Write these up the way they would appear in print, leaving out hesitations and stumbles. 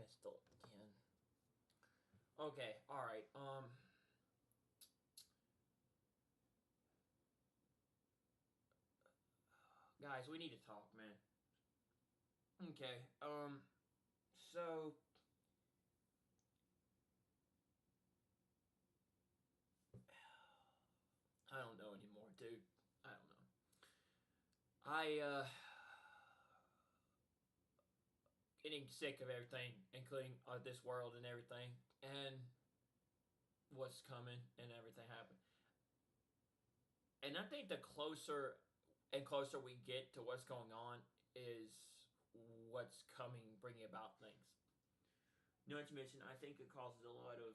messed up again. Okay, alright, guys, we need to talk, man. Okay, so, I don't know anymore, dude. I don't know. I, getting sick of everything, including this world and everything, and what's coming and everything happen. And I think the closer and closer we get to what's going on is what's coming, bringing about things. Not to mention, I think it causes a lot of,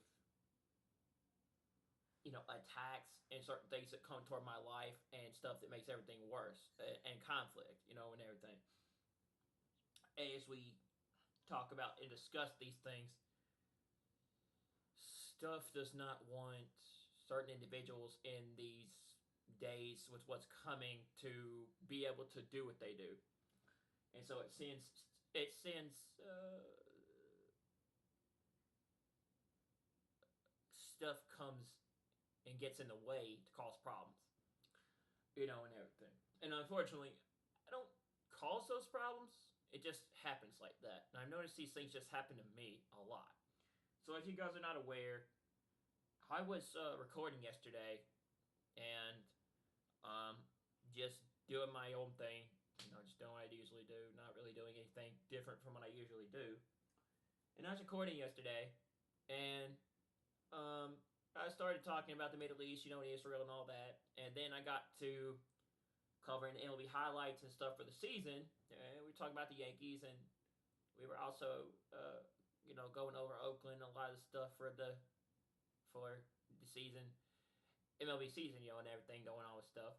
attacks and certain things that come toward my life and stuff that makes everything worse and conflict, and everything. As we talk about and discuss these things, stuff does not want certain individuals in these days with what's coming to be able to do what they do, and so it sends stuff comes and gets in the way to cause problems, and everything. And unfortunately, I don't cause those problems. It just happens like that. And I've noticed these things just happen to me a lot. So if you guys are not aware, I was recording yesterday and just doing my own thing. Just doing what I usually do, not really doing anything different from what I usually do. And I was recording yesterday, and I started talking about the Middle East, Israel and all that, and then I got to covering MLB highlights and stuff for the season. And we talked about the Yankees, and we were also, going over Oakland, a lot of the stuff for the season, MLB season, and everything going on with stuff.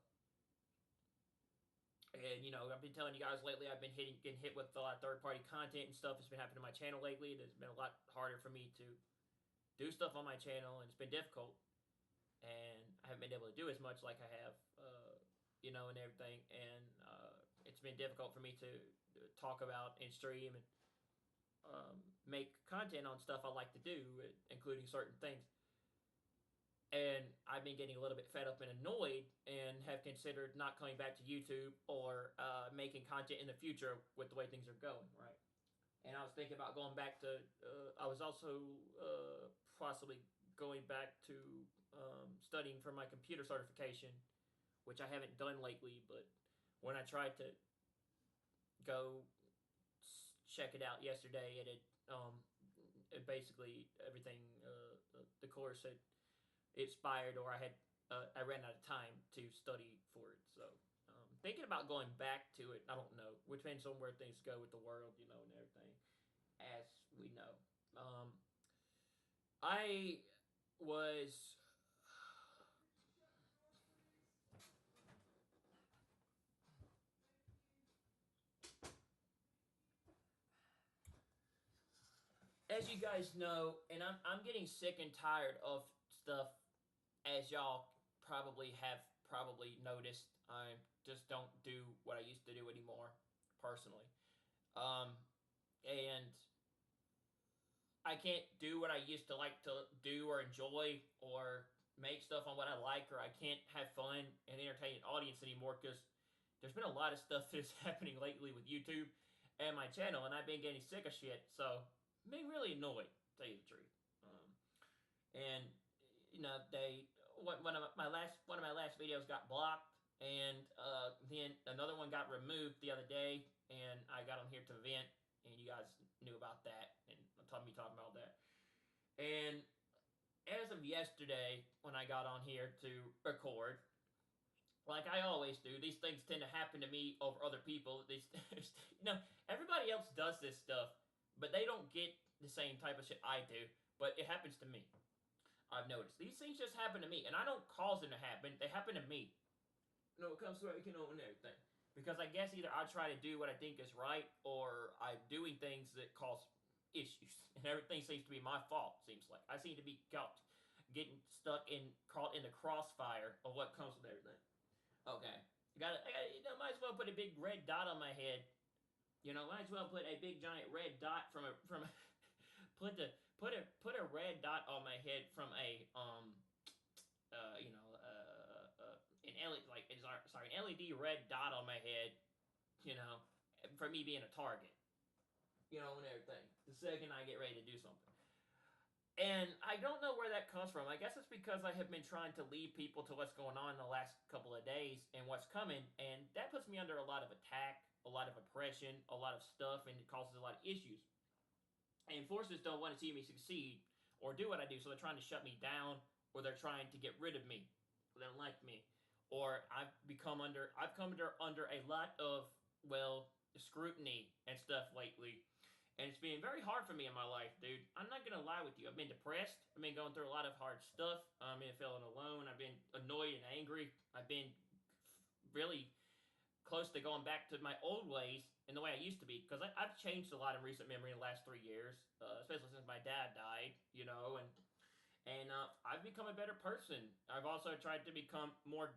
And I've been telling you guys lately, I've been getting hit with a lot of third-party content and stuff that's been happening to my channel lately. It's been a lot harder for me to do stuff on my channel, and it's been difficult. And I haven't been able to do as much like I have, and everything. And it's been difficult for me to talk about and stream and make content on stuff I like to do, including certain things. And I've been getting a little bit fed up and annoyed, and have considered not coming back to YouTube or making content in the future with the way things are going, right? And I was thinking about going back to, I was also possibly going back to studying for my computer certification, which I haven't done lately, but when I tried to go check it out yesterday, it basically, everything, the course had expired, or I ran out of time to study for it. So thinking about going back to it, I don't know. It depends on where things go with the world, and everything, as we know. I was as you guys know, and I'm getting sick and tired of stuff, as y'all probably noticed. I just don't do what I used to do anymore, personally. And I can't do what I used to like to do or enjoy or make stuff on what I like, or I can't have fun and entertain an audience anymore because there's been a lot of stuff that's happening lately with YouTube and my channel, and I've been getting sick of shit. So I'm being really annoyed, to tell you the truth. And one of my last videos got blocked, and then another one got removed the other day, and I got on here to vent, and you guys knew about that, and talking about that. And as of yesterday, when I got on here to record, like I always do, these things tend to happen to me over other people. Everybody else does this stuff, but they don't get the same type of shit I do, but it happens to me. I've noticed. These things just happen to me, and I don't cause them to happen. They happen to me. It comes to and everything. Because I guess either I try to do what I think is right, or I'm doing things that cause issues. And everything seems to be my fault, seems like. I seem to be getting caught in the crossfire of what comes with everything. Okay. Might as well put a big red dot on my head. Might as well put a big giant red dot from put a red dot on my head from a an LED, an LED red dot on my head, you know, for me being a target, and everything. The second I get ready to do something. And I don't know where that comes from. I guess it's because I have been trying to lead people to what's going on in the last couple of days and what's coming, and that puts me under a lot of attack, a lot of oppression, a lot of stuff, and it causes a lot of issues. And forces don't want to see me succeed or do what I do, so they're trying to shut me down, or they're trying to get rid of me. They don't like me, or I've come under a lot of scrutiny and stuff lately, and it's been very hard for me in my life, dude. I'm not gonna lie with you. I've been depressed. I've been going through a lot of hard stuff. I've been feeling alone. I've been annoyed and angry. I've been really close to going back to my old ways and the way I used to be, because I've changed a lot in recent memory in the last 3 years, especially since my dad died, and I've become a better person. I've also tried to become more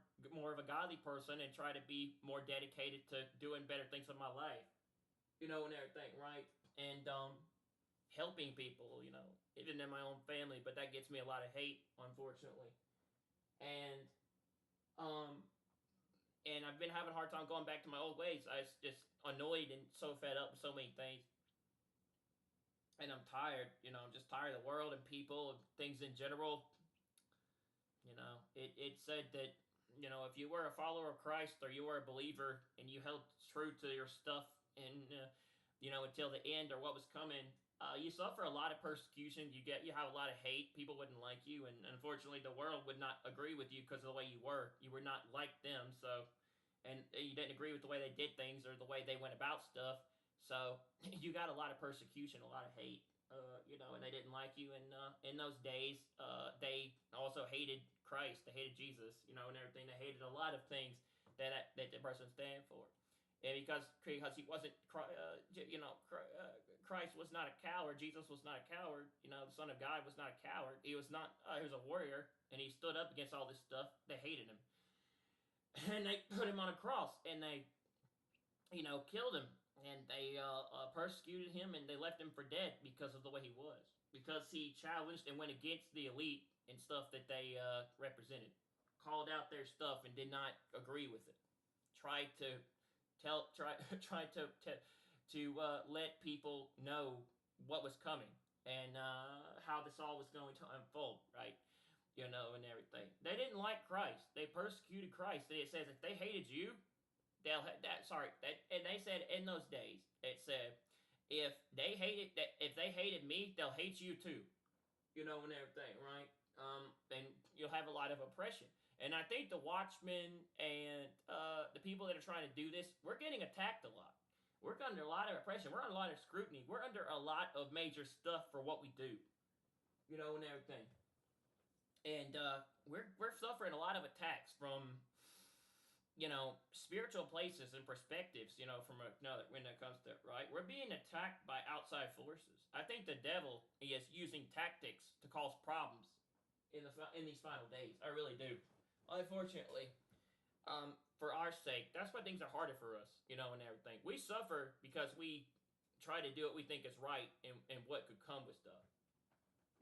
of a godly person and try to be more dedicated to doing better things in my life, and everything, right? And helping people, even in my own family, but that gets me a lot of hate, unfortunately. And um, and I've been having a hard time going back to my old ways. I was just annoyed and so fed up with so many things, and I'm tired. I'm just tired of the world and people and things in general. It said that if you were a follower of Christ or you were a believer and you held true to your stuff and until the end or what was coming, you suffer a lot of persecution. You have a lot of hate. People wouldn't like you, and unfortunately, the world would not agree with you because of the way you were. You were not like them, so and you didn't agree with the way they did things or the way they went about stuff. So you got a lot of persecution, a lot of hate. And they didn't like you. And in those days, they also hated Christ. They hated Jesus, and everything. They hated a lot of things that the person stand for. And because he wasn't, Christ was not a coward. Jesus was not a coward. The Son of God was not a coward. He was not. He was a warrior, and he stood up against all this stuff. They hated him, and they put him on a cross, and they, killed him, and they persecuted him, and they left him for dead because of the way he was, because he challenged and went against the elite and stuff that they represented, called out their stuff and did not agree with it, tried to let people know what was coming and how this all was going to unfold, right? And everything. They didn't like Christ. They persecuted Christ. It says if they hated you, and they said in those days, it said if they hated me, they'll hate you too, and everything, right? And you'll have a lot of oppression. And I think the Watchmen and the people that are trying to do this, we're getting attacked a lot. We're under a lot of oppression. We're under a lot of scrutiny. We're under a lot of major stuff for what we do, and everything. And we're suffering a lot of attacks from spiritual places and perspectives, from when it comes to, right? We're being attacked by outside forces. I think the devil is using tactics to cause problems in these final days. I really do. Unfortunately, for our sake, that's why things are harder for us, and everything. We suffer because we try to do what we think is right and what could come with stuff,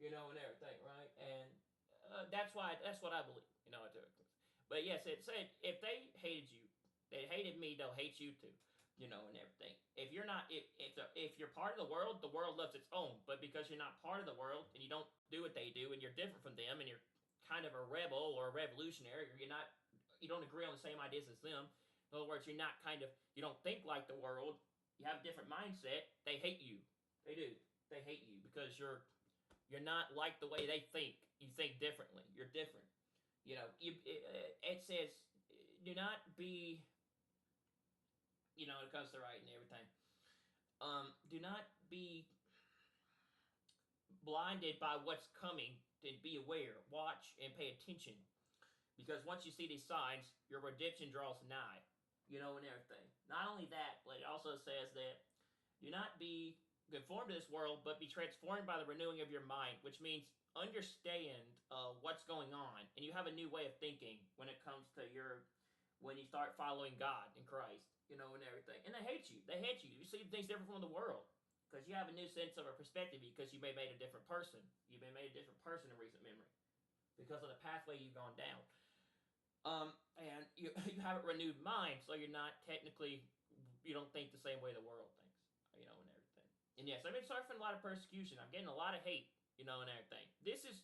and everything, right? And that's what I believe, But yes, it said if they hated you, they hated me, they'll hate you too, and everything. If you're not, if you're part of the world loves its own. But because you're not part of the world and you don't do what they do, and you're different from them, and you're kind of a rebel or a revolutionary, or you don't agree on the same ideas as them. In other words, you don't think like the world. You have a different mindset. They hate you. They do. They hate you because you're not like the way they think. You think differently. You're different. It says, do not be, when it comes to writing and everything, do not be blinded by what's coming. To be aware, watch, and pay attention. Because once you see these signs, your redemption draws nigh, and everything. Not only that, but it also says that do not be conformed to this world, but be transformed by the renewing of your mind, which means understand what's going on, and you have a new way of thinking when it comes to when you start following God in Christ, and everything. And they hate you. They hate you. You see things different from the world. because you have a new sense of a perspective because you may have made a different person. You've been made a different person in recent memory because of the pathway you've gone down. And you have a renewed mind, so you're not technically, you don't think the same way the world thinks, and everything. And yes, I've been suffering a lot of persecution. I'm getting a lot of hate, and everything. This is,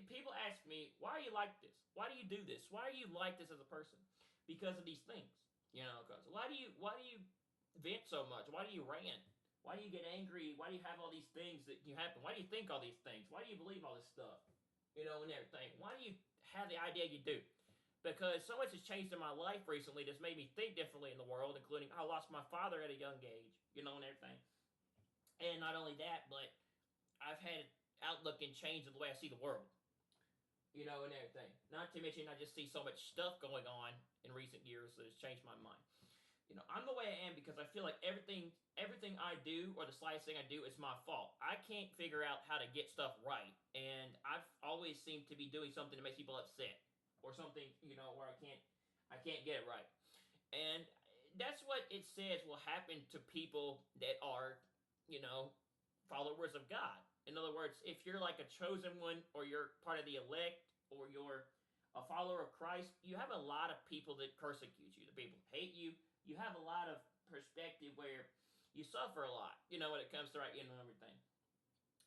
people ask me, why are you like this? Why do you do this? Why are you like this as a person? Because of these things, because why do you vent so much? Why do you rant? Why do you get angry? Why do you have all these things that you happen? Why do you think all these things? Why do you believe all this stuff? And everything. Why do you have the idea you do? Because so much has changed in my life recently that's made me think differently in the world, including I lost my father at a young age, and everything. And not only that, but I've had an outlook and change in the way I see the world, and everything. Not to mention I just see so much stuff going on in recent years that has changed my mind. I'm the way I am because I feel like everything I do or the slightest thing I do is my fault. I can't figure out how to get stuff right, and I've always seemed to be doing something that makes people upset or something, where I can't get it right. And that's what it says will happen to people that are, you know, followers of God. In other words, if you're like a chosen one or you're part of the elect or you're a follower of Christ, you have a lot of people that persecute you. The people hate you. You have a lot of perspective where you suffer a lot, when it comes to right, everything.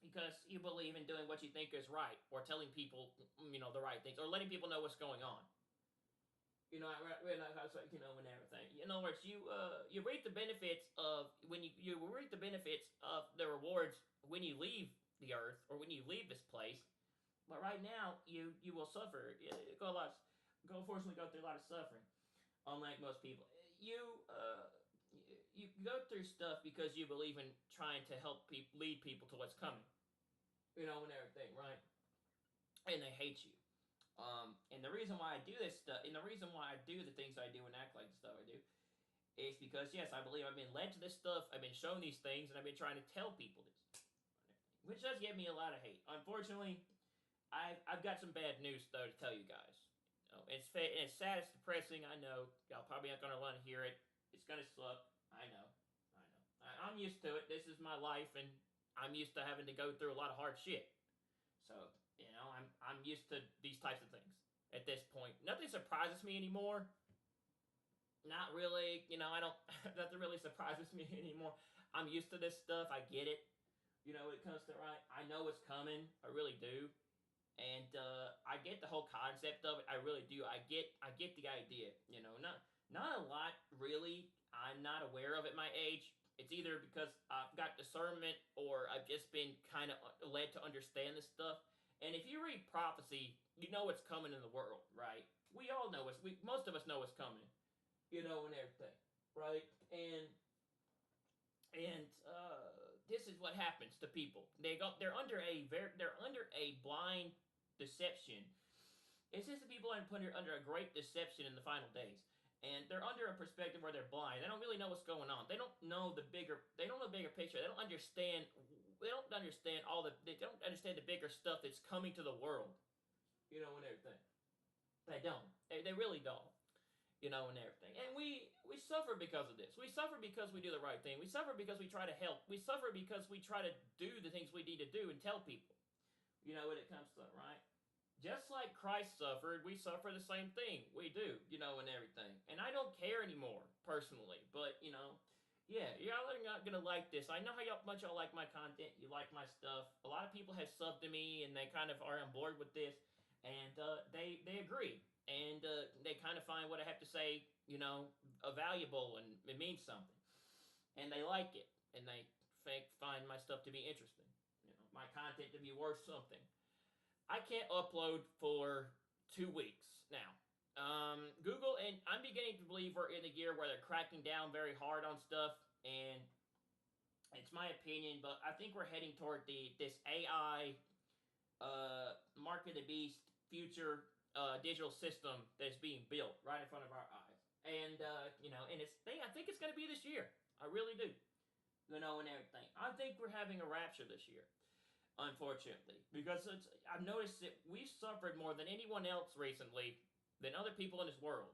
Because you believe in doing what you think is right or telling people, the right things or letting people know what's going on. And everything. In other words, you reap the benefits of when you reap the benefits of the rewards when you leave the earth or when you leave this place. But right now, you will suffer. Go unfortunately go through a lot of suffering. Unlike most people, you go through stuff because you believe in trying to help lead people to what's coming. And everything, right? And they hate you. And the reason why I do this stuff, and the reason why I do the things I do and act like the stuff I do, is because, yes, I believe I've been led to this stuff, I've been shown these things, and I've been trying to tell people this. Which does give me a lot of hate. Unfortunately, I've got some bad news, though, to tell you guys. It's sad, it's depressing, I know. Y'all probably aren't going to want to hear it. It's going to suck. I know. I'm used to it. This is my life, and I'm used to having to go through a lot of hard shit. So, I'm used to these types of things at this point. Nothing surprises me anymore. Not really. I don't. Nothing really surprises me anymore. I'm used to this stuff. I get it. When it comes to right, I know what's coming. I really do, and I get the whole concept of it. I really do. I get the idea. Not a lot really. I'm not aware of at my age. It's either because I've got discernment or I've just been kind of led to understand this stuff. And if you read prophecy, you know what's coming in the world, right? We all know most of us know what's coming, and everything, right? And this is what happens to people. They're under a blind deception. It's just that people are put under a great deception in the final days. And they're under a perspective where they're blind. They don't really know what's going on. They don't know the bigger picture. They don't understand they don't understand the bigger stuff that's coming to the world. And everything. They don't. They really don't. And everything. And we suffer because of this. We suffer because we do the right thing. We suffer because we try to help. We suffer because we try to do the things we need to do and tell people. When it comes to it, right? Just like Christ suffered, we suffer the same thing. We do, and everything. And I don't care anymore, personally. But, yeah, y'all are not going to like this. I know how much y'all like my content. You like my stuff. A lot of people have subbed to me, and they kind of are on board with this. And they agree. And they kind of find what I have to say, valuable and it means something. And they like it. And they find my stuff to be interesting. My content to be worth something. I can't upload for 2 weeks now. Google, and I'm beginning to believe we're in a year where they're cracking down very hard on stuff, and it's my opinion, but I think we're heading toward this AI Mark of the Beast future digital system that's being built right in front of our eyes. And, and I think it's going to be this year. I really do. And everything. I think we're having a rapture this year. Unfortunately, because I've noticed that we've suffered more than anyone else recently, than other people in this world,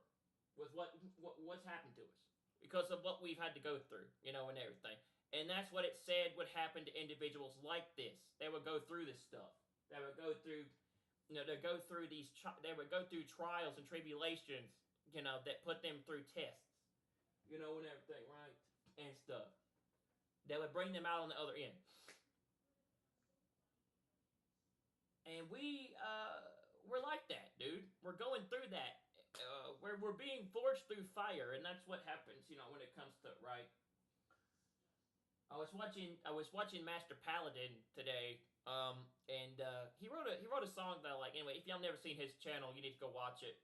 with what's happened to us because of what we've had to go through, and everything. And that's what it said would happen to individuals like this. They would go through this stuff. They would go through, they go through they would go through trials and tribulations, that put them through tests, and everything, right? And stuff. That would bring them out on the other end. And we're like that, dude. We're going through that. We're being forged through fire, and that's what happens, when it comes to it, right? I was watching Master Paladin today, and he wrote a song that I like. Anyway, if y'all never seen his channel, you need to go watch it.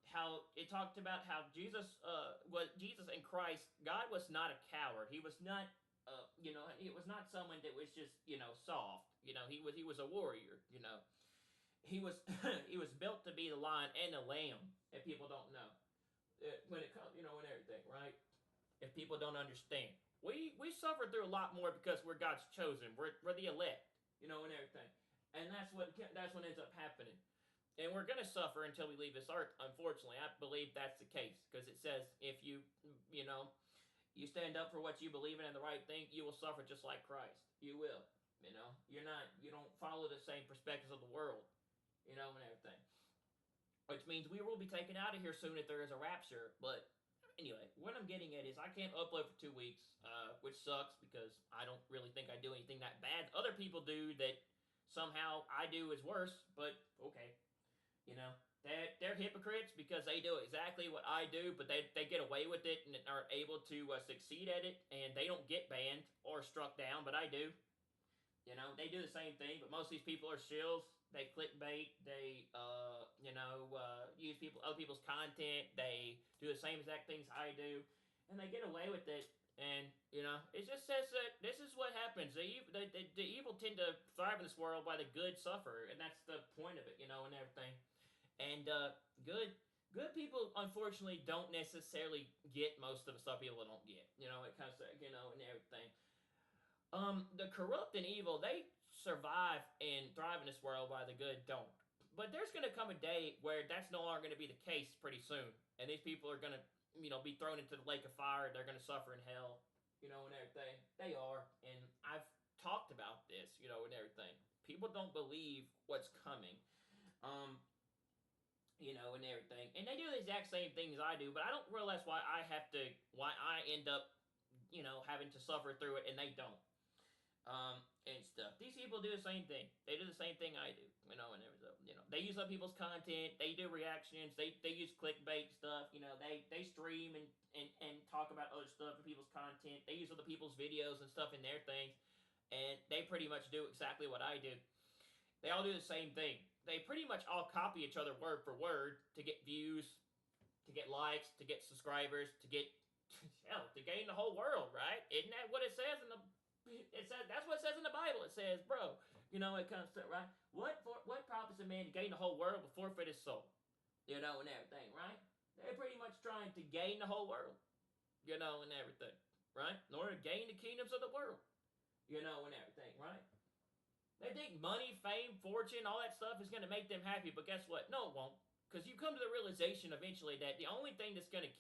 How it talked about how Jesus and Christ, God was not a coward. He was not, he was not someone that was just, soft. He was a warrior. He was he was built to be the lion and the lamb. If people don't know, when it comes, and everything, right? If people don't understand, we suffer through a lot more because we're God's chosen. We're the elect, and everything, and that's what ends up happening. And we're gonna suffer until we leave this earth. Unfortunately, I believe that's the case because it says if you know, you stand up for what you believe in and the right thing, you will suffer just like Christ. You will. You don't follow the same perspectives of the world, and everything. Which means we will be taken out of here soon if there is a rapture. But anyway, what I'm getting at is I can't upload for 2 weeks, which sucks because I don't really think I do anything that bad. Other people do that somehow I do is worse, but okay. They're hypocrites because they do exactly what I do, but they get away with it and are able to succeed at it, and they don't get banned or struck down, but I do. They do the same thing, but most of these people are shills. They clickbait. They, use other people's content. They do the same exact things I do, and they get away with it. And it just says that this is what happens. The evil tend to thrive in this world while the good suffer, and that's the point of it, and everything. And good people, unfortunately, don't necessarily get most of the stuff people don't get. It kind of, and everything. The corrupt and evil, they survive and thrive in this world while the good don't. But there's going to come a day where that's no longer going to be the case pretty soon. And these people are going to, be thrown into the lake of fire. They're going to suffer in hell, and everything. They are. And I've talked about this, and everything. People don't believe what's coming. And everything. And they do the exact same things I do, but I don't realize why I end up, having to suffer through it and they don't. And stuff. These people do the same thing. They do the same thing I do, and everything. They use other people's content. They do reactions. They use clickbait stuff. They stream and talk about other stuff in people's content. They use other people's videos and stuff in their things, and they pretty much do exactly what I do. They all do the same thing. They pretty much all copy each other word for word to get views, to get likes, to get subscribers, to get hell, to gain the whole world, right? Isn't that what it says in the? It says that's what it says in the Bible. It says, bro, it comes to right. What profits a man to gain the whole world but forfeit his soul? And everything, right? They're pretty much trying to gain the whole world, and everything, right? In order to gain the kingdoms of the world, and everything, right? They think money, fame, fortune, all that stuff is going to make them happy, but guess what? No, it won't. Because you come to the realization eventually that the only thing that's going to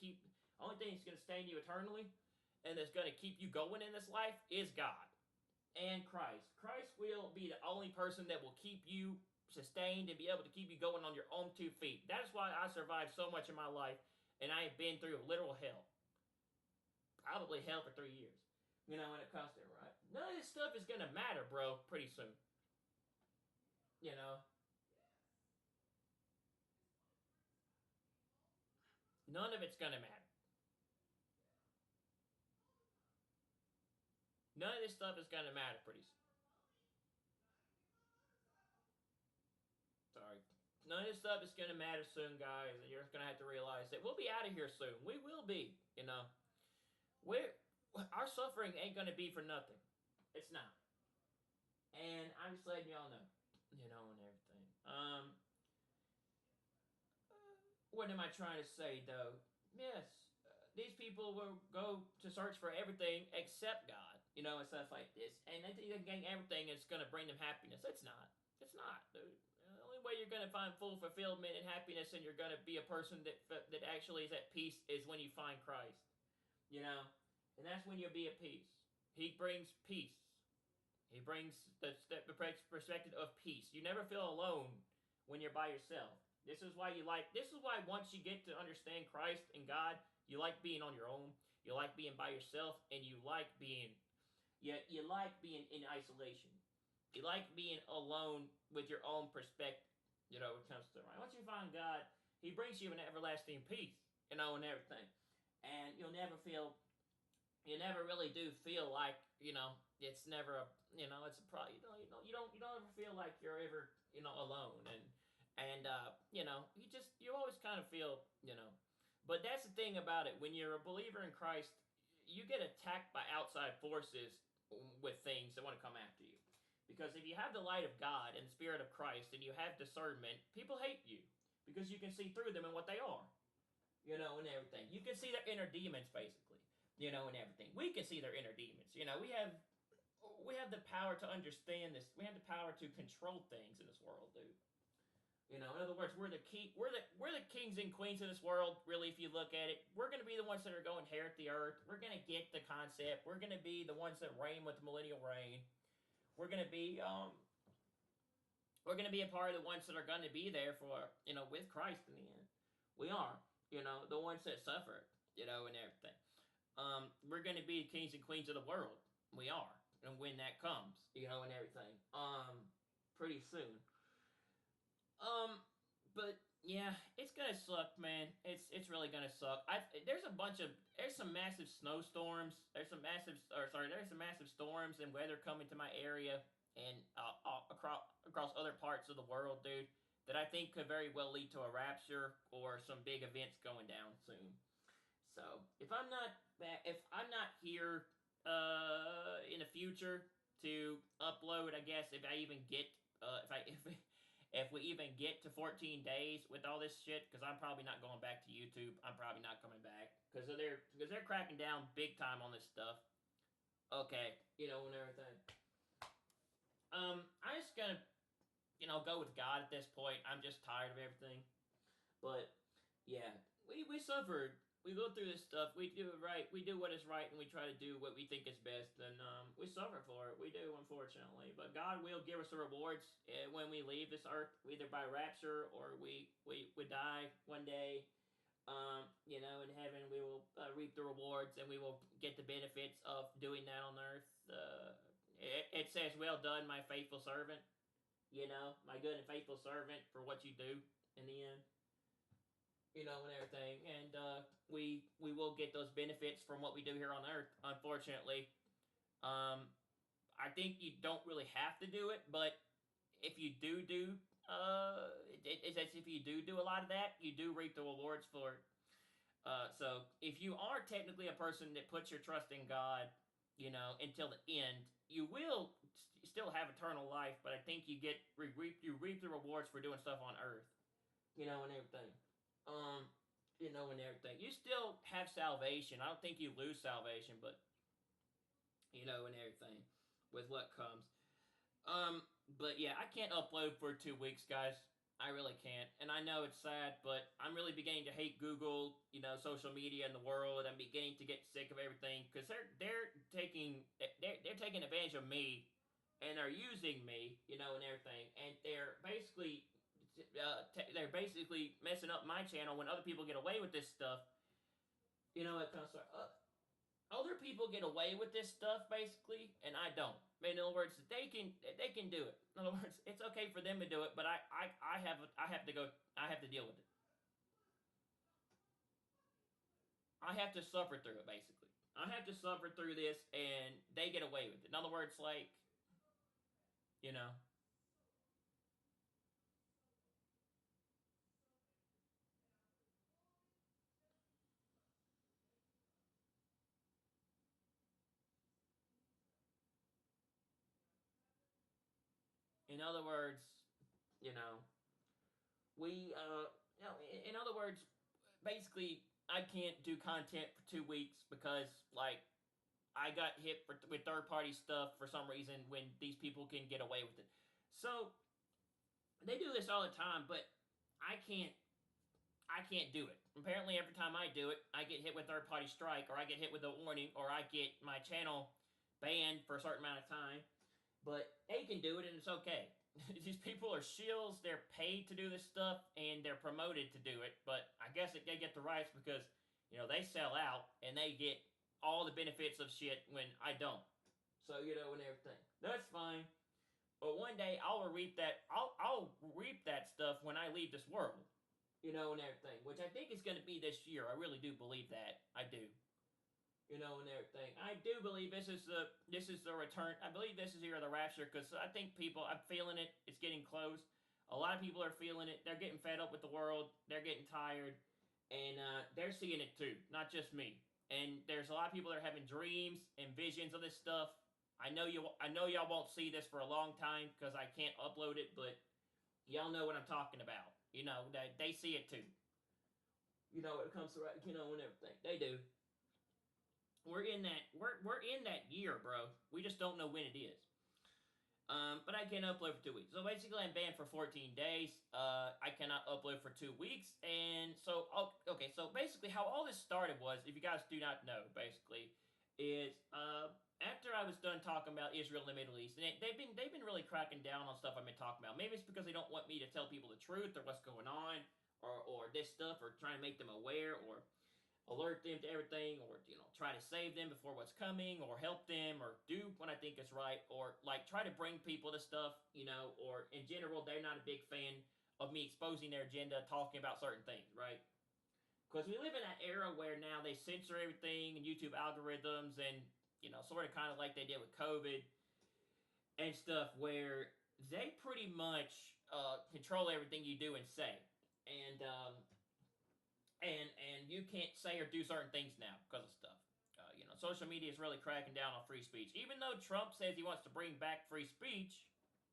sustain you eternally and that's going to keep you going in this life is God and Christ. Christ will be the only person that will keep you sustained and be able to keep you going on your own 2 feet. That is why I survived so much in my life, and I have been through literal hell. Probably hell for 3 years. When it comes to it, right? None of this stuff is going to matter, bro, pretty soon. None of it's going to matter. None of this stuff is going to matter pretty soon. Sorry. None of this stuff is going to matter soon, guys. And you're going to have to realize that we'll be out of here soon. We will be, our suffering ain't going to be for nothing. It's not. And I'm just letting y'all know, and everything. What am I trying to say, though? Yes, these people will go to search for everything except God, and stuff like this. And they think they can gain everything and it's going to bring them happiness. It's not. It's not, dude. The only way you're going to find full fulfillment and happiness and you're going to be a person that actually is at peace is when you find Christ, And that's when you'll be at peace. He brings peace. He brings the perspective of peace. You never feel alone when you're by yourself. This is why once you get to understand Christ and God, you like being on your own. You like being by yourself, and you like being in isolation. You like being alone with your own perspective. When it comes to right. Once you find God, He brings you an everlasting peace. And everything, and you never really do feel like it's never a it's a pro you don't ever feel like you're ever alone, and you always kind of feel but that's the thing about it. When you're a believer in Christ, you get attacked by outside forces with things that want to come after you, because if you have the light of God and the Spirit of Christ and you have discernment, people hate you because you can see through them and what they are, and everything. You can see their inner demons, basically, and everything. We can see their inner demons. We have the power to understand this. We have the power to control things in this world, dude. In other words, we're the kings and queens of this world. Really, if you look at it, we're gonna be the ones that are going to inherit the earth. We're gonna get the concept. We're gonna be the ones that reign with the millennial reign. We're gonna be a part of the ones that are gonna be there for with Christ in the end. We are the ones that suffer and everything. We're gonna be kings and queens of the world. We are, and when that comes, and everything, pretty soon. Um, but yeah, it's gonna suck, man. It's really gonna suck. There's some massive snowstorms. There's some massive storms and weather coming to my area and across other parts of the world, dude. That I think could very well lead to a rapture or some big events going down soon. So if I'm not here in the future to upload, I guess if I even get if we even get to 14 days with all this shit, because I'm probably not going back to YouTube. I'm probably not coming back because they're cracking down big time on this stuff. Okay, and everything. I'm just gonna go with God at this point. I'm just tired of everything. But yeah, we suffered. We go through this stuff. We do it right. We do what is right, and we try to do what we think is best. And we suffer for it. We do, unfortunately. But God will give us the rewards when we leave this earth, either by rapture or we die one day. In heaven we will reap the rewards, and we will get the benefits of doing that on earth. It says, "Well done, my faithful servant." My good and faithful servant, for what you do in the end. And everything, and we will get those benefits from what we do here on Earth. Unfortunately, I think you don't really have to do it, but if you do, it's as if you do a lot of that, you do reap the rewards for it. So if you are technically a person that puts your trust in God, until the end, you will still have eternal life. But I think you reap the rewards for doing stuff on Earth, and everything. Um, and everything. You still have salvation. I don't think you lose salvation, but and everything with what comes. But yeah, I can't upload for 2 weeks, guys. I really can't, and I know it's sad, but I'm really beginning to hate Google, social media in the world. I'm beginning to get sick of everything because they're taking advantage of me, and they're using me, and everything, and they're basically messing up my channel when other people get away with this stuff. It kind of stuff. Other people get away with this stuff basically, and I don't. In other words, they can do it. In other words, it's okay for them to do it, but I have to deal with it. I have to suffer through it basically. I have to suffer through this, and they get away with it. In other words, like, you know. In other words, you know, in other words, basically, I can't do content for 2 weeks because, like, I got hit with third party stuff for some reason when these people can get away with it. So they do this all the time, but I can't I can't do it. Apparently, every time I do it, I get hit with third party strike, or I get hit with a warning, or I get my channel banned for a certain amount of time. But they can do it, and it's okay. These people are shills. They're paid to do this stuff, and they're promoted to do it. But I guess they get the rights because they sell out and they get all the benefits of shit when I don't. So and everything. That's fine. But one day I'll reap that. I'll reap that stuff when I leave this world. And everything. Which I think is going to be this year. I really do believe that. I do. And everything. I do believe this is the return. I believe this is here the rapture because I think I'm feeling it. It's getting close. A lot of people are feeling it. They're getting fed up with the world. They're getting tired, and they're seeing it too. Not just me. And there's a lot of people that are having dreams and visions of this stuff. I know y'all won't see this for a long time because I can't upload it, but y'all know what I'm talking about. They see it too. When it comes to and everything, they do. We're in that year, bro. We just don't know when it is. But I can't upload for 2 weeks. So basically, I'm banned for 14 days. I cannot upload for 2 weeks, and so okay. So basically, how all this started was, if you guys do not know, basically, is after I was done talking about Israel and the Middle East, and they've been really cracking down on stuff I've been talking about. Maybe it's because they don't want me to tell people the truth or what's going on, or this stuff, or trying to make them aware, or alert them to everything, or try to save them before what's coming, or help them, or do what I think is right, or like try to bring people to stuff, or in general they're not a big fan of me exposing their agenda, talking about certain things, right? Because we live in that era where now they censor everything and YouTube algorithms, and sort of kind of like they did with COVID and stuff, where they pretty much control everything you do and say, and and you can't say or do certain things now because of stuff. Social media is really cracking down on free speech. Even though Trump says he wants to bring back free speech,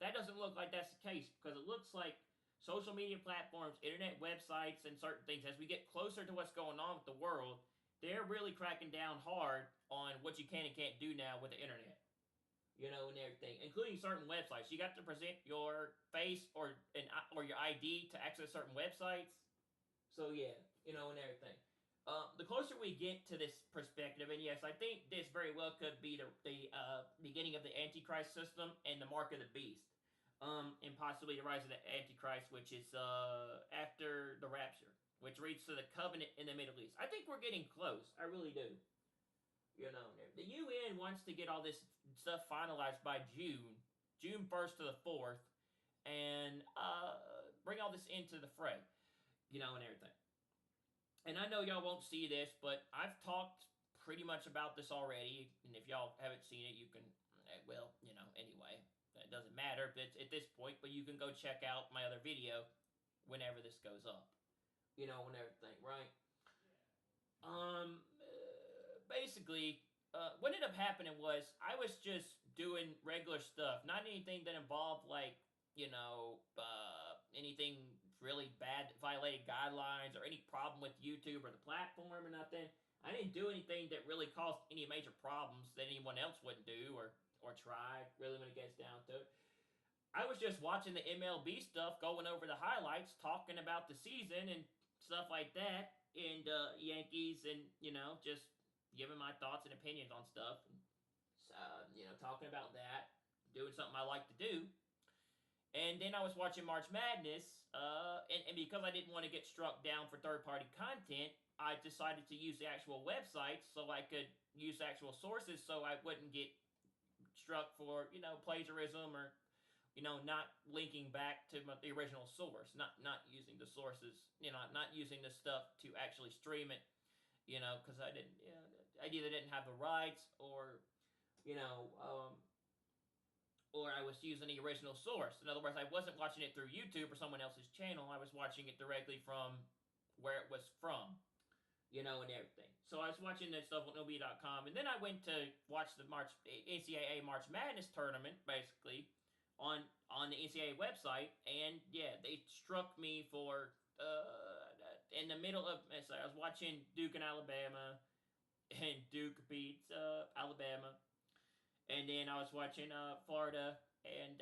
that doesn't look like that's the case, because it looks like social media platforms, internet websites, and certain things, as we get closer to what's going on with the world, they're really cracking down hard on what you can and can't do now with the internet. And everything, including certain websites. You got to present your face or your ID to access certain websites. So yeah, and everything. The closer we get to this perspective, and yes, I think this very well could be the beginning of the Antichrist system and the mark of the beast, and possibly the rise of the Antichrist, which is after the rapture, which leads to the covenant in the Middle East. I think we're getting close. I really do. The UN wants to get all this stuff finalized by June 1st to the 4th, and bring all this into the fray, and everything. And I know y'all won't see this, but I've talked pretty much about this already, and if y'all haven't seen it, you can, well, anyway, it doesn't matter if it's at this point, but you can go check out my other video whenever this goes up, and everything, right? Basically, what ended up happening was I was just doing regular stuff, not anything that involved, like, anything really bad that violated guidelines, or any problem with YouTube or the platform or nothing. I didn't do anything that really caused any major problems that anyone else wouldn't do or try, really, when it gets down to it. I was just watching the MLB stuff, going over the highlights, talking about the season and stuff like that, and Yankees, and, just giving my thoughts and opinions on stuff, and, talking about that, doing something I like to do. And then I was watching March Madness, and because I didn't want to get struck down for third-party content, I decided to use the actual websites so I could use actual sources so I wouldn't get struck for, plagiarism, or, not linking back to the original source, not using the sources, not using the stuff to actually stream it, because I either didn't have the rights, or, or I was using the original source. In other words, I wasn't watching it through YouTube or someone else's channel. I was watching it directly from where it was from, and everything. So I was watching that stuff on MLB.com, and then I went to watch the NCAA March Madness tournament, basically, on the NCAA website, and yeah, they struck me for, in the middle of, so I was watching Duke and Alabama, and Duke beats Alabama. And then I was watching Florida and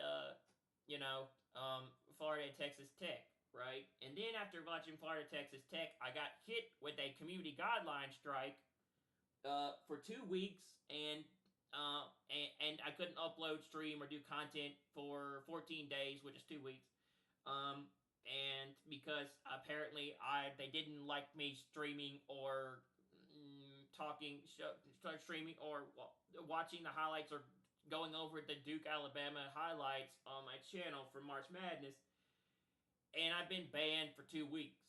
Florida and Texas Tech. right? And then after watching Florida Texas Tech, I got hit with a community guideline strike for 2 weeks, and I couldn't upload, stream, or do content for 14 days, which is 2 weeks. Um, and because apparently they didn't like me streaming or streaming or watching the highlights or going over the Duke Alabama highlights on my channel for March Madness, and I've been banned for 2 weeks.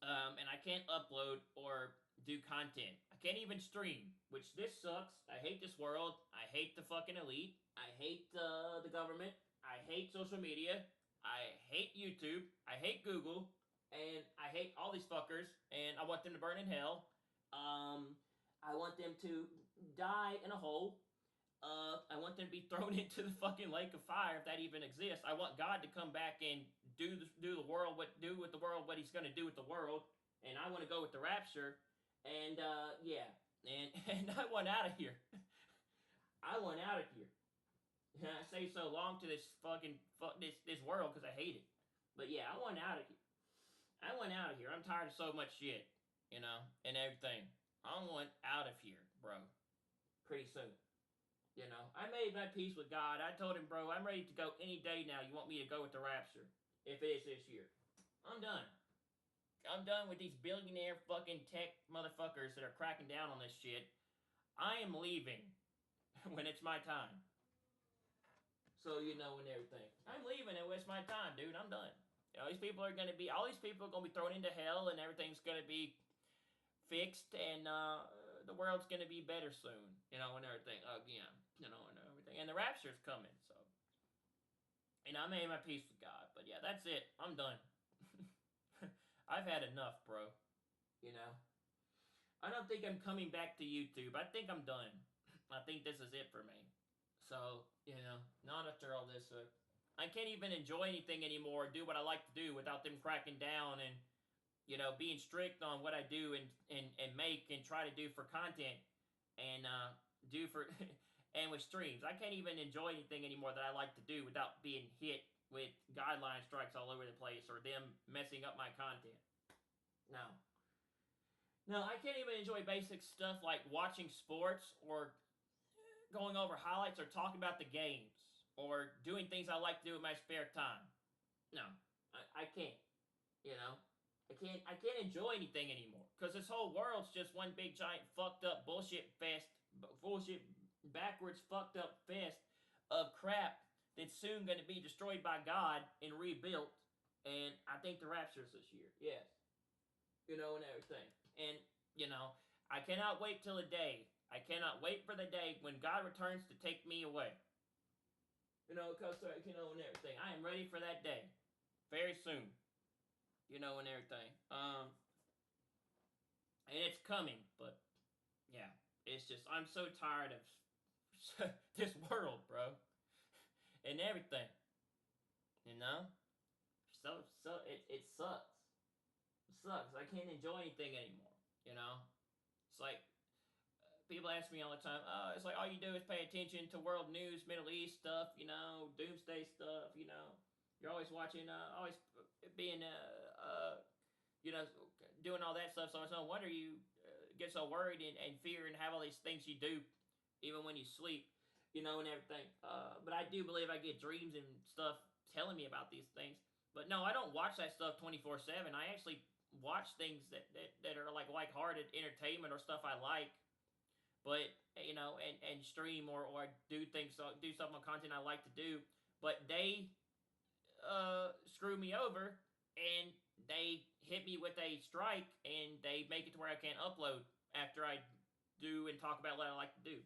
And I can't upload or do content. I can't even stream, which this sucks. I hate this world. I hate the fucking elite. I hate the government. I hate social media. I hate YouTube. I hate Google. And I hate all these fuckers. And I want them to burn in hell. I want them to die in a hole. I want them to be thrown into the fucking lake of fire if that even exists. I want God to come back and do the world with the world what He's gonna do with the world, and I want to go with the rapture, and yeah, and I want out of here. I want out of here. And I say so long to this fucking this world because I hate it, but yeah, I want out of here. I want out of here. I'm tired of so much shit, and everything. I want out of here, bro. Pretty soon. I made my peace with God. I told him, bro, I'm ready to go any day now. You want me to go with the rapture? If it is this year. I'm done. I'm done with these billionaire fucking tech motherfuckers that are cracking down on this shit. I am leaving when it's my time. So, and everything. I'm leaving and it's my time, dude. I'm done. All these people are going to be thrown into hell, and everything's going to be fixed, and the world's going to be better soon, and everything again, and everything, and the rapture's coming. So, I made my peace with God. But yeah, that's it. I'm done. I've had enough, bro. I don't think I'm coming back to YouTube. I think I'm done. I think this is it for me. So, not after all this. I can't even enjoy anything anymore, do what I like to do without them cracking down and being strict on what I do and make and try to do for content and do for and with streams. I can't even enjoy anything anymore that I like to do without being hit with guideline strikes all over the place or them messing up my content. No. No, I can't even enjoy basic stuff like watching sports or going over highlights or talking about the games or doing things I like to do in my spare time. No, I can't. I can't enjoy anything anymore because this whole world's just one big giant fucked up bullshit backwards fucked up fest of crap that's soon going to be destroyed by God and rebuilt. And I think the rapture's this year. Yes. And everything. And I cannot wait till the day. I cannot wait for the day when God returns to take me away. Because and everything. I am ready for that day. Very soon. And everything. And it's coming, but yeah, it's just I'm so tired of this world, bro, and everything. So it sucks. It sucks. I can't enjoy anything anymore. It's like people ask me all the time. It's like all you do is pay attention to world news, Middle East stuff. Doomsday stuff. You're always watching, always being, doing all that stuff. So it's no wonder you get so worried and fear and have all these things you do, even when you sleep, and everything. But I do believe I get dreams and stuff telling me about these things. But no, I don't watch that stuff 24/7. I actually watch things that are like lighthearted entertainment or stuff I like. But and stream or do something on content I like to do. But they screw me over and they hit me with a strike and they make it to where I can't upload after I do and talk about what I like to do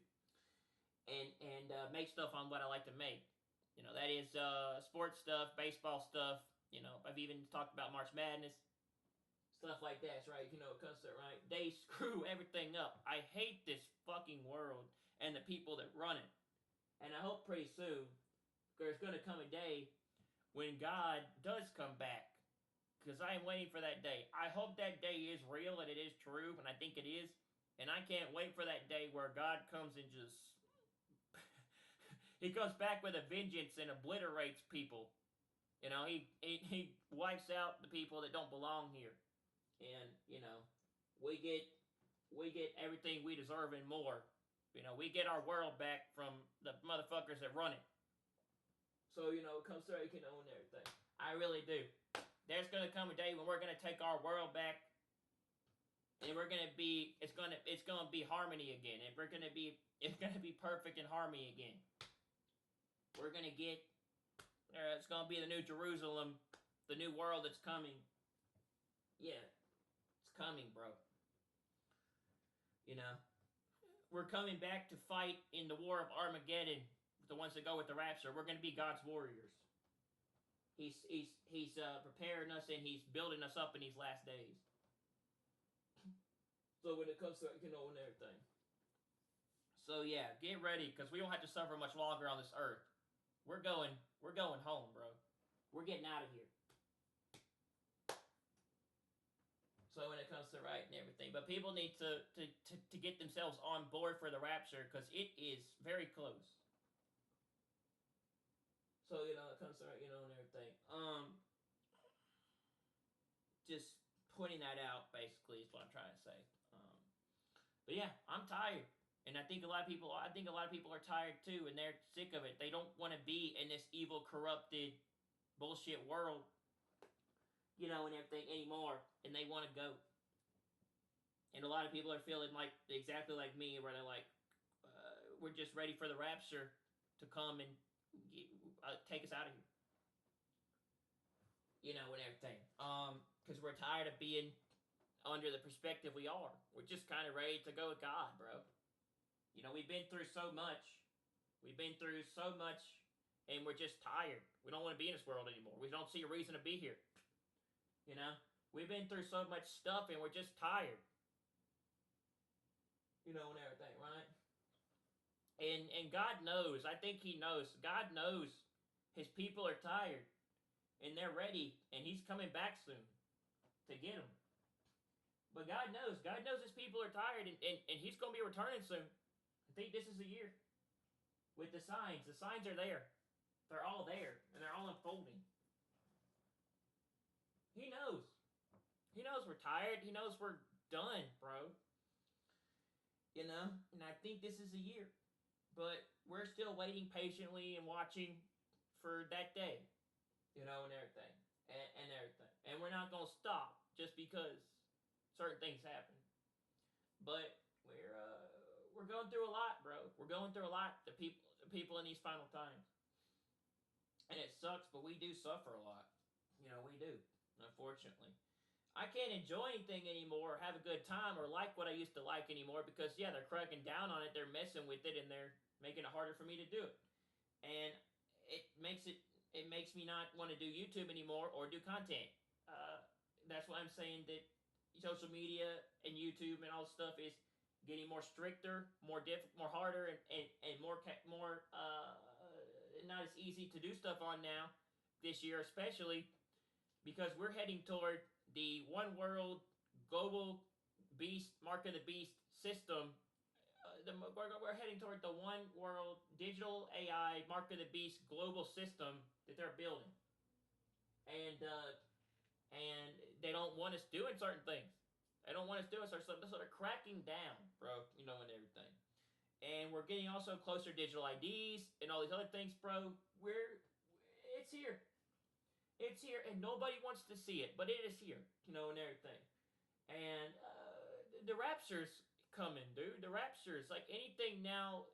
and make stuff on what I like to make. That is sports stuff, baseball stuff. I've even talked about March Madness, stuff like that, right? Concert, right? They screw everything up. I hate this fucking world and the people that run it. And I hope pretty soon there's going to come a day when God does come back, because I am waiting for that day. I hope that day is real and it is true, and I think it is, and I can't wait for that day where God comes and just he comes back with a vengeance and obliterates people He wipes out the people that don't belong here, and we get we get everything we deserve and more. We get our world back from the motherfuckers that run it. So it comes to and everything. I really do. There's gonna come a day when we're gonna take our world back, and we're gonna be it's gonna be harmony again, and it's gonna be perfect in harmony again. We're gonna get it's gonna be the new Jerusalem, the new world that's coming. Yeah, it's coming, bro. You know, we're coming back to fight in the war of Armageddon. The ones that go with the rapture, we're gonna be God's warriors. He's preparing us, and he's building us up in these last days. So when it comes to and everything. So yeah, get ready, because we don't have to suffer much longer on this earth. We're going home, bro. We're getting out of here. So when it comes to right and everything, but people need to get themselves on board for the rapture, because it is very close. So it comes to right, and everything. Just pointing that out basically is what I'm trying to say. But yeah, I'm tired. And I think a lot of people are tired too, and they're sick of it. They don't want to be in this evil, corrupted, bullshit world, and everything anymore, and they want to go. And a lot of people are feeling like exactly like me, where they're like, we're just ready for the rapture to come and take us out of here, and everything. Because we're tired of being under the perspective we are. We're just kind of ready to go with God, bro. We've been through so much. And we're just tired. We don't want to be in this world anymore. We don't see a reason to be here. We've been through so much stuff, and we're just tired. And everything, right? And God knows. I think he knows. God knows his people are tired, and they're ready, and he's coming back soon to get them. But God knows. God knows his people are tired, and he's going to be returning soon. I think this is the year. With the signs. The signs are there. They're all there, and they're all unfolding. He knows. He knows we're tired. He knows we're done, bro. And I think this is the year. But we're still waiting patiently and watching for that day. And everything. And everything. And we're not going to stop just because certain things happen. But we're going through a lot, bro. We're going through a lot, the people in these final times. And it sucks, but we do suffer a lot. We do, unfortunately. I can't enjoy anything anymore, or have a good time, or like what I used to like anymore, because, yeah, they're cracking down on it, they're messing with it, and they're making it harder for me to do it. And it makes me not want to do YouTube anymore, or do content. That's why I'm saying that social media and YouTube and all this stuff is getting more stricter, more harder, and more not as easy to do stuff on now, this year especially, because we're heading toward the one world global beast, mark of the beast system. We're heading toward the one world digital AI mark of the beast global system that they're building, and they don't want us doing certain things. They don't want us doing certain stuff, so they're cracking down, bro. And everything. And we're getting also closer digital IDs and all these other things, bro. It's here. It's here, and nobody wants to see it, but it is here, and everything. And the rapture's coming, dude. The rapture's like anything now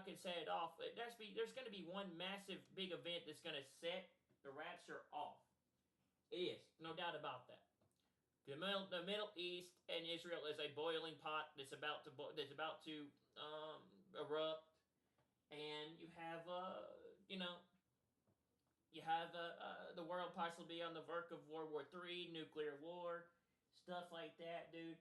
can set it off. There's going to be one massive big event that's going to set the rapture off. It is, no doubt about that. The Middle East and Israel is a boiling pot that's about to erupt, and you have the world possibly on the verge of World War III, nuclear war, stuff like that, dude.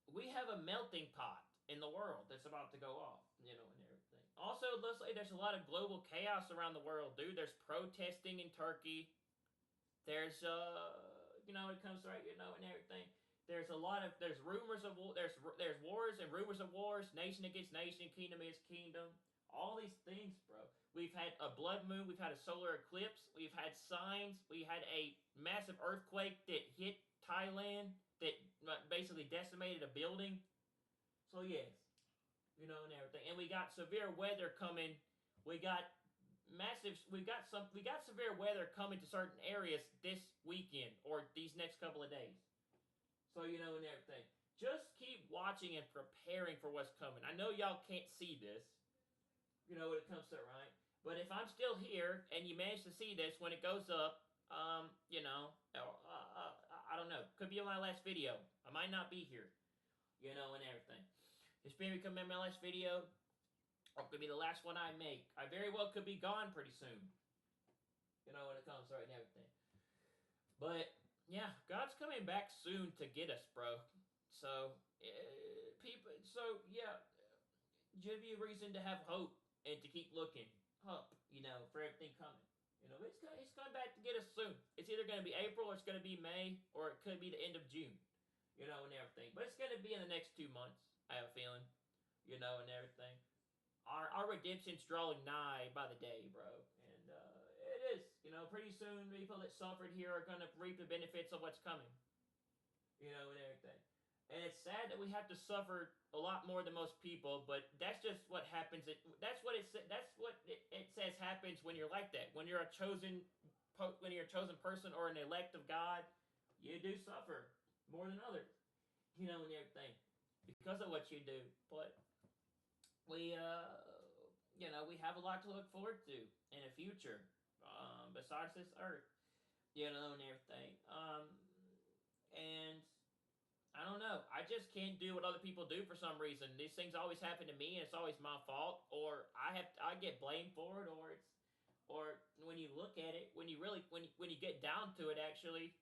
We have a melting pot in the world that's about to go off, and everything. Also, let's say there's a lot of global chaos around the world, dude. There's protesting in Turkey. There's it comes to and everything. There's rumors of war. There's wars and rumors of wars. Nation against nation, kingdom against kingdom. All these things, bro. We've had a blood moon. We've had a solar eclipse. We've had signs. We had a massive earthquake that hit Thailand that basically decimated a building. So yes, and everything. And we got severe weather coming. We got we got severe weather coming to certain areas this weekend or these next couple of days. So and everything. Just keep watching and preparing for what's coming. I know y'all can't see this, when it comes to it, right? But if I'm still here and you manage to see this when it goes up, I don't know. Could be my last video. I might not be here, and everything. This may become my last video, or it could be the last one I make. I very well could be gone pretty soon, when it comes to it and everything. But yeah, God's coming back soon to get us, bro. So yeah, give you a reason to have hope and to keep looking up, for everything coming. It's coming back to get us soon. It's either going to be April or it's going to be May or it could be the end of June, and everything. But it's going to be in the next 2 months, I have a feeling, and everything. Our redemption's drawing nigh by the day, bro. And it is, pretty soon people that suffered here are going to reap the benefits of what's coming, and everything. And it's sad that we have to suffer a lot more than most people, but that's just what happens. That's what it says happens when you're like that. When you're a chosen person or an elect of God, you do suffer more than others, and everything because of what you do. But we we have a lot to look forward to in the future, besides this earth, and everything. And I don't know. I just can't do what other people do for some reason. These things always happen to me, and it's always my fault, or I get blamed for it, or when you look at it, when you get down to it, actually,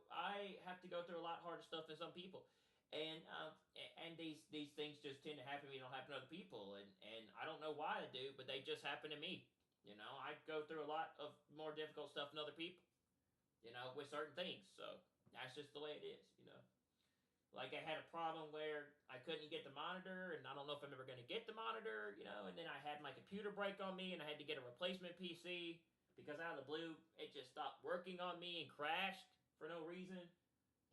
I have to go through a lot harder stuff than some people, and these things just tend to happen to me. They don't happen to other people, and I don't know why they do, but they just happen to me. I go through a lot of more difficult stuff than other people, with certain things. So that's just the way it is, Like I had a problem where I couldn't get the monitor, and I don't know if I'm ever going to get the monitor, and then I had my computer break on me, and I had to get a replacement PC because out of the blue, it just stopped working on me and crashed for no reason,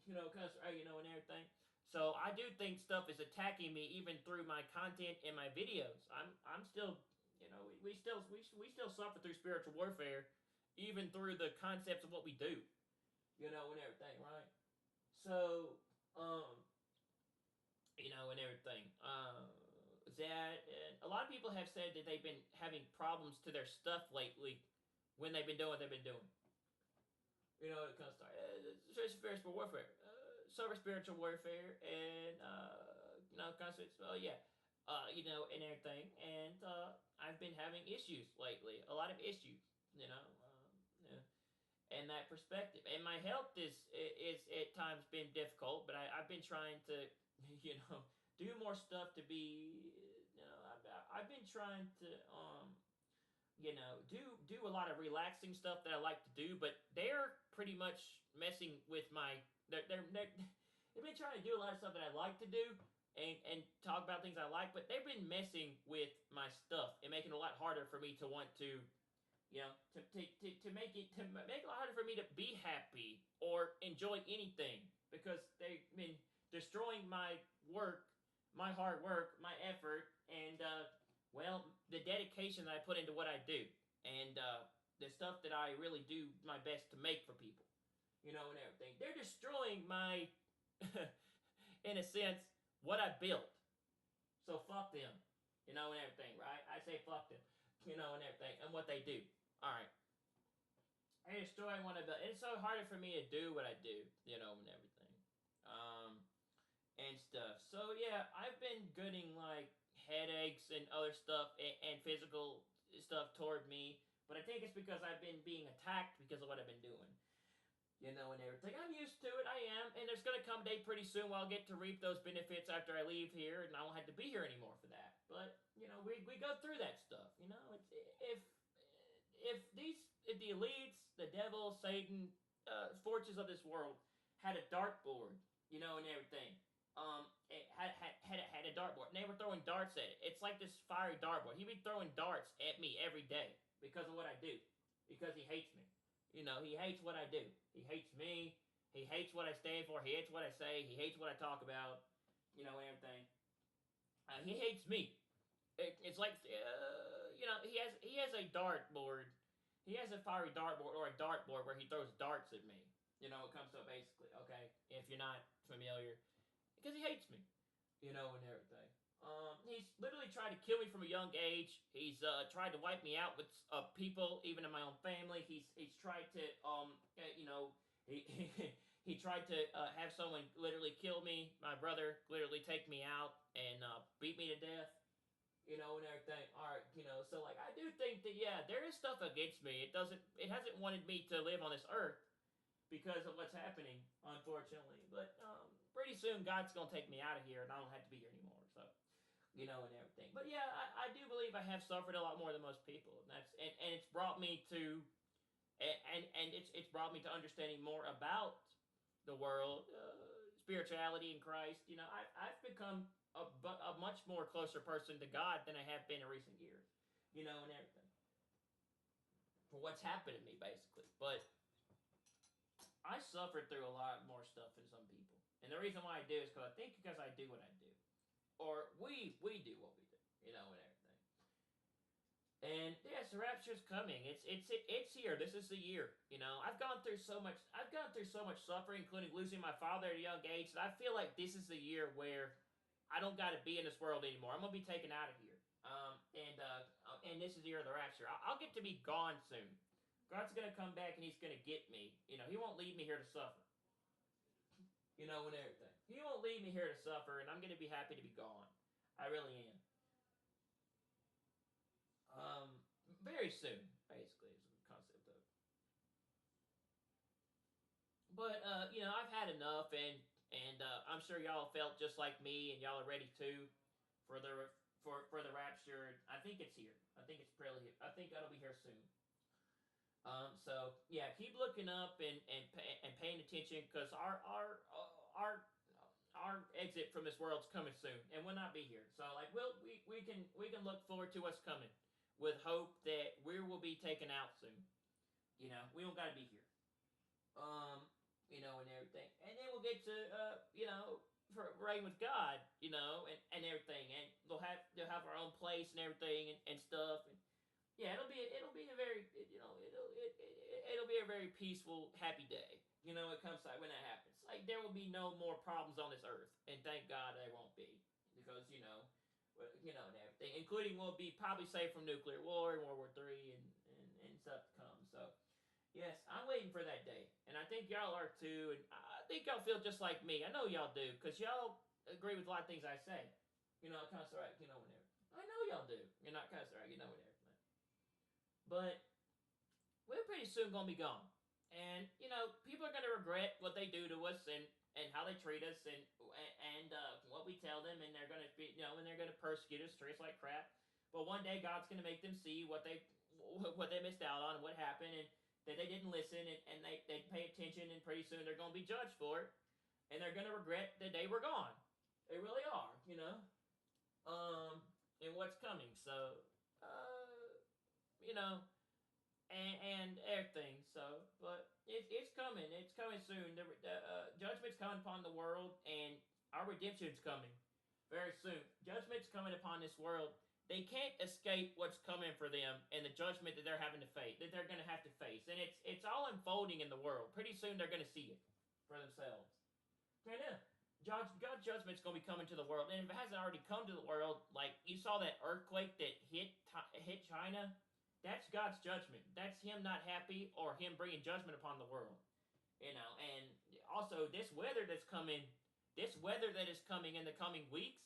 because, and everything. So I do think stuff is attacking me even through my content and my videos. I'm still, we still suffer through spiritual warfare, even through the concepts of what we do, and everything, right? So, and everything. That a lot of people have said that they've been having problems to their stuff lately when they've been doing what they've been doing. It comes to spiritual warfare, spiritual warfare, and concepts. Well, yeah, and everything. And I've been having issues lately, a lot of issues. Yeah. And that perspective, and my health is at times been difficult, but I've been trying to, do more stuff to be, I've been trying to, do a lot of relaxing stuff that I like to do, but they're pretty much messing with my, they've been trying to do a lot of stuff that I like to do, and talk about things I like, but they've been messing with my stuff and making it a lot harder for me to want to, to make it a lot harder for me to be happy or enjoy anything, because they've been destroying my work, my hard work, my effort, and the dedication that I put into what I do, and the stuff that I really do my best to make for people, and everything. They're destroying my, in a sense, what I built. So fuck them, and everything, right? I say fuck them, and everything, and what they do. Alright. I destroy what I built. It's so harder for me to do what I do, and everything. And stuff. So yeah, I've been getting like headaches and other stuff and physical stuff toward me, but I think it's because I've been being attacked because of what I've been doing. And everything. I'm used to it, I am, and there's gonna come a day pretty soon where I'll get to reap those benefits after I leave here, and I won't have to be here anymore for that. But, we go through that stuff, It's, if the elites, the devil, Satan, forces of this world had a dartboard, and everything, it had a dartboard, and they were throwing darts at it. It's like this fiery dartboard. He'd be throwing darts at me every day because of what I do, because he hates me. He hates what I do. He hates me. He hates what I stand for. He hates what I say. He hates what I talk about. And everything. He hates me. It's like he has a dartboard. He has a fiery dartboard or a dartboard where he throws darts at me. It comes to basically, okay, if you're not familiar, because he hates me, and everything. He's literally tried to kill me from a young age. He's tried to wipe me out with people, even in my own family. He's tried to he he tried to have someone literally kill me. My brother literally take me out and beat me to death. And everything. All right, so like I do think that there is stuff against me. It hasn't wanted me to live on this earth because of what's happening, unfortunately. But pretty soon God's gonna take me out of here, and I don't have to be here anymore. So, and everything. But yeah, I do believe I have suffered a lot more than most people, and it's brought me to, and it's brought me to understanding more about the world, spirituality in Christ. I've become a much more closer person to God than I have been in recent years, and everything. For what's happened to me, basically. But I suffered through a lot more stuff than some people. And the reason why I do is because I do what I do. Or we do what we do, and everything. And yes, the rapture's coming. It's here. This is the year. I've gone through so much suffering, including losing my father at a young age, that I feel like this is the year where I don't got to be in this world anymore. I'm gonna be taken out of here. And this is the year of the rapture. I'll get to be gone soon. God's gonna come back and He's gonna get me. He won't leave me here to suffer. And everything. He won't leave me here to suffer, and I'm gonna be happy to be gone. I really am. Very soon, basically, is the concept of it. But I've had enough, and I'm sure y'all felt just like me, and y'all are ready too for the rapture. I think it's here. I think it's probably here. I think that'll be here soon. So yeah, keep looking up and paying attention, because our exit from this world's coming soon, and we'll not be here. So like we can look forward to what's coming with hope that we will be taken out soon. We don't gotta be here. And everything, and then we'll get to for reign with God, and everything, and they'll have our own place and everything and stuff, and yeah, it'll be a very it'll be a very peaceful, happy day. It comes like when that happens. Like there will be no more problems on this earth, and thank God there won't be, because and everything, including we'll be probably safe from nuclear war and World War III and stuff to come. So yes, I'm waiting for that day, and I think y'all are too, and I think y'all feel just like me. I know y'all do, because y'all agree with a lot of things I say. Kind of right, whenever. I know y'all do. You're not kind of right, whenever. But we're pretty soon gonna be gone, and people are gonna regret what they do to us and how they treat us and what we tell them, and they're gonna be and they're gonna persecute us, treat us like crap. But one day God's gonna make them see what they missed out on and what happened, and that they didn't listen, and they pay attention, and pretty soon they're gonna be judged for it, and they're gonna regret the day we're gone. They really are, and what's coming. So and everything. So, but it's coming. It's coming soon. The judgment's coming upon the world, and our redemption's coming very soon. Judgment's coming upon this world. They can't escape what's coming for them and the judgment that they're having to face, that they're going to have to face. And it's all unfolding in the world. Pretty soon they're going to see it for themselves. Right now, God's judgment's going to be coming to the world. And if it hasn't already come to the world, like you saw that earthquake that hit China, that's God's judgment. That's Him not happy, or Him bringing judgment upon the world. And also this weather that is coming in the coming weeks,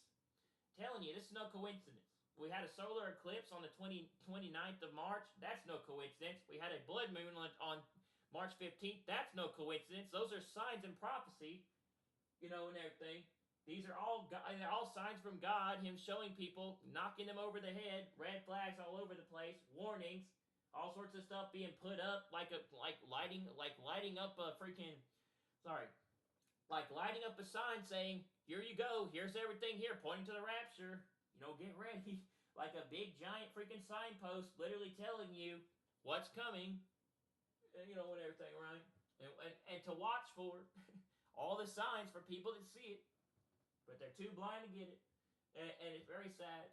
I'm telling you, this is no coincidence. We had a solar eclipse on the 29th of March. That's no coincidence. We had a blood moon on March 15th. That's no coincidence. Those are signs and prophecy, and everything. These are all signs from God, Him showing people, knocking them over the head, red flags all over the place, warnings, all sorts of stuff being put up, like lighting up a freaking, like lighting up a sign saying, "Here you go, here's everything here," pointing to the rapture. Get ready. Like a big giant freaking signpost, literally telling you what's coming. And everything, right? And to watch for all the signs for people to see it, but they're too blind to get it, and it's very sad.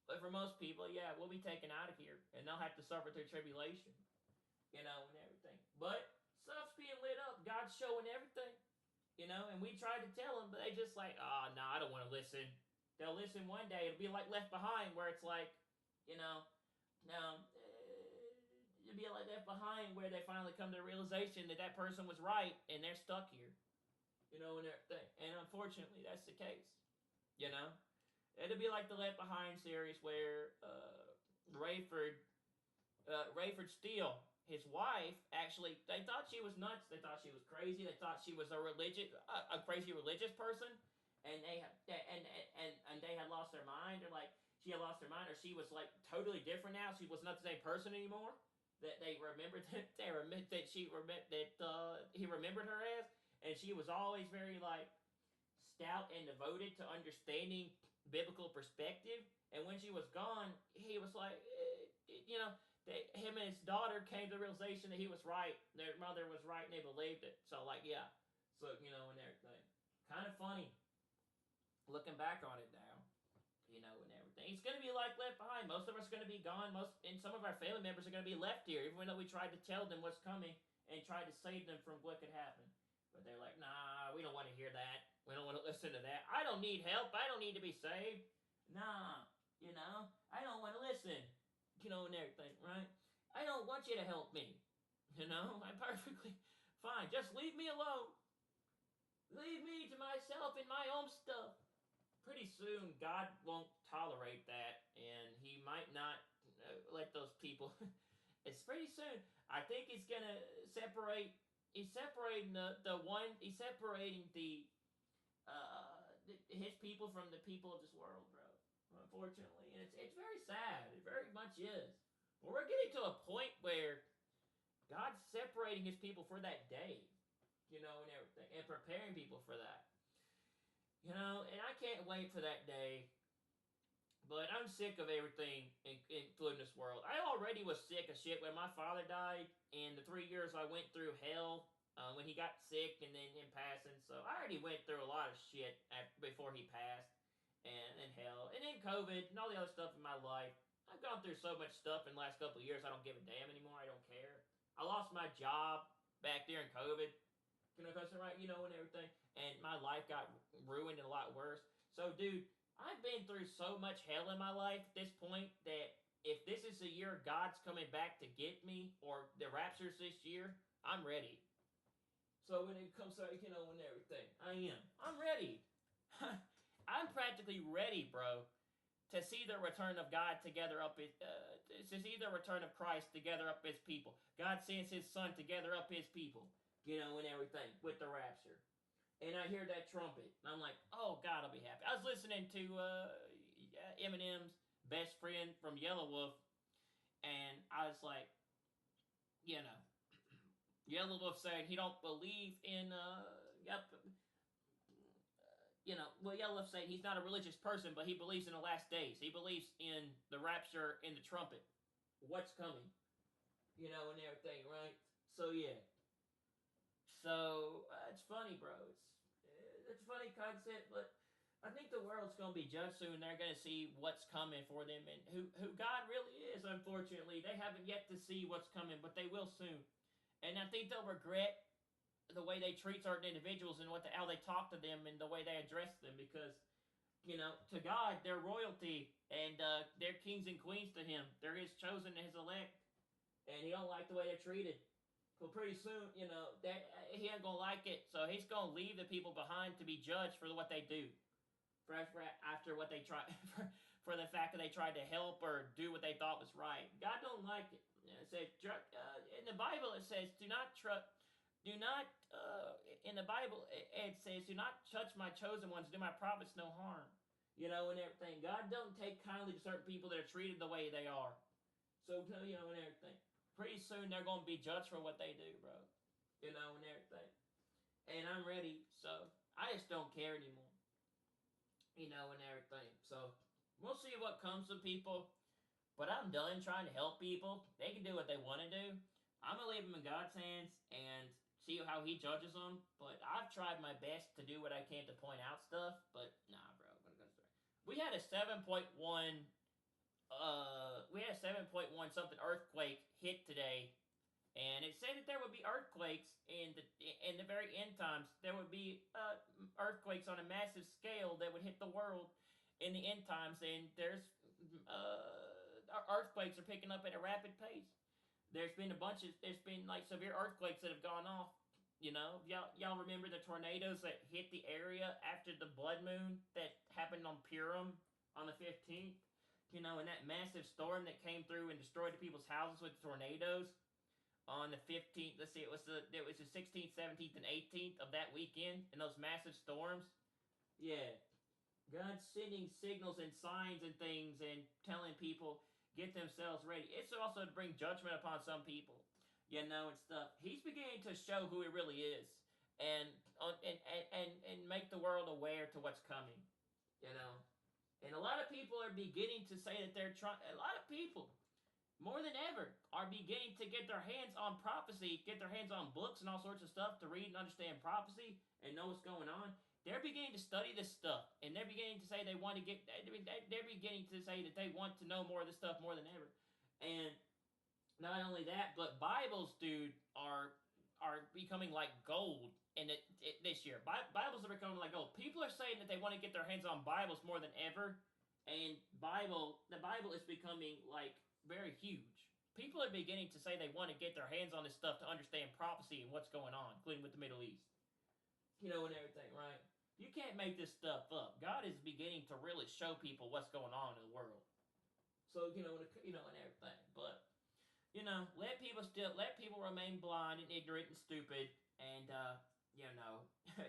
But for most people, yeah, we'll be taken out of here, and they'll have to suffer through tribulation, and everything. But stuff's being lit up. God's showing everything, and we tried to tell them, but they just like, oh, no, I don't want to listen. They'll listen one day. It'll be like Left Behind, where it's like, no, it'll be like Left Behind, where they finally come to the realization that that person was right, and they're stuck here, and everything. And unfortunately, that's the case, It'll be like the Left Behind series where Rayford Steele, his wife, actually, they thought she was nuts. They thought she was crazy. They thought she was a crazy religious person, and they had lost their mind, or like she had lost her mind, or she was like totally different now. She was not the same person anymore. That they remembered that he remembered her as, and she was always very like stout and devoted to understanding biblical perspective. And when she was gone, he was like, him and his daughter came to the realization that he was right. Their mother was right, and they believed it. So, like, yeah. So, and everything. Kind of funny looking back on it now, and everything. It's going to be like Left Behind. Most of us are going to be gone. And some of our family members are going to be left here, even though we tried to tell them what's coming and tried to save them from what could happen. But they're like, nah, we don't want to hear that. We don't want to listen to that. I don't need help. I don't need to be saved. Nah, I don't want to listen. And everything, right? I don't want you to help me. I'm perfectly fine. Just leave me alone. Leave me to myself and my own stuff. Pretty soon, God won't tolerate that, and He might not let those people. It's pretty soon. I think He's gonna separate. He's separating He's separating His people from the people of this world, bro. Unfortunately, and it's very sad. It very much is. But we're getting to a point where God's separating His people for that day, and everything, and preparing people for that, and I can't wait for that day. But I'm sick of everything, including this world. I already was sick of shit when my father died, and the 3 years I went through hell when he got sick, and then him passing. So I already went through a lot of shit before he passed. And hell, and then COVID, and all the other stuff in my life. I've gone through so much stuff in the last couple of years, I don't give a damn anymore. I don't care. I lost my job back during COVID, right, and everything, and my life got ruined and a lot worse. So, dude, I've been through so much hell in my life at this point that if this is the year God's coming back to get me, or the rapture's this year, I'm ready. So when it comes to, and everything, I am. I'm ready. I'm practically ready, bro, to see the return of God to gather up to see the return of Christ to gather up His people. God sends His Son to gather up His people, and everything with the rapture. And I hear that trumpet, and I'm like, oh, God, I'll be happy. I was listening to Eminem's best friend from Yellow Wolf, and I was like, Yellow Wolf saying he don't believe in, Yellow Wolf saying he's not a religious person, but he believes in the last days. He believes in the rapture and the trumpet. What's coming? And everything, right? So, yeah. So, it's funny, bro. It's a funny concept, but I think the world's going to be judged soon. They're going to see what's coming for them and who God really is, unfortunately. They haven't yet to see what's coming, but they will soon. And I think they'll regret the way they treat certain individuals and how they talk to them and the way they address them, because, to God, they're royalty, and they're kings and queens to Him. They're His chosen and His elect, and He don't like the way they're treated. Well, pretty soon, He ain't gonna like it, so He's gonna leave the people behind to be judged for what they do, after what they try, for the fact that they tried to help or do what they thought was right. God don't like it. It says in the Bible, it says, in the Bible, it says, do not touch my chosen ones, do my prophets no harm. And everything. God don't take kindly to certain people that are treated the way they are. So, and everything. Pretty soon they're going to be judged for what they do, bro. And everything. and I'm ready. So I just don't care anymore, and everything. So we'll see what comes of people. But I'm done trying to help people. They can do what they want to do. I'm gonna leave them in God's hands and see how He judges them. But I've tried my best to do what I can to point out stuff. But nah, bro. We had a 7.1. We had a 7.1 something earthquake hit today, and it said that there would be earthquakes in the very end times. There would be earthquakes on a massive scale that would hit the world in the end times, and there's earthquakes are picking up at a rapid pace. There's been like severe earthquakes that have gone off. Y'all remember the tornadoes that hit the area after the blood moon that happened on Purim on the 15th? And that massive storm that came through and destroyed the people's houses with tornadoes on the 15th. Let's see, it was the 16th, 17th, and 18th of that weekend, and those massive storms. Yeah, God's sending signals and signs and things and telling people get themselves ready. It's also to bring judgment upon some people, and stuff. He's beginning to show who He really is, and make the world aware to what's coming. You know, and a lot of people are beginning to say that they're trying. A lot of people, more than ever, are beginning to get their hands on prophecy, get their hands on books and all sorts of stuff to read and understand prophecy and know what's going on. They're beginning to study this stuff, and they're beginning to say they want to get. They're beginning to say that they want to know more of this stuff more than ever. And not only that, but Bibles, dude, are becoming like gold this year. Bibles are becoming like gold. People are saying that they want to get their hands on Bibles more than ever, and the Bible is becoming like very huge. People are beginning to say they want to get their hands on this stuff to understand prophecy and what's going on, including with the Middle East. And everything, right? You can't make this stuff up. God is beginning to really show people what's going on in the world. So, and everything. But, let people remain blind and ignorant and stupid and,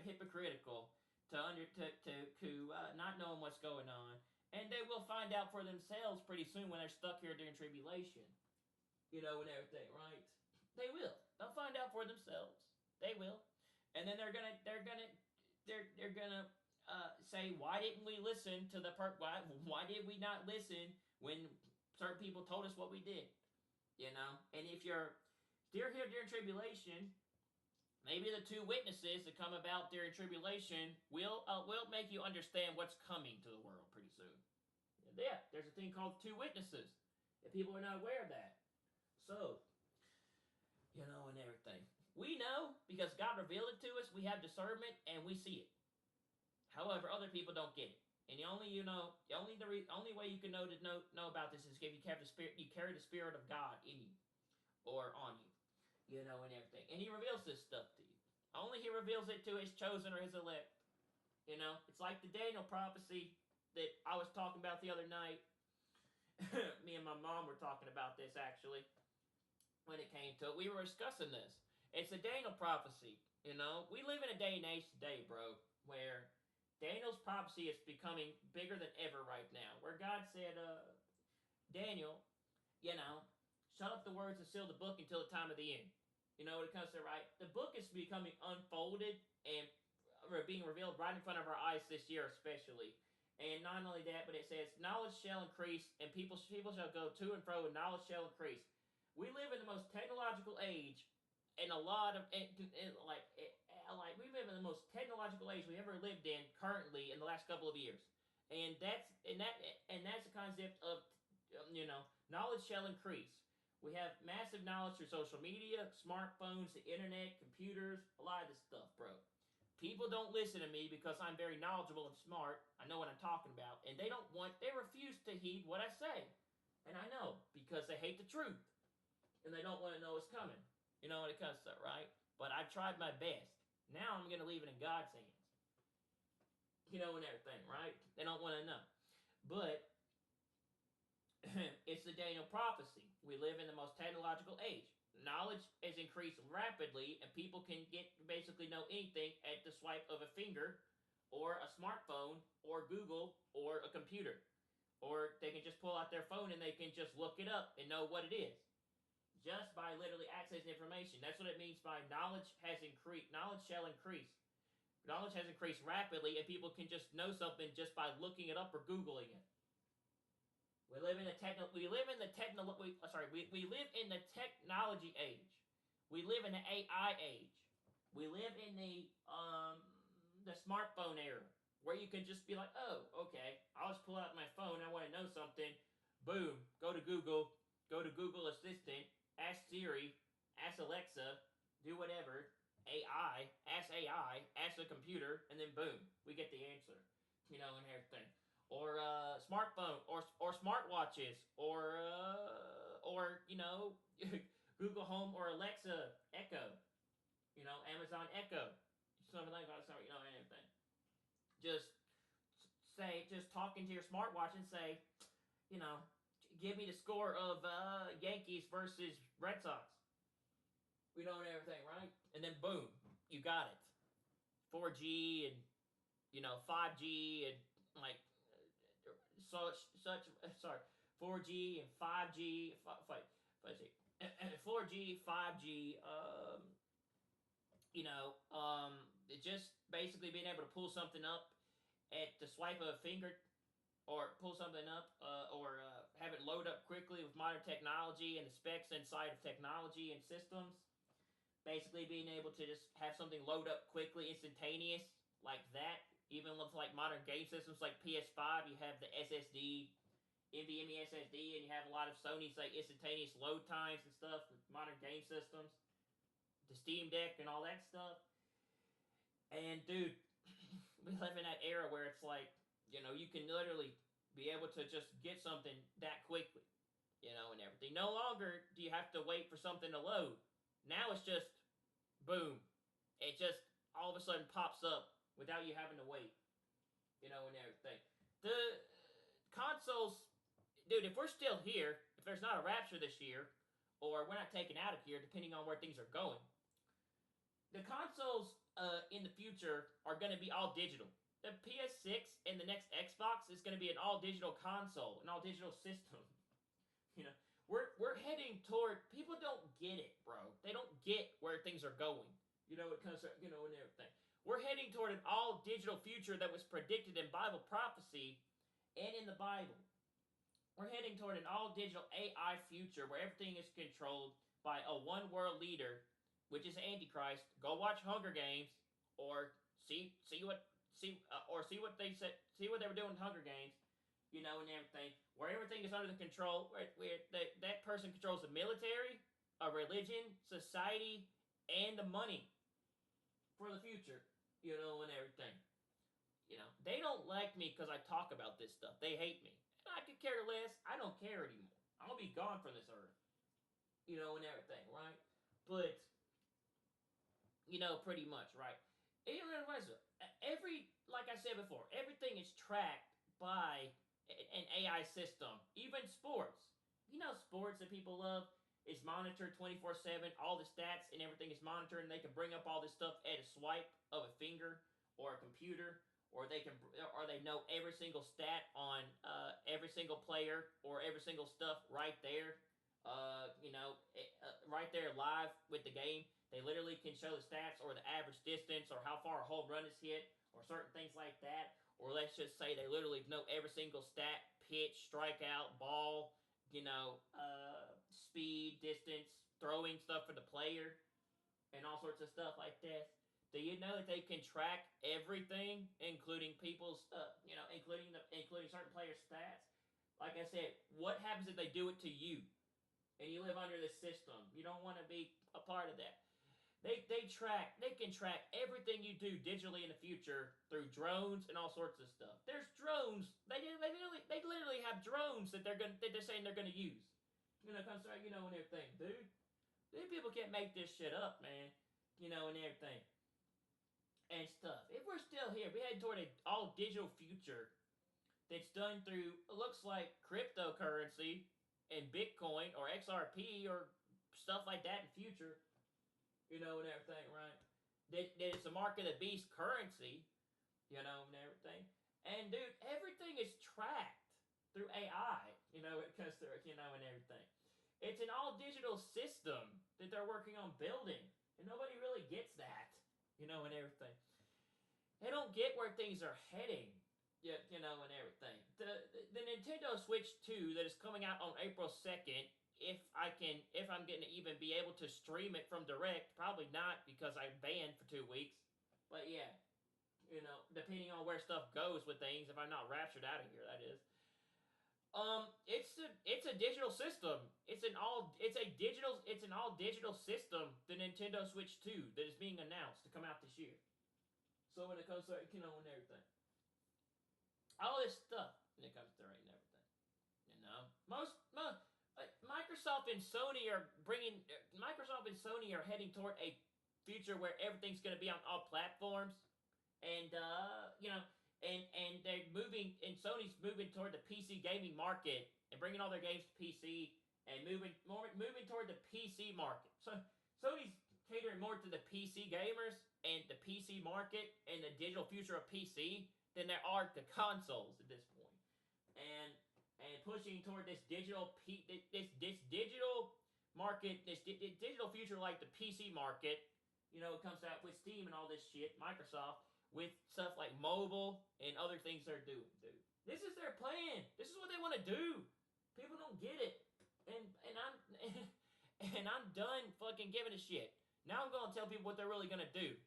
hypocritical to not knowing what's going on. And they will find out for themselves pretty soon when they're stuck here during tribulation. And everything, right? They will. They'll find out for themselves. They will. And then they're gonna say, why didn't we listen to why did we not listen when certain people told us what we did? And if you're here during tribulation, maybe the two witnesses that come about during tribulation will make you understand what's coming to the world pretty soon. Yeah, there's a thing called two witnesses. If people are not aware of that. So, and everything. We know because God revealed it to us. We have discernment and we see it. However, other people don't get it. And the only way you can know about this is if you carry the Spirit of God in you or on you, and everything. And He reveals this stuff to you. Only He reveals it to His chosen or His elect. It's like the Daniel prophecy that I was talking about the other night. Me and my mom were talking about this actually. When it came to it, we were discussing this. It's a Daniel prophecy. We live in a day and age today, bro, where Daniel's prophecy is becoming bigger than ever right now. Where God said, Daniel, shut up the words and seal the book until the time of the end. What it comes to, right? The book is becoming unfolded and being revealed right in front of our eyes this year especially. And not only that, but it says, knowledge shall increase and people shall go to and fro and knowledge shall increase. We live in the most technological age, and a lot of we live in the most technological age we ever lived in currently in the last couple of years, and that's the concept of knowledge shall increase. We have massive knowledge through social media, smartphones, the internet, computers, a lot of this stuff, bro. People don't listen to me because I'm very knowledgeable and smart. I know what I'm talking about, and they refuse to heed what I say, and I know because they hate the truth. And they don't want to know what's coming. When it comes to that, right? But I've tried my best. Now I'm going to leave it in God's hands. And everything, right? They don't want to know. But it's the Daniel prophecy. We live in the most technological age. Knowledge has increased rapidly, and people can basically know anything at the swipe of a finger, or a smartphone, or Google, or a computer. Or they can just pull out their phone and they can just look it up and know what it is. just by literally accessing information. That's what it means by knowledge has increased. Knowledge shall increase. Knowledge has increased rapidly, and people can just know something just by looking it up or googling it. We live in the We live in the We live in the technology age. We live in the AI age. We live in the smartphone era, where you can just be like, oh, okay, I'll just pull out my phone. I want to know something. Boom, go to Google Assistant, ask Siri, ask Alexa, do whatever. AI, ask the computer, and then boom, we get the answer, and everything. Or smartphone, or smartwatches, or Google Home or Alexa Echo, Amazon Echo, something like that, anything. Just talking to your smartwatch and say, you know, give me the score of Yankees versus Red Sox. And everything, right? And then boom, you got it. 4G and 5G and like sorry, 4G and 5G, 4G, 5G. Just basically being able to pull something up at the swipe of a finger, or pull something up, or have it load up quickly with modern technology and the specs inside of technology and systems. Basically being able to just have something load up quickly, instantaneous, like that. Even with like modern game systems like PS5, you have the SSD, NVMe SSD, and you have a lot of Sony's like instantaneous load times and stuff with modern game systems. The Steam Deck and all that stuff. And dude, we live in that era where it's like, you can literally be able to just get something that quickly, and everything. No longer do you have to wait for something to load. Now it's just, boom. It just all of a sudden pops up without you having to wait, and everything. The consoles, dude, if we're still here, if there's not a rapture this year, or we're not taken out of here, depending on where things are going, the consoles in the future are going to be all digital. The PS6 and the next Xbox is going to be an all-digital console, an all-digital system. We're heading toward. People don't get it, bro. They don't get where things are going. It comes to, and everything. We're heading toward an all-digital future that was predicted in Bible prophecy and in the Bible. We're heading toward an all-digital AI future where everything is controlled by a one-world leader, which is Antichrist. Go watch Hunger Games, or see what they said. See what they were doing in Hunger Games, and everything. Where everything is under the control, where that person controls the military, a religion, society, and the money for the future, and everything. They don't like me because I talk about this stuff. They hate me. And I could care less. I don't care anymore. I'll be gone from this earth, and everything, right? But, pretty much, right? Like I said before, everything is tracked by an AI system. Even sports. Sports that people love is monitored 24/7. All the stats and everything is monitored, and they can bring up all this stuff at a swipe of a finger or a computer, or they know every single stat on every single player or every single stuff right there. Right there live with the game. They literally can show the stats or the average distance or how far a home run is hit or certain things like that. Or let's just say they literally know every single stat, pitch, strikeout, ball, speed, distance, throwing stuff for the player, and all sorts of stuff like that. Do you know that they can track everything, including people's, including certain players' stats? Like I said, what happens if they do it to you, and you live under this system? You don't want to be a part of that. They can track everything you do digitally in the future through drones and all sorts of stuff. There's drones. They literally have drones that they're saying they're gonna use. And everything, dude. These people can't make this shit up, man. And everything. And stuff. If we're still here, we head toward an all digital future that's done through, it looks like cryptocurrency and Bitcoin or XRP or stuff like that in the future. And everything, right? That it's a mark of the beast currency, and everything. And dude, everything is tracked through AI, it comes through, and everything. It's an all-digital system that they're working on building. And nobody really gets that, and everything. They don't get where things are heading, and everything. The Nintendo Switch 2 that is coming out on April 2nd, if I'm going to even be able to stream it from Direct, probably not because I'm banned for 2 weeks. But yeah, depending on where stuff goes with things, if I'm not raptured out of here, that is. It's a digital system. It's an all digital system. The Nintendo Switch 2 that is being announced to come out this year. So when it comes to and everything, all this stuff when it comes to and everything, most Microsoft and Sony are heading toward a future where everything's going to be on all platforms, and and they're moving, and Sony's moving toward the PC gaming market and bringing all their games to PC and moving toward the PC market. So Sony's catering more to the PC gamers and the PC market and the digital future of PC than there are the consoles at this point, and pushing toward this digital market, this digital future like the PC market. It comes out with Steam and all this shit. Microsoft with stuff like mobile and other things they're doing, dude. This is their plan. This is what they want to do. People don't get it, and I'm done fucking giving a shit. Now I'm gonna tell people what they're really gonna do,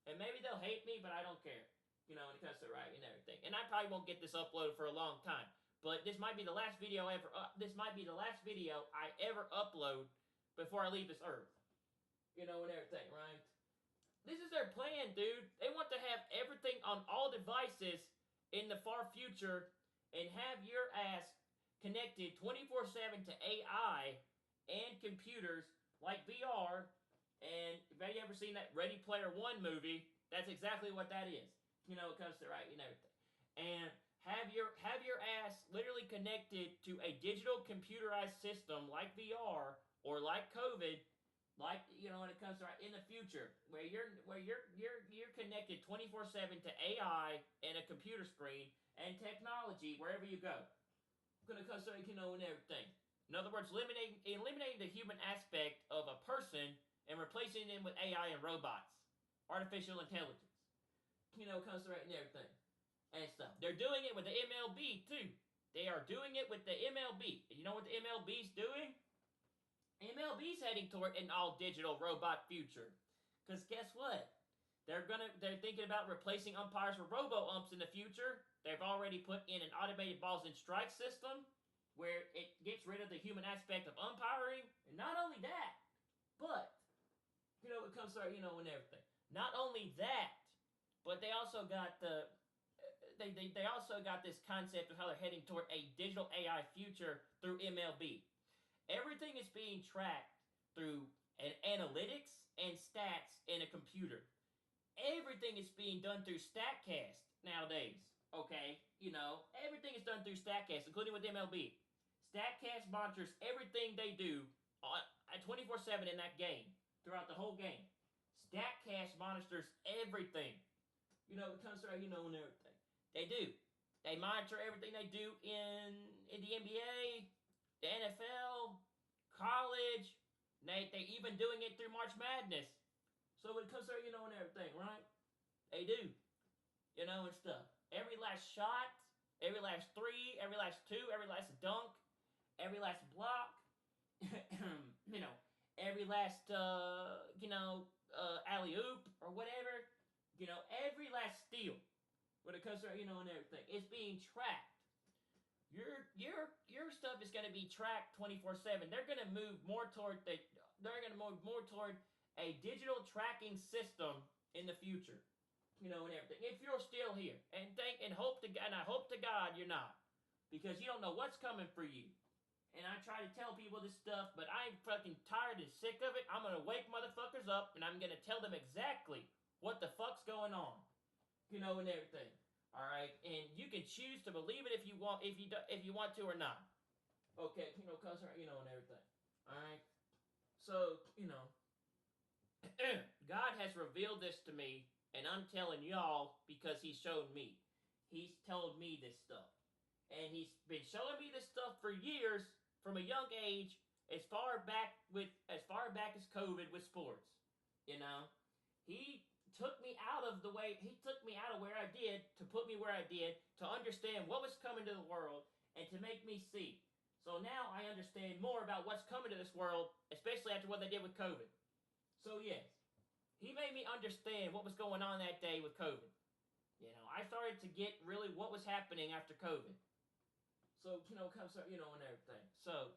and maybe they'll hate me, but I don't care. When it comes to right and everything. And I probably won't get this uploaded for a long time, but this might be the last video ever. This might be the last video I ever upload before I leave this earth. And everything, right? This is their plan, dude. They want to have everything on all devices in the far future and have your ass connected 24/7 to AI and computers like VR. And have you ever seen that Ready Player One movie? That's exactly what that is. It comes to right and everything. And have your ass literally connected to a digital computerized system like VR or like COVID, like when it comes to right in the future, where you're connected 24/7 to AI and a computer screen and technology wherever you go. When it comes to and everything. In other words, eliminating the human aspect of a person and replacing them with AI and robots, artificial intelligence. Comes to right and everything and stuff. They're doing it with the MLB too. They are doing it with the MLB. And you know what the MLB's doing? MLB's heading toward an all-digital robot future. Because guess what? They're thinking about replacing umpires with robo-umps in the future. They've already put in an automated balls and strike system where it gets rid of the human aspect of umpiring. And not only that, but it comes to and everything. Not only that, but they also got they also got this concept of how they're heading toward a digital AI future through MLB. Everything is being tracked through analytics and stats in a computer. Everything is being done through StatCast nowadays. Okay, everything is done through StatCast, including with MLB. StatCast monitors everything they do at 24/7 in that game throughout the whole game. StatCast monitors everything. It comes to and everything. They do. They monitor everything they do in the NBA, the NFL, college. They even doing it through March Madness. So when it comes to and everything, right? They do. And stuff. Every last shot, every last three, every last two, every last dunk, every last block, every last alley-oop or whatever, every last steal when it comes to and everything is being tracked. Your stuff is going to be tracked 24/7. They're going to move more toward a digital tracking system in the future. And everything. If you're still here, and I hope to God you're not, because you don't know what's coming for you. And I try to tell people this stuff, but I'm fucking tired and sick of it. I'm gonna wake motherfuckers up, and I'm gonna tell them exactly what the fuck's going on, and everything. All right, and you can choose to believe it if you want, if you want to or not. Okay, cause and everything. All right, so God has revealed this to me. And I'm telling y'all because he showed me. He's told me this stuff. And he's been showing me this stuff for years, from a young age, as far back as COVID with sports. You know, he took me out of the way he took me out of where I did to put me where I did to understand what was coming to the world and to make me see. So now I understand more about what's coming to this world, especially after what they did with COVID. So yes, he made me understand what was going on that day with COVID. You know, I started to get really what was happening after COVID. So, and everything. So,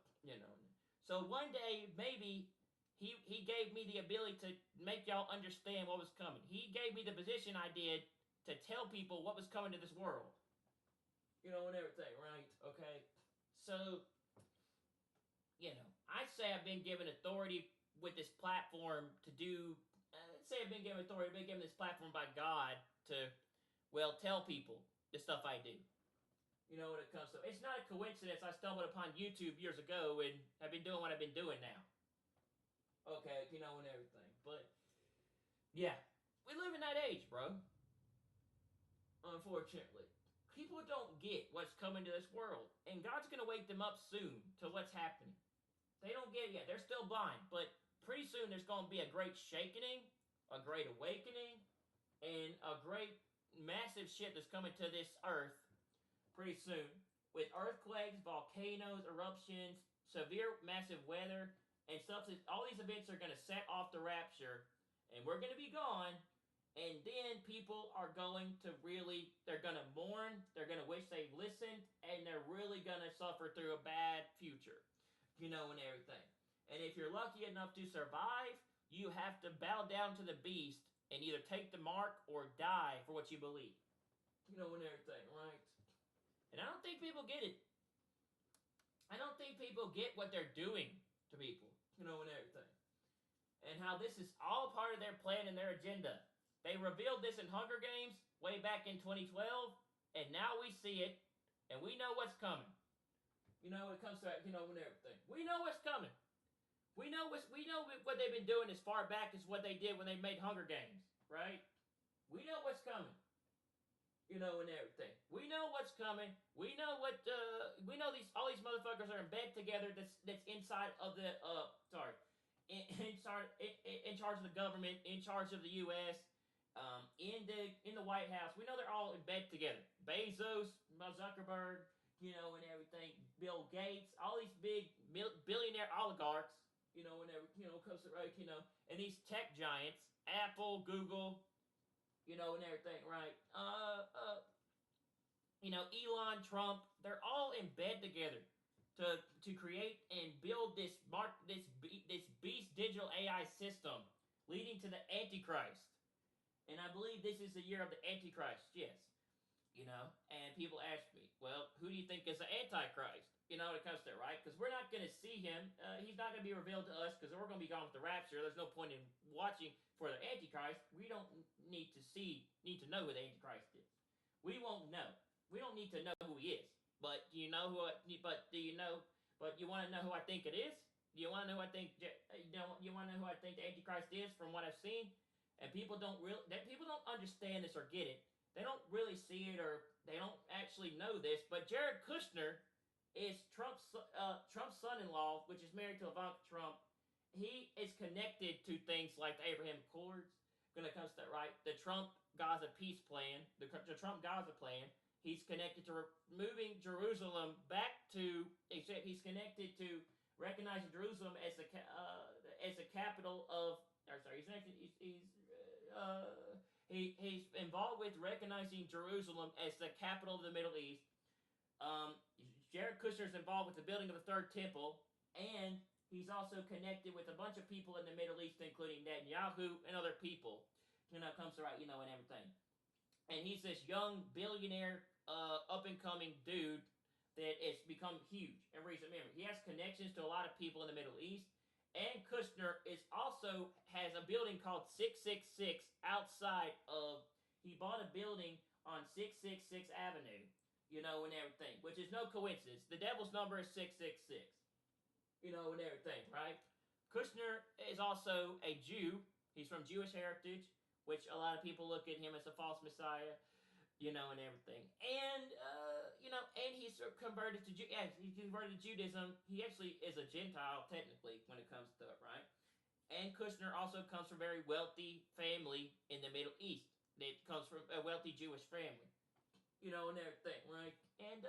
so one day maybe he gave me the ability to make y'all understand what was coming. He gave me the position I did to tell people what was coming to this world. And everything, right? Okay. So, I'd say I've been given authority with this platform to do. Let's say I've been given authority, been given this platform by God to, well, tell people the stuff I do. When it comes to it's not a coincidence I stumbled upon YouTube years ago and have been doing what I've been doing now. Okay, and everything. But yeah, we live in that age, bro. Unfortunately, people don't get what's coming to this world, and God's gonna wake them up soon to what's happening. They don't get it yet. They're still blind, but pretty soon there's gonna be a great shaking, a great awakening, and a great massive shit that's coming to this earth pretty soon, with earthquakes, volcanoes, eruptions, severe massive weather, and stuff. All these events are going to set off the rapture, and we're going to be gone, and then people are going to they're going to mourn, they're going to wish they listened, and they're really going to suffer through a bad future, and everything. And if you're lucky enough to survive, you have to bow down to the beast and either take the mark or die for what you believe. And everything, right? And I don't think people get it. I don't think people get what they're doing to people, and everything. And how this is all part of their plan and their agenda. They revealed this in Hunger Games way back in 2012, and now we see it, and we know what's coming. When it comes to that, and everything. We know what's coming. We know what they've been doing as far back as what they did when they made Hunger Games, right? We know what's coming. And everything. We know what's coming. We know all these motherfuckers are in bed together. That's inside of the in charge of the government, in charge of the U.S., in the White House. We know they're all in bed together. Bezos, Zuckerberg, and everything. Bill Gates, all these big billionaire oligarchs, comes to right, and these tech giants, Apple, Google. And everything, right? Elon, Trump, they're all in bed together to create and build this beast digital AI system leading to the Antichrist. And I believe this is the year of the Antichrist, yes. And people ask me, well, who do you think is the Antichrist? When it comes to that, right? Because we're not going to see him. He's not going to be revealed to us because we're going to be gone with the rapture. There's no point in watching for the Antichrist. We don't need to know who the Antichrist is. We won't know. We don't need to know who he is. But do you know who? But you want to know who I think it is? Do you want to know who I think? You want to know who I think the Antichrist is from what I've seen? And people don't understand this or get it. They don't really see it, or they don't actually know this. But Jared Kushner is Trump's son-in-law, which is married to Ivanka Trump. He is connected to things like the Abraham Accords. When it comes to that, right? The Trump-Gaza peace plan, the Trump-Gaza plan. He's connected to moving Jerusalem back to. Except he's connected to recognizing Jerusalem as the capital of. Or sorry, he's involved with recognizing Jerusalem as the capital of the Middle East. Jared Kushner is involved with the building of the third temple, and he's also connected with a bunch of people in the Middle East, including Netanyahu and other people. Comes to right, and everything. And he's this young billionaire, up-and-coming dude that has become huge in recent memory. He has connections to a lot of people in the Middle East. And Kushner has a building called 666 outside of. He bought a building on 666 Avenue, and everything, which is no coincidence. The devil's number is 666, and everything, right? Kushner is also a Jew. He's from Jewish heritage, which a lot of people look at him as a false messiah, and everything. And, and he's converted to he converted to Judaism. He actually is a Gentile technically when it comes to it, right? And Kushner also comes from a very wealthy family in the Middle East. It comes from a wealthy Jewish family, and everything, right? And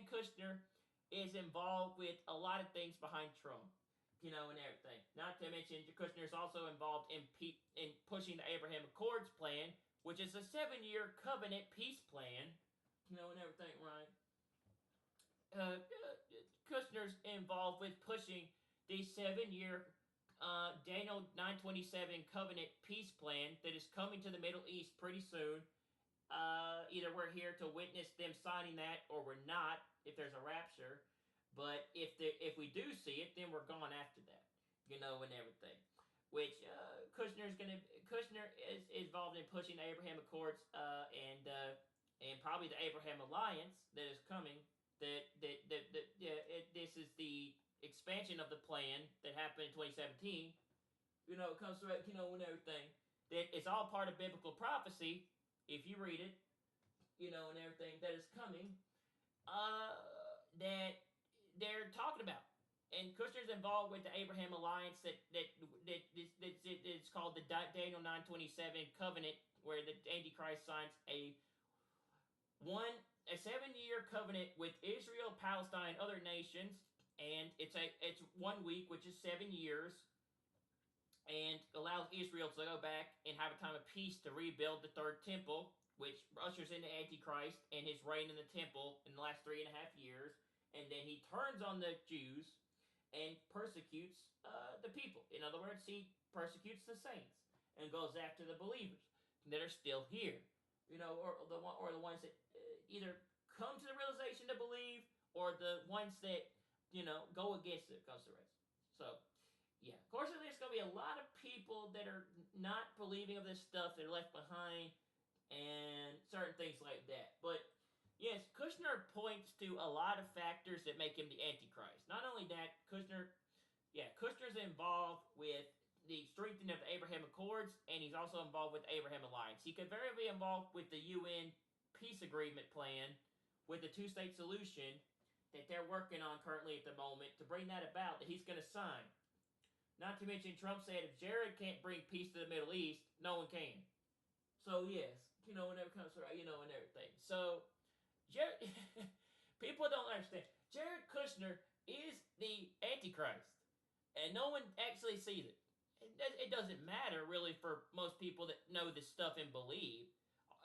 Kushner is involved with a lot of things behind Trump, and everything. Not to mention, Kushner is also involved in pushing the Abraham Accords plan, which is a 7-year covenant peace plan, and everything, right? Kushner's involved with pushing the 7-year Daniel 927 covenant peace plan that is coming to the Middle East pretty soon. Either we're here to witness them signing that, or we're not if there's a rapture. But if we do see it, then we're gone after that, and everything. Which Kushner is involved in pushing the Abraham Accords and probably the Abraham Alliance that is coming. This is the expansion of the plan that happened in 2017. It comes to and everything. That it's all part of biblical prophecy. If you read it, and everything that is coming, that they're talking about. And Kushner's involved with the Abraham Alliance it's called the Daniel 927 covenant, where the Antichrist signs a 7-year covenant with Israel, Palestine, other nations, and it's 1 week, which is 7 years, and allows Israel to go back and have a time of peace to rebuild the third temple, which ushers in the Antichrist and his reign in the temple in the last 3.5 years, and then he turns on the Jews and persecutes the people. In other words, he persecutes the saints and goes after the believers that are still here, or the ones that either come to the realization to believe, or the ones that go against it. Comes the rest. So, yeah, of course, there's going to be a lot of people that are not believing of this stuff that are left behind, and certain things like that. But yes, Kushner points to a lot of factors that make him the Antichrist. Not only that, Kushner's involved with the strengthening of the Abraham Accords, and he's also involved with the Abraham Alliance. He could very be involved with the UN peace agreement plan, with the two-state solution that they're working on currently at the moment to bring that about, that he's going to sign. Not to mention, Trump said if Jared can't bring peace to the Middle East, no one can. So yes, when it comes to and everything. So Jared, people don't understand. Jared Kushner is the Antichrist, and no one actually sees it. It doesn't matter really for most people that know this stuff and believe.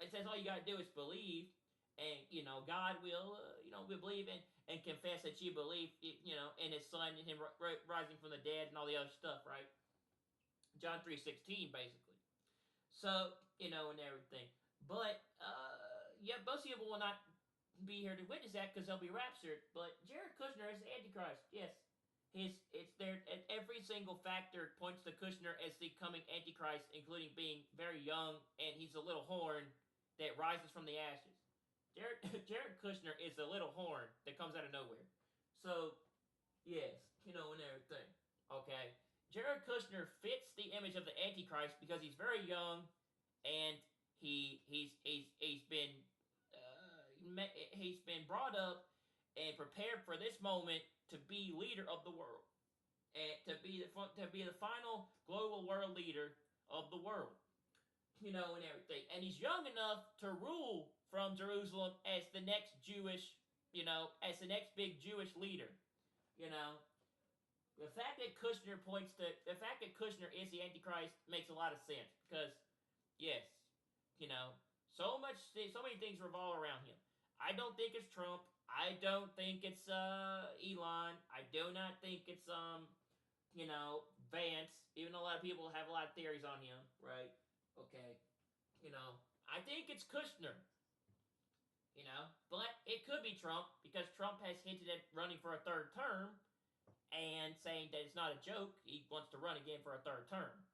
It says all you gotta do is believe, and God will, we believe and confess that you believe, in His Son and Him rising from the dead and all the other stuff, right? John 3:16, basically. So and everything, but most people will not be here to witness that because they'll be raptured. But Jared Kushner is the Antichrist. Yes, it's there. Every single factor points to Kushner as the coming Antichrist, including being very young, and he's a little horn that rises from the ashes. Jared Kushner is a little horn that comes out of nowhere. So yes, and everything. Okay, Jared Kushner fits the image of the Antichrist because he's very young, and he's been brought up and prepared for this moment to be leader of the world, and to be the final global world leader of the world, and everything. And he's young enough to rule from Jerusalem as the next Jewish, as the next big Jewish leader, The fact that Kushner is the Antichrist makes a lot of sense because, yes, so many things revolve around him. I don't think it's Trump. I don't think it's Elon. I do not think it's Vance. Even though a lot of people have a lot of theories on him, right? Okay, I think it's Kushner. But it could be Trump because Trump has hinted at running for a third term and saying that it's not a joke. He wants to run again for a third term.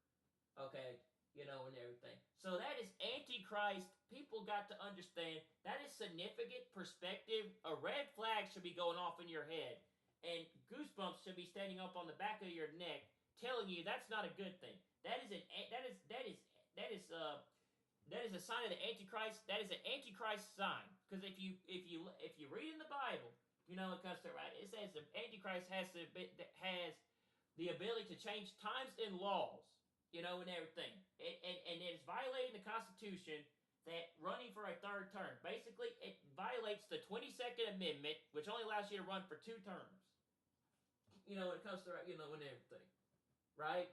Okay, and everything. So that is Antichrist. People got to understand that is significant perspective. A red flag should be going off in your head, and goosebumps should be standing up on the back of your neck, telling you that's not a good thing. That is a sign of the Antichrist. That is an Antichrist sign. Because if you reading the Bible, it comes to right. It says the Antichrist has the ability to change times and laws, and everything. And it is violating the Constitution that running for a third term. Basically, it violates the 22nd Amendment, which only allows you to run for 2 terms. When it comes to, and everything. Right?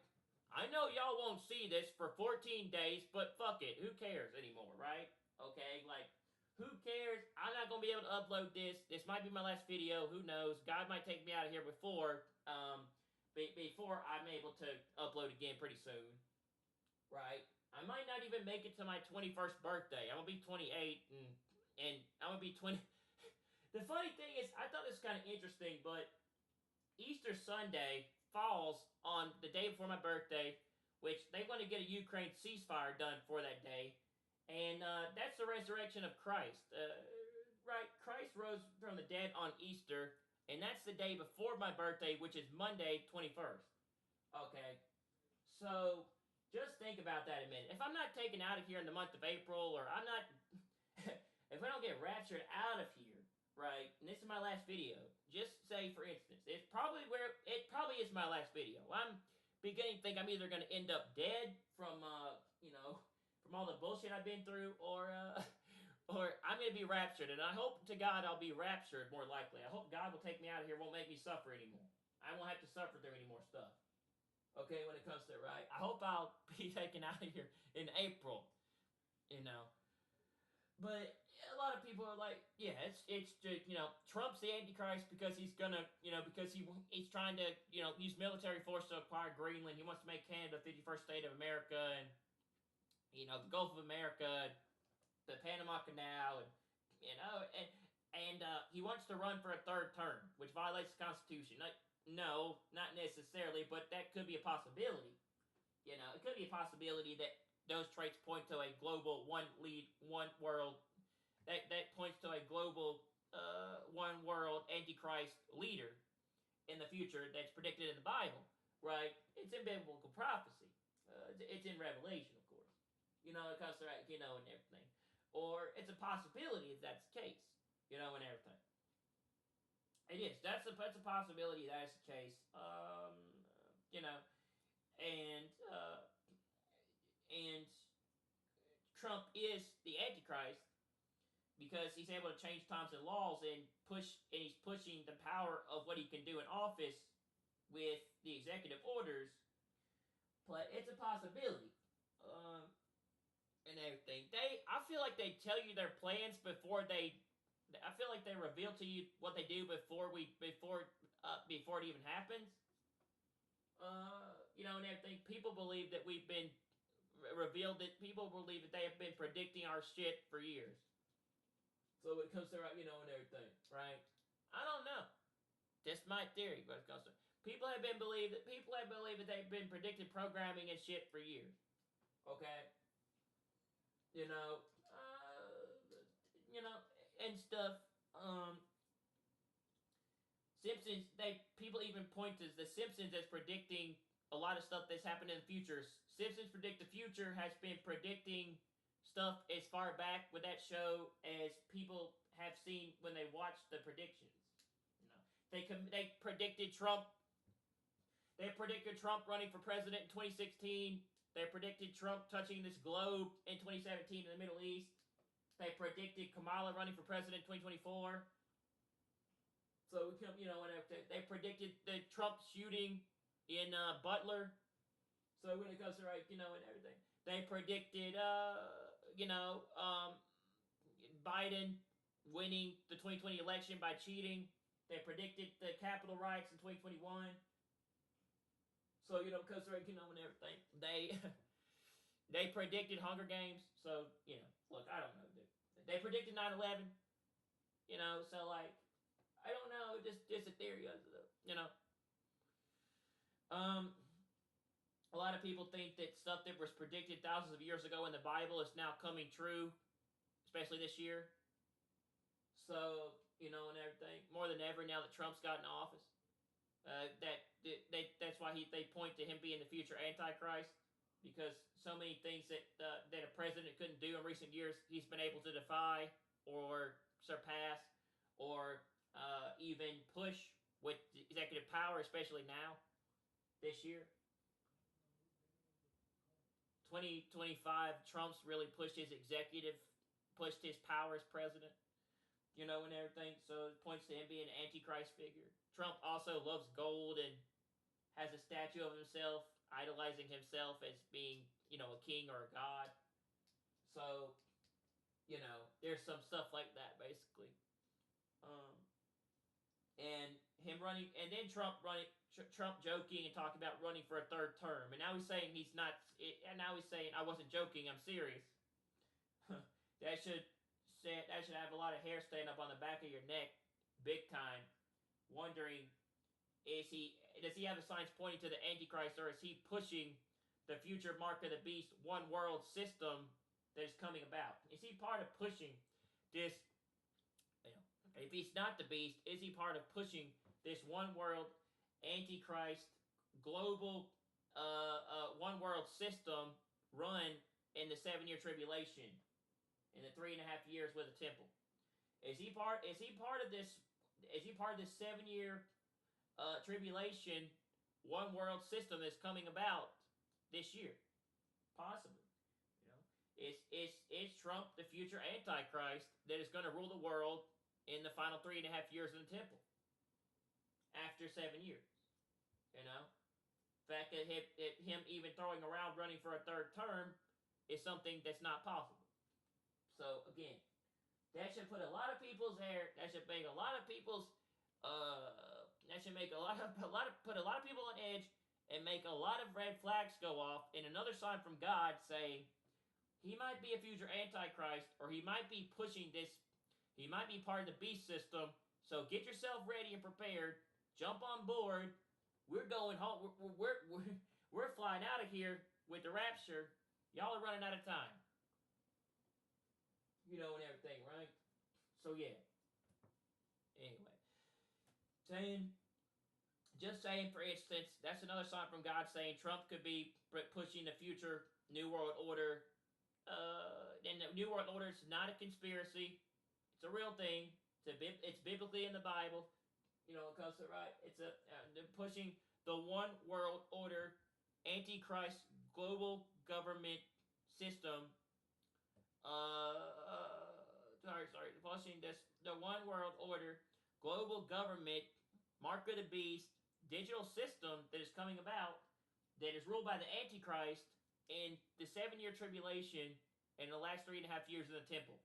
I know y'all won't see this for 14 days, but fuck it. Who cares anymore, right? Okay, like, who cares? I'm not going to be able to upload this. This might be my last video. Who knows? God might take me out of here before I'm able to upload again pretty soon. Right? I might not even make it to my 21st birthday. I'm going to be 28, and I'm going to be 20. The funny thing is, I thought this was kind of interesting, but Easter Sunday falls on the day before my birthday, which they want to get a Ukraine ceasefire done for that day. And that's the resurrection of Christ. Right, Christ rose from the dead on Easter, and that's the day before my birthday, which is Monday, 21st. Okay, so just think about that a minute. If I'm not taken out of here in the month of April, or I'm not, if I don't get raptured out of here, right, and this is my last video, just say, for instance, it probably is my last video. I'm beginning to think I'm either going to end up dead from, from all the bullshit I've been through, or I'm going to be raptured, and I hope to God I'll be raptured more likely. I hope God will take me out of here, won't make me suffer anymore. I won't have to suffer through any more stuff. Okay, when it comes to it, right? I hope I'll be taken out of here in April, But a lot of people are like, yeah, it's just, Trump's the Antichrist because he's gonna, because he's trying to, use military force to acquire Greenland. He wants to make Canada the 51st state of America, and, the Gulf of America, the Panama Canal, and he wants to run for a third term, which violates the Constitution. Like, no, not necessarily, but that could be a possibility. It could be a possibility that those traits point to a global one world, that points to a global one world Antichrist leader in the future that's predicted in the Bible, right? It's in biblical prophecy. It's in Revelation, of course. It comes to, and everything. Or it's a possibility if that's the case, and everything. It is. That's a possibility that's the case. And Trump is the Antichrist because he's able to change times and laws and he's pushing the power of what he can do in office with the executive orders. But it's a possibility. And everything. I feel like they tell you their plans before I feel like they reveal to you what they do before it even happens. And everything. People believe that we've been revealed that people believe that they have been predicting our shit for years. So when it comes to, and everything, right? I don't know. Just my theory, but it comes to people have believed that they've been predicting programming and shit for years. Okay. And stuff. Simpsons, people even point to the Simpsons as predicting a lot of stuff that's happened in the future. Simpsons Predict the Future has been predicting stuff as far back with that show as people have seen when they watched the predictions. They predicted Trump. They predicted Trump running for president in 2016. They predicted Trump touching this globe in 2017 in the Middle East. They predicted Kamala running for president in 2024. So, they predicted the Trump shooting in Butler. So when it comes to, and everything. They predicted, Biden winning the 2020 election by cheating. They predicted the Capitol riots in 2021. So, because, and everything. They predicted Hunger Games. So, look, I don't know, dude. They predicted 9/11. So, like, I don't know, just a theory, A lot of people think that stuff that was predicted thousands of years ago in the Bible is now coming true, especially this year. So, and everything, more than ever now that Trump's got in office, that's why they point to him being the future Antichrist, because so many things that a president couldn't do in recent years, he's been able to defy or surpass or even push with executive power, especially now, this year. 2025, Trump's really pushed his power as president, and everything. So it points to him being an antichrist figure. Trump also loves gold and has a statue of himself, idolizing himself as being, a king or a god. So, there's some stuff like that, basically. And him running, and then Trump joking and talking about running for a third term, and now he's saying he's not. And now he's saying I wasn't joking, I'm serious. that should have a lot of hair standing up on the back of your neck, big time. Wondering, does he have the signs pointing to the Antichrist, or is he pushing the future mark of the beast, one world system that is coming about? Is he part of pushing this? If he's not the beast, is he part of pushing this one world Antichrist global one world system run in the 7-year tribulation, in the 3.5 years with the temple? Is he part of this 7-year tribulation one world system that's coming about this year? Possibly. Is Trump the future Antichrist that is going to rule the world in the final 3.5 years in the temple after 7 years? In fact, that him even throwing around running for a third term is something that's not possible. So again, that should put a lot of people's hair. That should make a lot of people's. That should make put a lot of people on edge and make a lot of red flags go off. And another sign from God saying he might be a future Antichrist, or he might be pushing this. He might be part of the beast system. So get yourself ready and prepared. Jump on board. We're going home. We're flying out of here with the rapture. Y'all are running out of time. And everything, right? So yeah. Anyway, just saying, for instance, that's another sign from God saying Trump could be pushing the future New World Order. And the New World Order is not a conspiracy. It's a real thing. It's biblically in the Bible. It comes to right. It's they're pushing the one world order, Antichrist global government system. Pushing the one world order, global government, mark of the beast, digital system that is coming about, that is ruled by the Antichrist in the 7-year tribulation and the last 3.5 years in the temple.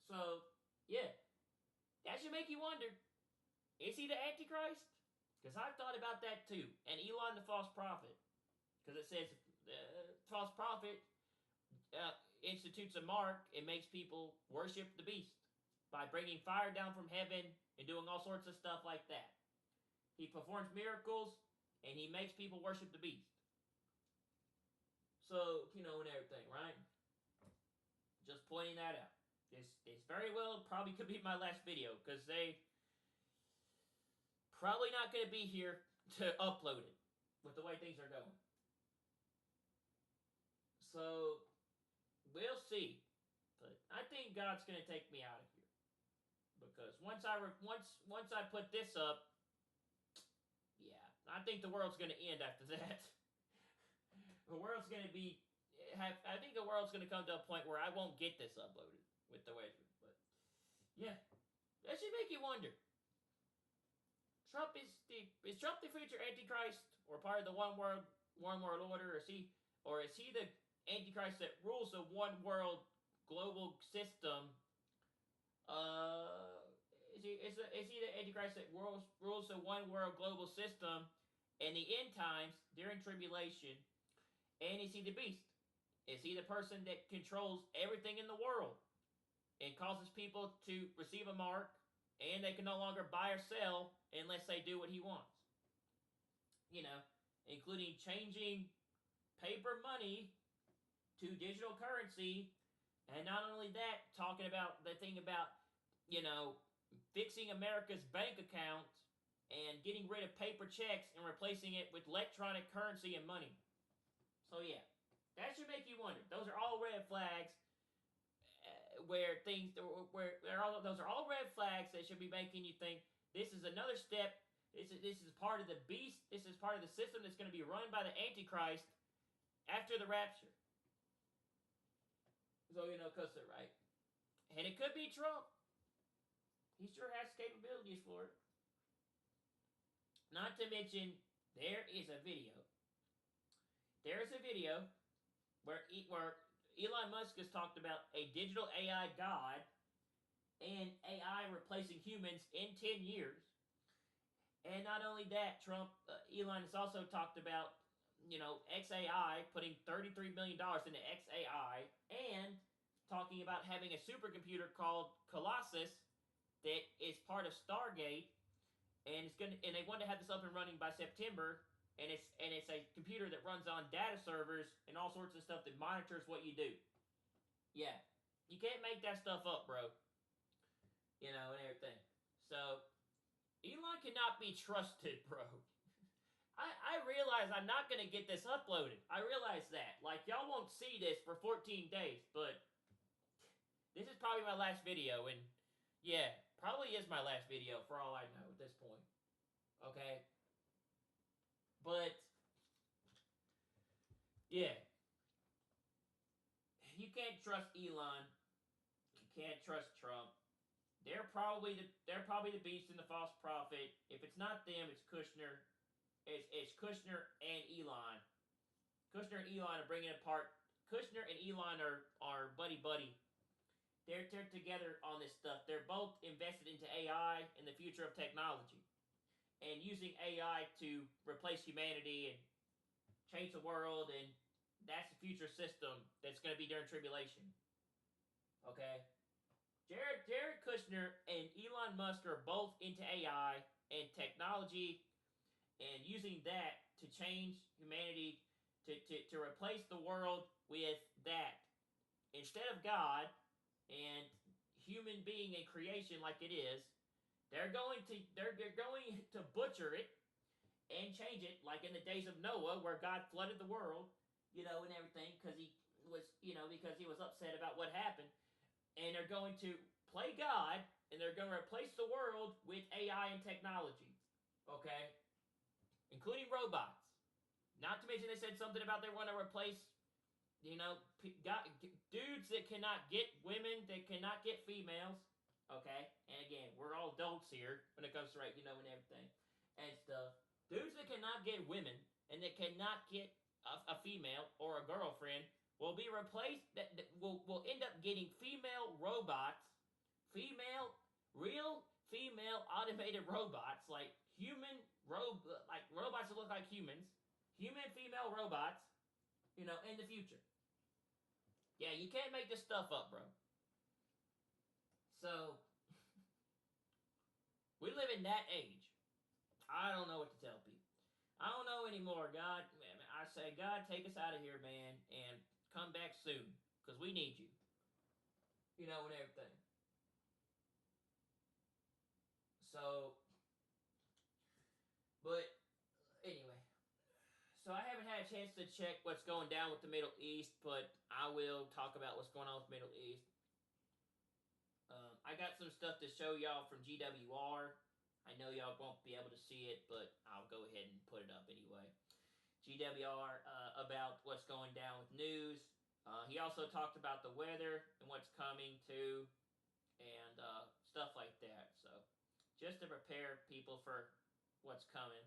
So, yeah, that should make you wonder, is he the Antichrist? Because I've thought about that too. And Elon the false prophet. Because it says, false prophet institutes a mark and makes people worship the beast by bringing fire down from heaven and doing all sorts of stuff like that. He performs miracles and he makes people worship the beast. So, and everything, right? Just pointing that out. This very well probably could be my last video, because they probably not going to be here to upload it with the way things are going. So, we'll see. But I think God's going to take me out of here, because once I put this up, yeah, I think the world's going to end after that. The world's going to be I think the world's going to come to a point where I won't get this uploaded with the way. But yeah, that should make you wonder. Is Trump the future Antichrist, or part of the one world order? Is he the Antichrist that rules the one world global system? Is he the Antichrist that rules the one world global system in the end times during tribulation? And is he the beast? Is he the person that controls everything in the world and causes people to receive a mark, and they can no longer buy or sell unless they do what he wants? Including changing paper money to digital currency, and not only that, talking about the thing about, fixing America's bank account and getting rid of paper checks and replacing it with electronic currency and money. So yeah, that should make you wonder. Those are all red flags. Those are all red flags that should be making you think This is another step. This is part of the beast. This is part of the system that's going to be run by the Antichrist after the rapture. So, because they're right. And it could be Trump. He sure has capabilities for it. Not to mention, there is a video. There's a video where Elon Musk has talked about a digital AI god and AI replacing humans in 10 years. And not only that, Elon has also talked about, XAI, putting $33 million into XAI, and talking about having a supercomputer called Colossus that is part of Stargate, and they want to have this up and running by September, and it's a computer that runs on data servers and all sorts of stuff that monitors what you do. Yeah, you can't make that stuff up, bro. And everything. So Elon cannot be trusted, bro. I realize I'm not going to get this uploaded. I realize that. Like, y'all won't see this for 14 days, but this is probably my last video, and yeah, probably is my last video for all I know at this point. Okay? But, yeah. You can't trust Elon. You can't trust Trump. They're probably the beast and the false prophet. If it's not them, it's Kushner. It's Kushner and Elon. Kushner and Elon are bringing it apart. Kushner and Elon are buddy. They're together on this stuff. They're both invested into AI and the future of technology, and using AI to replace humanity and change the world, and that's the future system that's going to be during tribulation. Okay? Jared Kushner and Elon Musk are both into AI and technology, and using that to change humanity, to replace the world with that instead of God and human being and creation like it is. They're going to butcher it and change it, like in the days of Noah, where God flooded the world, and everything, because he was upset about what happened. And they're going to play God, and they're going to replace the world with AI and technology. Okay? Including robots. Not to mention they said something about they want to replace, dudes that cannot get women, that cannot get females. Okay? And again, we're all adults here when it comes to and everything and stuff. Dudes that cannot get women and that cannot get a female or a girlfriend will be replaced, will end up getting female robots, real female automated robots, like robots that look like humans, human female robots, in the future. Yeah, you can't make this stuff up, bro. So, we live in that age. I don't know what to tell people. I don't know anymore, God. I say, God, take us out of here, man, and come back soon, because we need you. And everything. So, but, anyway. So I haven't had a chance to check what's going down with the Middle East, but I will talk about what's going on with the Middle East. I got some stuff to show y'all from GWR. I know y'all won't be able to see it, but I'll go ahead and put it up anyway. GWR about what's going down with news. He also talked about the weather and what's coming too, and stuff like that. So just to prepare people for what's coming.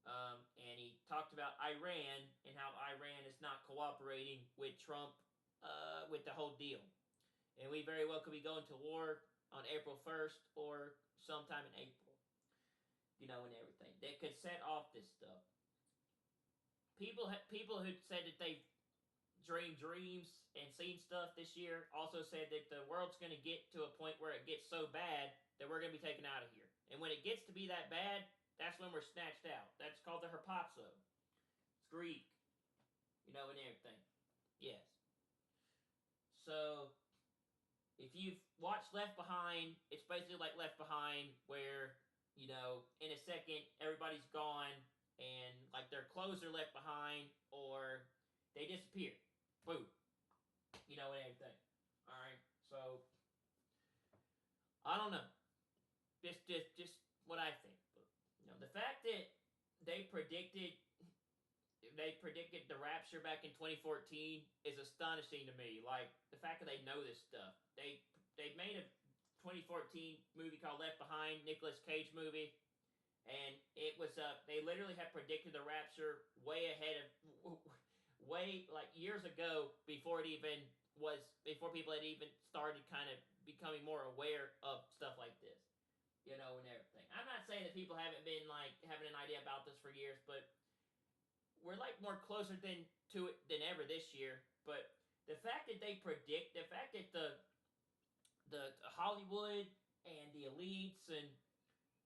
And he talked about Iran and how Iran is not cooperating with Trump with the whole deal. And we very well could be going to war on April 1st or sometime in April. And everything. That could set off this stuff. People who said that they've dreamed dreams and seen stuff this year also said that the world's going to get to a point where it gets so bad that we're going to be taken out of here. And when it gets to be that bad, that's when we're snatched out. That's called the harpazo. It's Greek. And everything. Yes. So, if you've watched Left Behind, it's basically like Left Behind, where, in a second, everybody's gone, and, like, their clothes are left behind, or they disappear. Boom. And everything. Alright? So, I don't know. Just what I think. But, the fact that they predicted they predicted the rapture back in 2014 is astonishing to me. Like the fact that they know this stuff. They made a 2014 movie called Left Behind, Nicolas Cage movie, and it was they literally had predicted the rapture way ahead of way like years ago before it even was before people had even started kind of becoming more aware of stuff like this, and everything. I'm not saying that people haven't been like having an idea about this for years, but we're like more closer to it than ever this year. But the fact that the Hollywood and the elites and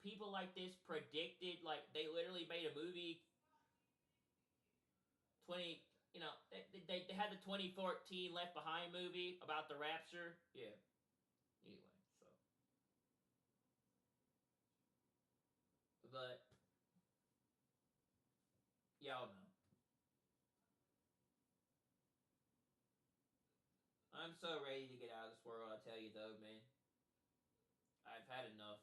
people like this predicted, like they literally made a movie 20 they had the 2014 Left Behind movie about the rapture. Yeah. Anyway, so but y'all know. I'm so ready to get out of this world, I tell you though, man. I've had enough.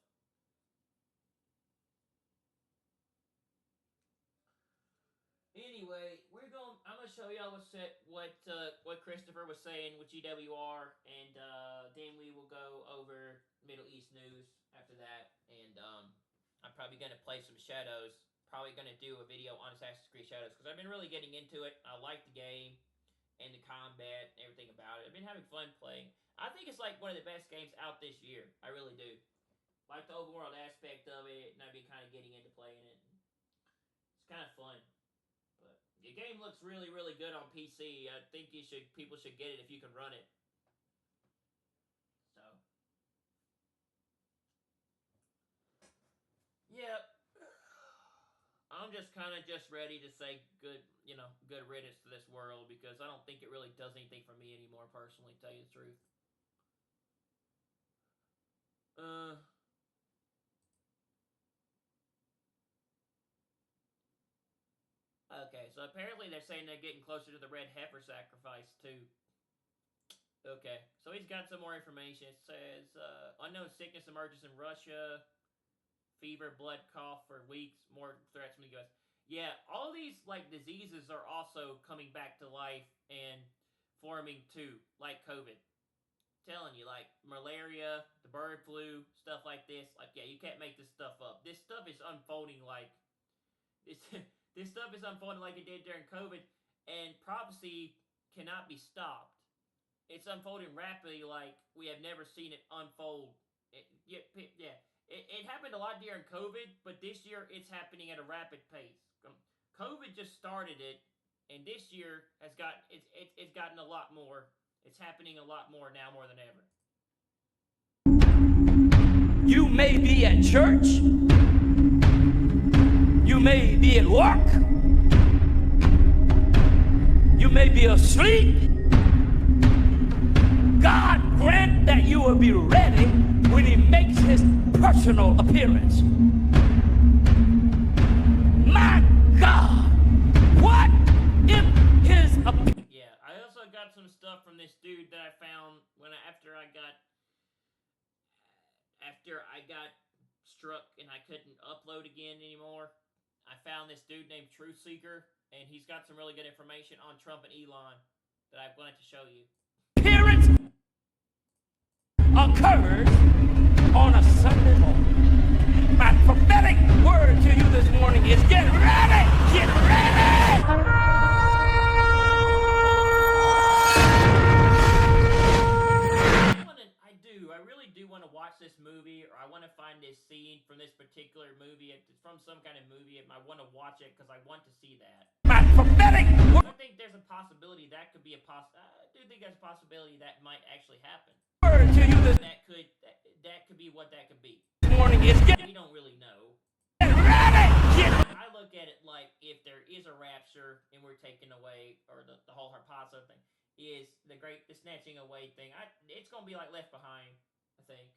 Anyway, I'm gonna show y'all what Christopher was saying with GWR, and then we will go over Middle East news after that, and I'm probably gonna play some Shadows. Probably gonna do a video on Assassin's Creed Shadows because I've been really getting into it. I like the game and the combat, and everything about it. I've been having fun playing. I think it's like one of the best games out this year. I really do. Like the overworld aspect of it, and I've been kind of getting into playing it. It's kind of fun. But the game looks really, really good on PC. I think people should get it if you can run it. So, yeah, I'm just kind of just ready to say good riddance to this world because I don't think it really does anything for me anymore personally. To tell you the truth. Uh, okay, so apparently they're saying they're getting closer to the red heifer sacrifice too. Okay, so he's got some more information. It says unknown sickness emerges in Russia. Fever, blood, cough for weeks. More threats from the U.S. Yeah, all these like diseases are also coming back to life and forming too, like COVID. Telling you, like malaria, the bird flu, stuff like this. Like, yeah, you can't make this stuff up. This stuff is unfolding like this. This stuff is unfolding like it did during COVID, and prophecy cannot be stopped. It's unfolding rapidly like we have never seen it unfold. Yeah. It happened a lot during COVID, but this year it's happening at a rapid pace. COVID just started it, and this year it's gotten a lot more. It's happening a lot more now more than ever. You may be at church. You may be at work. You may be asleep. God grant that you will be ready when he makes his personal appearance. My God, what if his appearance? Yeah, I also got some stuff from this dude that I found after I got struck and I couldn't upload again anymore. I found this dude named Truth Seeker, and he's got some really good information on Trump and Elon that I wanted to show you. Appearance occurs on a Sunday morning. My prophetic word to you this morning is get ready! Get ready! I really do want to watch this movie, or I want to find this scene from this particular movie. If it's from some kind of movie, I want to watch it because I want to see that. My prophetic word. I think there's a possibility that could be I do think there's a possibility that might actually happen. Word to you this that could be what that could be. Morning is get. We don't really know. Get ready! Get. I look at it like if there is a rapture and we're taken away, or the whole harpazo thing is the snatching away thing. It's gonna be like Left Behind, I think.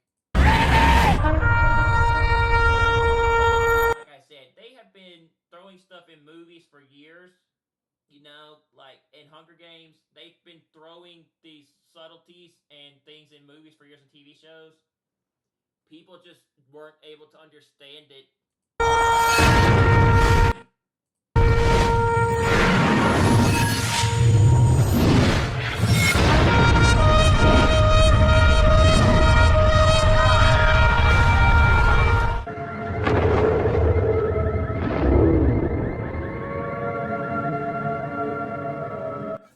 Like I said, they have been throwing stuff in movies for years. Like in Hunger Games, they've been throwing these subtleties and things in movies for years and TV shows. people just weren't able to understand it.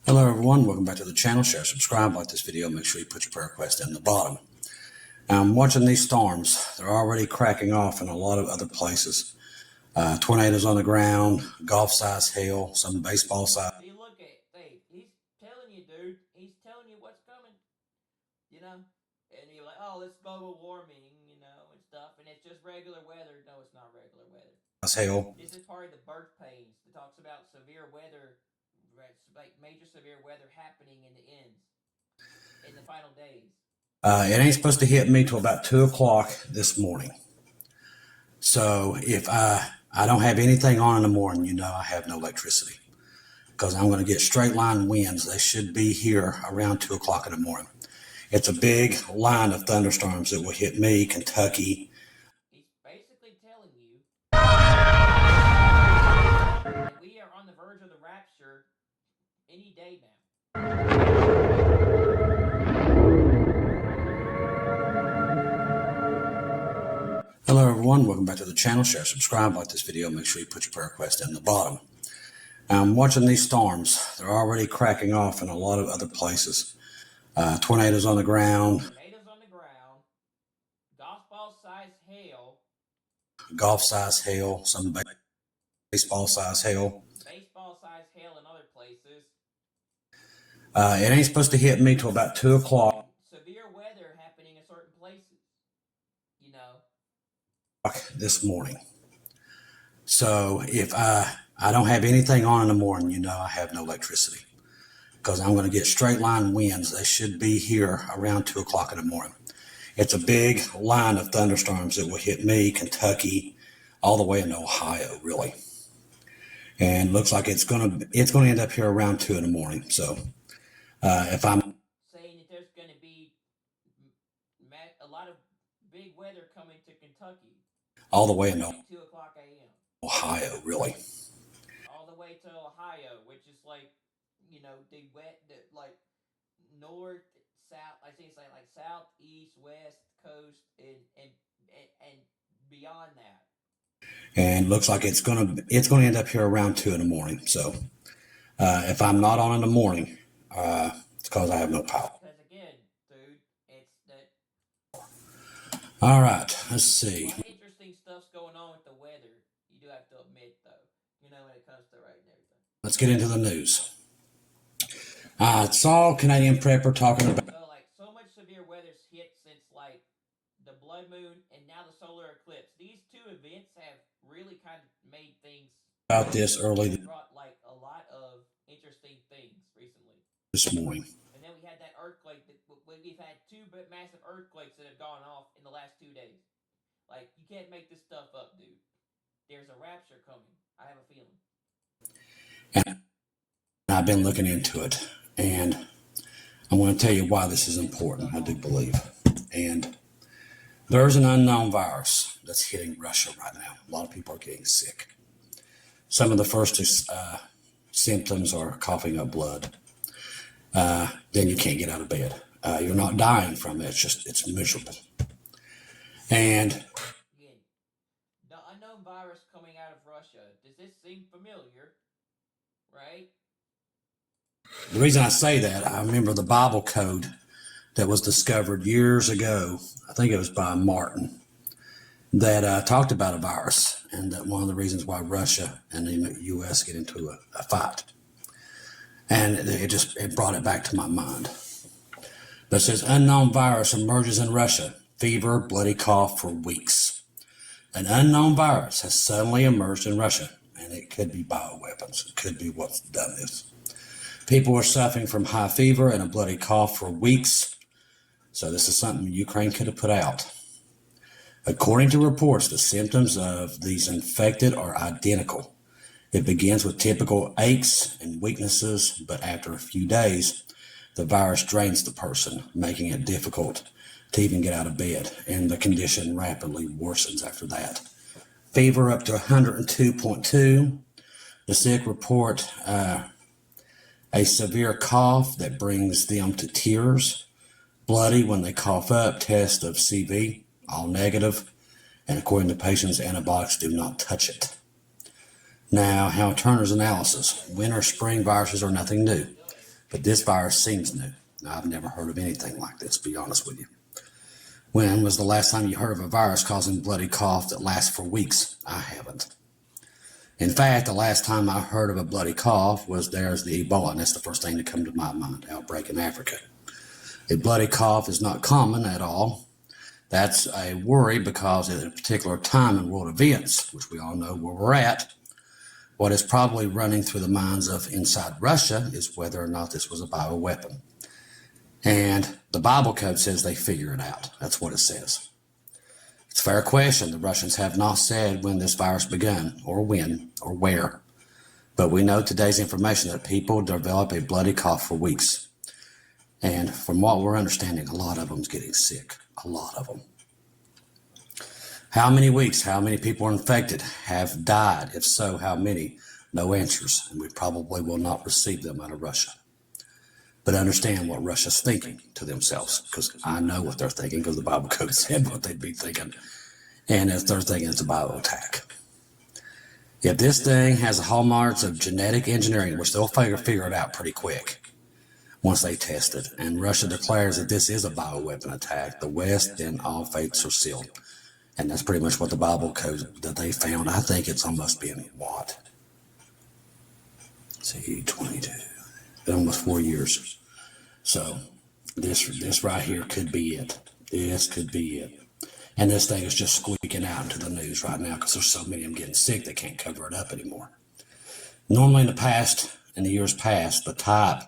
Hello everyone, welcome back to the channel. Share, subscribe, like this video, make sure you put your prayer request in the bottom. Now, I'm watching these storms. They're already cracking off in a lot of other places. Tornadoes on the ground, golf-sized hail, some baseball-sized. See, look at Dave. He's telling you, dude. He's telling you what's coming. You know? And you're like, oh, it's global warming, you know, and stuff. And it's just regular weather. No, it's not regular weather. Hail. This is part of the birth pains that talks about severe weather, like major severe weather happening in the ends, in the final days. It ain't supposed to hit me till about 2 o'clock this morning. So if I don't have anything on in the morning, you know I have no electricity. Because I'm going to get straight line winds. They should be here around 2 o'clock in the morning. It's a big line of thunderstorms that will hit me, Kentucky. He's basically telling you that we are on the verge of the rapture any day now. Hello everyone, welcome back to the channel. Share, subscribe, like this video, make sure you put your prayer request in the bottom. Now, I'm watching these storms. They're already cracking off in a lot of other places. Tornadoes on the ground. Tornadoes on the ground. Golf-ball-sized hail. Golf-sized hail, some baseball-sized hail. Baseball-sized hail in other places. It ain't supposed to hit me till about 2 o'clock. Severe weather happening in certain places, you know. This morning. So if I don't have anything on in the morning, you know I have no electricity. Because I'm going to get straight line winds. They should be here around 2 o'clock in the morning. It's a big line of thunderstorms that will hit me, Kentucky, all the way into Ohio, really. And looks like it's going to end up here around 2 in the morning. So if I'm saying that there's going to be a lot of big weather coming to Kentucky, all the way into 2 o'clock a.m. Ohio, really. All the way to Ohio, which is like, you know, like north, south. I say it's like south, east, west coast, and beyond that. And looks like it's gonna end up here around 2 in the morning. So if I'm not on in the morning, it's because I have no power. Because again, dude, it's that. All right, let's see. A lot of interesting stuff's going on with the weather. You do have to admit, though. You know, when it comes to right and everything. Let's get into the news. Saw Canadian prepper talking about. So much severe weather's hit since like the blood moon and now the solar eclipse. These two events have really kind of made things About this early brought like a lot of interesting things recently. this morning. And then we had that earthquake. We've had two massive earthquakes that have gone off in the last 2 days. Like, you can't make this stuff up, dude. There's a rapture coming. I have a feeling. And I've been looking into it, and I want to tell you why this is important. I do believe, and there's an unknown virus that's hitting Russia right now. A lot of people are getting sick. Some of the first symptoms are coughing up blood. Then you can't get out of bed. You're not dying from it. It's miserable. And again, the unknown virus coming out of Russia. Does this seem familiar? Right? the reason I say that, I remember the Bible code that was discovered years ago. I think it was by Martin, that talked about a virus, and that one of the reasons why Russia and the U.S. get into a fight. And it brought it back to my mind. But it says, unknown virus emerges in Russia. Fever, bloody cough for weeks. An unknown virus has suddenly emerged in Russia, and it could be bioweapons. It could be what's done this. People are suffering from high fever and a bloody cough for weeks. So this is something Ukraine could have put out. According to reports, the symptoms of these infected are identical. It begins with typical aches and weaknesses, but after a few days, the virus drains the person, making it difficult to even get out of bed, and the condition rapidly worsens after that. Fever up to 102.2. The sick report a severe cough that brings them to tears, bloody when they cough up, test of CV, all negative, and according to patients, antibiotics do not touch it. Now, Hal Turner's analysis. Winter, spring viruses are nothing new, but this virus seems new. Now, I've never heard of anything like this, to be honest with you. When was the last time you heard of a virus causing bloody cough that lasts for weeks? I haven't. In fact, the last time I heard of a bloody cough was there's the Ebola, and that's the first thing to come to my mind, outbreak in Africa. A bloody cough is not common at all. That's a worry because at a particular time in world events, which we all know where we're at, what is probably running through the minds of inside Russia is whether or not this was a bioweapon. And the Bible code says they figure it out. That's what it says. It's a fair question. The Russians have not said when this virus began, or when, or where. But we know today's information that people develop a bloody cough for weeks. And from what we're understanding, a lot of them's getting sick. A lot of them. How many weeks? How many people are infected? Have died? If so, how many? No answers. And we probably will not receive them out of Russia. But understand what Russia's thinking to themselves, because I know what they're thinking, because the Bible code said what they'd be thinking. And if they're thinking it's a bio attack. If this thing has the hallmarks of genetic engineering, which they'll figure it out pretty quick once they test it, and Russia declares that this is a bioweapon attack, the West, then all fates are sealed. And that's pretty much what the Bible code that they found. I think it's almost been what? See, 22. Almost 4 years. So this right here could be it. This could be it. And this thing is just squeaking out into the news right now because there's so many of them getting sick they can't cover it up anymore. Normally in the years past, the type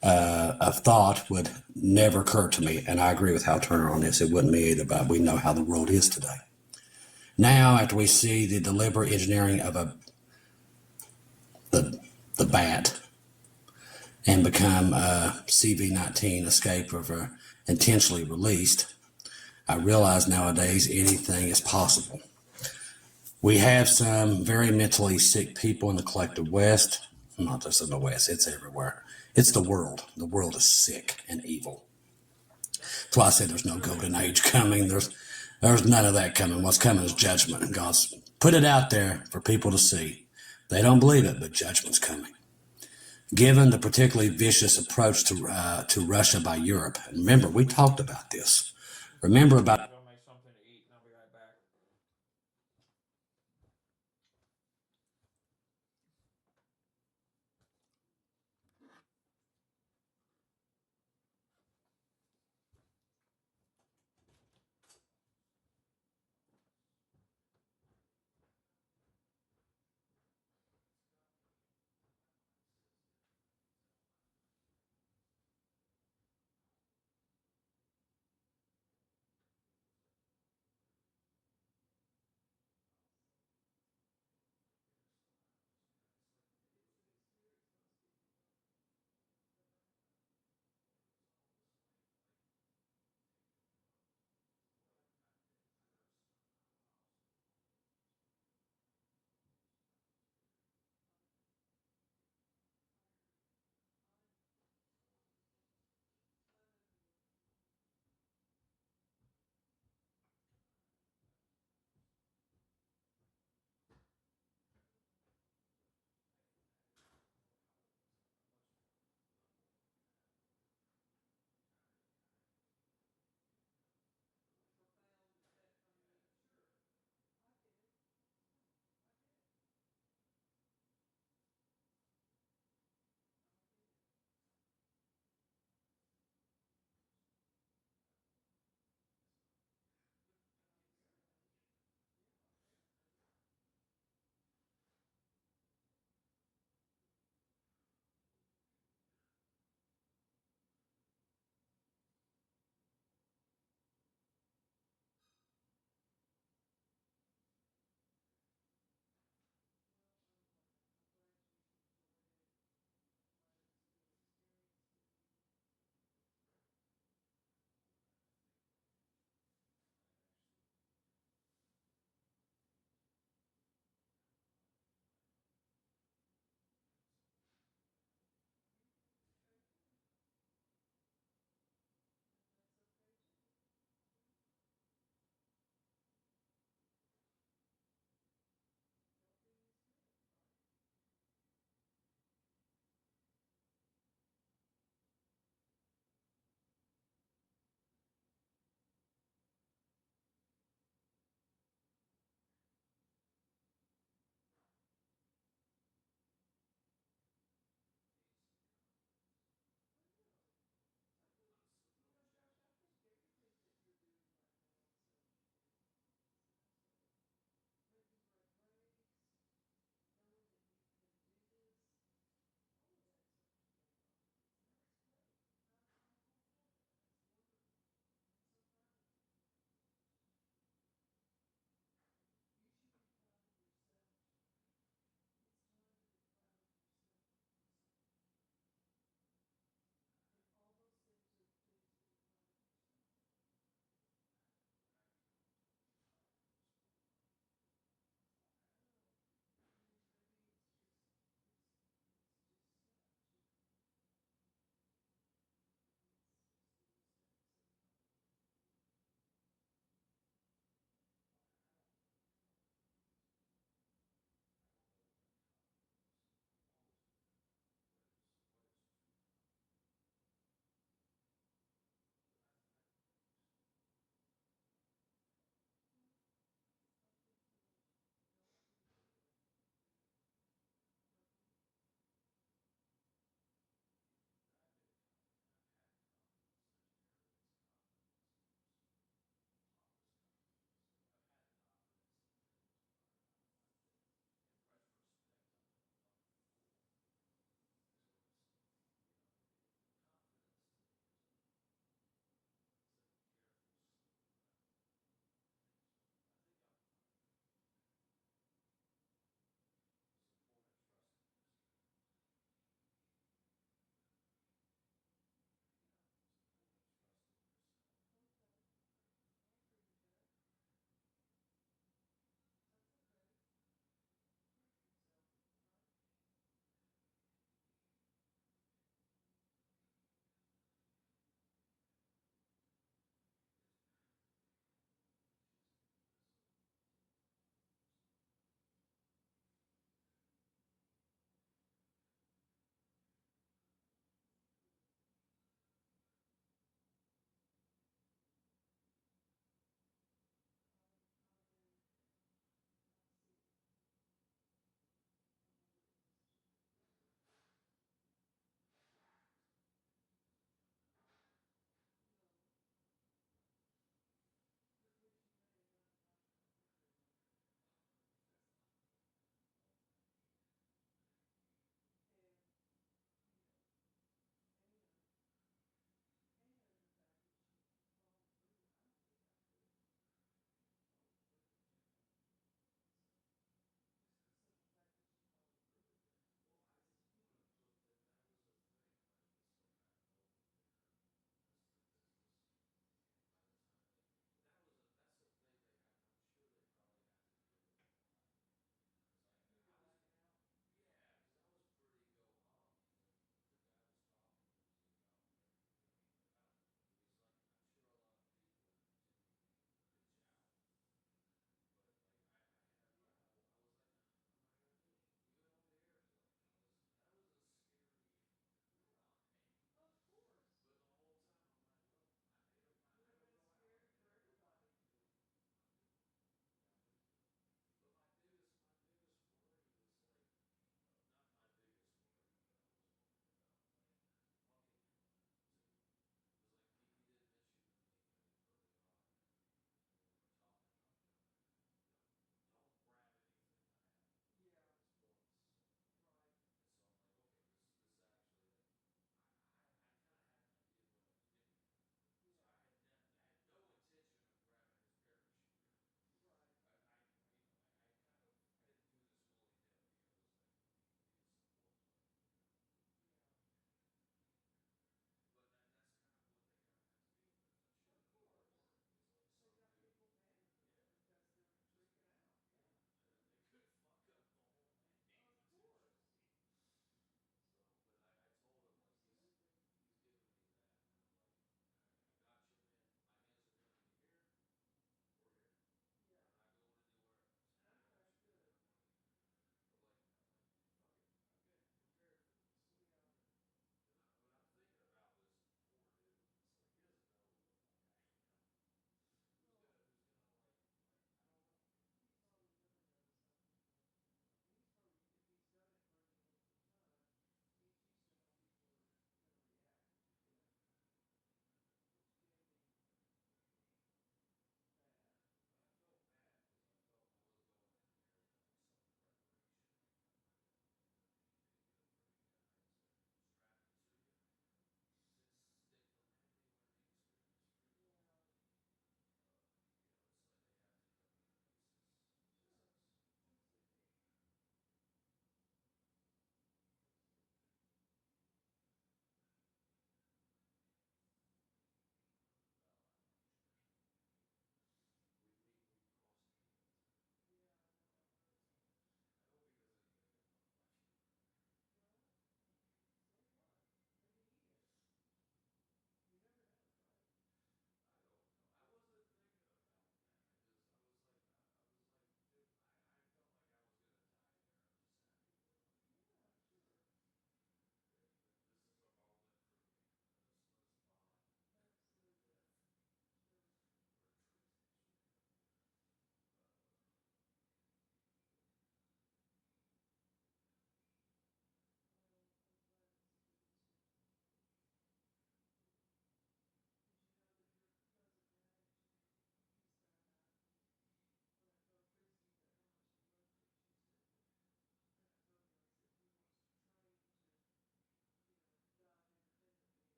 of thought would never occur to me. And I agree with Hal Turner on this. It wouldn't me either, but we know how the world is today. Now, after we see the deliberate engineering of the bat and become CV-19 escape or intentionally released, I realize nowadays anything is possible. We have some very mentally sick people in the collective West, not just in the West, it's everywhere. It's the world. The world is sick and evil. That's why I said there's no golden age coming. There's none of that coming. What's coming is judgment, and God's put it out there for people to see. They don't believe it, but judgment's coming. Given the particularly vicious approach to Russia by Europe, and remember, we talked about this. Remember about Go make something to eat, and I'll be right back.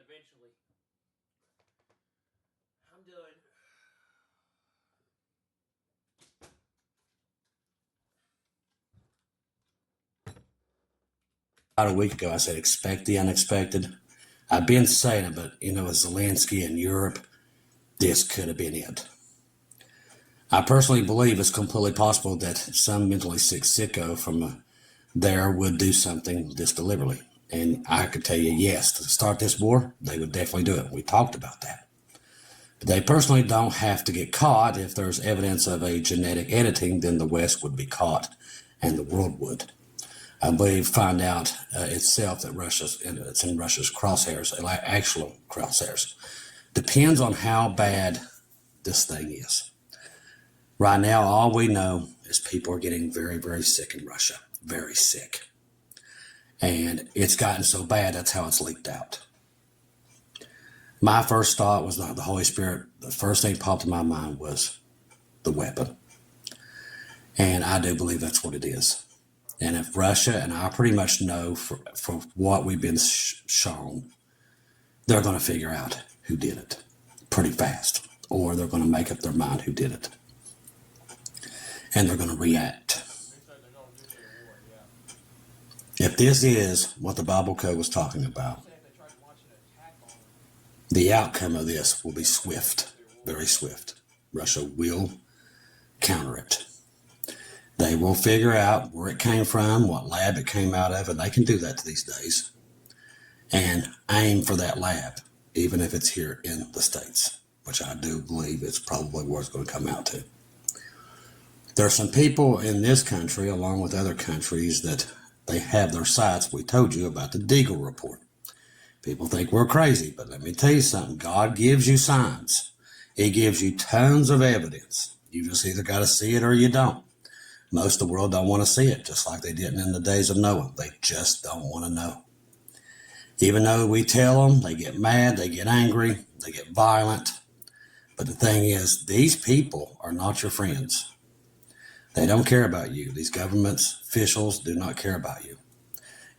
eventually. I'm done. About a week ago, I said, expect the unexpected. I've been saying it, but with Zelensky in Europe, this could have been it. I personally believe it's completely possible that some mentally sick sicko from there would do something this deliberately. And I could tell you, yes, to start this war, they would definitely do it. We talked about that. But they personally don't have to get caught. If there's evidence of a genetic editing, then the West would be caught and the world would. I believe find out itself that it's in Russia's crosshairs, like actual crosshairs. Depends on how bad this thing is. Right now, all we know is people are getting very, very sick in Russia. Very sick. And it's gotten so bad, that's how it's leaked out. My first thought was not the Holy Spirit. The first thing that popped in my mind was the weapon. And I do believe that's what it is. And if Russia, and I pretty much know for what we've been shown, they're going to figure out who did it pretty fast. Or they're going to make up their mind who did it. And they're going to react. If this is what the Bible code was talking about, the outcome of this will be swift, very swift. Russia will counter it. They will figure out where it came from, what lab it came out of, and they can do that these days. And aim for that lab, even if it's here in the States, which I do believe it's probably where it's going to come out to. There are some people in this country, along with other countries, that they have their sights. We told you about the Deagle report. People think we're crazy, but let me tell you something. God gives you signs. He gives you tons of evidence. You just either got to see it or you don't. Most of the world don't want to see it, just like they didn't in the days of Noah. They just don't want to know. Even though we tell them, they get mad, they get angry, they get violent. But the thing is, these people are not your friends. They don't care about you. These governments, officials do not care about you.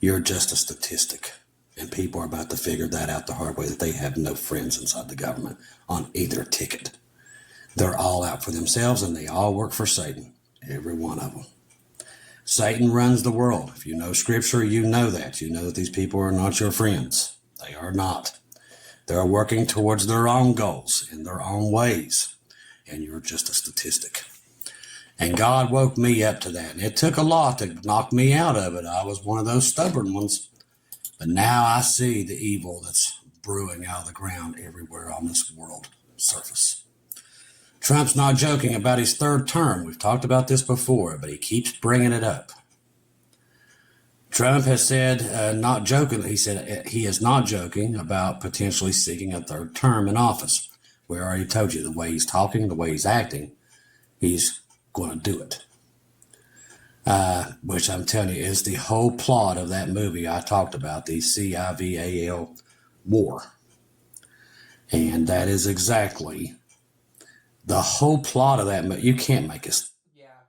You're just a statistic. And people are about to figure that out the hard way, that they have no friends inside the government on either ticket. They're all out for themselves, and they all work for Satan. Every one of them. Satan runs the world. If you know Scripture, you know that. You know that these people are not your friends. They are not. They're working towards their own goals in their own ways. And you're just a statistic. And God woke me up to that. And it took a lot to knock me out of it. I was one of those stubborn ones. But now I see the evil that's brewing out of the ground everywhere on this world surface. Trump's not joking about his third term. We've talked about this before, but he keeps bringing it up. Trump has said, not joking, he said he is not joking about potentially seeking a third term in office. We already told you the way he's talking, the way he's acting, he's going to do it. Which I'm telling you is the whole plot of that movie I talked about, the Civil War. And that is exactly the whole plot of that movie. You can't make it. Yeah.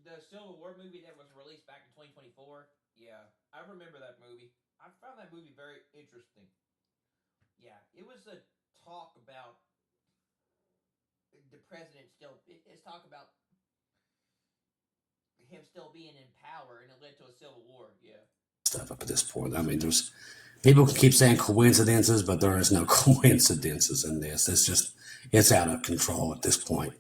The Civil War movie that was released back in 2024. Yeah. I remember that movie. I found that movie very interesting. Yeah. It was a talk about the president still. It's talk about him still being in power, and it led to a civil war. Yeah. Stuff up at this point. I mean, there's people can keep saying coincidences, but there is no coincidences in this. It's out of control at this point.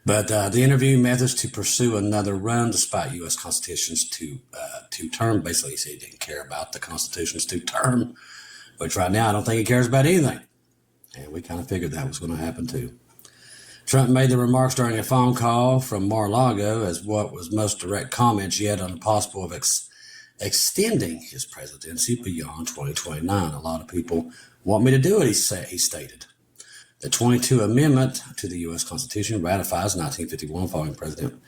But the interview methods to pursue another run despite U.S. Constitution's two-term. Basically, he said he didn't care about the Constitution's two-term, which right now I don't think he cares about anything. And we kind of figured that was going to happen too. Trump made the remarks during a phone call from Mar-a-Lago as what was most direct comments yet on the possible of extending his presidency beyond 2029. A lot of people want me to do it, he stated. The 22 Amendment to the U.S. Constitution ratifies 1951 following President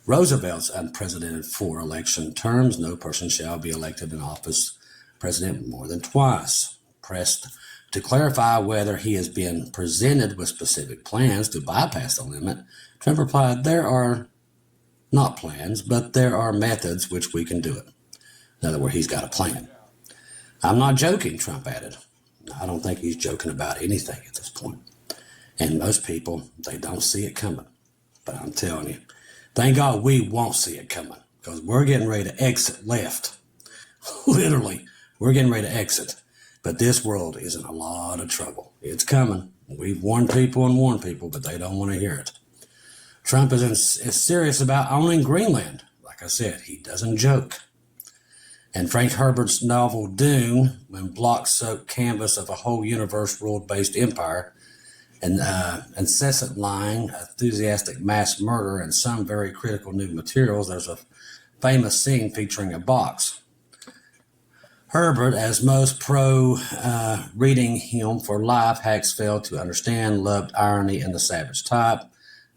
Roosevelt's unprecedented 4 election terms. No person shall be elected in office president more than twice. Pressed to clarify whether he has been presented with specific plans to bypass the limit, Trump replied, there are not plans, but there are methods which we can do it. In other words, he's got a plan. I'm not joking, Trump added. I don't think he's joking about anything at this point. And most people, they don't see it coming. But I'm telling you, thank God we won't see it coming, because we're getting ready to exit left. Literally, we're getting ready to exit. But this world is in a lot of trouble. It's coming. We've warned people, but they don't want to hear it. Trump is serious about owning Greenland. Like I said, he doesn't joke. And Frank Herbert's novel Dune, when block-soaked canvas of a whole universe world-based empire, and incessant lying, enthusiastic mass murder, and some very critical new materials, there's a famous scene featuring a box. Herbert, as most reading him for life hacks failed to understand, loved irony and the savage type.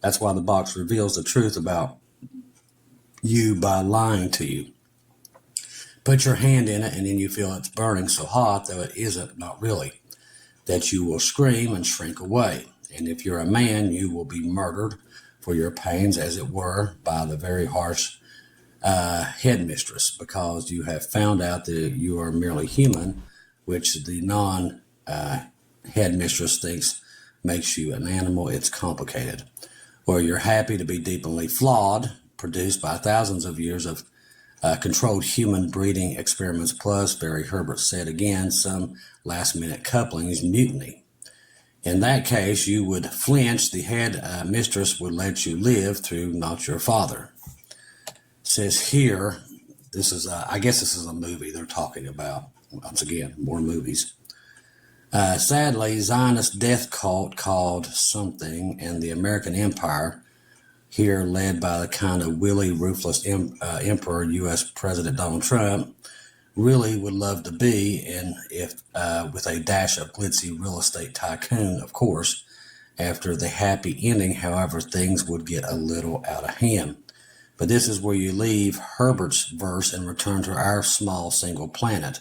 That's why the box reveals the truth about you by lying to you. Put your hand in it and then you feel it's burning so hot, though it isn't, not really, that you will scream and shrink away. And if you're a man, you will be murdered for your pains, as it were, by the very harsh headmistress, because you have found out that you are merely human, which the non-headmistress thinks makes you an animal. It's complicated. Or you're happy to be deeply flawed, produced by thousands of years of controlled human breeding experiments, plus, Barry Herbert said again, some last-minute couplings, mutiny. In that case, you would flinch. The head mistress would let you live through not your father. It says here, this is, I guess this is a movie they're talking about. Once again, more movies. Sadly, Zionist death cult called something, and the American Empire, here led by the kind of willy, ruthless emperor, U.S. President Donald Trump, really would love to be, and if with a dash of glitzy real estate tycoon, of course. After the happy ending, however, things would get a little out of hand. But this is where you leave Herbert's verse and return to our small single planet,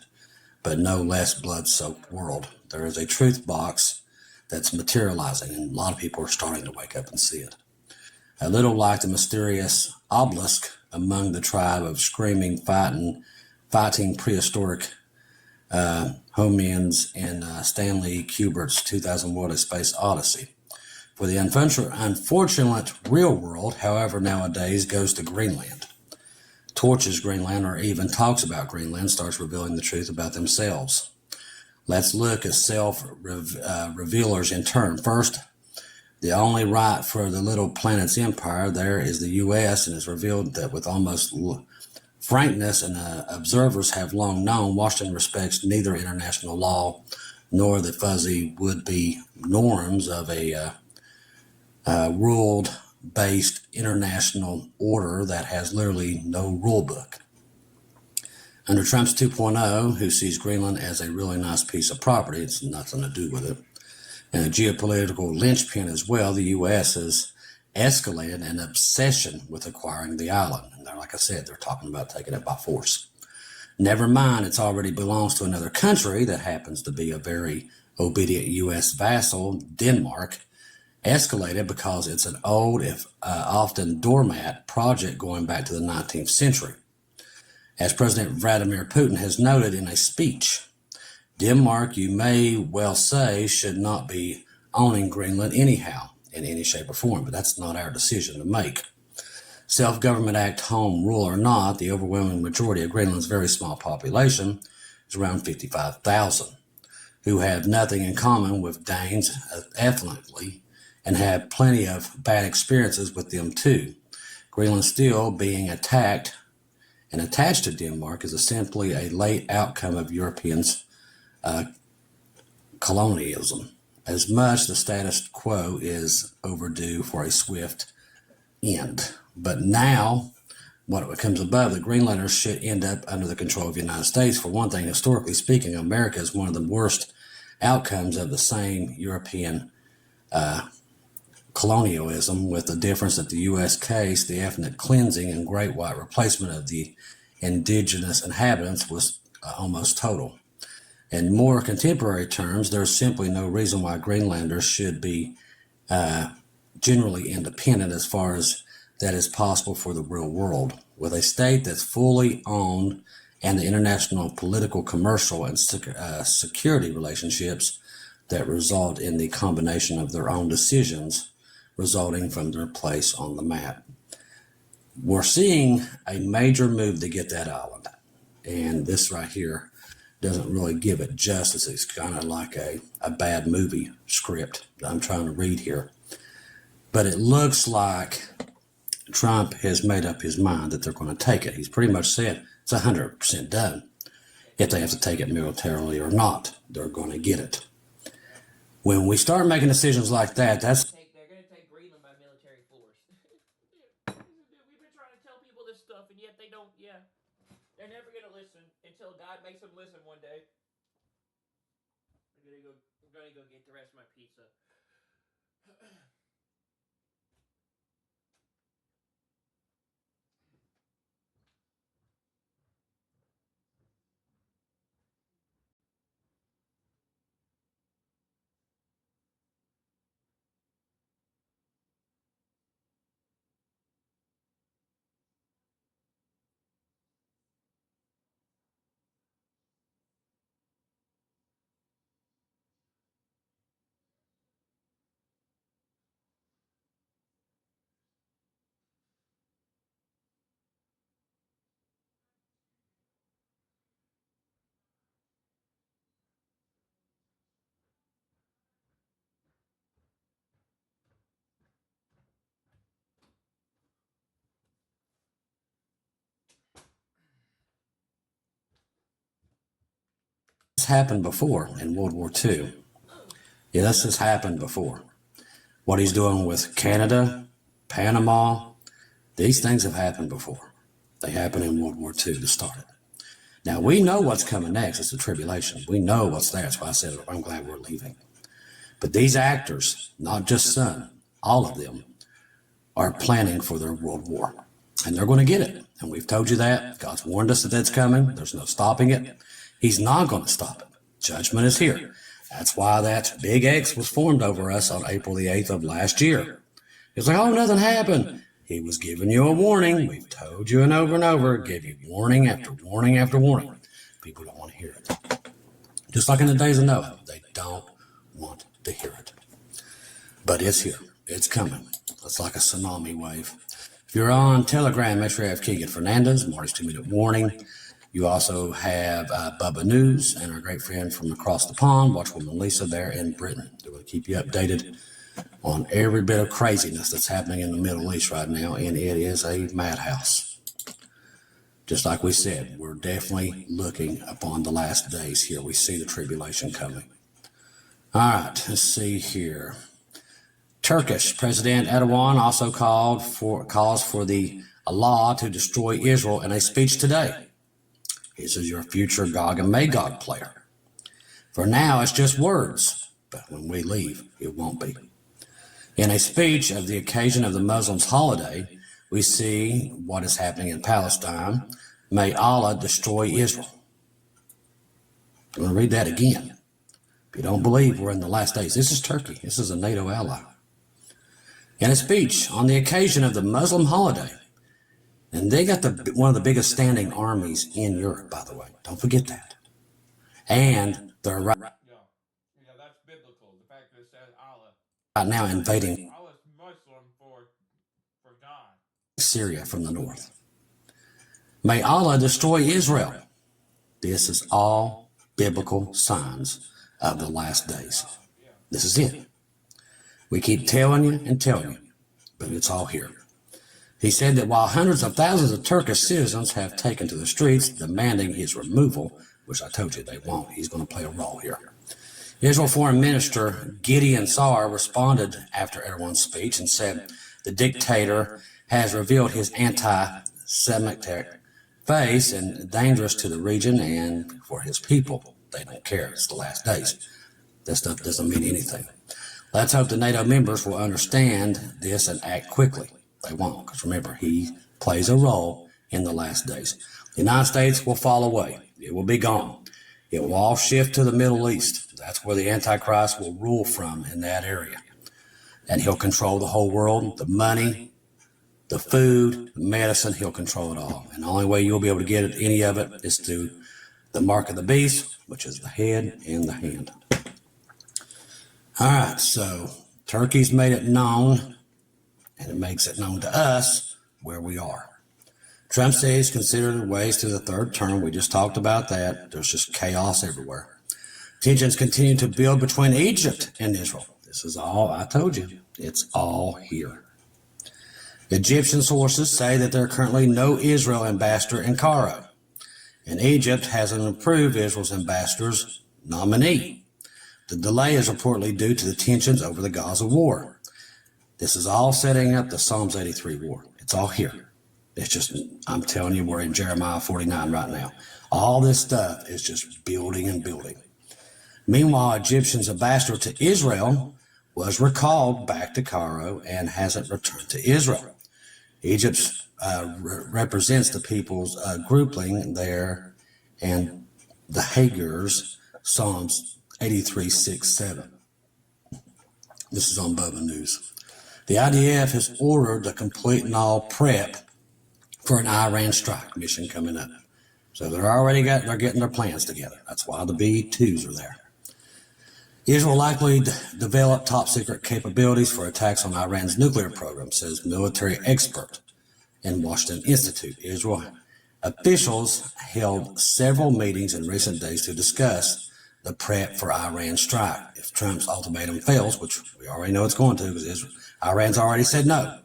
but no less blood-soaked world. There is a truth box that's materializing, and a lot of people are starting to wake up and see it. A little like the mysterious obelisk among the tribe of screaming, fighting prehistoric hominids in Stanley Kubrick's 2001: A Space Odyssey. For the unfortunate real world, however, nowadays goes to Greenland, torches Greenland, or even talks about Greenland, starts revealing the truth about themselves. Let's look at self-revealers in turn. First, the only right for the little planet's empire there is the U.S., and it's revealed that with almost frankness, and observers have long known, Washington respects neither international law nor the fuzzy would-be norms of a rule-based international order that has literally no rule book. Under Trump's 2.0, who sees Greenland as a really nice piece of property, it's nothing to do with it, and a geopolitical linchpin as well, the U.S. has escalated an obsession with acquiring the island. And like I said, they're talking about taking it by force. Never mind, it already belongs to another country that happens to be a very obedient U.S. vassal, Denmark. Escalated because it's an old, if often doormat, project going back to the 19th century. As President Vladimir Putin has noted in a speech, Denmark, you may well say, should not be owning Greenland anyhow, in any shape or form, but that's not our decision to make. Self-Government Act, home rule or not, the overwhelming majority of Greenland's very small population is around 55,000, who have nothing in common with Danes ethnically, and have plenty of bad experiences with them too. Greenland still being attacked and attached to Denmark is simply a late outcome of Europeans' colonialism. As much the status quo is overdue for a swift end. But now, what comes above, the Greenlanders should end up under the control of the United States. For one thing, historically speaking, America is one of the worst outcomes of the same European colonialism, with the difference that the U.S. case, the ethnic cleansing and great white replacement of the indigenous inhabitants was almost total. In more contemporary terms, there's simply no reason why Greenlanders should be generally independent as far as that is possible for the real world. With a state that's fully owned and the international political, commercial, and security relationships that result in the combination of their own decisions resulting from their place on the map. We're seeing a major move to get that island. And this right here doesn't really give it justice. It's kind of like a bad movie script that I'm trying to read here. But it looks like Trump has made up his mind that they're going to take it. He's pretty much said it's 100% done. If they have to take it militarily or not, they're going to get it. When we start making decisions like that, they're going to take Greenland by military force. We've been trying to tell people this stuff, and yet they don't. Yeah, they're never going to listen until God makes them listen one day. I'm going to go get the rest of my pizza. this happened before in World War II. Yeah, this has happened before. What he's doing with Canada, Panama, these things have happened before. They happened in World War II to start it. Now, we know what's coming next. It's the tribulation. We know what's there. That's why I said I'm glad we're leaving. But these actors, not just Son, all of them, are planning for their world war. And they're going to get it. And we've told you that. God's warned us that that's coming. There's no stopping it. He's not going to stop it. Judgment is here. That's why that big X was formed over us on April the 8th of last year. It's like, oh, nothing happened. He was giving you a warning. We've told you and over, give you warning after warning after warning. People don't want to hear it. Just like in the days of Noah, they don't want to hear it. But it's here. It's coming. It's like a tsunami wave. If you're on Telegram, make sure you have Keegan Fernandez, Marty's 2-minute warning. You also have Bubba News and our great friend from across the pond, Watchwoman Lisa there in Britain. They're going to keep you updated on every bit of craziness that's happening in the Middle East right now, and it is a madhouse. Just like we said, we're definitely looking upon the last days here. We see the tribulation coming. All right, let's see here. Turkish President Erdogan also calls for Allah to destroy Israel in a speech today. This is your future Gog and Magog player. For now, it's just words, but when we leave, it won't be. In a speech of the occasion of the Muslims' holiday, we see what is happening in Palestine. May Allah destroy Israel. I'm going to read that again. If you don't believe we're in the last days, this is Turkey. This is a NATO ally. In a speech on the occasion of the Muslim holiday, and they got one of the biggest standing armies in Europe, by the way. Don't forget that. And they're right that's biblical. The fact that it says Allah. Right now invading Allah's Muslim for God. Syria from the north. May Allah destroy Israel. This is all biblical signs of the last days. This is it. We keep telling you and telling you, but it's all here. He said that while hundreds of thousands of Turkish citizens have taken to the streets demanding his removal, which I told you they won't, he's going to play a role here. Israel Foreign Minister Gideon Saar responded after Erdogan's speech and said the dictator has revealed his anti-Semitic face and dangerous to the region and for his people. They don't care. It's the last days. That stuff doesn't mean anything. Let's hope the NATO members will understand this and act quickly. They won't, because remember, he plays a role in the last days. The United States will fall away. It will be gone. It will all shift to the Middle East. That's where the Antichrist will rule from, in that area. And he'll control the whole world, the money, the food, the medicine, he'll control it all. And the only way you'll be able to get any of it is through the mark of the beast, which is the head and the hand. All right, so Turkey's made it known, and it makes it known to us where we are. Trump says considered ways to the third term. We just talked about that. There's just chaos everywhere. Tensions continue to build between Egypt and Israel. This is all, I told you, it's all here. Egyptian sources say that there are currently no Israel ambassador in Cairo, and Egypt hasn't approved Israel's ambassador's nominee. The delay is reportedly due to the tensions over the Gaza war. This is all setting up the Psalms 83 war. It's all here. It's just, I'm telling you, we're in Jeremiah 49 right now. All this stuff is just building and building. Meanwhile, Egyptian's ambassador to Israel was recalled back to Cairo and hasn't returned to Israel. Egypt represents the people's grouping there, and the Hagar's Psalms 83, 6, 7. This is on Bubba News. The IDF has ordered a complete and all prep for an Iran strike mission coming up. So they're getting their plans together. That's why the B-2s are there. Israel likely developed top secret capabilities for attacks on Iran's nuclear program, says military expert in Washington Institute. Israel officials held several meetings in recent days to discuss the prep for Iran strike. If Trump's ultimatum fails, which we already know it's going to because Iran's already said no,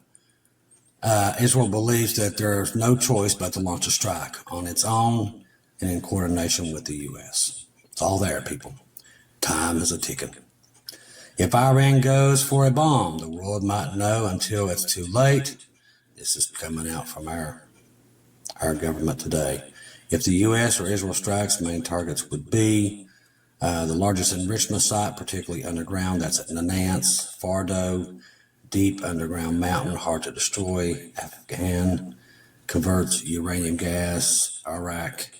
Israel believes that there's no choice but to launch a strike on its own and in coordination with the U.S. It's all there, people. Time is a ticking. If Iran goes for a bomb, the world might know until it's too late. This is coming out from our government today. If the U.S. or Israel strikes, main targets would be the largest enrichment site, particularly underground. That's at Nanance, Fardo, deep underground mountain, hard to destroy. Afghan converts uranium gas, Iraq,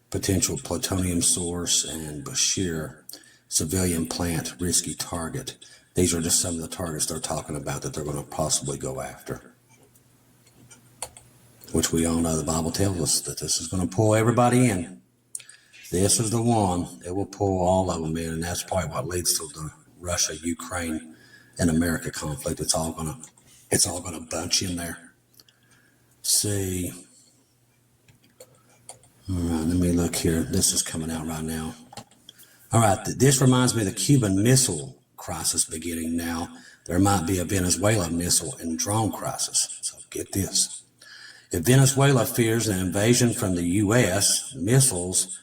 potential plutonium source, and Bashir, civilian plant, risky target. These are just some of the targets they're talking about that they're going to possibly go after. Which we all know the Bible tells us that this is going to pull everybody in. This is the one that will pull all of them in, and that's probably what leads to the Russia, Ukraine, and America conflict. It's all gonna bunch in there. See. All right, let me look here. This is coming out right now. All right, this reminds me of the Cuban Missile Crisis beginning now. There might be a Venezuela missile and drone crisis. So get this. If Venezuela fears an invasion from the U.S., missiles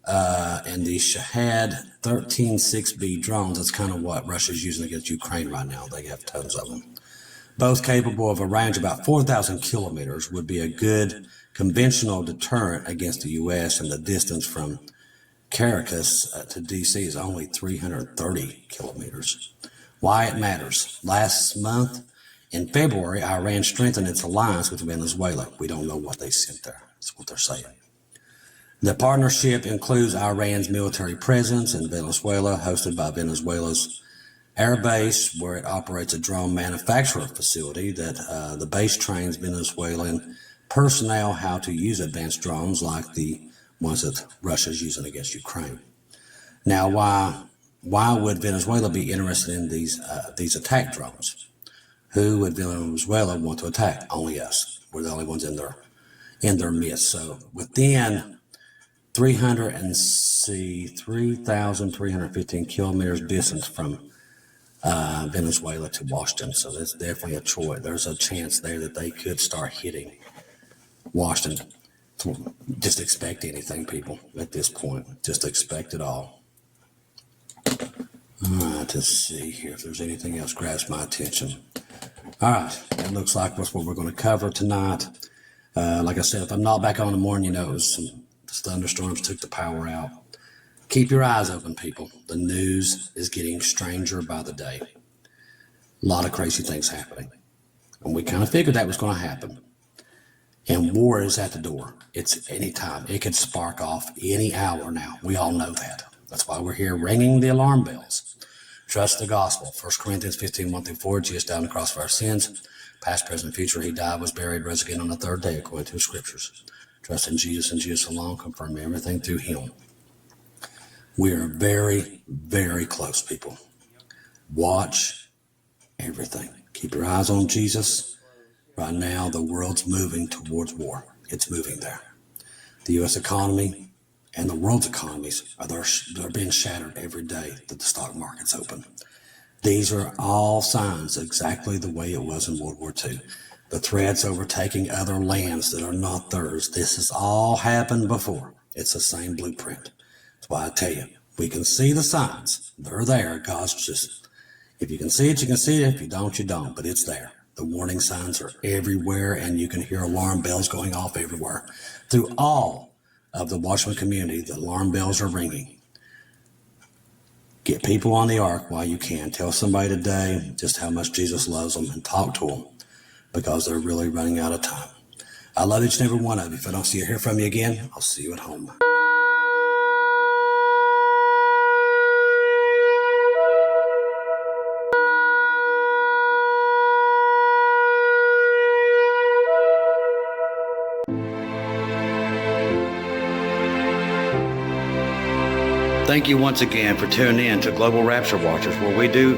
and the Shahad 13-6B drones, that's kind of what Russia's using against Ukraine right now. They have tons of them. Both capable of a range of about 4,000 kilometers, would be a good conventional deterrent against the U.S., and the distance from Caracas to D.C. is only 330 kilometers. Why it matters. Last month, in February, Iran strengthened its alliance with Venezuela. We don't know what they sent there. That's what they're saying. The partnership includes Iran's military presence in Venezuela, hosted by Venezuela's air base, where it operates a drone manufacturer facility that the base trains Venezuelan personnel how to use advanced drones like the ones that Russia's using against Ukraine. Now, why would Venezuela be interested in these attack drones? Who would Venezuela want to attack? Only us. We're the only ones in their midst. So within 3,315 kilometers distance from Venezuela to Washington. So that's definitely a choice. There's a chance there that they could start hitting Washington. Just expect anything, people, at this point. Just expect it all. All right, let's see here if there's anything else grabs my attention. All right, it looks like that's what we're going to cover tonight. Like I said, if I'm not back on in the morning, you know, it was some thunderstorms took the power out. Keep your eyes open, people. The news is getting stranger by the day. A lot of crazy things happening. And we kind of figured that was going to happen. And war is at the door. It's any time. It could spark off any hour now. We all know that. That's why we're here ringing the alarm bells. Trust the gospel. 1 Corinthians 15, 1-4, Jesus down the cross for our sins. Past, present, future, he died, was buried, rose again on the third day, according to the scriptures. Trust in Jesus and Jesus alone, confirm everything through him. We are very, very close, people. Watch everything. Keep your eyes on Jesus. Right now, the world's moving towards war. It's moving there. The U.S. economy and the world's economies they're being shattered every day that the stock market's open. These are all signs exactly the way it was in World War II. The threats overtaking other lands that are not theirs. This has all happened before. It's the same blueprint. That's why I tell you, we can see the signs. They're there. God's just, if you can see it, you can see it. If you don't, you don't. But it's there. The warning signs are everywhere, and you can hear alarm bells going off everywhere. Through all of the Watchman community, the alarm bells are ringing. Get people on the ark while you can. Tell somebody today just how much Jesus loves them and talk to them because they're really running out of time. I love each and every one of you. If I don't see or hear from you again, I'll see you at home. Thank you once again for tuning in to Global Rapture Watchers, where we do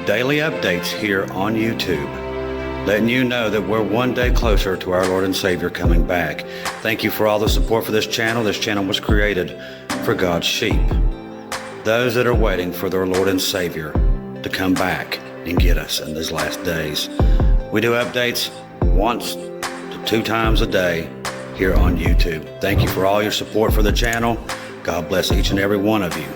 daily updates here on YouTube, letting you know that we're one day closer to our Lord and Savior coming back. Thank you for all the support for this channel. This channel was created for God's sheep, those that are waiting for their Lord and Savior to come back and get us in these last days. We do updates once to 2 times a day here on YouTube. Thank you for all your support for the channel. God bless each and every one of you.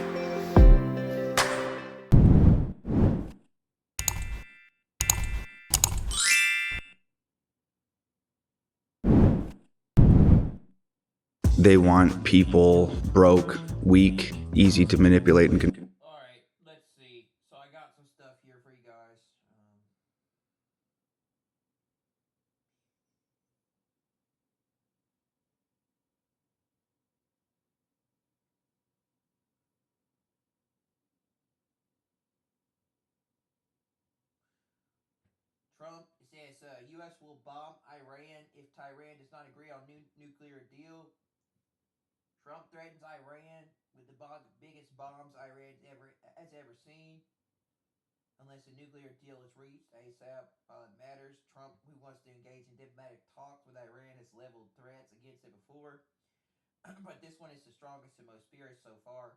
They want people broke, weak, easy to manipulate and control. All right, let's see. So I got some stuff here for you guys. Trump says U.S. will bomb Iran if Tehran does not agree on new nuclear deal. Trump threatens Iran with the biggest bombs Iran has ever seen. Unless a nuclear deal is reached ASAP matters. Trump, who wants to engage in diplomatic talks with Iran, has leveled threats against it before. But this one is the strongest and most fierce so far.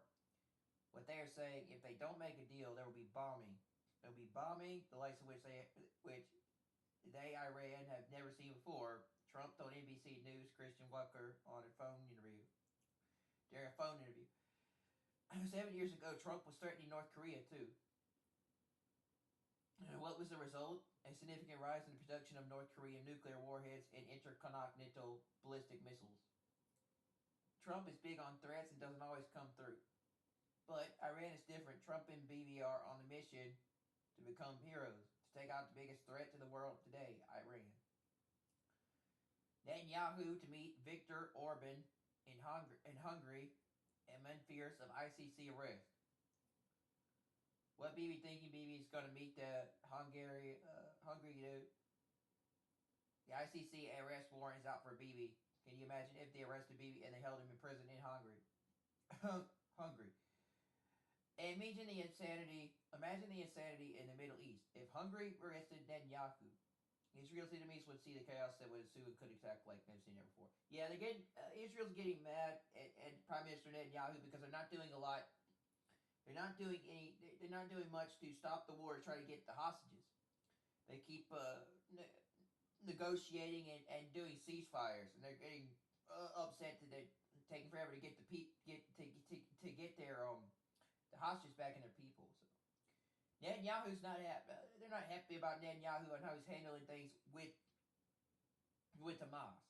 What they are saying, if they don't make a deal, there will be bombing. There will be bombing, the likes of which Iran have never seen before. Trump told NBC News Christian Walker on a phone interview. During a phone interview. 7 years ago, Trump was threatening North Korea too. What was the result? A significant rise in the production of North Korean nuclear warheads and intercontinental ballistic missiles. Trump is big on threats and doesn't always come through. But Iran is different. Trump and Bibi are on a mission to become heroes, to take out the biggest threat to the world today, Iran. Netanyahu to meet Viktor Orban in Hungary amid fears of ICC arrest. What Bibi thinking? Bibi is going to meet the Hungary dude. The ICC arrest warrant is out for Bibi. Can you imagine if they arrested Bibi and they held him in prison in Hungary? Hungary. Imagine the insanity in the Middle East. If Hungary arrested Netanyahu, Israel's enemies would see the chaos that would ensue and could attack like they've seen it before. Yeah, Israel's getting mad at Prime Minister Netanyahu because they're not doing a lot. They're not doing much to stop the war to try to get the hostages. They keep negotiating and doing ceasefires, and they're getting upset that they're taking forever to get the get their the hostages back in their people. So Netanyahu's not happy. They're not happy about Netanyahu and how he's handling things with Hamas.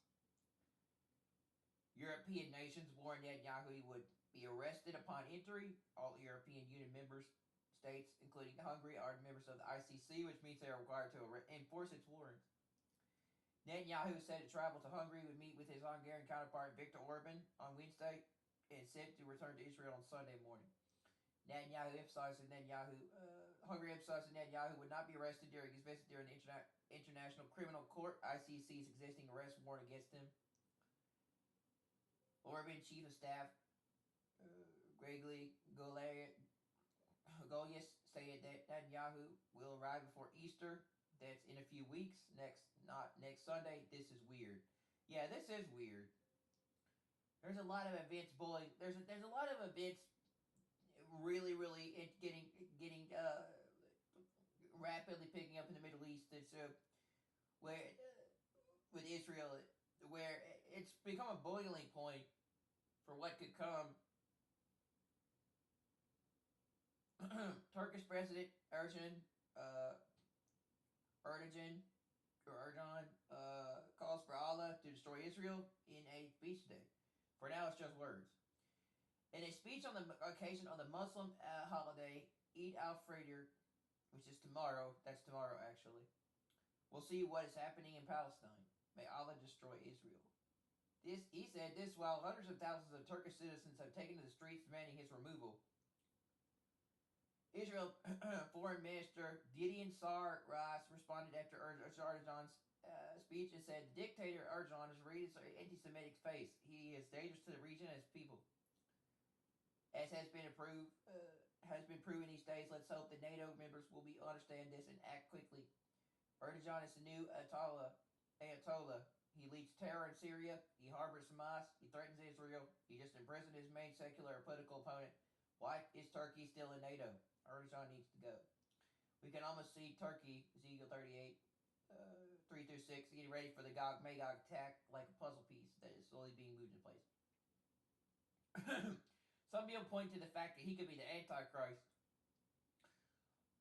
European nations warned Netanyahu he would be arrested upon entry. All European Union members states, including Hungary, are members of the ICC, which means they are required to enforce its warrants. Netanyahu is said to travel to Hungary, would meet with his Hungarian counterpart Viktor Orban on Wednesday, and said to return to Israel on Sunday morning. Netanyahu emphasized that Hungary emphasized that Netanyahu would not be arrested during his visit during the International Criminal Court, ICC's existing arrest warrant against him. Orban Chief of Staff Gregory Goliath stated that Netanyahu will arrive before Easter. That's in a few weeks. Not next Sunday. This is weird. Yeah, this is weird. There's a lot of events bullying. There's a lot of events really getting rapidly picking up in the Middle East. It's where with Israel, where it's become a boiling point for what could come. Turkish President Erdogan calls for Allah to destroy Israel in a speech today. For now, it's just words. In a speech on the occasion of the Muslim holiday Eid al-Fitr, which is tomorrow, that's tomorrow actually, we'll see what is happening in Palestine. May Allah destroy Israel. He said this while hundreds of thousands of Turkish citizens have taken to the streets demanding his removal. Israel Foreign Minister Gideon Sa'ar Ras responded after Erdogan's speech and said, "The dictator Erdogan is read his anti-Semitic face. He is dangerous to the region and its people. As has been proven these days, let's hope the NATO members will understand this and act quickly. Erdogan is the new Ayatollah. He leads terror in Syria. He harbors Hamas. He threatens Israel. He just imprisoned his main secular or political opponent. Why is Turkey still in NATO? Erdogan needs to go." We can almost see Turkey, Ezekiel 38, 3-6, getting ready for the Gog-Magog attack like a puzzle piece that is slowly being moved into place. Some people point to the fact that he could be the Antichrist.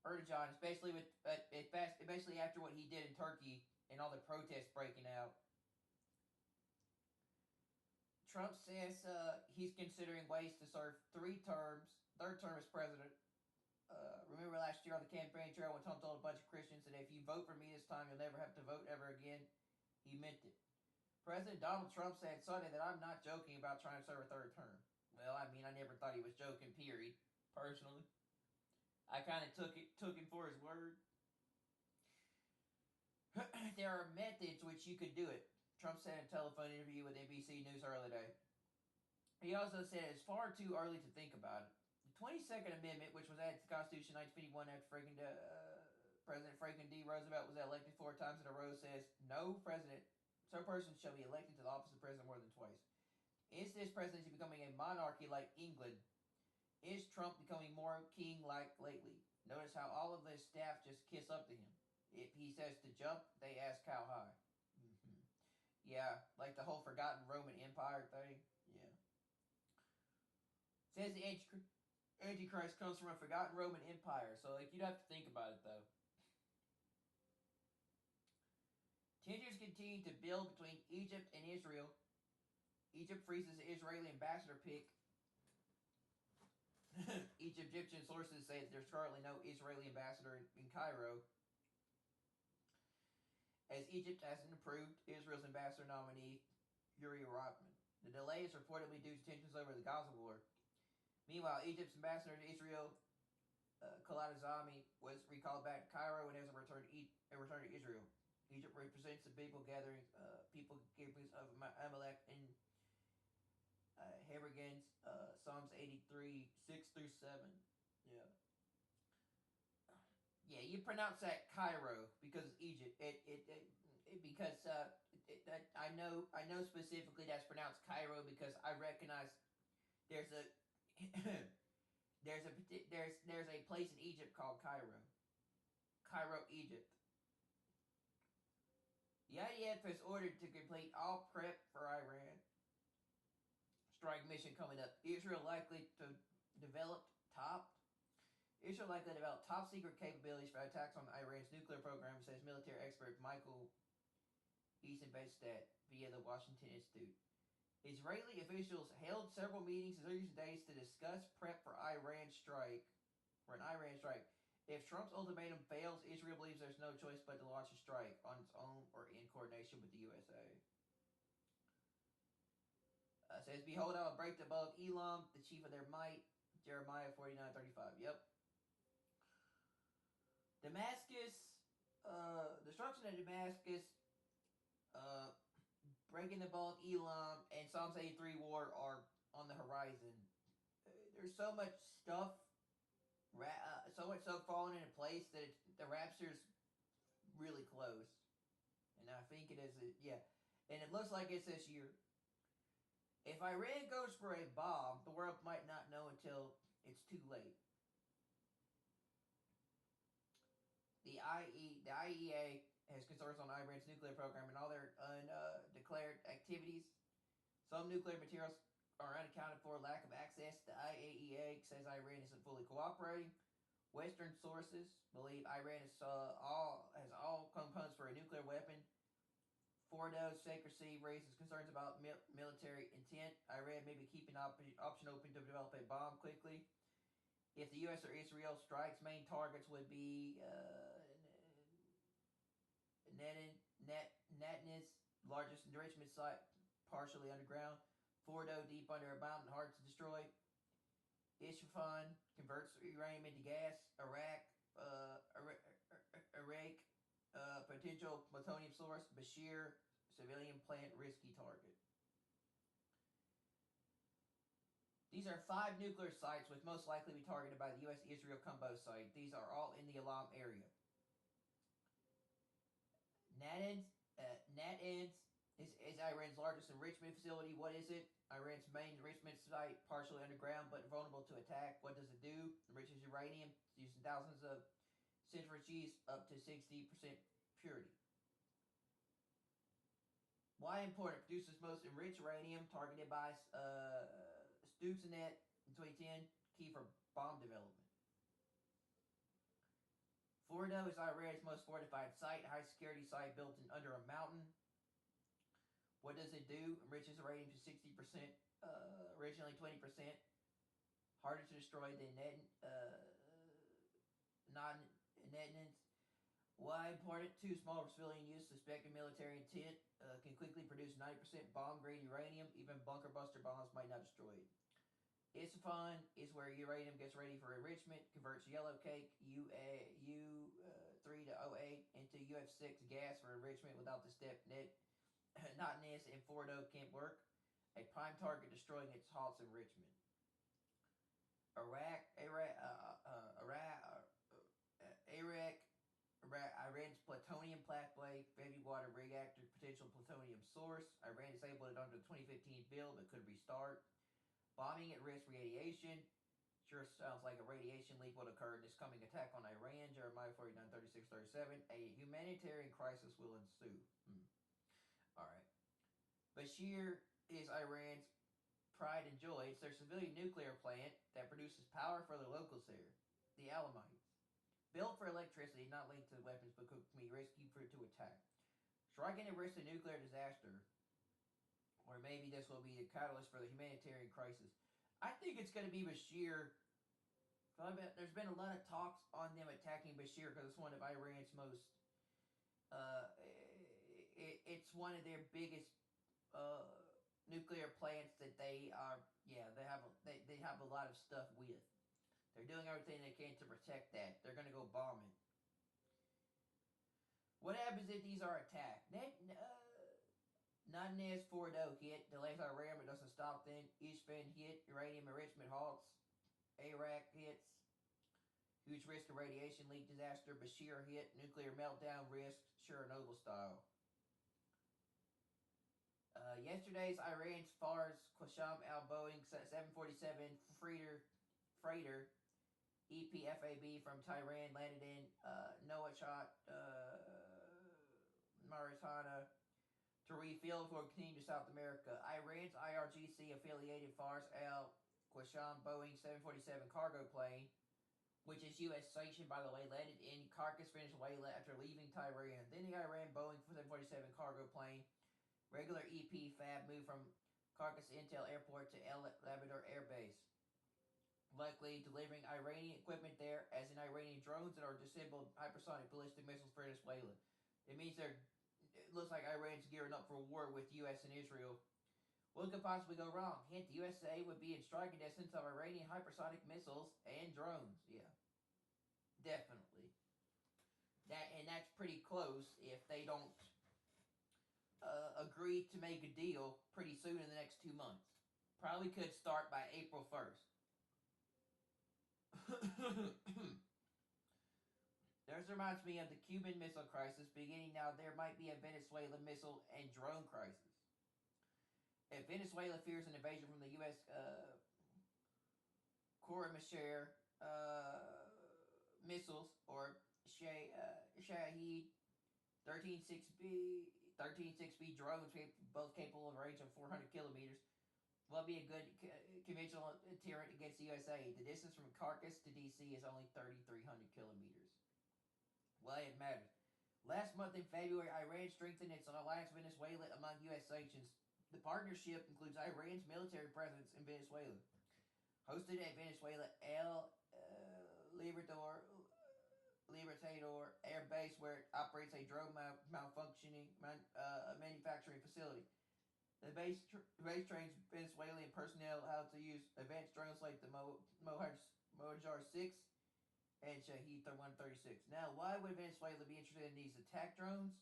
Erdogan, especially after what he did in Turkey and all the protests breaking out. Trump says he's considering ways to serve third term as president. Remember last year on the campaign trail when Trump told a bunch of Christians that if you vote for me this time, you'll never have to vote ever again? He meant it. President Donald Trump said Sunday that I'm not joking about trying to serve a third term. Well, I mean, I never thought he was joking, period, personally. I kind of took him for his word. There are methods which you could do it, Trump said in a telephone interview with NBC News earlier today. He also said it's far too early to think about it. The 22nd Amendment, which was added to the Constitution in 1951 after President Franklin D. Roosevelt was elected 4 times in a row, says no person shall be elected to the office of president more than twice. Is this presidency becoming a monarchy like England? Is Trump becoming more king-like lately? Notice how all of his staff just kiss up to him. If he says to jump, they ask how high. Mm-hmm. Yeah, like the whole forgotten Roman Empire thing. Yeah. Says the Antichrist comes from a forgotten Roman Empire, so like you'd have to think about it though. Tensions continue to build between Egypt and Israel. Egypt freezes the Israeli ambassador pick. Egyptian sources say that there's currently no Israeli ambassador in Cairo, as Egypt hasn't approved Israel's ambassador nominee, Yuri Rotman. The delay is reportedly due to tensions over the Gaza war. Meanwhile, Egypt's ambassador to Israel, Khaled Azami, was recalled back to Cairo and hasn't returned to Israel. Egypt represents the people gatherings of Amalek and Hebrigans, Psalms 83, 6-7. Yeah. Yeah, you pronounce that Cairo because Egypt. I know specifically that's pronounced Cairo because I recognize there's a there's a place in Egypt called Cairo, Egypt. The IDF is ordered to complete all prep for Iran strike mission coming up. Israel likely to develop top secret capabilities for attacks on Iran's nuclear program, says military expert Michael Eisenbestadt via the Washington Institute. Israeli officials held several meetings in recent days to discuss prep for an Iran strike. If Trump's ultimatum fails, Israel believes there's no choice but to launch a strike on its own or in coordination with the USA. Says, behold, I will break the bow of Elam, the chief of their might. Jeremiah 49:35. Yep. Damascus, destruction of Damascus, breaking the bow of Elam, and Psalms 83 war are on the horizon. There's so much stuff, so much stuff falling into place that the rapture's really close. And I think it is, yeah. And it looks like it's this year. If Iran goes for a bomb, the world might not know until it's too late. The IEA has concerns on Iran's nuclear program and all their undeclared activities. Some nuclear materials are unaccounted for. Lack of access. The IAEA says Iran isn't fully cooperating. Western sources believe Iran has all components for a nuclear weapon. Fordo's secrecy raises concerns about military intent. Iran may be keeping option open to develop a bomb quickly. If the U.S. or Israel strikes, main targets would be Natanz, largest enrichment site, partially underground. Fordo, deep under a mountain, hard to destroy. Isfahan converts uranium into gas. Iraq, potential plutonium source. Bashir, civilian plant, risky target. These are 5 nuclear sites which most likely be targeted by the U.S.-Israel combo site. These are all in the Alam area. Natanz is Iran's largest enrichment facility. What is it? Iran's main enrichment site, partially underground but vulnerable to attack. What does it do? Enriches uranium using thousands of centrifuges up to 60% purity. Why important? Produces most enriched uranium targeted by Stuxnet in 2010. Key for bomb development. Fordo is Iran's most fortified site, high security site built under a mountain. What does it do? Enriches uranium to 60%, originally 20%. Harder to destroy than Natanz. Why important? Too small for civilian use. Suspected military intent. Can quickly produce 90% bomb-grade uranium. Even bunker buster bombs might not destroy it. Isfahan is where uranium gets ready for enrichment. Converts yellow cake U3 to O8 into UF6 gas for enrichment without the step Natanz and Fordo can't work. A prime target destroying its halts enrichment. Iran's plutonium pathway, heavy water reactor, potential plutonium source. Iran disabled it under the 2015 bill but could restart. Bombing at risk, radiation. Sure sounds like a radiation leak would occur in this coming attack on Iran. Jeremiah 49, 36, 37. A humanitarian crisis will ensue. Alright. Bashir is Iran's pride and joy. It's their civilian nuclear plant that produces power for the locals there. The Alamites. Built for electricity, not linked to weapons, but could be risky for it to attack. Striking at risk of nuclear disaster. Or maybe this will be the catalyst for the humanitarian crisis. I think it's going to be Bashir. There's been a lot of talks on them attacking Bashir because it's one of Iran's most... it's one of their biggest nuclear plants that they are... Yeah, they have a lot of stuff with. They're doing everything they can to protect that. They're going to go bomb it. What happens if these are attacked? Natanz Fordo hit. Delays Iran but doesn't stop them. Isfahan hit. Uranium enrichment halts. Iraq hits. Huge risk of radiation leak disaster. Bashir hit. Nuclear meltdown risk. Chernobyl style. Yesterday's Iran's Fars Qasem Al Boeing 747 freighter EPFAB from Tehran landed in Nouakchott, Mauritania to refuel before continuing to South America. Iran's IRGC affiliated Fars Al Qasem Boeing 747 cargo plane, which is U.S. sanctioned by the way, landed in Caracas, Venezuela after leaving Tehran. Then the Iran Boeing 747 cargo plane, regular EP fab, moved from Caracas Intel Airport to El Labrador Air Base, likely delivering Iranian equipment there, as in Iranian drones that are disassembled hypersonic ballistic missiles for Venezuela. It means it looks like Iran's gearing up for a war with U.S. and Israel. What could possibly go wrong? Hint, the USA would be in striking distance of Iranian hypersonic missiles and drones. Yeah, definitely. and that's pretty close if they don't agree to make a deal pretty soon in the next 2 months. Probably could start by April 1st. This reminds me of the Cuban Missile Crisis beginning now. There might be a Venezuela missile and drone crisis. If Venezuela fears an invasion from the U.S. Corps missiles or Shahed 13-6B drones, both capable of a range of 400 kilometers, will be a good conventional deterrent against the USA. The distance from Caracas to D.C. is only 3,300 kilometers. Well, it matters. Last month in February, Iran strengthened its alliance with Venezuela among U.S. sanctions. The partnership includes Iran's military presence in Venezuela. Hosted at Venezuela El Libertador Air Base, where it operates a drone malfunctioning manufacturing facility. The base trains Venezuelan personnel how to use advanced drones like the Mojar 6 and Shahed 136. Now, why would Venezuela be interested in these attack drones?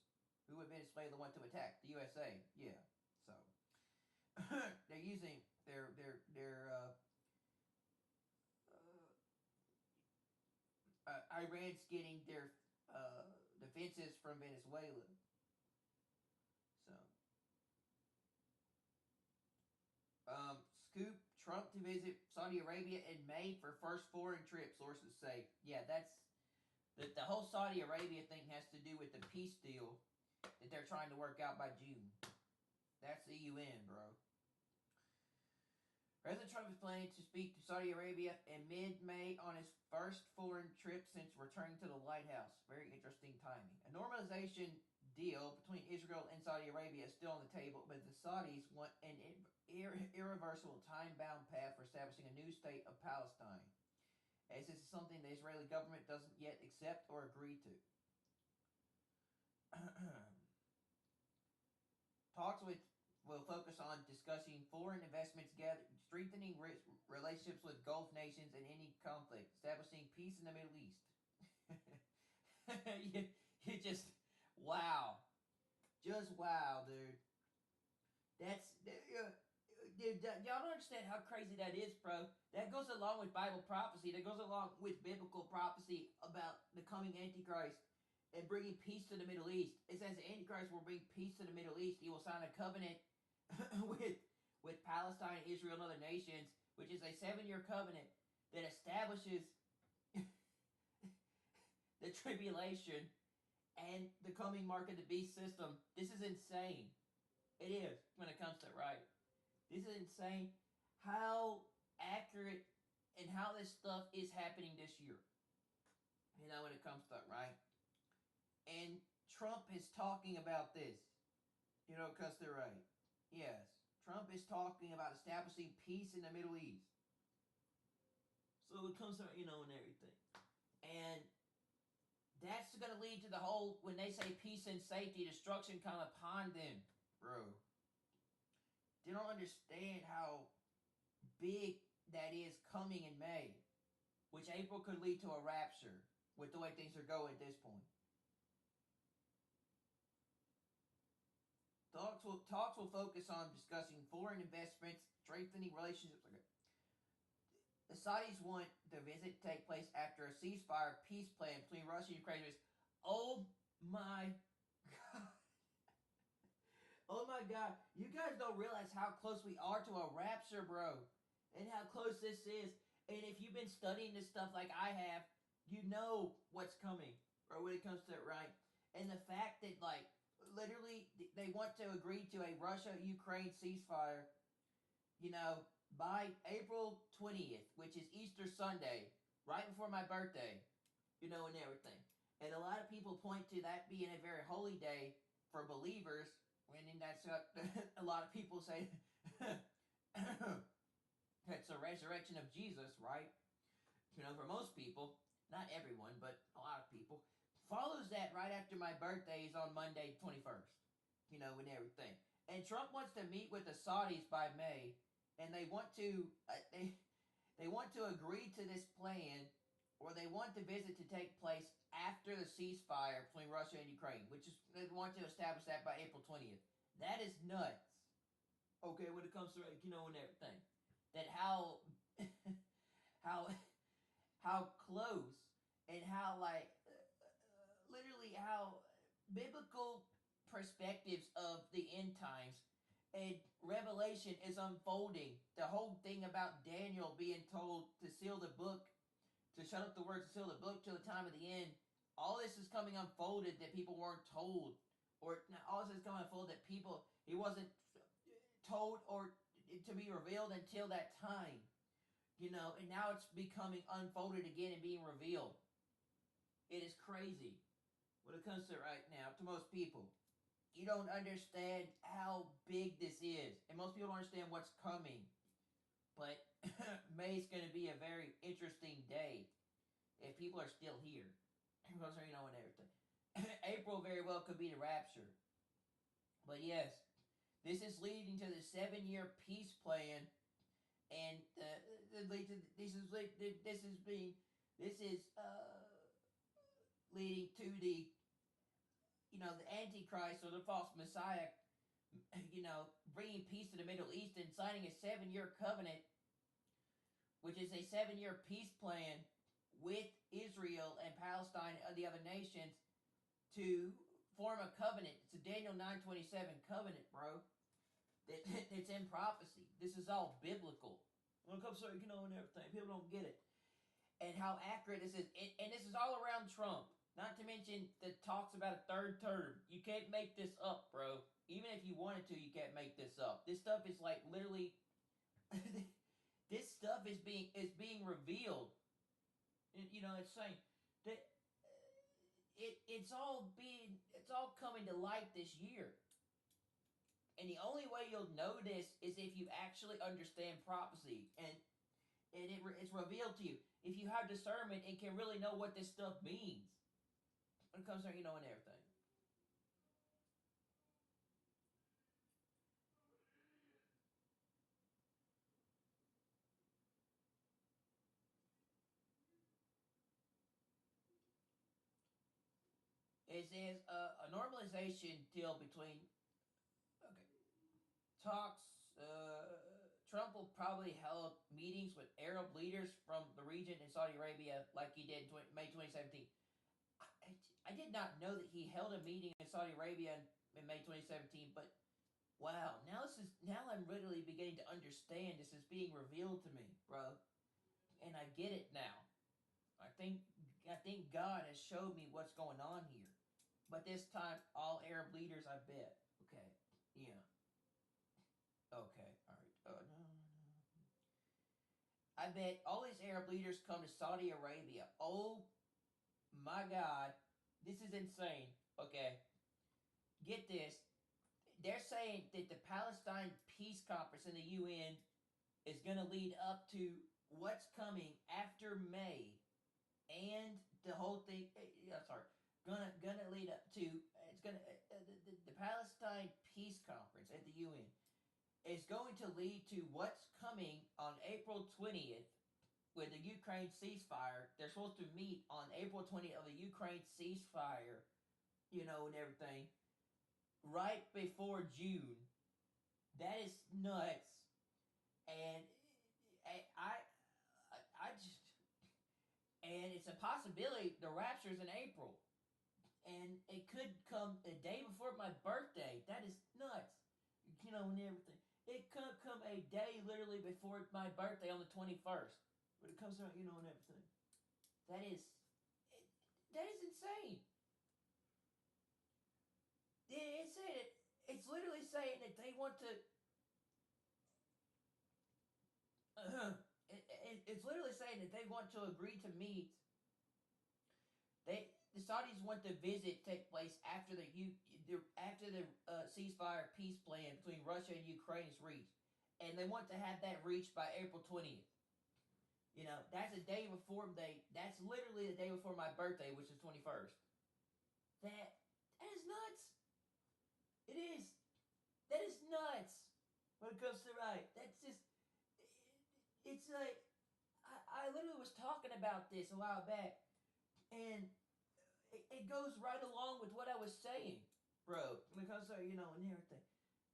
Who would Venezuela want to attack? The USA. Yeah. So they're using their Iran's getting their defenses from Venezuela. So scoop: Trump to visit Saudi Arabia in May for first foreign trip, sources say. Yeah, that's the whole Saudi Arabia thing has to do with the peace deal that they're trying to work out by June. That's the UN, bro. President Trump is planning to speak to Saudi Arabia in mid-May on his first foreign trip since returning to the White House. Very interesting timing. A normalization deal between Israel and Saudi Arabia is still on the table, but the Saudis want an irreversible time-bound path for establishing a new state of Palestine, as this is something the Israeli government doesn't yet accept or agree to. Talks will focus on discussing foreign investments, strengthening relationships with Gulf nations and any conflict, establishing peace in the Middle East. you just, wow. Just wow, dude. That's, dude, y'all don't understand how crazy that is, bro. That goes along with Bible prophecy. That goes along with biblical prophecy about the coming Antichrist and bringing peace to the Middle East. It says the Antichrist will bring peace to the Middle East. He will sign a covenant with Palestine, Israel, and other nations, which is a 7-year covenant that establishes the tribulation and the coming mark of the beast system. This is insane. It is, when it comes to it, right? This is insane how accurate and how this stuff is happening this year. You know, when it comes to it, right? And Trump is talking about this. You know, because they're right. Yes. Trump is talking about establishing peace in the Middle East. So it comes to, you know, and everything. And that's going to lead to the whole, when they say peace and safety, destruction come upon them, bro. They don't understand how big that is coming in May, which April could lead to a rapture with the way things are going at this point. Talks will focus on discussing foreign investments, strengthening relationships. The Saudis want the visit to take place after a ceasefire peace plan between Russia and Ukraine. Oh my God. Oh my God. You guys don't realize how close we are to a rapture, bro. And how close this is. And if you've been studying this stuff like I have, you know what's coming. Or when it comes to it, right? And the fact that, like, literally, they want to agree to a Russia-Ukraine ceasefire, you know, by April 20th, which is Easter Sunday, right before my birthday, you know, and everything. And a lot of people point to that being a very holy day for believers, when that's a lot of people say that's the resurrection of Jesus, right? You know, for most people, not everyone, but a lot of people, follows that right after my birthday is on Monday 21st, you know, and everything. And Trump wants to meet with the Saudis by May, and they want to they want to agree to this plan, or they want the visit to take place after the ceasefire between Russia and Ukraine, which is they want to establish that by April 20th. That is nuts. Okay, when it comes to and everything, that how how close and how literally how biblical perspectives of the end times and Revelation is unfolding. The whole thing about Daniel being told to seal the book, to shut up the words, to seal the book till the time of the end. All this is coming unfolded that people weren't told, or all this is coming unfolded that people he wasn't told or to be revealed until that time. And now it's becoming unfolded again and being revealed. It is crazy when it comes to right now to most people. You don't understand how big this is, and most people don't understand what's coming. But May's going to be a very interesting day if people are still here. And everything. April very well could be the rapture. But yes, this is leading to the 7-year peace plan, and this is leading to the the Antichrist or the false Messiah, bringing peace to the Middle East and signing a 7-year covenant, which is a 7-year peace plan with Israel and Palestine and the other nations to form a covenant. It's a Daniel 9:27 covenant, bro. It's in prophecy. This is all biblical. When it comes to and everything, people don't get it, and how accurate this is. And this is all around Trump. Not to mention the talks about a third term. You can't make this up, bro. Even if you wanted to, you can't make this up. This stuff is like literally. This stuff is being revealed. It's saying that it's all coming to light this year. And the only way you'll know this is if you actually understand prophecy and it's revealed to you. If you have discernment and can really know what this stuff means when it comes to and everything. It says a normalization deal between talks. Trump will probably held meetings with Arab leaders from the region in Saudi Arabia, like he did in May 2017. I did not know that he held a meeting in Saudi Arabia in May 2017, but wow, now I'm literally beginning to understand. This is being revealed to me, bro, and I get it now. I think God has showed me what's going on here, but this time all Arab leaders, I bet. Okay, yeah. Okay, all right. No. I bet all these Arab leaders come to Saudi Arabia. Oh my God, this is insane. Okay, get this. They're saying that the Palestine Peace Conference in the UN is going to lead up to what's coming after May, and the whole thing. Gonna lead up to it's gonna the Palestine Peace Conference at the UN is going to lead to what's coming on April 20th with the Ukraine ceasefire. They're supposed to meet on April 20th of the Ukraine ceasefire, and everything, right before June. That is nuts. And I just, and it's a possibility the rapture's in April. And it could come a day before my birthday. That is nuts. And everything. It could come a day literally before my birthday on the 21st. When it comes to, and everything. That is insane. It said it. It's literally saying that they want to. It's literally saying that they want to agree to meet. The Saudis want the visit take place after the ceasefire peace plan between Russia and Ukraine is reached, and they want to have that reached by April 20th. That's a day before that's literally the day before my birthday, which is 21st. That is nuts. It is. That is nuts. When it comes to right, that's just. It's like I literally was talking about this a while back, and it goes right along with what I was saying, bro. Because and everything.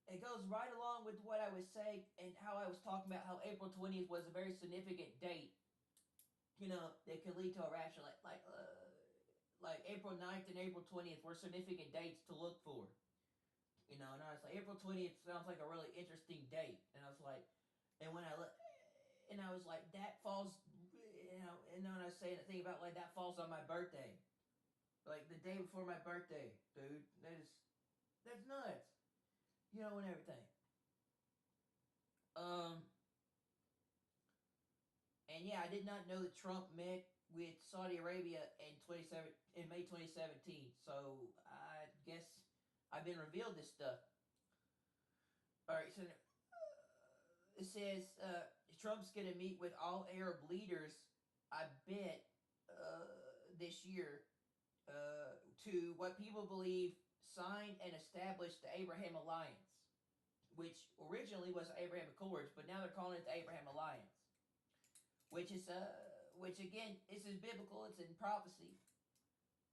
It goes right along with what I was saying and how I was talking about how April 20th was a very significant date. That could lead to a rapture, like April 9th and April 20th were significant dates to look for. And I was like, April 20th sounds like a really interesting date, and I was like, and when I look, and I was like, that falls, and then when I was saying the thing about like that falls on my birthday, like the day before my birthday, dude. That's nuts, and everything. And yeah, I did not know that Trump met with Saudi Arabia in May 2017. So I guess I've been revealed this stuff. All right, so it says Trump's going to meet with all Arab leaders, I bet, this year to what people believe signed and established the Abraham Alliance, which originally was the Abraham Accords, but now they're calling it the Abraham Alliance, which again, this is biblical. It's in prophecy.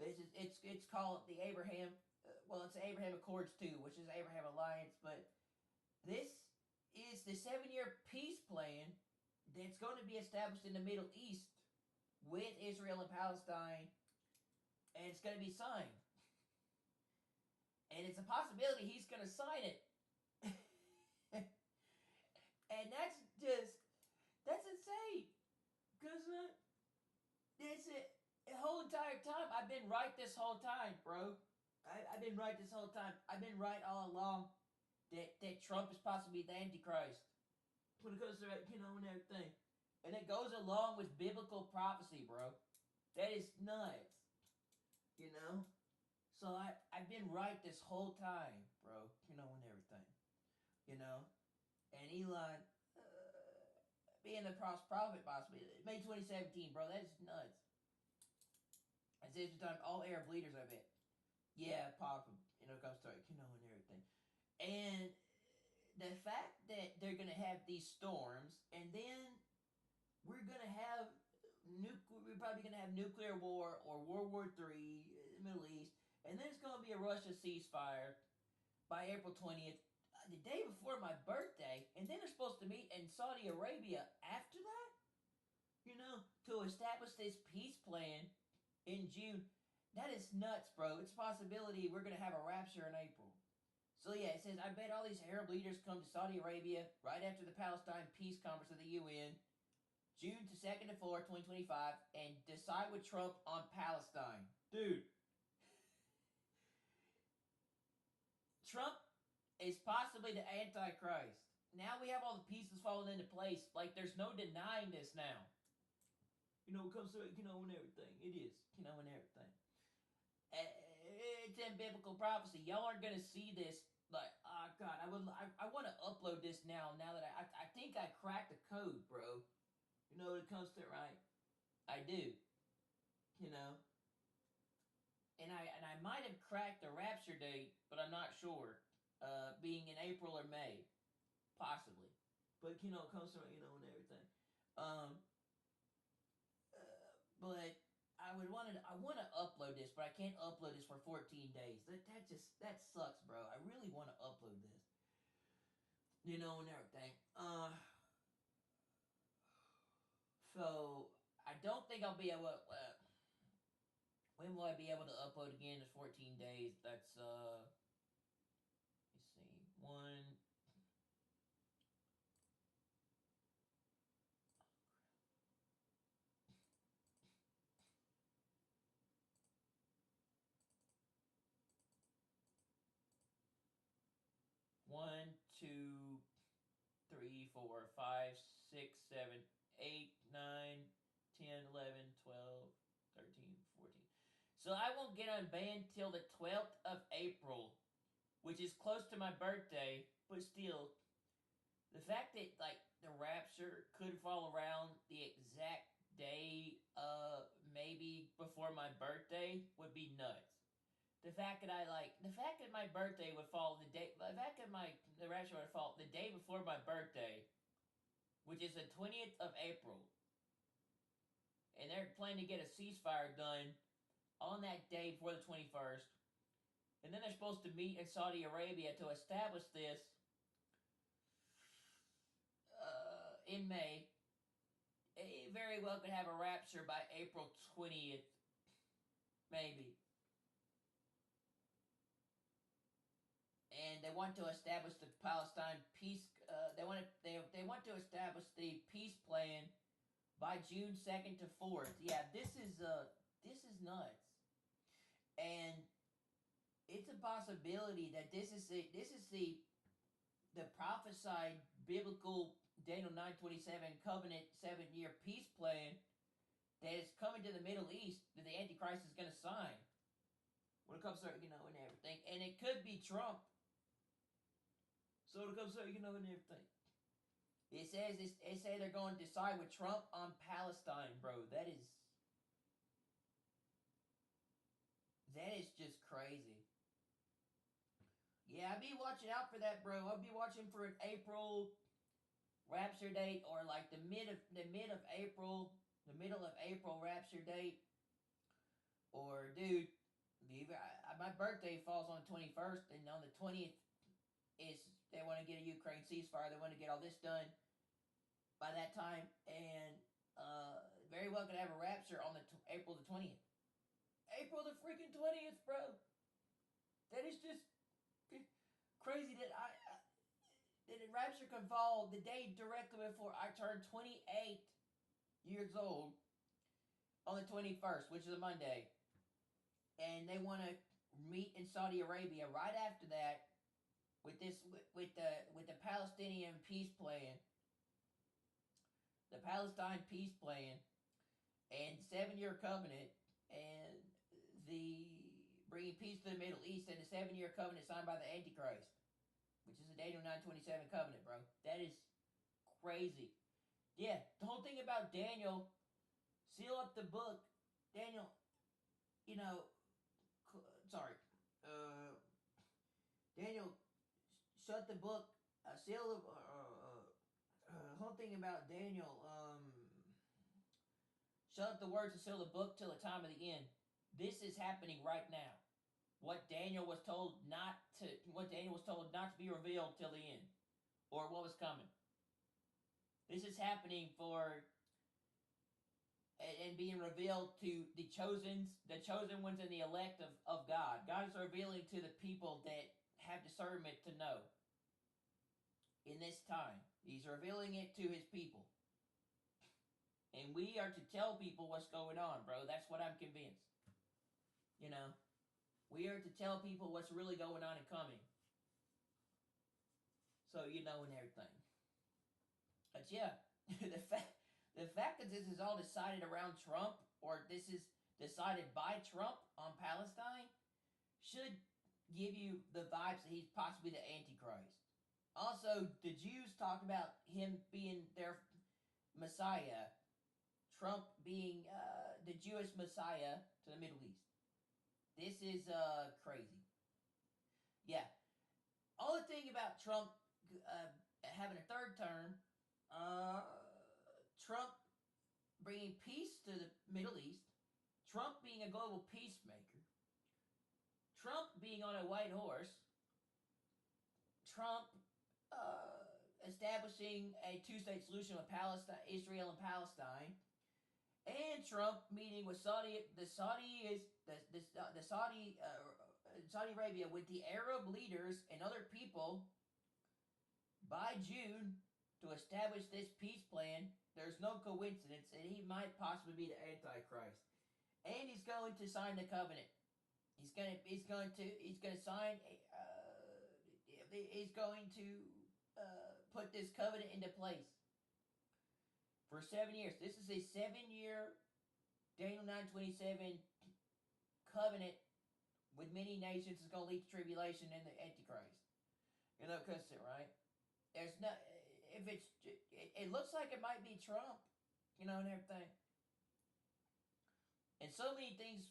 It's called the Abraham. It's the Abraham Accords too, which is Abraham Alliance, but this is the 7-year peace plan that's going to be established in the Middle East with Israel and Palestine, and it's going to be signed. And it's a possibility he's going to sign it. And that's insane. Because that's it. The whole entire time, I've been right this whole time, bro. I've been right this whole time. I've been right all along that Trump is possibly the Antichrist. When it comes to, and everything. And it goes along with biblical prophecy, bro. That is nuts. So I've been right this whole time, bro. And everything. And Elon being the prophet possibly. May 2017, bro. That is nuts. At the same time, all Arab leaders, I bet. Yeah, pop them. It comes to and everything. And the fact that they're gonna have these storms, and then we're gonna have we're probably gonna have nuclear war or World War III in the Middle East, and then it's gonna be a Russia ceasefire by April 20th, the day before my birthday, and then they're supposed to meet in Saudi Arabia after that, to establish this peace plan in June. That is nuts, bro. It's a possibility we're going to have a rapture in April. So yeah, it says, I bet all these Arab leaders come to Saudi Arabia right after the Palestine Peace Conference of the UN, June 2nd to 4th, 2025, and decide with Trump on Palestine. Dude. Trump is possibly the Antichrist. Now we have all the pieces falling into place. Like, there's no denying this now. It comes to, and everything. It is, and everything. It's in biblical prophecy. Y'all aren't going to see this. Like, oh, God, I want to upload this now that I think I cracked the code, bro. When it comes to it, right? I do. And I might have cracked the rapture date, but I'm not sure. Being in April or May, possibly. But it comes from and everything. But I want to upload this, but I can't upload this for 14 days. That sucks, bro. I really want to upload this. And everything. So I don't think I'll be able to. When will I be able to upload again? It's 14 days. That's let's see, 1, 2, 3, 4, 5, 6, 7, 8, 9, 10, 11, 12, 13, 14. So I won't get unbanned till the 12th of April, which is close to my birthday, but still, the fact that, like, the rapture could fall around the exact day, maybe before my birthday would be nuts. The fact that my birthday would fall the fact that the rapture would fall the day before my birthday, which is the 20th of April, and they're planning to get a ceasefire done on that day before the 21st. And then they're supposed to meet in Saudi Arabia to establish this in May. It very well could have a rapture by April 20th, maybe. And they want to establish the Palestine peace. They want to establish the peace plan by June 2nd to 4th. Yeah, this is nuts, and it's a possibility that this is the prophesied biblical Daniel 9:27 covenant 7-year peace plan that is coming to the Middle East that the Antichrist is going to sign when it comes to, and everything, and it could be Trump. So when it comes to, and everything, it say they're going to side with Trump on Palestine, bro. That is just crazy. Yeah, I'll be watching out for that, bro. I'll be watching for an April rapture date, or like the middle of April rapture date. Or, dude, my birthday falls on the 21st, and on the 20th is they want to get a Ukraine ceasefire. They want to get all this done by that time, and very well could have a rapture on the April the 20th. April the freaking 20th, bro. That is just crazy that that a rapture can fall the day directly before I turn 28 years old on the 21st, which is a Monday, and they want to meet in Saudi Arabia right after that with the Palestinian peace plan, the Palestine peace plan, and 7-year covenant, and the bringing peace to the Middle East, and the 7-year covenant signed by the Antichrist, which is the Daniel 9:27 covenant, bro. That is crazy. Yeah, the whole thing about Daniel, seal up the book. Daniel, Daniel, shut the book, seal the, whole thing about Daniel, shut up the words and seal the book till the time of the end. This is happening right now. What Daniel was told not to be revealed till the end, or what was coming. This is happening and being revealed to the chosen ones and the elect of God. God is revealing to the people that have discernment to know in this time. He's revealing it to his people. And we are to tell people what's going on, bro. That's what I'm convinced. We are to tell people what's really going on and coming. So and everything. But yeah, the fact that this is all decided around Trump, or this is decided by Trump on Palestine, should give you the vibes that he's possibly the Antichrist. Also, the Jews talk about him being their Messiah, Trump being the Jewish Messiah to the Middle East. This is crazy. Yeah. Only thing about Trump having a third term, Trump bringing peace to the Middle East, Trump being a global peacemaker, Trump being on a white horse, Trump establishing a two-state solution with Israel and Palestine, and Trump meeting with Saudi Arabia with the Arab leaders and other people by June to establish this peace plan. There's no coincidence, and he might possibly be the Antichrist. And he's going to sign the covenant. He's going to sign. He's going to put this covenant into place for 7 years. This is a 7-year Daniel 9:27 covenant with many nations. Is going to lead to tribulation and the Antichrist. Because right? There's not. If it's, it looks like it might be Trump, and everything. And so many things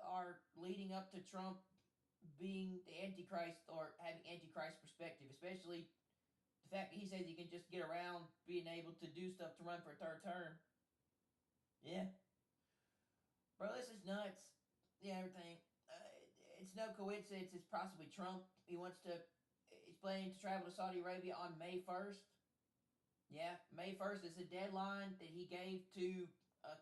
are leading up to Trump being the Antichrist, or having Antichrist perspective, especially the fact that he says he can just get around being able to do stuff to run for a third term. Yeah. Bro, this is nuts. everything. It's no coincidence. It's possibly Trump. He's planning to travel to Saudi Arabia on May 1st. Yeah, May 1st is the deadline that he gave to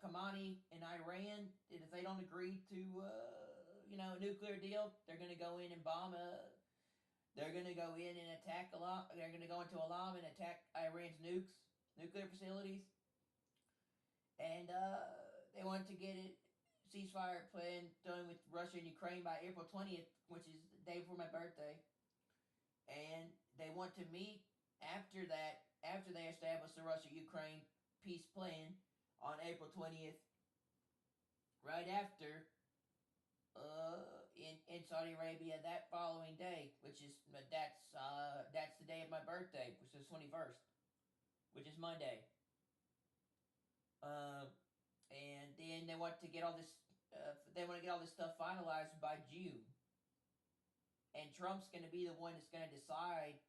Khamenei in Iran. And if they don't agree to, a nuclear deal, they're going to go in and bomb. They're going to go in and attack a lot. They're going to go into Alam and attack Iran's nuclear facilities. And they want to get it ceasefire plan done with Russia and Ukraine by April 20th, which is the day before my birthday. And they want to meet after that, after they establish the Russia-Ukraine peace plan on April 20th, right after in Saudi Arabia that following day, which is that's the day of my birthday, which is 21st, which is Monday. And then they want to get all this. They want to get all this stuff finalized by June. And Trump's going to be the one that's going to decide.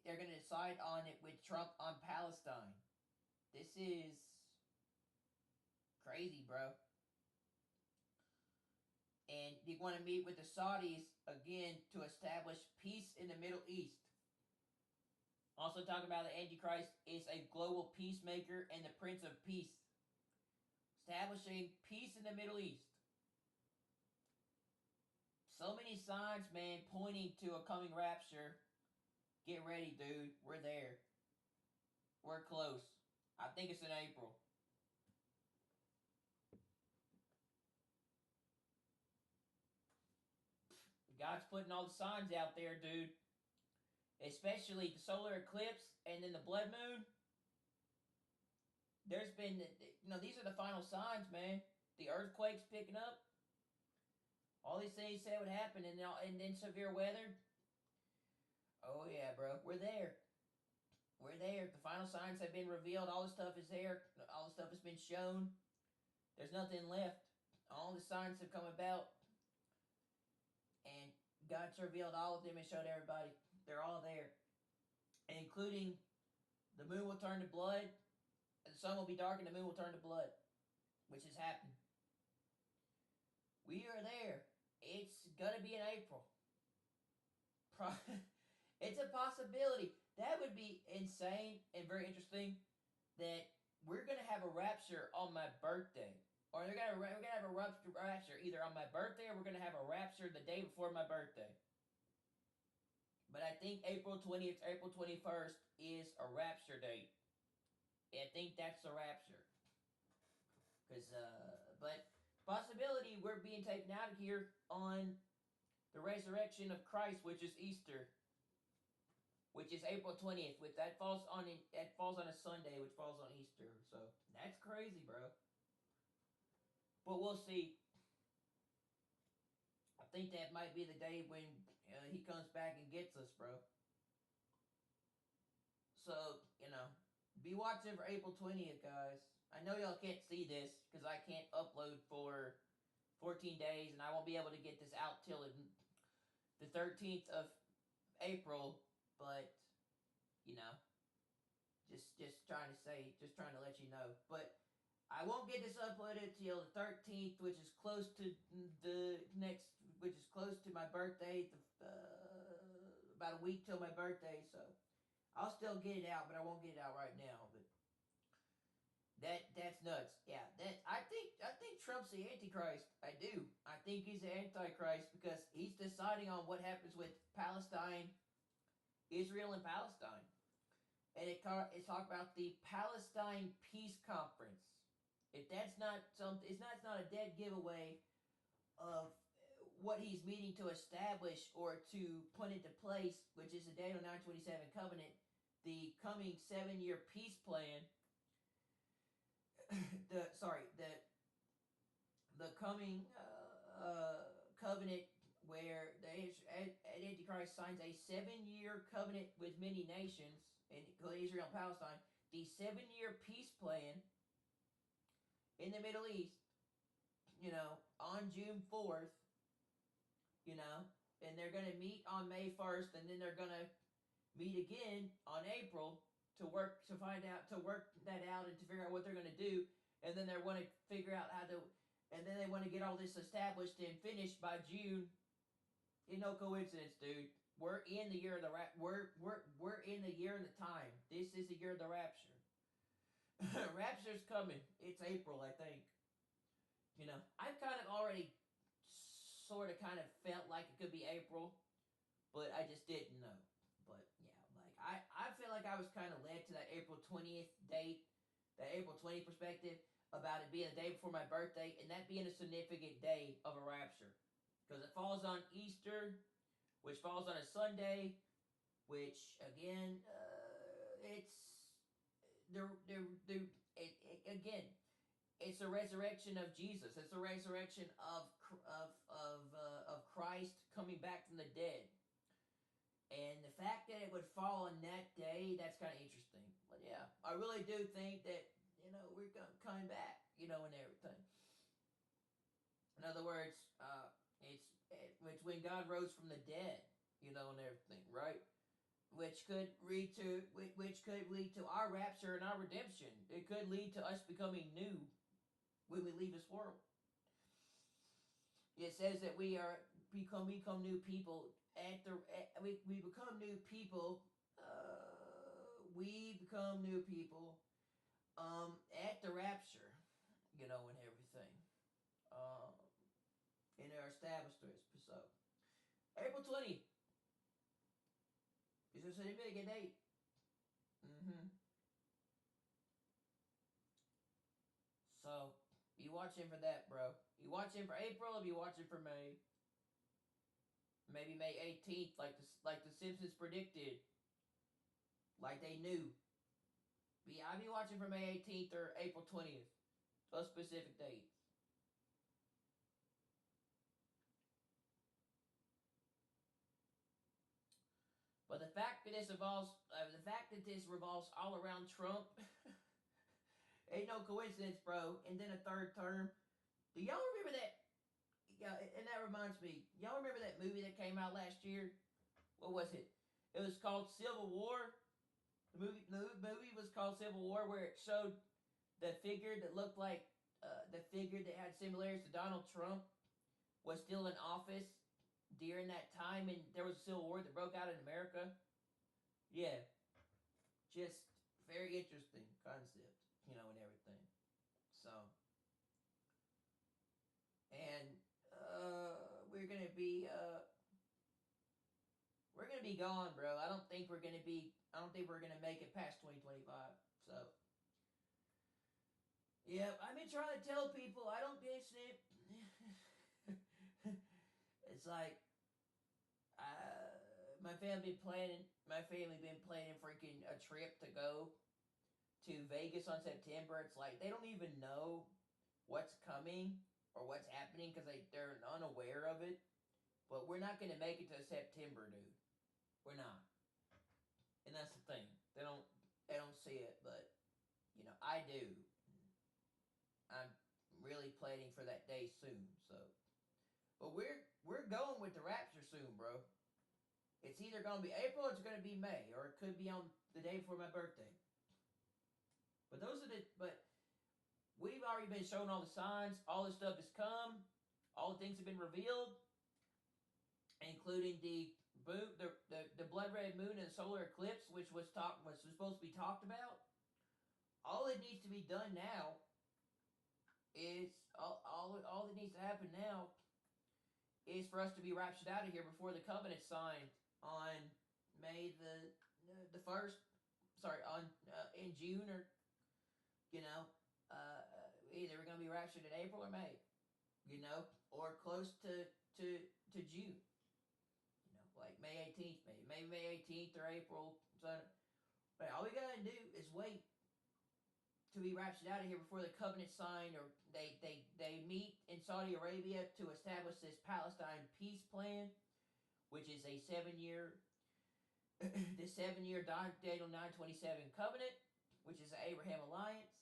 They're going to decide on it with Trump on Palestine. This is crazy, bro. And they want to meet with the Saudis again to establish peace in the Middle East. Also talking about the Antichrist is a global peacemaker and the Prince of Peace. Establishing peace in the Middle East. So many signs, man, pointing to a coming rapture. Get ready, dude. We're there. We're close. I think it's in April. God's putting all the signs out there, dude. Especially the solar eclipse and then the blood moon. There's been, these are the final signs, man. The earthquakes picking up. All these things said would happen, and then severe weather. Oh yeah, bro, we're there. We're there. The final signs have been revealed. All the stuff is there. All the stuff has been shown. There's nothing left. All the signs have come about, and God's revealed all of them and showed everybody. They're all there, including the moon will turn to blood, and the sun will be dark, and the moon will turn to blood, which has happened. We are there. It's gonna be in April. It's a possibility. That would be insane and very interesting. That we're gonna have a rapture on my birthday, or we're gonna have a rapture either on my birthday, or we're gonna have a rapture the day before my birthday. But I think April 20th, April 21st is a rapture date. I think that's a rapture. But possibility we're being taken out of here on the resurrection of Christ, which is Easter, which is April 20th. That falls on a Sunday, which falls on Easter. So that's crazy, bro. But we'll see. I think that might be the day when he comes back and gets us, bro. So, be watching for April 20th, guys. I know y'all can't see this because I can't upload for 14 days, and I won't be able to get this out till the 13th of April, but, just trying to let you know. But I won't get this uploaded till the 13th, which is close to my birthday, about a week till my birthday, so I'll still get it out, but I won't get it out right now. But that's nuts. Yeah, I think Trump's the Antichrist. I do. I think he's the Antichrist because he's deciding on what happens with Palestine, Israel, and Palestine. And it's talking about the Palestine Peace Conference. If that's not it's not a dead giveaway of what he's meaning to establish or to put into place, which is the Daniel 9:27 covenant, the coming 7-year peace plan. the coming covenant where the Antichrist signs a 7-year covenant with many nations, including Israel and Palestine. The 7-year peace plan in the Middle East, on June 4th, and they're going to meet on May 1st, and then they're going to meet again on April to work that out and to figure out what they're going to do, and then they want to figure out how to and then they want to get all this established and finished by June. It's no coincidence, dude. We're in the year of the we're in the year of the time. This is the year of the rapture. Rapture's coming. It's April, I think. I've kind of already sort of kind of felt like it could be April, but I just didn't know. But yeah, like I feel like I was kind of led to that April 20th date, that April 20th perspective about it being the day before my birthday and that being a significant day of a rapture. Because it falls on Easter, which falls on a Sunday, which again, it's again, it's a resurrection of Jesus. It's a resurrection of Christ coming back from the dead. And the fact that it would fall on that day, that's kind of interesting. But yeah, I really do think that we're coming back, and everything. In other words, it's when God rose from the dead, and everything, right? Which could lead to our rapture and our redemption. It could lead to us becoming new when we leave this world. It says that we become new people we become new people. We become new people at the rapture, and everything. And they're established. So April 20th is a significant date. So be watching for that, bro. Be watching for April, or be watching for May. Maybe May 18th, like the Simpsons predicted, like they knew. I'll be watching for May 18th or April 20th, those specific dates. But the fact that this revolves all around Trump, ain't no coincidence, bro. And then a third term. Do y'all remember that? Yeah, and that reminds me. Y'all remember that movie that came out last year? What was it? It was called Civil War. The movie was called Civil War, where it showed the figure that looked like the figure that had similarities to Donald Trump was still in office during that time, and there was a civil war that broke out in America. Yeah, just very interesting concept, and everything. So, and we're gonna be gone, bro. I don't think we're gonna make it past 2025. So, yeah, I've been trying to tell people I don't get it. It's like my family been planning freaking a trip to go to Vegas on September. It's like they don't even know what's coming or what's happening because they're unaware of it. But we're not going to make it to September, dude. We're not. And that's the thing. They don't see it, but I do. I'm really planning for that day soon. So, but we're going with the rapture soon, bro. It's either going to be April or it's going to be May, or it could be on the day before my birthday. But we've already been shown all the signs. All this stuff has come. All the things have been revealed, including the blood red moon and solar eclipse, which was supposed to be talked about. All that needs to be done now is all that needs to happen now is for us to be raptured out of here before the covenant's signed on May the 1st. Sorry, in June, or either we're gonna be raptured in April or May, or close to June. Like May 18th, maybe May 18th or April. But all we gotta do is wait to be raptured out of here before the covenant's signed, or they meet in Saudi Arabia to establish this Palestine peace plan, which is a 7-year Daniel 927 covenant, which is an Abraham alliance,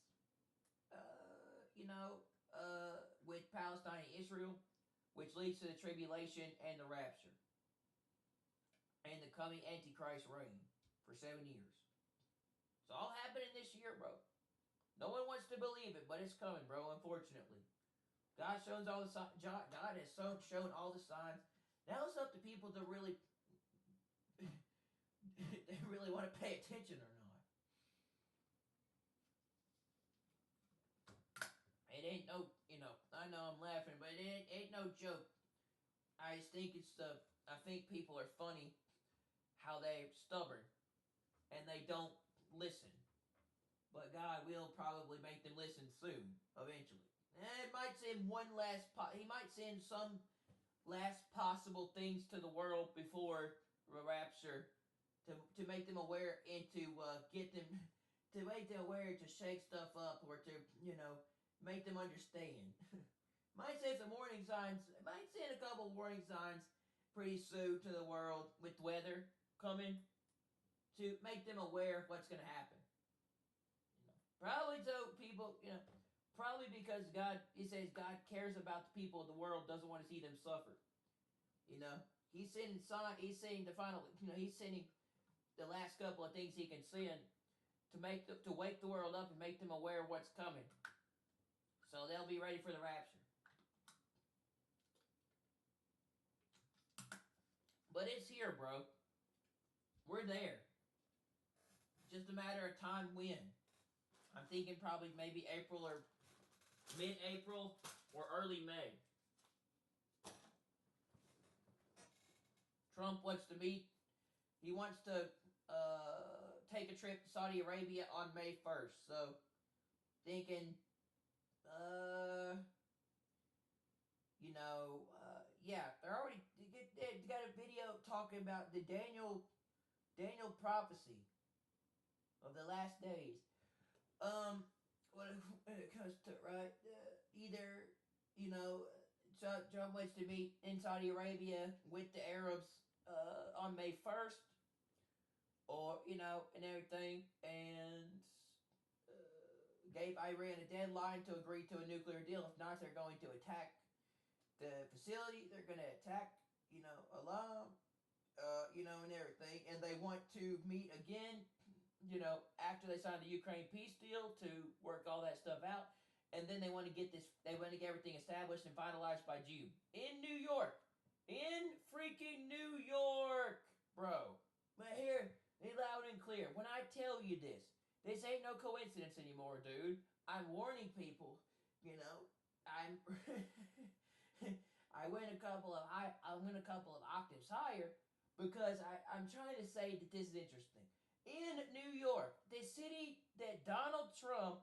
with Palestine and Israel, which leads to the tribulation and the rapture and the coming Antichrist reign for 7 years. It's all happening this year, bro. No one wants to believe it, but it's coming, bro, unfortunately. God shows all the God has shown all the signs. Now it's up to people to really, they really want to pay attention or not. It ain't no, I know I'm laughing, but it ain't no joke. I just think I think people are funny how they're stubborn and they don't listen. But God will probably make them listen soon, eventually. It might send he might send some last possible things to the world before the rapture to make them aware and to get them to make them aware to shake stuff up or to make them understand. Might send some warning signs. Might send a couple warning signs pretty soon to the world with weather coming to make them aware of what's going to happen. Probably so people, probably because God, he says God cares about the people of the world, doesn't want to see them suffer. He's sending the final, he's sending the last couple of things he can send to wake the world up and make them aware of what's coming. So they'll be ready for the rapture. But it's here, bro. We're there. Just a matter of time when. I'm thinking probably maybe April or mid-April or early May. Trump wants to meet. He wants to take a trip to Saudi Arabia on May 1st. So, thinking, yeah, they got a video talking about the Daniel prophecy of the last days. When it comes to either Trump wants to meet in Saudi Arabia with the Arabs on May 1st, or and everything, and gave Iran a deadline to agree to a nuclear deal. If not, they're going to attack the facility. They're going to attack Alam, and everything, and they want to meet again. After they sign the Ukraine peace deal to work all that stuff out. And then they want to get everything established and finalized by June. In New York. In freaking New York, bro. But here, be loud and clear. When I tell you this ain't no coincidence anymore, dude. I'm warning people, I'm I went a couple of octaves higher because I'm trying to say that this is interesting. In New York, the city that Donald Trump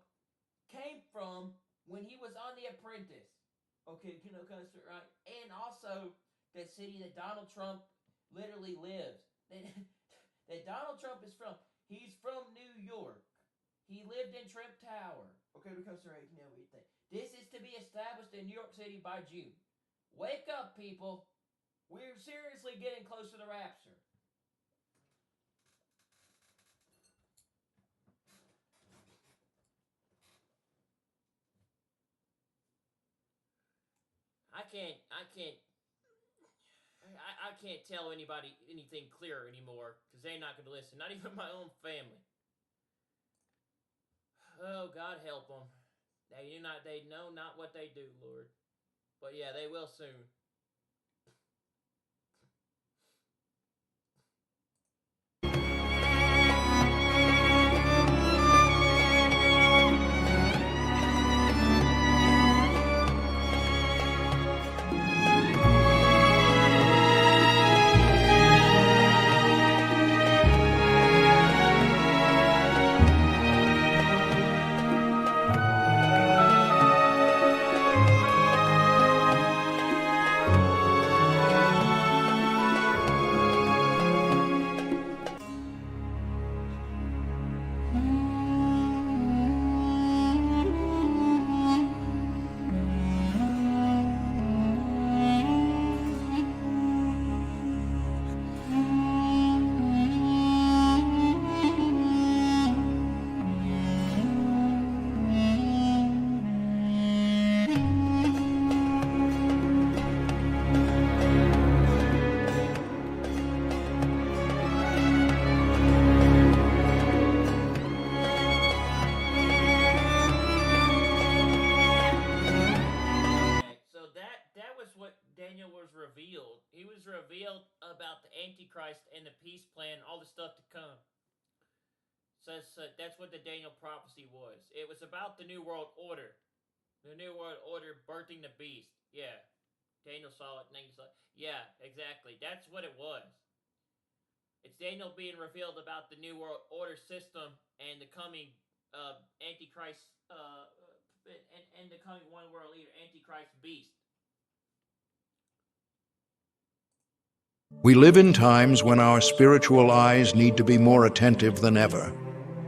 came from when he was on The Apprentice. Okay, right? And also the city that Donald Trump literally lives. That Donald Trump is from. He's from New York. He lived in Trump Tower. Okay, because right, everything. This is to be established in New York City by June. Wake up, people. We're seriously getting close to the rapture. I can't tell anybody anything clear anymore because they're not going to listen. Not even my own family. Oh, God help them. They know not what they do, Lord. But yeah, they will soon. Daniel was revealed. He was revealed about the Antichrist and the peace plan, all the stuff to come. So that's what the Daniel prophecy was. It was about the New World Order. The New World Order birthing the beast. Yeah. Daniel saw it, and then he saw it. Yeah, exactly. That's what it was. It's Daniel being revealed about the New World Order system and the coming Antichrist, and the coming one world leader, Antichrist beast. We live in times when our spiritual eyes need to be more attentive than ever.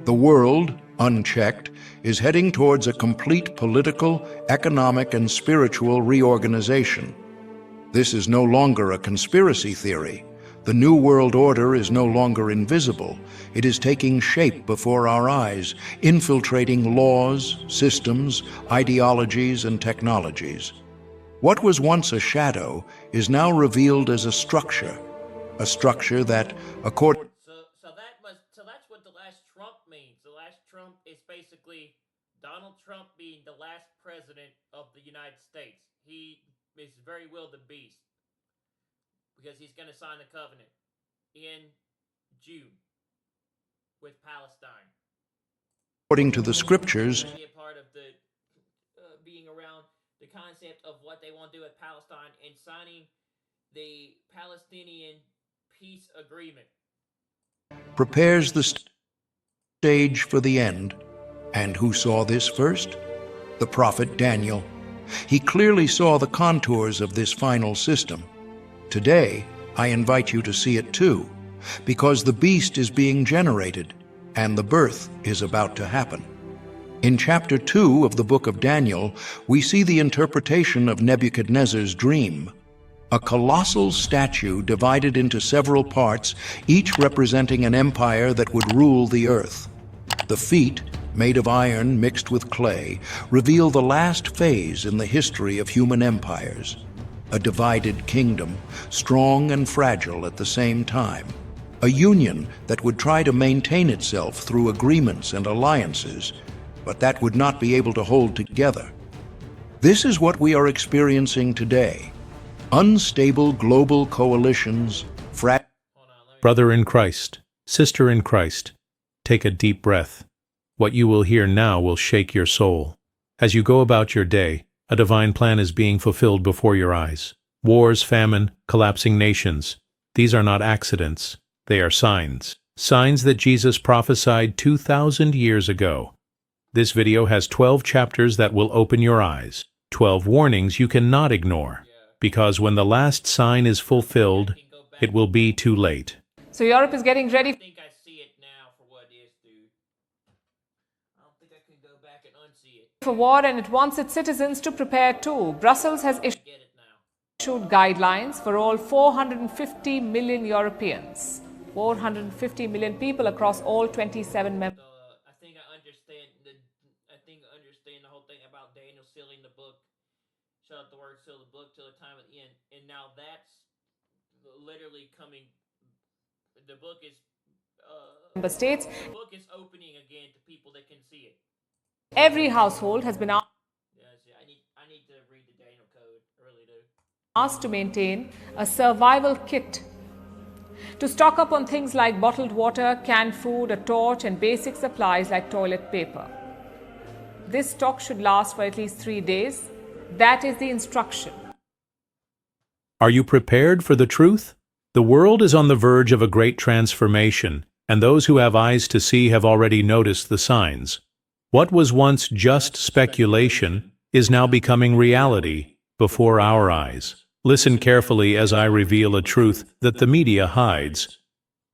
The world, unchecked, is heading towards a complete political, economic, and spiritual reorganization. This is no longer a conspiracy theory. The New World Order is no longer invisible. It is taking shape before our eyes, infiltrating laws, systems, ideologies, and technologies. What was once a shadow is now revealed as a structure that, according So that's what the last Trump means. The last Trump is basically Donald Trump being the last president of the United States. He is very well the beast because he's going to sign the covenant in June with Palestine. to the scriptures, Be a part of the being around the concept of what they want to do with Palestine and signing the Palestinian peace agreement. prepares the stage for the end. And who saw this first? The prophet Daniel. He clearly saw the contours of this final system. Today, I invite you to see it too, because the beast is being generated, and the birth is about to happen. In chapter 2 of the book of Daniel, we see the interpretation of Nebuchadnezzar's dream. A colossal statue divided into several parts, each representing an empire that would rule the earth. The feet, made of iron mixed with clay, reveal the last phase in the history of human empires. A divided kingdom, strong and fragile at the same time. A union that would try to maintain itself through agreements and alliances, but that would not be able to hold together. This is what we are experiencing today. Unstable global coalitions, Brother in Christ, sister in Christ, take a deep breath. What you will hear now will shake your soul. As you go about your day, a divine plan is being fulfilled before your eyes. Wars, famine, collapsing nations. These are not accidents. They are signs. Signs that Jesus prophesied 2,000 years ago. This video has 12 chapters that will open your eyes. 12 warnings you cannot ignore. Because when the last sign is fulfilled, it will be too late. So Europe is getting ready I think I see it now for what it is, dude. I don't think I can go back and unsee it. for war, and it wants its citizens to prepare too. Brussels has Get it now. issued guidelines for all 450 million Europeans. 450 million people across all 27 member I think I understand the whole thing about Daniel sealing the book. Shut up the word, seal the book till the time of the end. And now that's literally coming. The book is states. the book is opening again to people that can see it. Every household has been Yeah, I need to read the Daniel code. I really do. asked to maintain a survival kit to stock up on things like bottled water, canned food, a torch, and basic supplies like toilet paper. This stock should last for at least 3 days. That is the instruction. Are you prepared for the truth? The world is on the verge of a great transformation, and those who have eyes to see have already noticed the signs. What was once just speculation is now becoming reality before our eyes. Listen carefully as I reveal a truth that the media hides.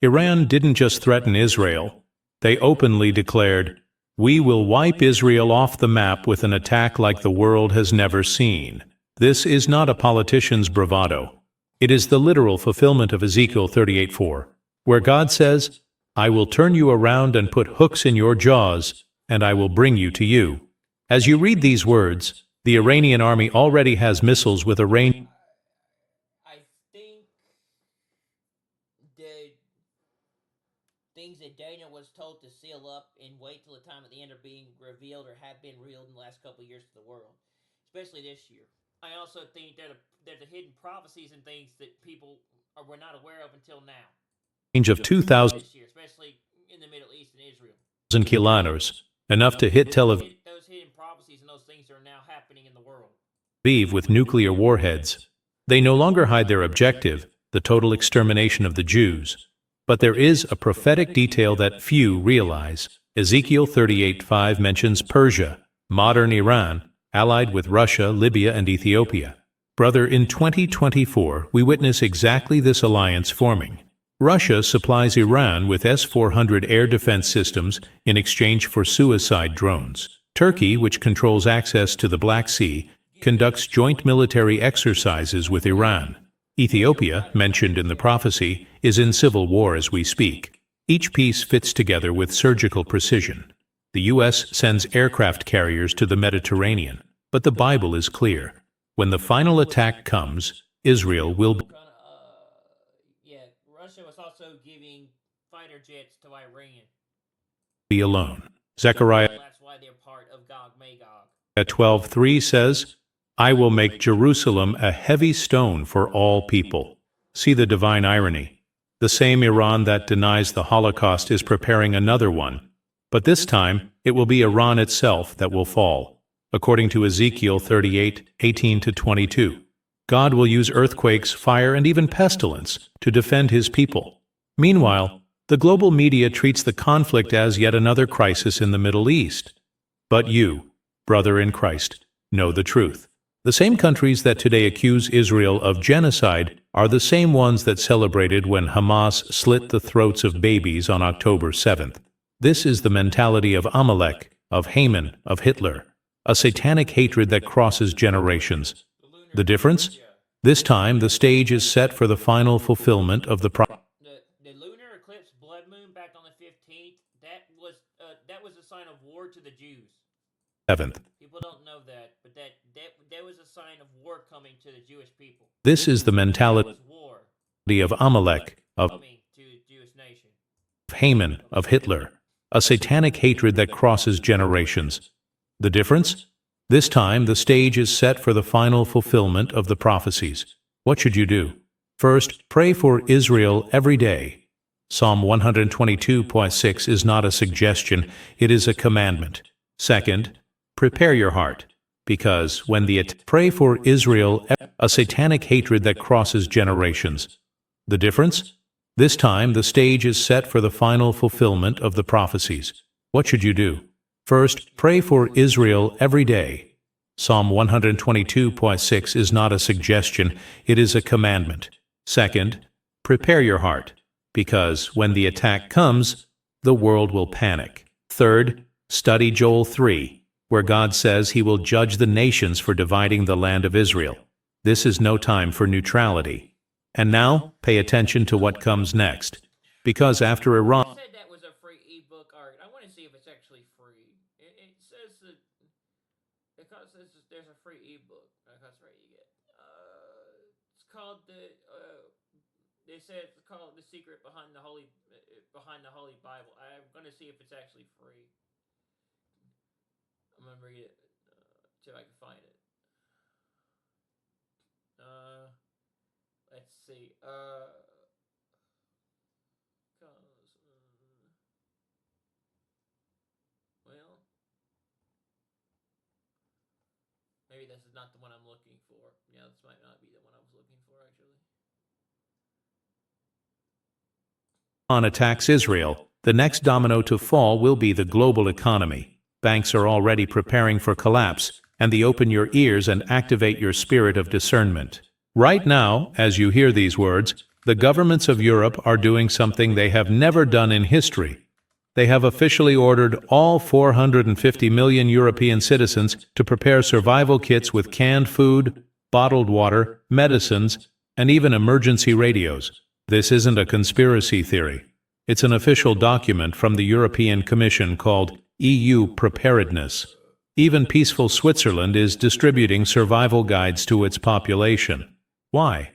Iran didn't just threaten Israel. They openly declared, "We will wipe Israel off the map with an attack like the world has never seen." This is not a politician's bravado. It is the literal fulfillment of Ezekiel 38:4, where God says, "I will turn you around and put hooks in your jaws, and I will bring you to you." As you read these words, the Iranian army already has missiles with a range. I think the things that Daniel was told to seal up and wait till the time at the end are being revealed or have been revealed in the last couple of years to the world, especially this year. I also think that there's a hidden prophecies and things that people were not aware of until now. Range of 2,000 This year, especially in the Middle East and Israel. kilometers, enough to hit Tel Those hidden prophecies and those things are now happening in the world. Aviv with nuclear warheads. They no longer hide their objective, the total extermination of the Jews. But there is a prophetic detail that few realize. Ezekiel 38:5 mentions Persia, modern Iran, allied with Russia, Libya, and Ethiopia. Brother, in 2024, we witness exactly this alliance forming. Russia supplies Iran with S-400 air defense systems in exchange for suicide drones. Turkey, which controls access to the Black Sea, conducts joint military exercises with Iran. Ethiopia, mentioned in the prophecy, is in civil war as we speak. Each piece fits together with surgical precision. The U.S. sends aircraft carriers to the Mediterranean, but the Bible is clear. When the final attack comes, Israel will Russia was also giving fighter jets to Iran. be alone. Zechariah That's why they're part of Gog Magog. 12:3 says, I will make Jerusalem a heavy stone for all people. See the divine irony. The same Iran that denies the Holocaust is preparing another one. But this time, it will be Iran itself that will fall. According to Ezekiel 38:18-22, God will use earthquakes, fire, and even pestilence to defend his people. Meanwhile, the global media treats the conflict as yet another crisis in the Middle East. But you, brother in Christ, know the truth. The same countries that today accuse Israel of genocide are the same ones that celebrated when Hamas slit the throats of babies on October 7th. This is the mentality of Amalek, of Haman, of Hitler, a satanic hatred that crosses generations. The difference? This time, the stage is set for the final fulfillment of the The lunar eclipse blood moon back on the 15th, that was a sign of war to the Jews. 7th. People don't know that, but that was a sign of war coming to the Jewish people. This is the mentality War of Amalek, of coming to the Jewish nation. Haman, of Hitler, a satanic hatred that crosses generations. The difference? This time, the stage is set for the final fulfillment of the prophecies. What should you do? First, pray for Israel every day. Psalm 122:6 is not a suggestion, it is a commandment. Second, prepare your heart, because when pray for Israel, a satanic hatred that crosses generations. The difference? This time, the stage is set for the final fulfillment of the prophecies. What should you do? First, pray for Israel every day. Psalm 122:6 is not a suggestion, it is a commandment. Second, prepare your heart, because when the attack comes, the world will panic. Third, study Joel 3, where God says he will judge the nations for dividing the land of Israel. This is no time for neutrality. And now, pay attention to what comes next, because after Iran... Said that was a free ebook art. I want to see if it's actually free. It says that there's a free ebook. That's right, you get. It's called They said it's called The Secret Behind the Holy Bible. I'm going to see if it's actually free. I'm going to read it. See if I can find it. Let's see. Well, maybe this is not the one I'm looking for. Yeah, this might not be the one I was looking for, actually. Iran attacks Israel, the next domino to fall will be the global economy. Banks are already preparing for collapse, and open your ears and activate your spirit of discernment. Right now, as you hear these words, the governments of Europe are doing something they have never done in history. They have officially ordered all 450 million European citizens to prepare survival kits with canned food, bottled water, medicines, and even emergency radios. This isn't a conspiracy theory. It's an official document from the European Commission called EU Preparedness. Even peaceful Switzerland is distributing survival guides to its population. Why?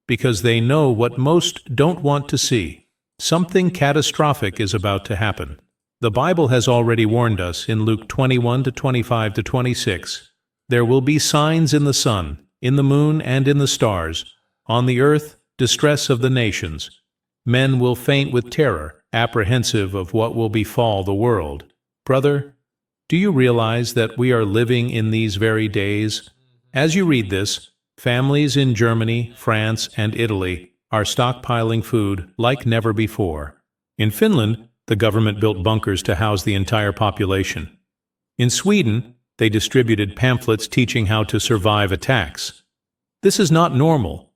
Because they know what most don't want to see. Something catastrophic is about to happen. The Bible has already warned us in Luke 21:25-26. There will be signs in the sun, in the moon and in the stars. On the earth, distress of the nations. Men will faint with terror, apprehensive of what will befall the world. Brother, do you realize that we are living in these very days? As you read this, families in Germany, France, and Italy are stockpiling food like never before. In Finland, the government built bunkers to house the entire population. In Sweden, they distributed pamphlets teaching how to survive attacks. This is not normal.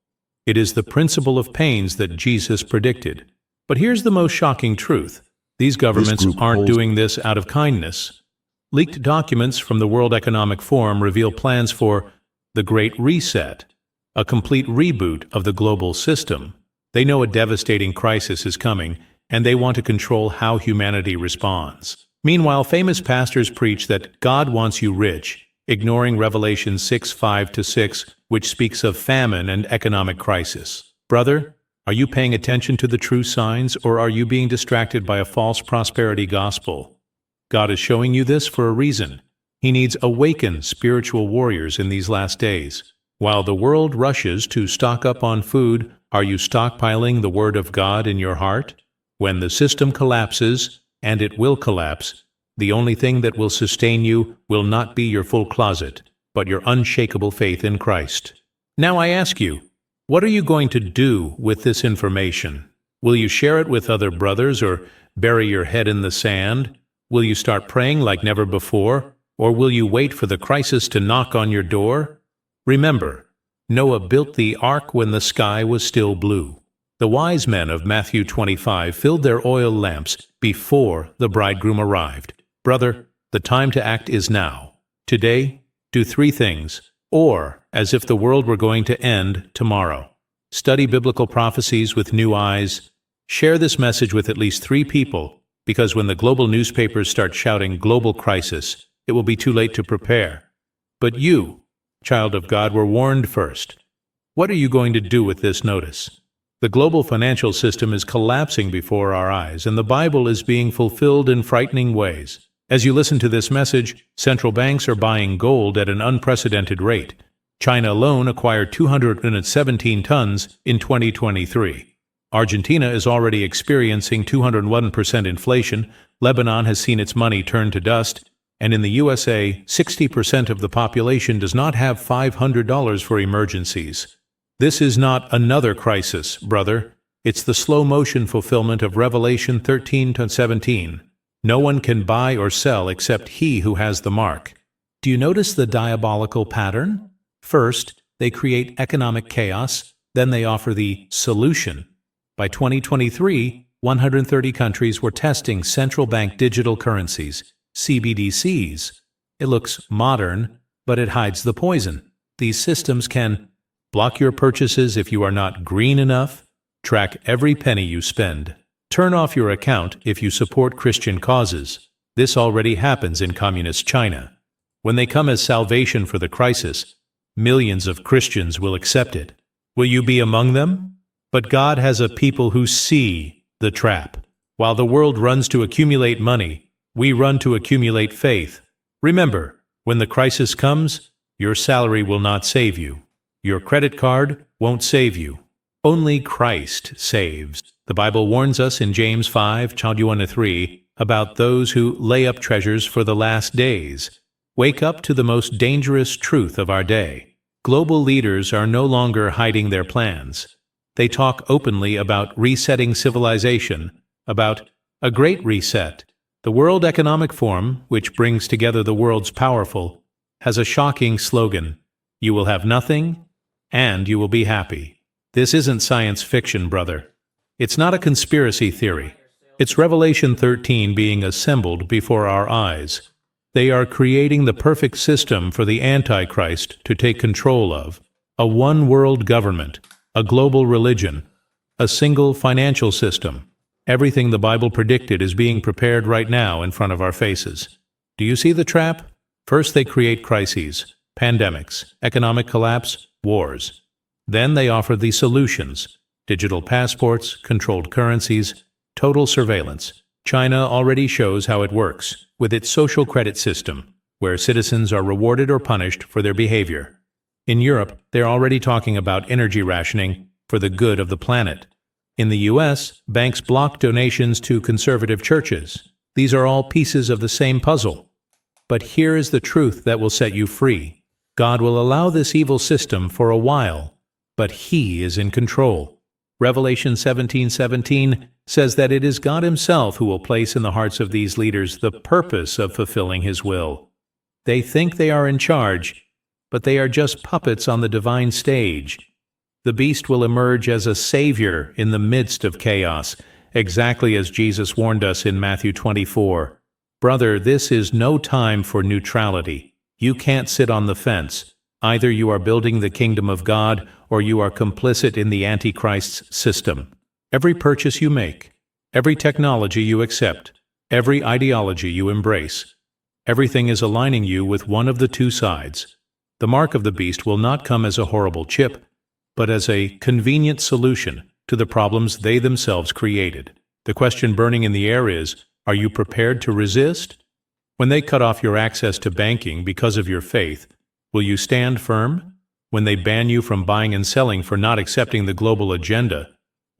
It is the principle of pains that Jesus predicted. But here's the most shocking truth. These governments aren't doing this out of kindness. Leaked documents from the World Economic Forum reveal plans for the Great Reset, a complete reboot of the global system. They know a devastating crisis is coming, and they want to control how humanity responds. Meanwhile, famous pastors preach that God wants you rich, ignoring Revelation 6:5-6, which speaks of famine and economic crisis. Brother, are you paying attention to the true signs, or are you being distracted by a false prosperity gospel? God is showing you this for a reason. He needs awakened spiritual warriors in these last days. While the world rushes to stock up on food, are you stockpiling the Word of God in your heart? When the system collapses, and it will collapse, the only thing that will sustain you will not be your full closet, but your unshakable faith in Christ. Now I ask you, what are you going to do with this information? Will you share it with other brothers or bury your head in the sand? Will you start praying like never before? Or will you wait for the crisis to knock on your door? Remember, Noah built the ark when the sky was still blue. The wise men of Matthew 25 filled their oil lamps before the bridegroom arrived. Brother, the time to act is now. Today, do 3 things, or as if the world were going to end tomorrow. Study biblical prophecies with new eyes. Share this message with at least 3 people, because when the global newspapers start shouting global crisis, it will be too late to prepare. But you, child of God, were warned first. What are you going to do with this notice? The global financial system is collapsing before our eyes, and the Bible is being fulfilled in frightening ways. As you listen to this message, central banks are buying gold at an unprecedented rate. China alone acquired 217 tons in 2023. Argentina is already experiencing 201% inflation, Lebanon has seen its money turn to dust, and in the USA, 60% of the population does not have $500 for emergencies. This is not another crisis, brother. It's the slow-motion fulfillment of Revelation 13-17. No one can buy or sell except he who has the mark. Do you notice the diabolical pattern? First, they create economic chaos, then they offer the solution. By 2023, 130 countries were testing central bank digital currencies, CBDCs. It looks modern, but it hides the poison. These systems can block your purchases if you are not green enough, track every penny you spend, turn off your account if you support Christian causes. This already happens in communist China. When they come as salvation for the crisis, millions of Christians will accept it. Will you be among them? But God has a people who see the trap. While the world runs to accumulate money, we run to accumulate faith. Remember, when the crisis comes, your salary will not save you. Your credit card won't save you. Only Christ saves. The Bible warns us in James 5:1-3 about those who lay up treasures for the last days. Wake up to the most dangerous truth of our day. Global leaders are no longer hiding their plans. They talk openly about resetting civilization, about a great reset. The World Economic Forum, which brings together the world's powerful, has a shocking slogan: you will have nothing, and you will be happy. This isn't science fiction, brother. It's not a conspiracy theory. It's Revelation 13 being assembled before our eyes. They are creating the perfect system for the Antichrist to take control of. A one-world government, a global religion, a single financial system. Everything the Bible predicted is being prepared right now in front of our faces. Do you see the trap? First they create crises, pandemics, economic collapse, wars. Then they offer the solutions: digital passports, controlled currencies, total surveillance. China already shows how it works with its social credit system, where citizens are rewarded or punished for their behavior. In Europe, they're already talking about energy rationing for the good of the planet. In the US, banks block donations to conservative churches. These are all pieces of the same puzzle. But here is the truth that will set you free. God will allow this evil system for a while, but He is in control. Revelation 17:17 says that it is God Himself who will place in the hearts of these leaders the purpose of fulfilling His will. They think they are in charge, but they are just puppets on the divine stage. The beast will emerge as a savior in the midst of chaos, exactly as Jesus warned us in Matthew 24. Brother, this is no time for neutrality. You can't sit on the fence. Either you are building the kingdom of God, or you are complicit in the Antichrist's system. Every purchase you make, every technology you accept, every ideology you embrace, everything is aligning you with one of the two sides. The mark of the beast will not come as a horrible chip, but as a convenient solution to the problems they themselves created. The question burning in the air is, are you prepared to resist? When they cut off your access to banking because of your faith, will you stand firm? When they ban you from buying and selling for not accepting the global agenda,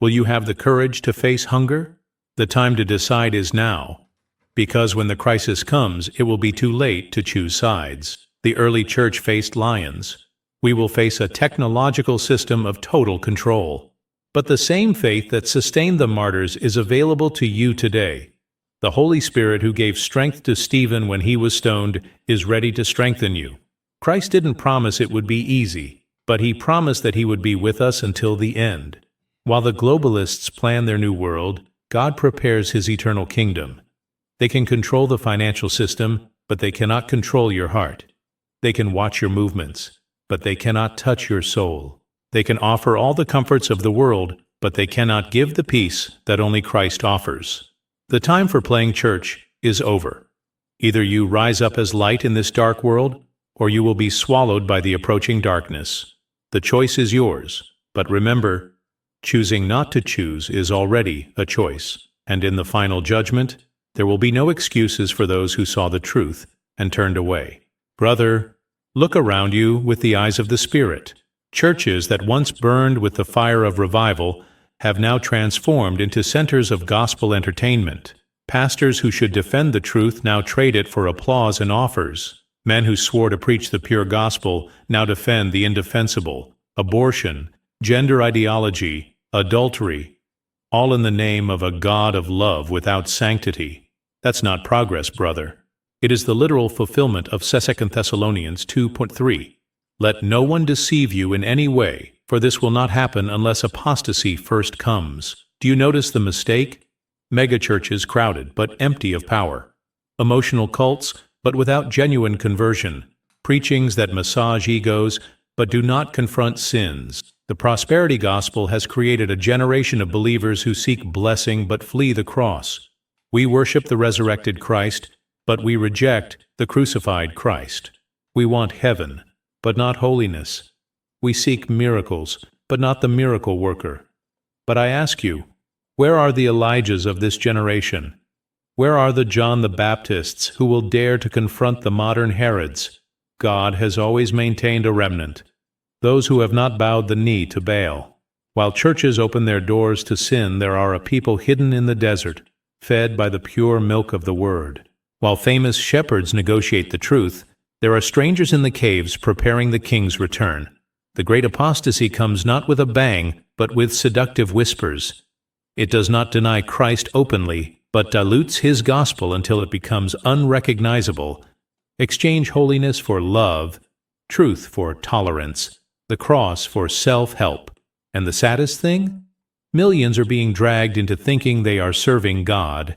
will you have the courage to face hunger? The time to decide is now, because when the crisis comes, it will be too late to choose sides. The early church faced lions. We will face a technological system of total control. But the same faith that sustained the martyrs is available to you today. The Holy Spirit who gave strength to Stephen when he was stoned is ready to strengthen you. Christ didn't promise it would be easy, but He promised that He would be with us until the end. While the globalists plan their new world, God prepares His eternal kingdom. They can control the financial system, but they cannot control your heart. They can watch your movements, but they cannot touch your soul. They can offer all the comforts of the world, but they cannot give the peace that only Christ offers. The time for playing church is over. Either you rise up as light in this dark world, or you will be swallowed by the approaching darkness. The choice is yours, but remember, choosing not to choose is already a choice, and in the final judgment, there will be no excuses for those who saw the truth and turned away. Brother, look around you with the eyes of the Spirit. Churches that once burned with the fire of revival have now transformed into centers of gospel entertainment. Pastors who should defend the truth now trade it for applause and offers. Men who swore to preach the pure gospel now defend the indefensible. Abortion, gender ideology, adultery, all in the name of a God of love without sanctity. That's not progress, brother. It is the literal fulfillment of 2 Thessalonians 2:3. Let no one deceive you in any way, for this will not happen unless apostasy first comes. Do you notice the mistake? Megachurches crowded but empty of power. Emotional cults but without genuine conversion. Preachings that massage egos but do not confront sins. The prosperity gospel has created a generation of believers who seek blessing but flee the cross. We worship the resurrected Christ, but we reject the crucified Christ. We want heaven, but not holiness. We seek miracles, but not the miracle worker. But I ask you, where are the Elijahs of this generation? Where are the John the Baptists who will dare to confront the modern Herods? God has always maintained a remnant, those who have not bowed the knee to Baal. While churches open their doors to sin, there are a people hidden in the desert, fed by the pure milk of the Word. While famous shepherds negotiate the truth, there are strangers in the caves preparing the King's return. The great apostasy comes not with a bang, but with seductive whispers. It does not deny Christ openly, but dilutes His gospel until it becomes unrecognizable. Exchange holiness for love, truth for tolerance, the cross for self-help. And the saddest thing? Millions are being dragged into thinking they are serving God,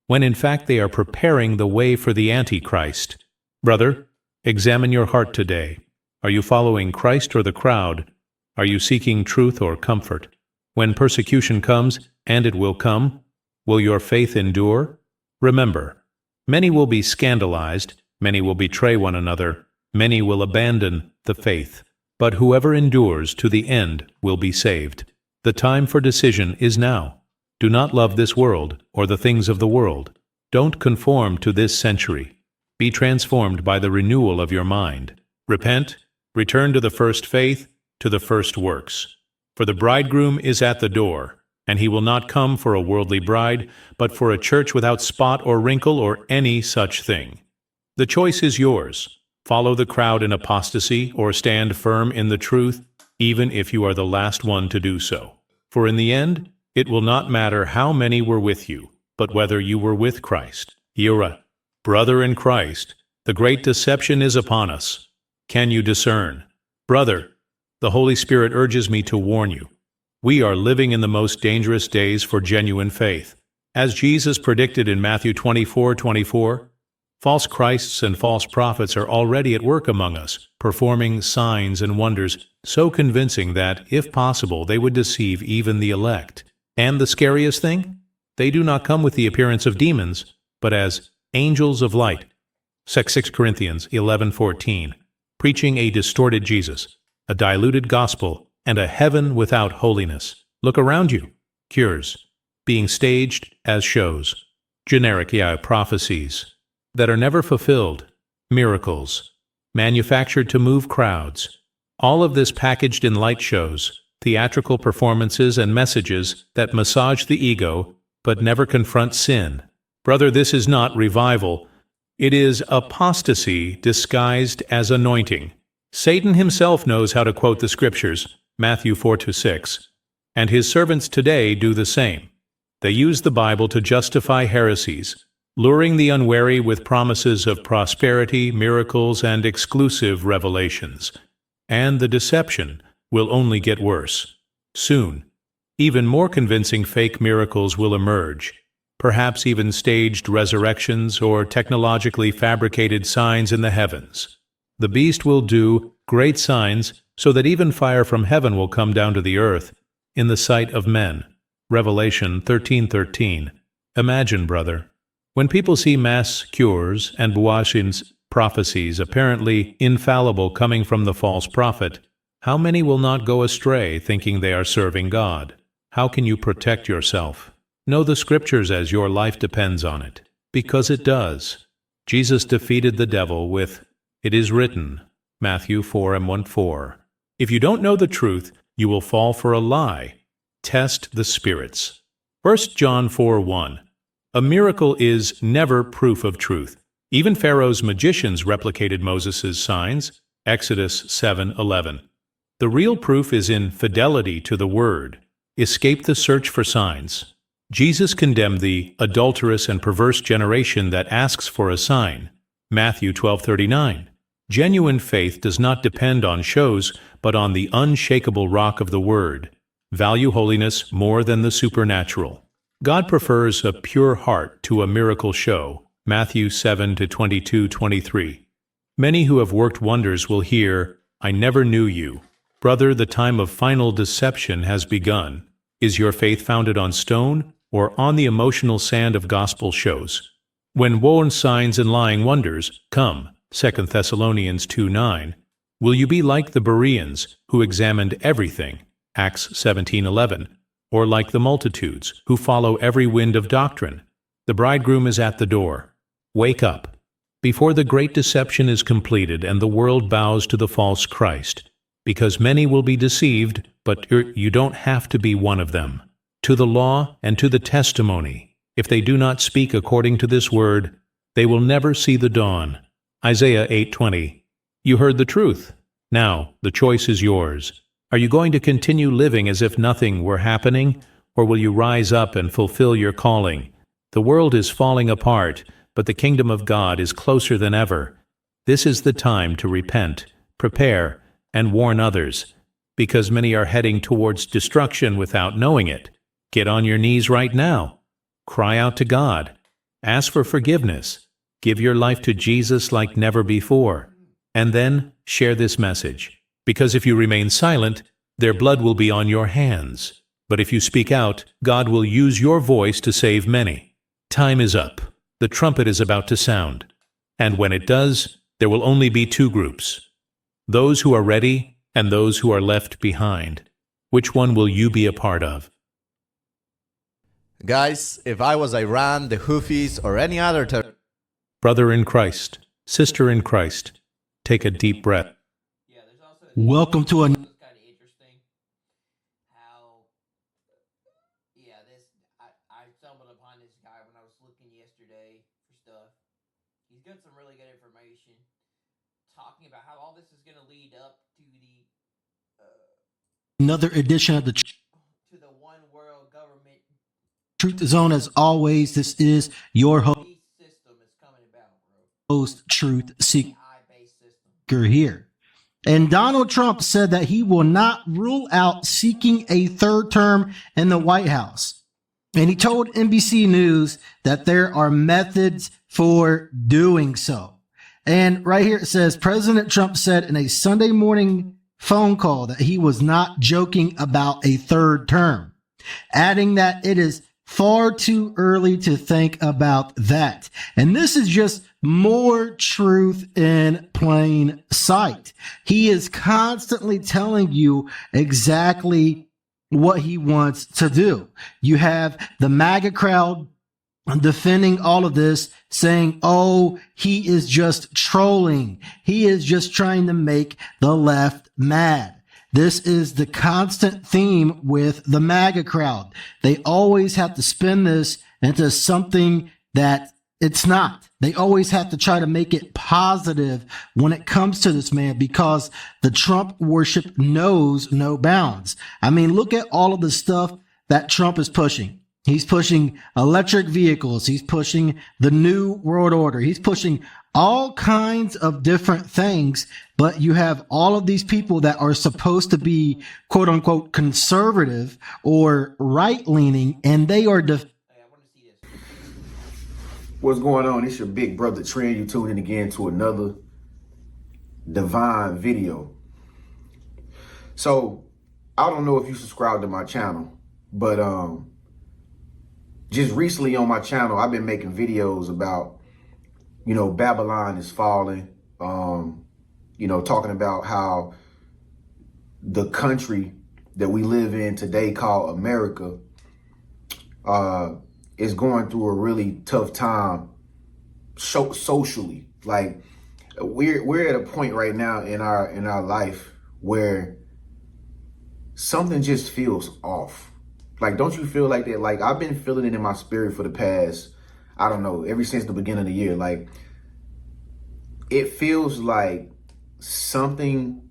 when in fact they are preparing the way for the Antichrist. Brother, examine your heart today. Are you following Christ or the crowd? Are you seeking truth or comfort? When persecution comes, and it will come, will your faith endure? Remember, many will be scandalized, many will betray one another, many will abandon the faith. But whoever endures to the end will be saved. The time for decision is now. Do not love this world or the things of the world. Don't conform to this century. Be transformed by the renewal of your mind. Repent, Return to the first faith, to the first works. For the bridegroom is at the door, and he will not come for a worldly bride, but for a church without spot or wrinkle or any such thing. The choice is yours. Follow the crowd in apostasy, or stand firm in the truth, even if you are the last one to do so. For in the end, it will not matter how many were with you, but whether you were with Christ. Ira, brother in Christ, the great deception is upon us. Can you discern? Brother, the Holy Spirit urges me to warn you. We are living in the most dangerous days for genuine faith. As Jesus predicted in Matthew 24:24, false Christs and false prophets are already at work among us, performing signs and wonders so convincing that, if possible, they would deceive even the elect. And the scariest thing? They do not come with the appearance of demons, but as angels of light. 2 Corinthians 11:14, preaching a distorted Jesus, a diluted gospel, and a heaven without holiness. Look around you. Cures, being staged as shows. Generic prophecies that are never fulfilled. Miracles, manufactured to move crowds. All of this packaged in light shows, theatrical performances and messages that massage the ego but never confront sin. Brother, this is not revival. It is apostasy disguised as anointing. Satan himself knows how to quote the scriptures, Matthew 4-6, and his servants today do the same. They use the Bible to justify heresies, luring the unwary with promises of prosperity, miracles, and exclusive revelations. And the deception will only get worse. Soon, even more convincing fake miracles will emerge, perhaps even staged resurrections or technologically fabricated signs in the heavens. The beast will do great signs so that even fire from heaven will come down to the earth in the sight of men. Revelation 13:13. Imagine, brother, when people see mass cures and Boazhin's prophecies apparently infallible coming from the false prophet, how many will not go astray thinking they are serving God? How can you protect yourself? Know the scriptures as your life depends on it, because it does. Jesus defeated the devil with, "It is written," Matthew 4:14. If you don't know the truth, you will fall for a lie. Test the spirits. 1 John 4:1. A miracle is never proof of truth. Even Pharaoh's magicians replicated Moses' signs, Exodus 7:11. The real proof is in fidelity to the word. Escape the search for signs. Jesus condemned the adulterous and perverse generation that asks for a sign, Matthew 12:39. Genuine faith does not depend on shows, but on the unshakable rock of the Word. Value holiness more than the supernatural. God prefers a pure heart to a miracle show, Matthew 7:22-23. Many who have worked wonders will hear, "I never knew you." Brother, the time of final deception has begun. Is your faith founded on stone or on the emotional sand of gospel shows? When worn signs and lying wonders come, 2 Thessalonians 2:9, will you be like the Bereans, who examined everything, Acts 17:11, or like the multitudes, who follow every wind of doctrine? The bridegroom is at the door. Wake up, before the great deception is completed and the world bows to the false Christ, because many will be deceived, but you don't have to be one of them. To the law and to the testimony, if they do not speak according to this word, they will never see the dawn. Isaiah 8:20. You heard the truth. Now, the choice is yours. Are you going to continue living as if nothing were happening, or will you rise up and fulfill your calling? The world is falling apart, but the kingdom of God is closer than ever. This is the time to repent, prepare, and warn others, because many are heading towards destruction without knowing it. Get on your knees right now. Cry out to God. Ask for forgiveness. Give your life to Jesus like never before. And then share this message. Because if you remain silent, their blood will be on your hands. But if you speak out, God will use your voice to save many. Time is up. The trumpet is about to sound. And when it does, there will only be two groups. Those who are ready and those who are left behind. Which one will you be a part of? Guys, if I was Iran, the Houthis, or any other Brother in Christ, sister in Christ, take a deep breath. Yeah, there's Welcome to a It was kind of interesting how, yeah, I stumbled upon this guy when I was looking yesterday for stuff. He's got some really good information talking about how all this is going to lead up to another edition of the to the one world government Truth Zone. As always, this is your beast system is coming about, bro. host, Truth Seeker AI-based system. here. And Donald Trump said that he will not rule out seeking a third term in the White House. And he told NBC News that there are methods for doing so. And right here it says, President Trump said in a Sunday morning phone call that he was not joking about a third term, adding that it is far too early to think about that. And this is just more truth in plain sight. He is constantly telling you exactly what he wants to do. You have the MAGA crowd defending all of this, saying, oh, he is just trolling. He is just trying to make the left mad. This is the constant theme with the MAGA crowd. They always have to spin this into something that it's not. They always have to try to make it positive when it comes to this man, because the Trump worship knows no bounds. I mean, look at all of the stuff that Trump is pushing. He's pushing electric vehicles. He's pushing the New World Order. He's pushing all kinds of different things, but you have all of these people that are supposed to be quote unquote conservative or right leaning, and they are What's going on? It's your big brother Trend. You tuning in again to another divine video. So I don't know if you subscribe to my channel, but just recently on my channel, I've been making videos about, Babylon is falling, talking about how the country that we live in today called America is going through a really tough time socially. Like we're at a point right now in our life where something just feels off. Like, don't you feel like that? Like, I've been feeling it in my spirit for the past, I don't know, ever since the beginning of the year. Like, it feels like something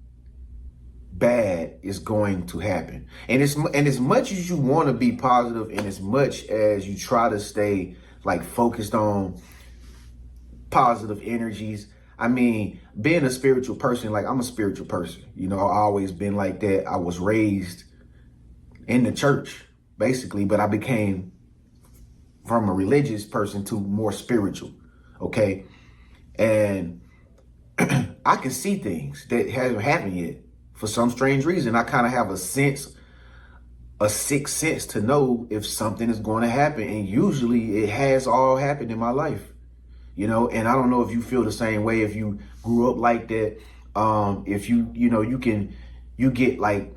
bad is going to happen. And as much as you want to be positive, and as much as you try to stay like focused on positive energies, I mean, being a spiritual person, like I'm a spiritual person, I've always been like that. I was raised in the church, basically, but I became from a religious person to more spiritual. Okay. And I can see things that haven't happened yet. For some strange reason, I kind of have a sixth sense to know if something is going to happen. And usually it has all happened in my life, and I don't know if you feel the same way, if you grew up like that. If you get like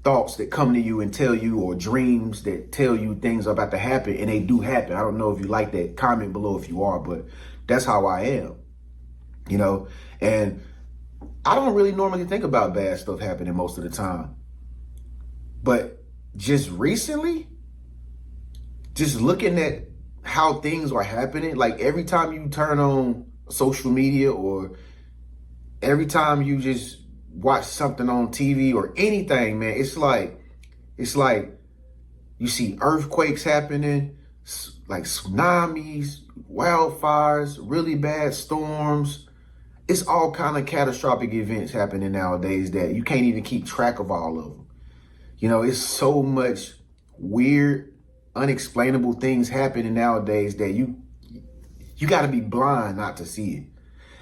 thoughts that come to you and tell you, or dreams that tell you things are about to happen, and they do happen. I don't know if you like that. Comment below if you are, but that's how I am, and I don't really normally think about bad stuff happening most of the time. But just recently, just looking at how things are happening, like every time you turn on social media, or every time you just watch something on TV or anything, man, it's like you see earthquakes happening, like tsunamis, wildfires, really bad storms. It's all kind of catastrophic events happening nowadays that you can't even keep track of all of them. It's so much weird, unexplainable things happening nowadays that you got to be blind not to see it.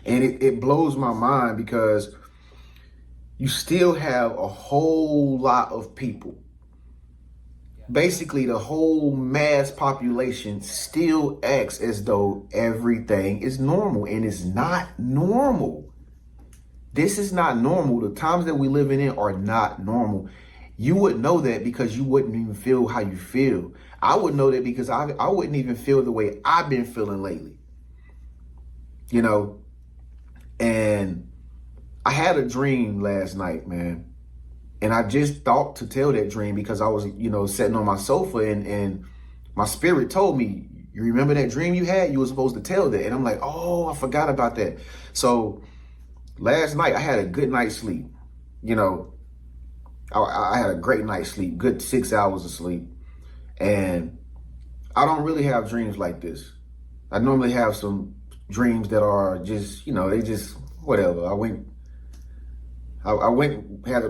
And it blows my mind, because you still have a whole lot of people, basically the whole mass population, still acts as though everything is normal, and it's not normal. This is not normal. The times that we living in are not normal. You would know that because you wouldn't even feel how you feel. I would know that because I wouldn't even feel the way I've been feeling lately. And I had a dream last night, man. And I just thought to tell that dream because I was, sitting on my sofa and my spirit told me, you remember that dream you had? You were supposed to tell that. And I'm like, oh, I forgot about that. So last night I had a good night's sleep. I had a great night's sleep, good 6 hours of sleep. And I don't really have dreams like this. I normally have some dreams that are just, they just, whatever. I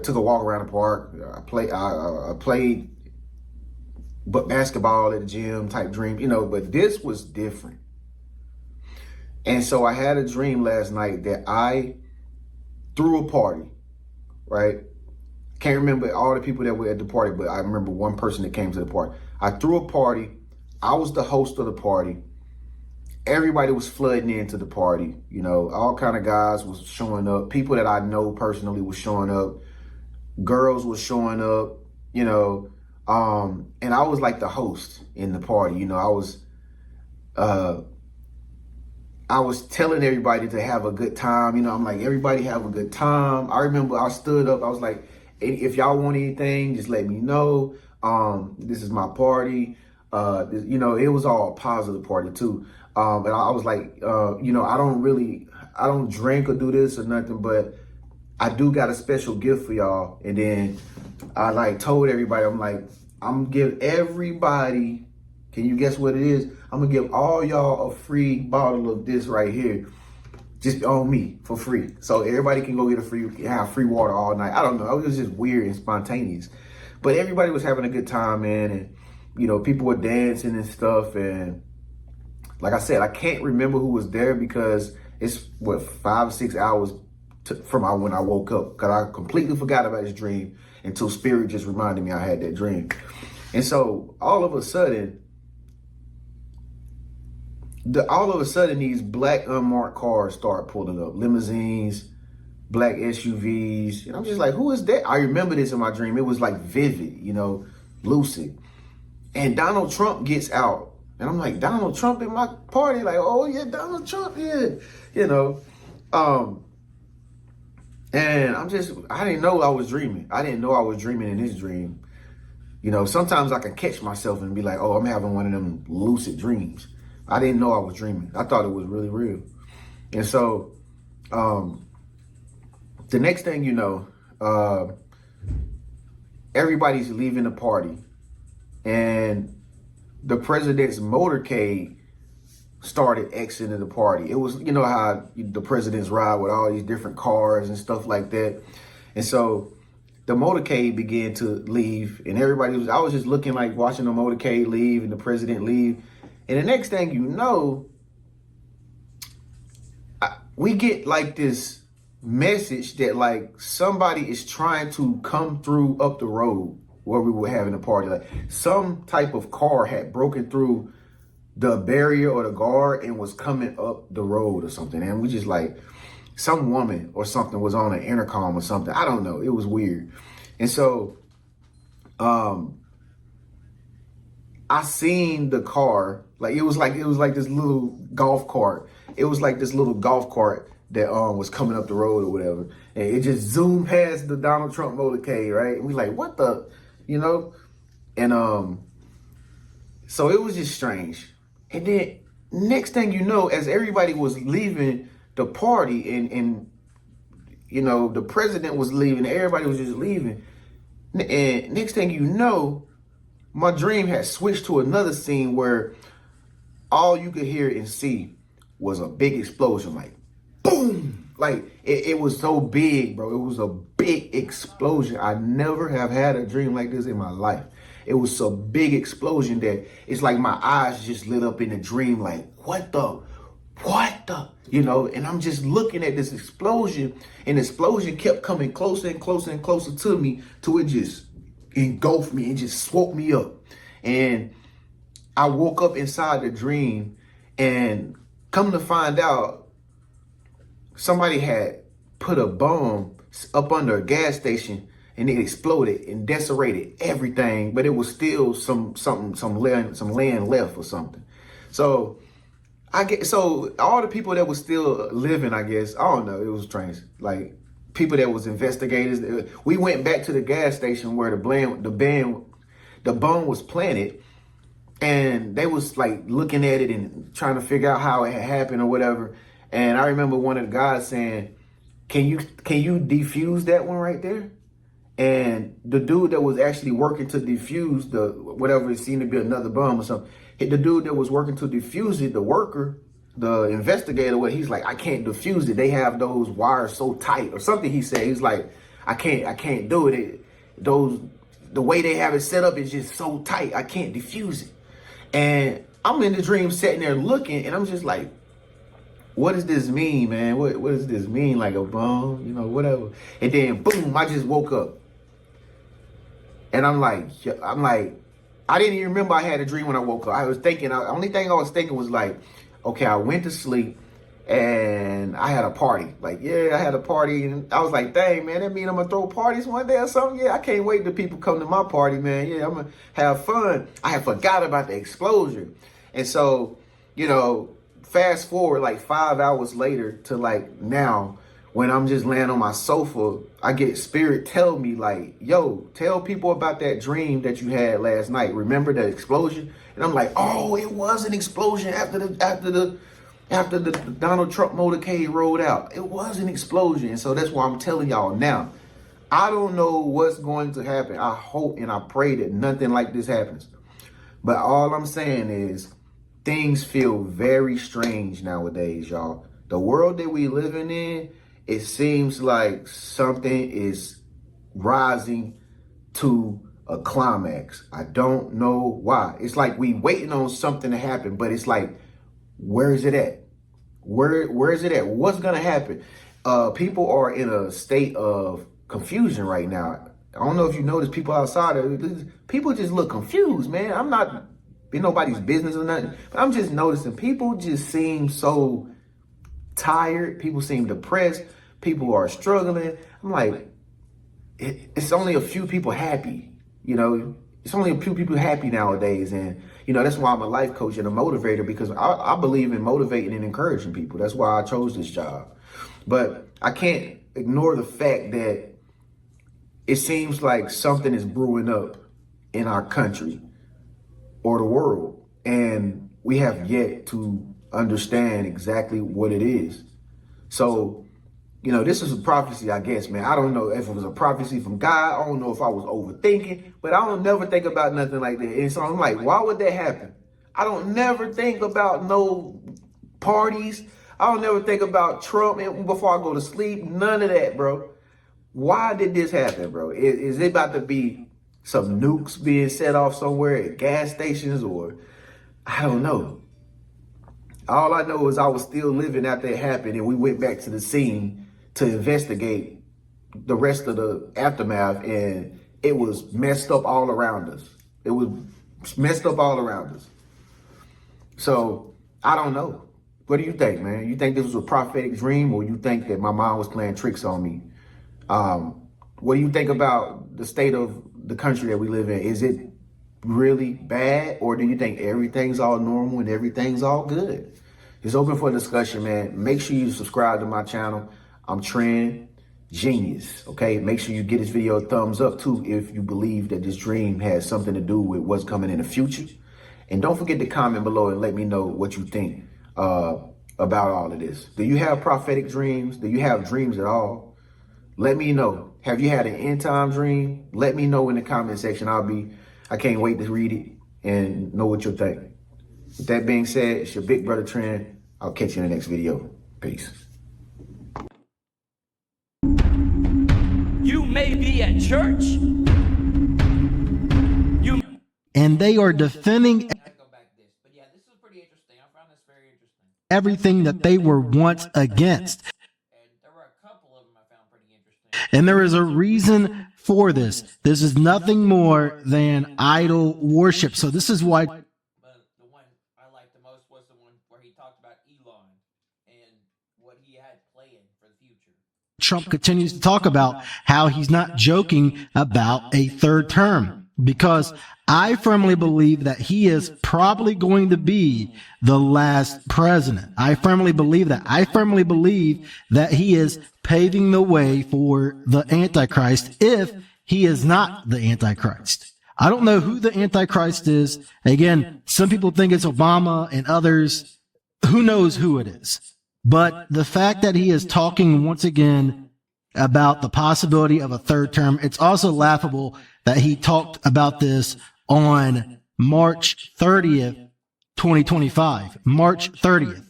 took a walk around the park. I played basketball at the gym type dream, but this was different. And so I had a dream last night that I threw a party, right? Can't remember all the people that were at the party, but I remember one person that came to the party. I threw a party. I was the host of the party. Everybody was flooding into the party. All kind of guys was showing up. People that I know personally was showing up. Girls was showing up, and I was like the host in the party. I was telling everybody to have a good time. I'm like, everybody have a good time. I remember I stood up. I was like, if y'all want anything, just let me know. This is my party. It was all a positive party too. But I was like, I don't drink or do this or nothing, but I do got a special gift for y'all. And then I told everybody, I'm gonna give everybody, can you guess what it is? I'm gonna give all y'all a free bottle of this right here, just on me for free. So everybody can go have free water all night. I don't know, it was just weird and spontaneous. But everybody was having a good time, man. And, people were dancing and stuff. And like I said, I can't remember who was there because it's 5 or 6 hours from when I woke up, because I completely forgot about this dream until Spirit just reminded me I had that dream. And so all of a sudden, these black unmarked cars start pulling up, limousines, black SUVs. And I'm just like, who is that? I remember this in my dream. It was like vivid, lucid. And Donald Trump gets out. And I'm like, Donald Trump in my party? Like, oh yeah, Donald Trump, yeah. And I didn't know I was dreaming. I didn't know I was dreaming in this dream. Sometimes I can catch myself and be like, oh, I'm having one of them lucid dreams. I didn't know I was dreaming. I thought it was really real. And so the next thing you know, everybody's leaving the party. And the president's motorcade started exiting the party. It was, how the presidents ride with all these different cars and stuff like that. And so the motorcade began to leave, and I was just looking, like watching the motorcade leave and the president leave. And the next thing you know, we get like this message that like somebody is trying to come through up the road where we were having a party. Like some type of car had broken through the barrier or the guard and was coming up the road or something. And we just like, some woman or something was on an intercom or something. I don't know. It was weird. And so I seen the car, like it was like this little golf cart. It was like this little golf cart that was coming up the road or whatever. And it just zoomed past the Donald Trump motorcade, right? And we like, what the, And so it was just strange. And then next thing you know, as everybody was leaving the party and the president was leaving, everybody was just leaving. And next thing you know, my dream had switched to another scene where all you could hear and see was a big explosion, like boom. Like it was so big, bro. It was a big explosion. I never have had a dream like this in my life. It was a big explosion that it's like my eyes just lit up in the dream, like, what the? And I'm just looking at this explosion, and the explosion kept coming closer and closer and closer to me till it just engulfed me and just swooped me up. And I woke up inside the dream, and come to find out, somebody had put a bomb up under a gas station, and it exploded and desecrated everything, but it was still some land left or something. So all the people that were still living, I guess, I don't know, it was strange. Like people that was investigators. We went back to the gas station where the bomb was planted, and they was like looking at it and trying to figure out how it had happened or whatever. And I remember one of the guys saying, can you defuse that one right there? And the dude that was actually working to defuse the whatever it seemed to be another bomb or something, the dude that was working to defuse it, the worker, the investigator, what he's like, I can't defuse it. They have those wires so tight or something. He said, he's like, I can't do it. The way they have it set up is just so tight. I can't defuse it. And I'm in the dream sitting there looking, and I'm just like, what does this mean, man? What does this mean? Like a bomb, you know, whatever. And then boom, I just woke up. And I'm like, I didn't even remember I had a dream when I woke up. I was thinking, the only thing I was thinking was like, okay, I went to sleep and I had a party. Like, yeah, I had a party. And I was like, dang, man, that mean I'm going to throw parties one day or something? Yeah, I can't wait till people come to my party, man. Yeah, I'm going to have fun. I had forgot about the explosion. And so, you know, fast forward like 5 hours later to like now, when I'm just laying on my sofa, I get spirit tell me like, yo, tell people about that dream that you had last night. Remember the explosion? And I'm like, oh, it was an explosion after the Donald Trump motorcade rolled out. It was an explosion. And so that's why I'm telling y'all now. I don't know what's going to happen. I hope and I pray that nothing like this happens. But all I'm saying is things feel very strange nowadays, y'all. The world that we living in, it seems like something is rising to a climax. I don't know why. It's like we waiting on something to happen, but it's like, where is it at? Where is it at? What's gonna happen? People are in a state of confusion right now. I don't know if you notice people outside, people just look confused, man. I'm not in nobody's business or nothing, but I'm just noticing people just seem so tired. People seem depressed. People are struggling. I'm like, it's only a few people happy, you know. It's only a few people happy nowadays. And, you know, that's why I'm a life coach and a motivator, because I believe in motivating and encouraging people. That's why I chose this job. But I can't ignore the fact that it seems like something is brewing up in our country or the world, and we have yet to understand exactly what it is. So, you know, this is a prophecy, I guess, man. I don't know if it was a prophecy from God. I don't know if I was overthinking, but I don't never think about nothing like that. And so I'm like, why would that happen? I don't never think about no parties. I don't never think about Trump before I go to sleep. None of that, bro. Why did this happen, bro? Is it about to be some nukes being set off somewhere at gas stations, or I don't know. All I know is I was still living after it happened, and we went back to the scene to investigate the rest of the aftermath, and it was messed up all around us. It was messed up all around us. So I don't know. What do you think, man? You think this was a prophetic dream, or you think that my mom was playing tricks on me? What do you think about the state of the country that we live in? Is it really bad, or do you think everything's all normal and everything's all good? It's open for discussion, man. Make sure you subscribe to my channel. I'm Trend Genius, okay? Make sure you give this video a thumbs up too if you believe that this dream has something to do with what's coming in the future. And don't forget to comment below and let me know what you think about all of this. Do you have prophetic dreams? Do you have dreams at all? Let me know. Have you had an end time dream? Let me know in the comment section. I can't wait to read it and know what you think. With that being said, it's your big brother Trend. I'll catch you in the next video. Peace. You may be at church. And they are defending everything that they were once against. And there is a reason for this. This is nothing more than idol worship. So this is why But the one I liked the most was the one where he talked about Elon and what he had planned for the future. Trump continues to talk about how he's not joking about a third term, because I firmly believe that he is probably going to be the last president. I firmly believe that. I firmly believe that he is paving the way for the Antichrist if he is not the Antichrist. I don't know who the Antichrist is. Again, some people think it's Obama and others. Who knows who it is? But the fact that he is talking once again about the possibility of a third term, it's also laughable that he talked about this on March 30th, 2025. March 30th,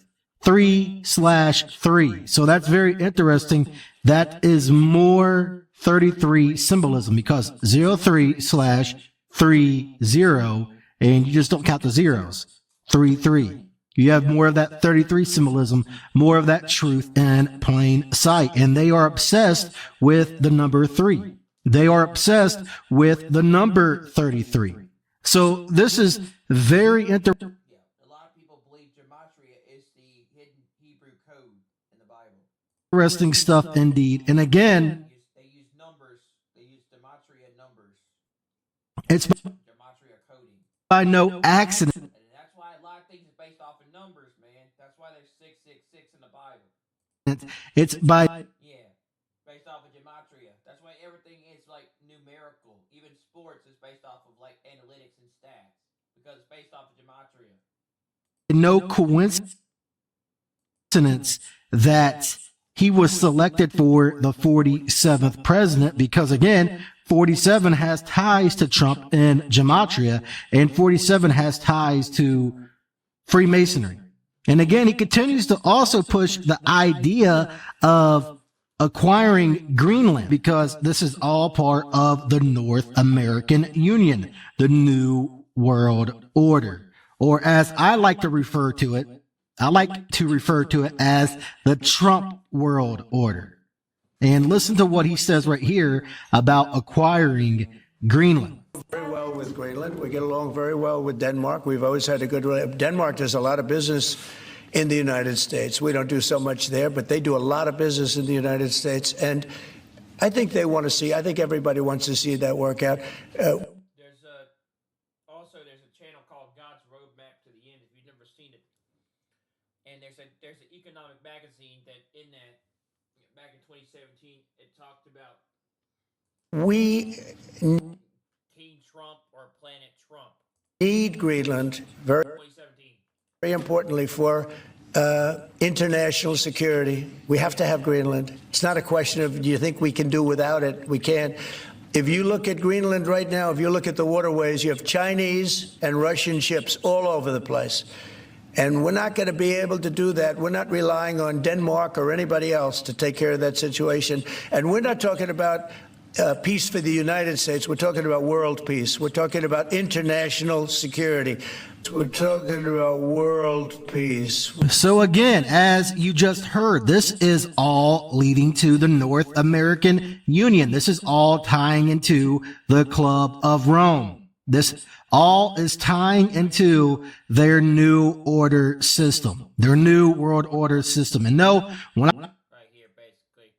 3/3. So that's very interesting. That is more 33 symbolism because 03/30, and you just don't count the zeros. 33. You have more of that 33 symbolism, more of that truth in plain sight. And they are obsessed with the number 3. They are obsessed with the number 33. So this is very interesting. A lot of people believe gematria is the hidden Hebrew code in the Bible. Interesting stuff indeed. And again, They use numbers. They use gematria numbers. it's Gematria coding. by no accident. And that's why a lot of things is based off of numbers, man. That's why there's 666 in the Bible. It's by Yeah, based off of gematria. That's why everything is like numerical. Even sports is based off of like analytics and stats because it's based off of gematria. no coincidence that he was selected for the 47th president because, again, 47 has ties to Trump in gematria, and 47 has ties to Freemasonry. And again, he continues to also push the idea of acquiring Greenland because this is all part of the North American Union, the New World Order, or as I like to refer to it, as the Trump World Order. And listen to what he says right here about acquiring Greenland. Very well with Greenland. We get along very well with Denmark. We've always had a good relationship. Denmark does a lot of business in the United States. We don't do so much there, but they do a lot of business in the United States. And I think they want to see, I think everybody wants to see that work out. There's a channel called God's Roadmap to the End if you've never seen it. And there's an economic magazine that in that back in 2017 it talked about King Trump or Planet Trump. Need Greenland very, very importantly for international security. We have to have Greenland. It's not a question of do you think we can do without it? We can. If you look at Greenland right now, if you look at the waterways, you have Chinese and Russian ships all over the place. And we're not going to be able to do that. We're not relying on Denmark or anybody else to take care of that situation. And we're not talking about peace for the United States. We're talking about world peace. We're talking about international security. We're talking about world peace. So again, as you just heard, this is all leading to the North American Union. This is all tying into the Club of Rome. This all is tying into their new order system, their new world order system. And no, when I Right here, basically,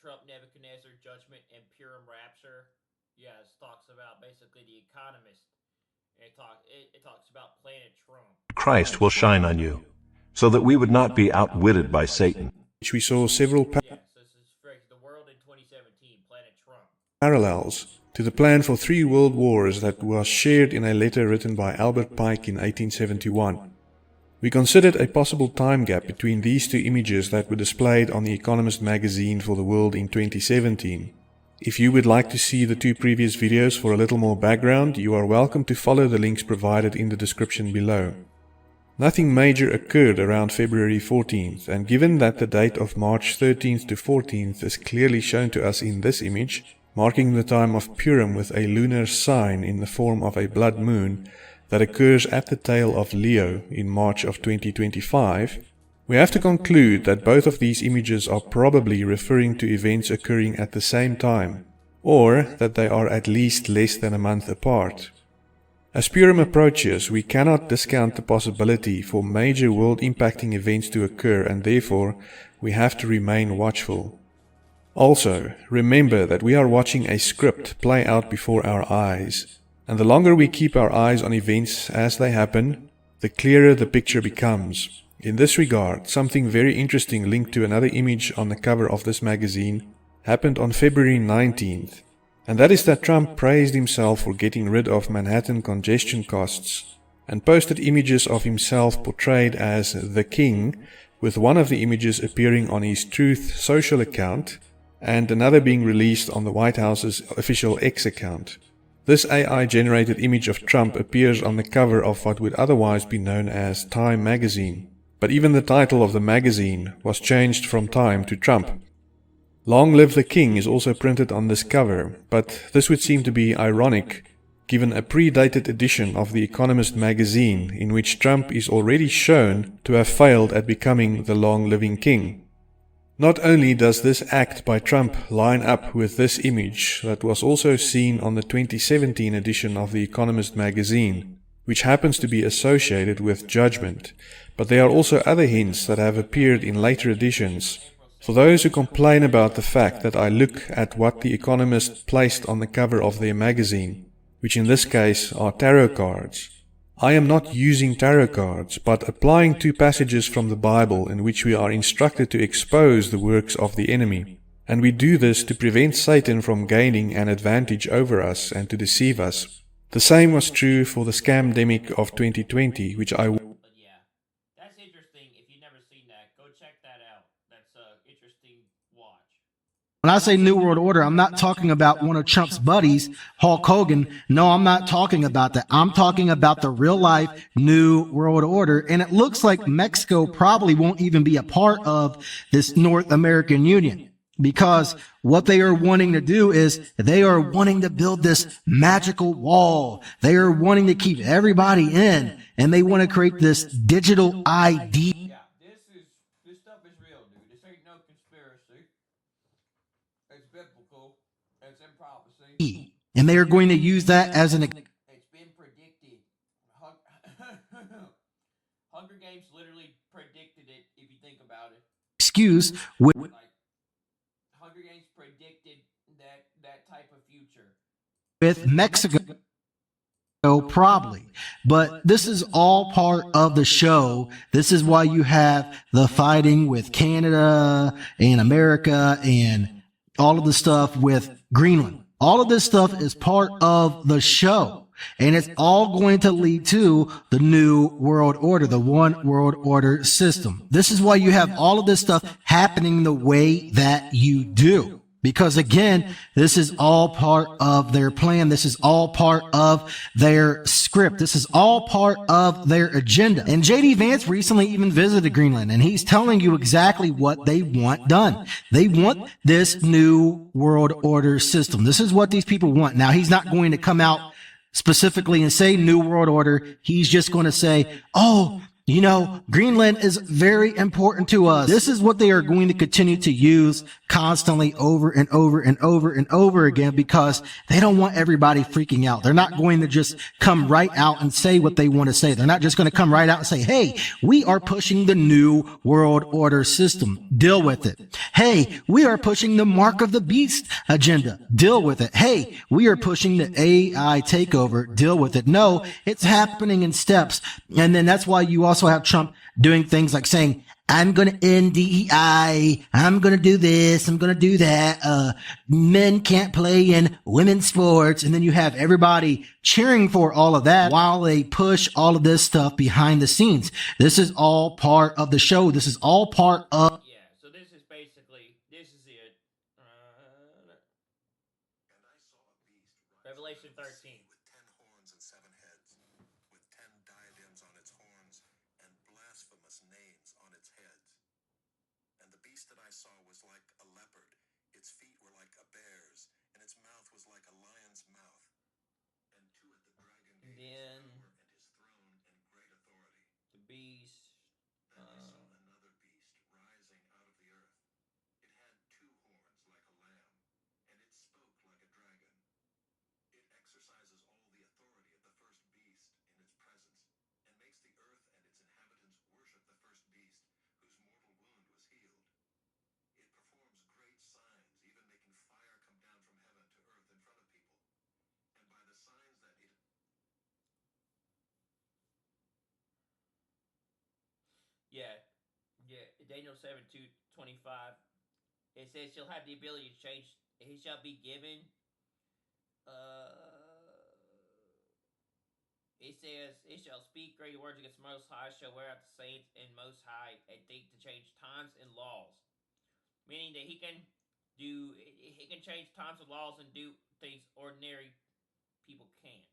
Trump, Nebuchadnezzar, Judgment, and Purim Rapture. Yeah, it talks about basically the Economist. It talks about Planet Trump. Christ will shine on you, so that we would not be outwitted by Satan. We saw several The world in 2017, Planet Trump. parallels to the plan for 3 world wars that was shared in a letter written by Albert Pike in 1871. We considered a possible time gap between these 2 images that were displayed on the Economist magazine for the world in 2017. If you would like to see the 2 previous videos for a little more background, you are welcome to follow the links provided in the description below. Nothing major occurred around February 14th, and given that the date of March 13th to 14th is clearly shown to us in this image, marking the time of Purim with a lunar sign in the form of a blood moon that occurs at the tail of Leo in March of 2025, we have to conclude that both of these images are probably referring to events occurring at the same time, or that they are at least less than a month apart. As Purim approaches, we cannot discount the possibility for major world-impacting events to occur, and therefore we have to remain watchful. Also, remember that we are watching a script play out before our eyes. And the longer we keep our eyes on events as they happen, the clearer the picture becomes. In this regard, something very interesting linked to another image on the cover of this magazine happened on February 19th, and that is that Trump praised himself for getting rid of Manhattan congestion costs and posted images of himself portrayed as the king, with one of the images appearing on his Truth Social account and another being released on the White House's official X account. This AI-generated image of Trump appears on the cover of what would otherwise be known as Time magazine, but even the title of the magazine was changed from Time to Trump. Long Live the King is also printed on this cover, but this would seem to be ironic given a predated edition of The Economist magazine in which Trump is already shown to have failed at becoming the long-living king. Not only does this act by Trump line up with this image that was also seen on the 2017 edition of The Economist magazine, which happens to be associated with judgment, but there are also other hints that have appeared in later editions. For those who complain about the fact that I look at what The Economist placed on the cover of their magazine, which in this case are tarot cards, I am not using tarot cards, but applying two passages from the Bible in which we are instructed to expose the works of the enemy. And we do this to prevent Satan from gaining an advantage over us and to deceive us. The same was true for the scamdemic of 2020, which I But yeah, that's interesting. If you've never seen that, go check that out. That's a interesting watch. When I say New World Order, I'm not talking about one of Trump's buddies, Hulk Hogan. No, I'm not talking about that. I'm talking about the real life New World Order. And it looks like Mexico probably won't even be a part of this North American Union, because what they are wanting to do is they are wanting to build this magical wall. They are wanting to keep everybody in, and they want to create this digital ID. Yeah, this stuff is real, dude. This ain't no conspiracy. It's biblical. It's in prophecy. And they are going to use that as an It's been predicted. Hunger Games literally predicted it. If you think about it, excuse with like Hunger Games predicted that type of future. Mexico. Probably. But this is all part of the show. This is why you have the fighting with Canada and America and all of the stuff with Greenland. All of this stuff is part of the show. And it's all going to lead to the New World Order, the One World Order system. This is why you have all of this stuff happening the way that you do. Because again, this is all part of their plan. This is all part of their script. This is all part of their agenda. And JD Vance recently even visited Greenland, and he's telling you exactly what they want done. They want this New World Order system. This is what these people want. Now, he's not going to come out specifically and say New World Order. He's just going to say, oh, you know, Greenland is very important to us. This is what they are going to continue to use constantly over and over and over and over again, because they don't want everybody freaking out. They're not going to just come right out and say what they want to say. They're not just going to come right out and say, hey, we are pushing the New World Order system. Deal with it. Hey, we are pushing the Mark of the Beast agenda. Deal with it. Hey, we are pushing the AI takeover. Deal with it. No, it's happening in steps. And then that's why you also have Trump doing things like saying, I'm going to end DEI. I'm going to do this. I'm going to do that. Men can't play in women's sports. And then you have everybody cheering for all of that while they push all of this stuff behind the scenes. This is all part of the show. This is all part of. Yeah, so this is it. Revelation 13. Then the beast. Daniel 7:25, it says she'll have the ability to change. He shall be given. It says, it shall speak great words against the Most High, shall wear out the saints and Most High, and think to change times and laws. Meaning that he can change times and laws and do things ordinary people can't.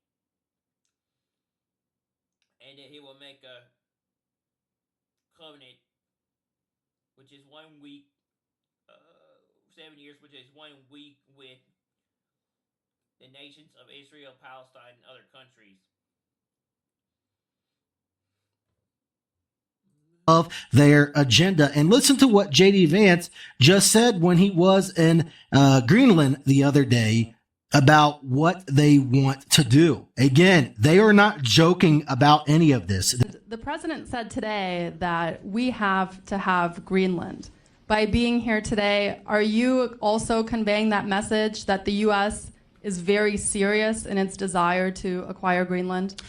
And that he will make a covenant, which is 1 week, 7 years, which is 1 week with the nations of Israel, Palestine, and other countries. Of their agenda. And listen to what J.D. Vance just said when he was in Greenland the other day about what they want to do. Again, they are not joking about any of this. The president said today that we have to have Greenland. By being here today, are you also conveying that message that the U.S. is very serious in its desire to acquire Greenland?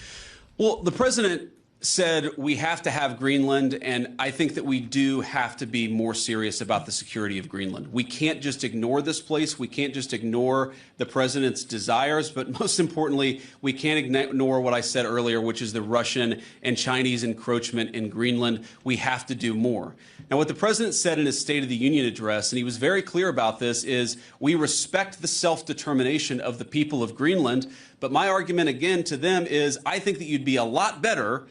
Well, the president said we have to have Greenland, and I think that we do have to be more serious about the security of Greenland. We can't just ignore this place. We can't just ignore the president's desires, but most importantly, we can't ignore what I said earlier, which is the Russian and Chinese encroachment in Greenland. We have to do more. Now, what the president said in his State of the Union address, and he was very clear about this, is we respect the self-determination of the people of Greenland, but my argument again to them is I think that you'd be a lot better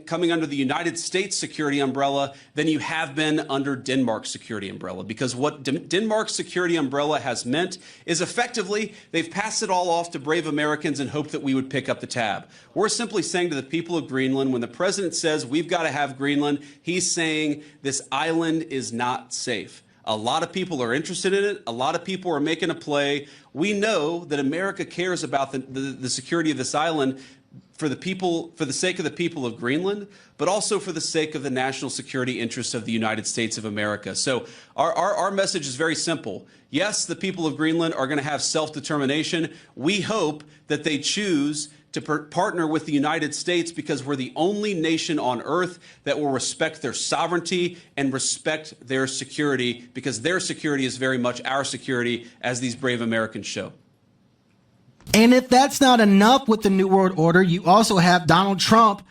coming under the United States security umbrella than you have been under Denmark's security umbrella. Because what Denmark's security umbrella has meant is effectively they've passed it all off to brave Americans and hoped that we would pick up the tab. We're simply saying to the people of Greenland, when the president says we've got to have Greenland, he's saying this island is not safe. A lot of people are interested in it. A lot of people are making a play. We know that America cares about the security of this island for the sake of the people of Greenland, but also for the sake of the national security interests of the United States of America. So our message is very simple. Yes, the people of Greenland are going to have self-determination. We hope that they choose to partner with the United States because we're the only nation on earth that will respect their sovereignty and respect their security, because their security is very much our security, as these brave Americans show. And if that's not enough with the New World Order, you also have Donald Trump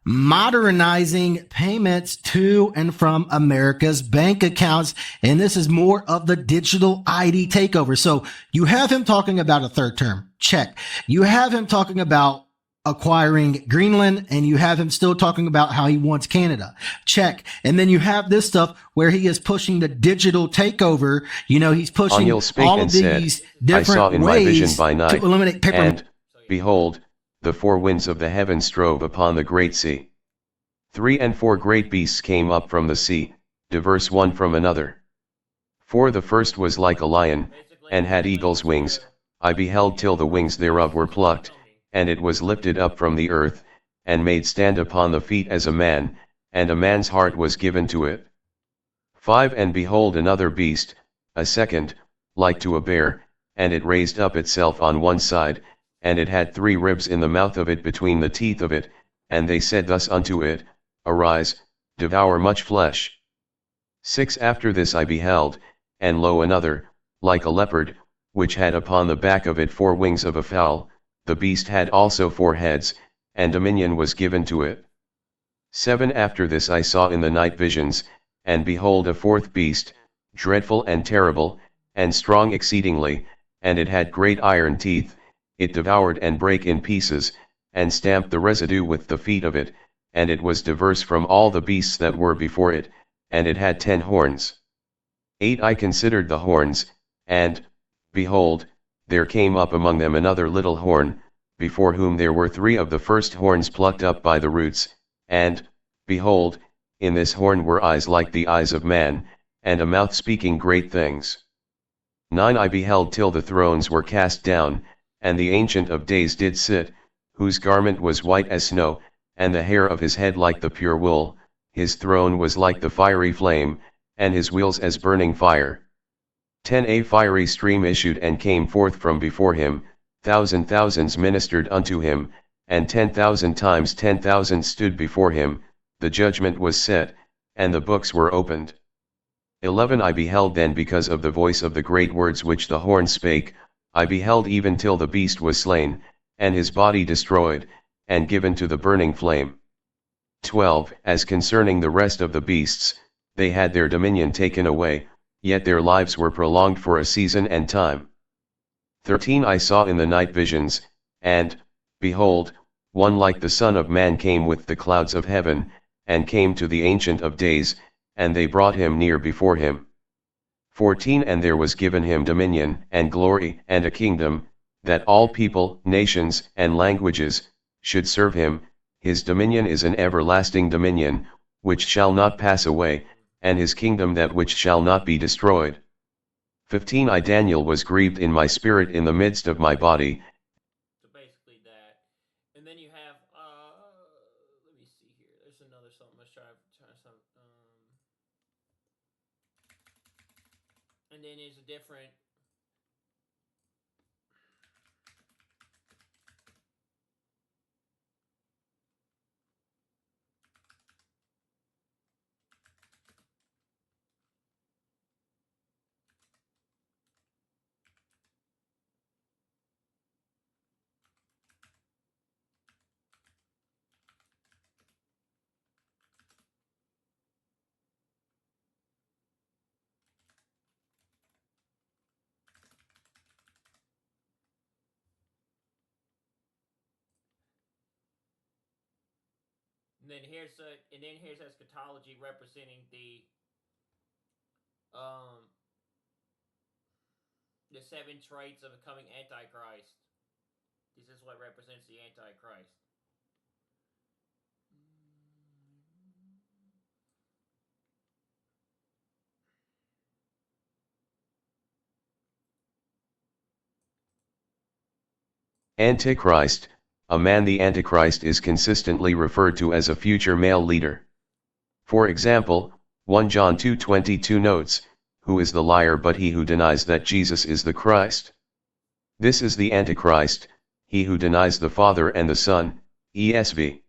modernizing payments to and from America's bank accounts. And this is more of the digital ID takeover. So you have him talking about a third term. Check. You have him talking about acquiring Greenland, and you have him still talking about how he wants Canada. Check. And then you have this stuff where he is pushing the digital takeover. You know, he's pushing all of these different ways to eliminate paper. And behold, the four winds of the heaven strove upon the great sea. 3 and 4 great beasts came up from the sea, diverse one from another. For the first was like a lion, and had eagle's wings. I beheld till the wings thereof were plucked, and it was lifted up from the earth, and made stand upon the feet as a man, and a man's heart was given to it. 5 and behold another beast, a second, like to a bear, and it raised up itself on one side, and it had 3 ribs in the mouth of it between the teeth of it, and they said thus unto it, Arise, devour much flesh. 6 After this I beheld, and lo another, like a leopard, which had upon the back of it 4 wings of a fowl. The beast had also 4 heads, and dominion was given to it. 7 After this I saw in the night visions, and behold a 4th beast, dreadful and terrible, and strong exceedingly, and it had great iron teeth. It devoured and brake in pieces, and stamped the residue with the feet of it, and it was diverse from all the beasts that were before it, and it had 10 horns. 8 I considered the horns, and, behold, there came up among them another little horn, before whom there were 3 of the first horns plucked up by the roots, and, behold, in this horn were eyes like the eyes of man, and a mouth speaking great things. 9 I beheld till the thrones were cast down, and the Ancient of Days did sit, whose garment was white as snow, and the hair of his head like the pure wool. His throne was like the fiery flame, and his wheels as burning fire. 10 A fiery stream issued and came forth from before him, thousands ministered unto him, and 10,000 times 10,000 stood before him. The judgment was set, and the books were opened. 11 I beheld then because of the voice of the great words which the horn spake, I beheld even till the beast was slain, and his body destroyed, and given to the burning flame. 12 As concerning the rest of the beasts, they had their dominion taken away, yet their lives were prolonged for a season and time. 13 I saw in the night visions, and, behold, one like the Son of Man came with the clouds of heaven, and came to the Ancient of Days, and they brought him near before him. 14 And there was given him dominion, and glory, and a kingdom, that all people, nations, and languages, should serve him. His dominion is an everlasting dominion, which shall not pass away, and his kingdom that which shall not be destroyed. 15 I Daniel was grieved in my spirit in the midst of my body. So basically that. And then you have, let me see here. There's another something. Let's try some. And then there's a different. And then here's eschatology representing the 7 traits of a coming antichrist. This is what represents the antichrist. Antichrist, a man. The Antichrist is consistently referred to as a future male leader. For example, 1 John 2:22 notes, "Who is the liar but he who denies that Jesus is the Christ?" This is the Antichrist, he who denies the Father and the Son, ESV.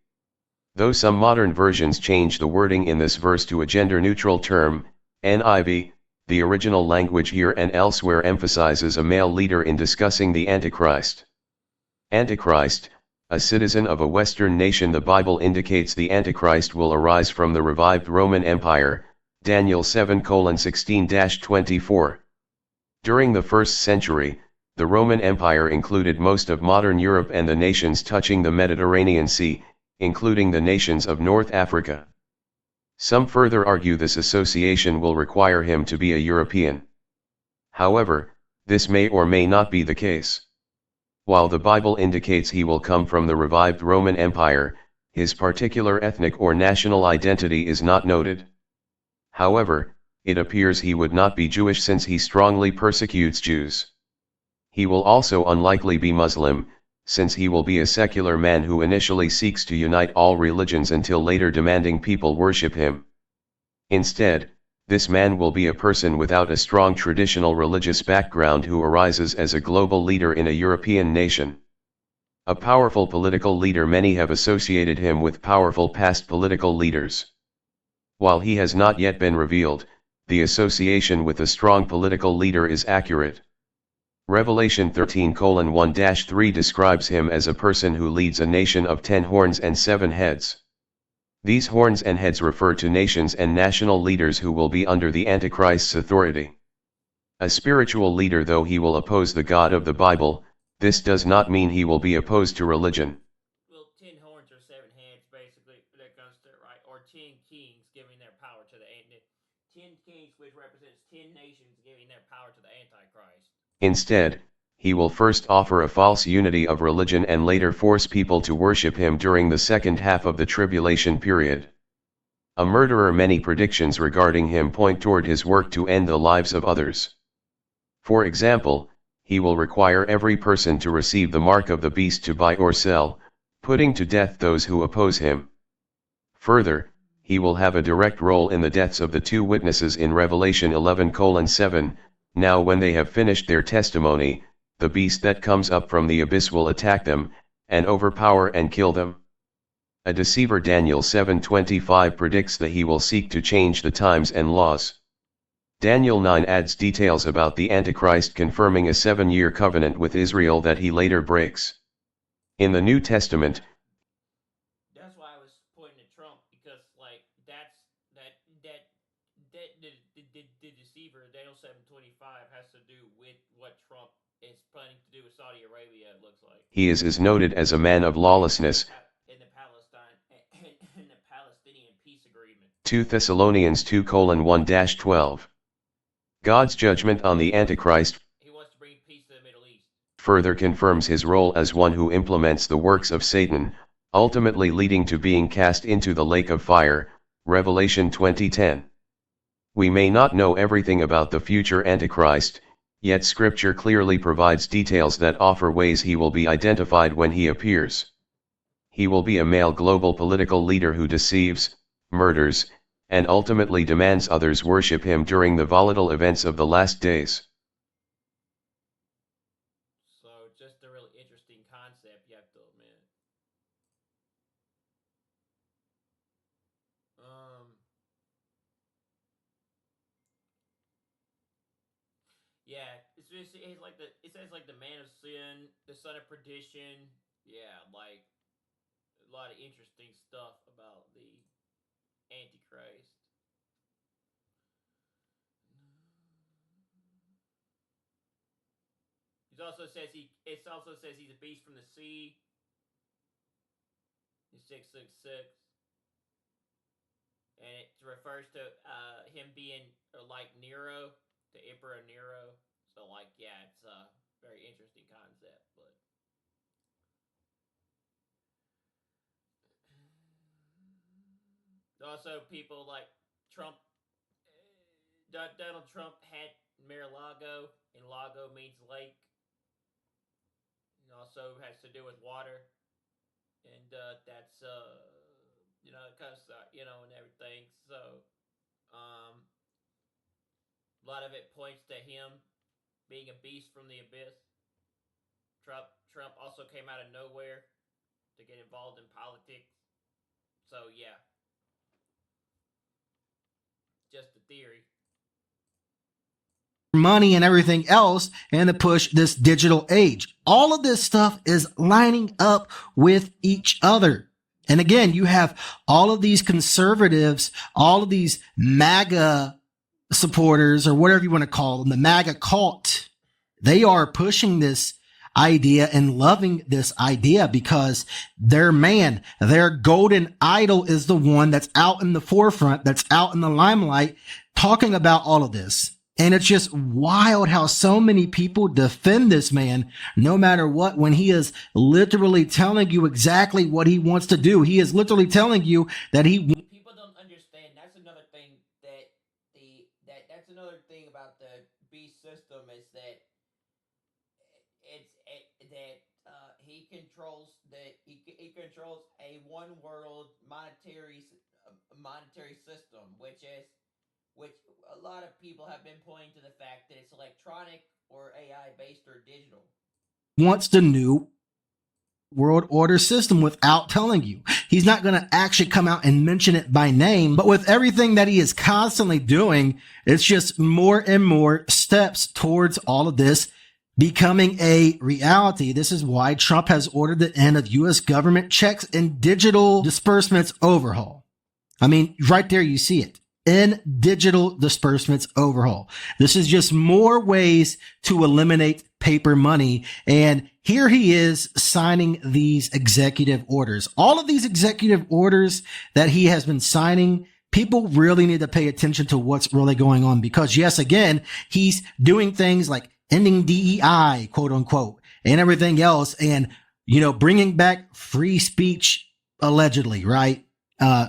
Though some modern versions change the wording in this verse to a gender-neutral term, NIV, the original language here and elsewhere emphasizes a male leader in discussing the Antichrist. Antichrist, a citizen of a Western nation. The Bible indicates the Antichrist will arise from the revived Roman Empire, Daniel 7:16-24. During the 1st century, the Roman Empire included most of modern Europe and the nations touching the Mediterranean Sea, including the nations of North Africa. Some further argue this association will require him to be a European. However, this may or may not be the case. While the Bible indicates he will come from the revived Roman Empire, his particular ethnic or national identity is not noted. However, it appears he would not be Jewish since he strongly persecutes Jews. He will also unlikely be Muslim, since he will be a secular man who initially seeks to unite all religions until later demanding people worship him. Instead, this man will be a person without a strong traditional religious background who arises as a global leader in a European nation. A powerful political leader. Many have associated him with powerful past political leaders. While he has not yet been revealed, the association with a strong political leader is accurate. Revelation 13:1-3 describes him as a person who leads a nation of 10 horns and 7 heads. These horns and heads refer to nations and national leaders who will be under the Antichrist's authority. A spiritual leader. Though he will oppose the God of the Bible, this does not mean he will be opposed to religion. Well, 10 horns or 7 heads, basically, that goes to, right? Or 10 kings giving their power to the 10 kings, which represents 10 nations giving their power to the Antichrist. Instead, he will first offer a false unity of religion and later force people to worship him during the second half of the tribulation period. A murderer. Many predictions regarding him point toward his work to end the lives of others. For example, he will require every person to receive the mark of the beast to buy or sell, putting to death those who oppose him. Further, he will have a direct role in the deaths of the 2 witnesses in Revelation 11:7. Now when they have finished their testimony, the beast that comes up from the abyss will attack them, and overpower and kill them. A deceiver. Daniel 7:25 predicts that he will seek to change the times and laws. Daniel 9 adds details about the Antichrist, confirming a 7-year covenant with Israel that he later breaks. In the New Testament, that's why I was pointing at Trump, because like the deceiver Daniel 7:25 has to do with what Trump is planning to do with Saudi Arabia. It looks like he is noted as a man of lawlessness. in the Palestinian peace agreement. 2 Thessalonians 2:1-12. God's judgment on the Antichrist further confirms his role as one who implements the works of Satan, ultimately leading to being cast into the lake of fire, Revelation 20:10. We may not know everything about the future Antichrist, yet Scripture clearly provides details that offer ways he will be identified when he appears. He will be a male global political leader who deceives, murders, and ultimately demands others worship him during the volatile events of the last days. So, just a really interesting concept, you have to admit. Yeah, it says like the man of sin, the son of perdition. Yeah, like a lot of interesting stuff about the Antichrist. It also says he's a beast from the sea. He's 666, and it refers to him being like Nero, the Emperor Nero. So like, yeah, it's a very interesting concept, but. Also, people like Trump, Donald Trump had Mar-a-Lago, and Lago means lake. It also has to do with water, and that's and everything. So, a lot of it points to him being a beast from the abyss. Trump also came out of nowhere to get involved in politics. So yeah. Just a theory. Money and everything else, and to push this digital age. All of this stuff is lining up with each other. And again, you have all of these conservatives, all of these MAGA supporters, or whatever you want to call them, the MAGA cult. They are pushing this idea and loving this idea because their golden idol is the one that's out in the forefront, that's out in the limelight, talking about all of this. And it's just wild how so many people defend this man no matter what, when he is literally telling you exactly what he wants to do. He is literally telling you that people don't understand. That's another thing that's another thing about the beast system, is that he controls a one world monetary system, which a lot of people have been pointing to the fact that it's electronic or AI based or digital. Wants the new world order system without telling you. He's not going to actually come out and mention it by name, but with everything that he is constantly doing, it's just more and more steps towards all of this becoming a reality. This is why Trump has ordered the end of U.S. government checks and digital disbursements overhaul. I mean, right there, you see it. In digital disbursements overhaul. This is just more ways to eliminate paper money. And here he is signing these executive orders. All of these executive orders that he has been signing, people really need to pay attention to what's really going on, because yes, again, he's doing things like ending DEI, quote unquote, and everything else. And, bringing back free speech, allegedly, right?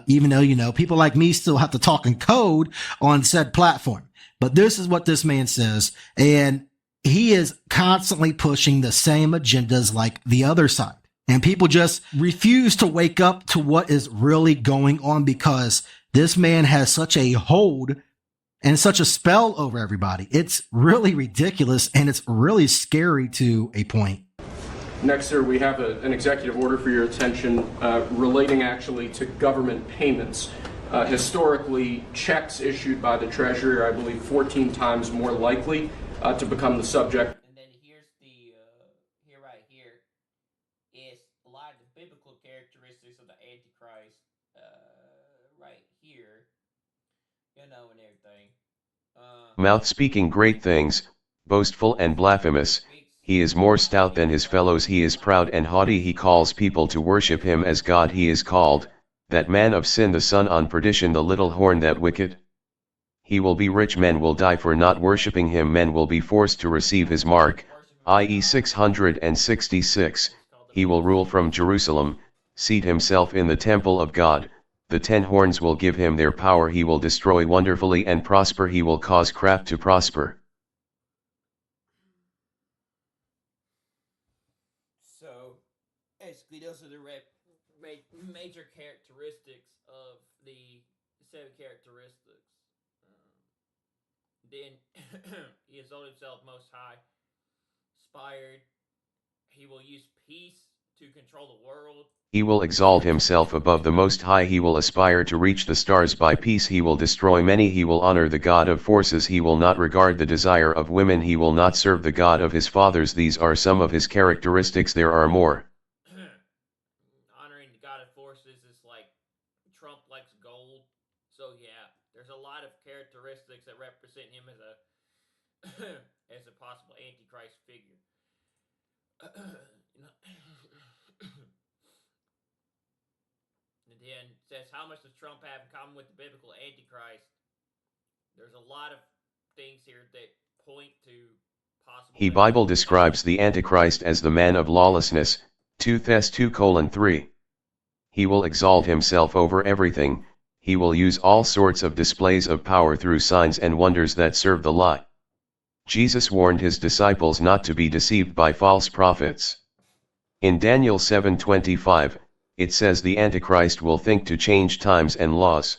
Even though, people like me still have to talk in code on said platform. But this is what this man says. And he is constantly pushing the same agendas like the other side. And people just refuse to wake up to what is really going on, because this man has such a hold and such a spell over everybody. It's really ridiculous, and it's really scary to a point. Next, sir, we have an executive order for your attention relating actually to government payments. Historically, checks issued by the Treasury are, I believe, 14 times more likely to become the subject. And then here's the right here is a lot of the biblical characteristics of the Antichrist right here, and everything. Mouth speaking great things, boastful and blasphemous, he is more stout than his fellows, he is proud and haughty, he calls people to worship him as God, he is called, that man of sin, the son on perdition, the little horn that wicked. He will be rich, men will die for not worshipping him, men will be forced to receive his mark, i.e. 666, he will rule from Jerusalem, seat himself in the temple of God. The 10 horns will give him their power, he will destroy wonderfully and prosper, he will cause craft to prosper. So, basically, those are the major characteristics of the 7 characteristics. Then, he exalted himself most high, inspired. He will use peace to control the world. He will exalt himself above the Most High, he will aspire to reach the stars by peace, he will destroy many, he will honor the God of forces, he will not regard the desire of women, he will not serve the God of his fathers. These are some of his characteristics, there are more. Honoring the God of forces is like Trump likes gold. So yeah, there's a lot of characteristics that represent him as a as a possible Antichrist figure. And then says, how much does Trump have in common with the biblical Antichrist? There's a lot of things here that point to possible. He Bible describes the Antichrist as the man of lawlessness, 2 Thess 2:3. He will exalt himself over everything, he will use all sorts of displays of power through signs and wonders that serve the lie. Jesus warned his disciples not to be deceived by false prophets. In Daniel 7:25, it says the Antichrist will think to change times and laws.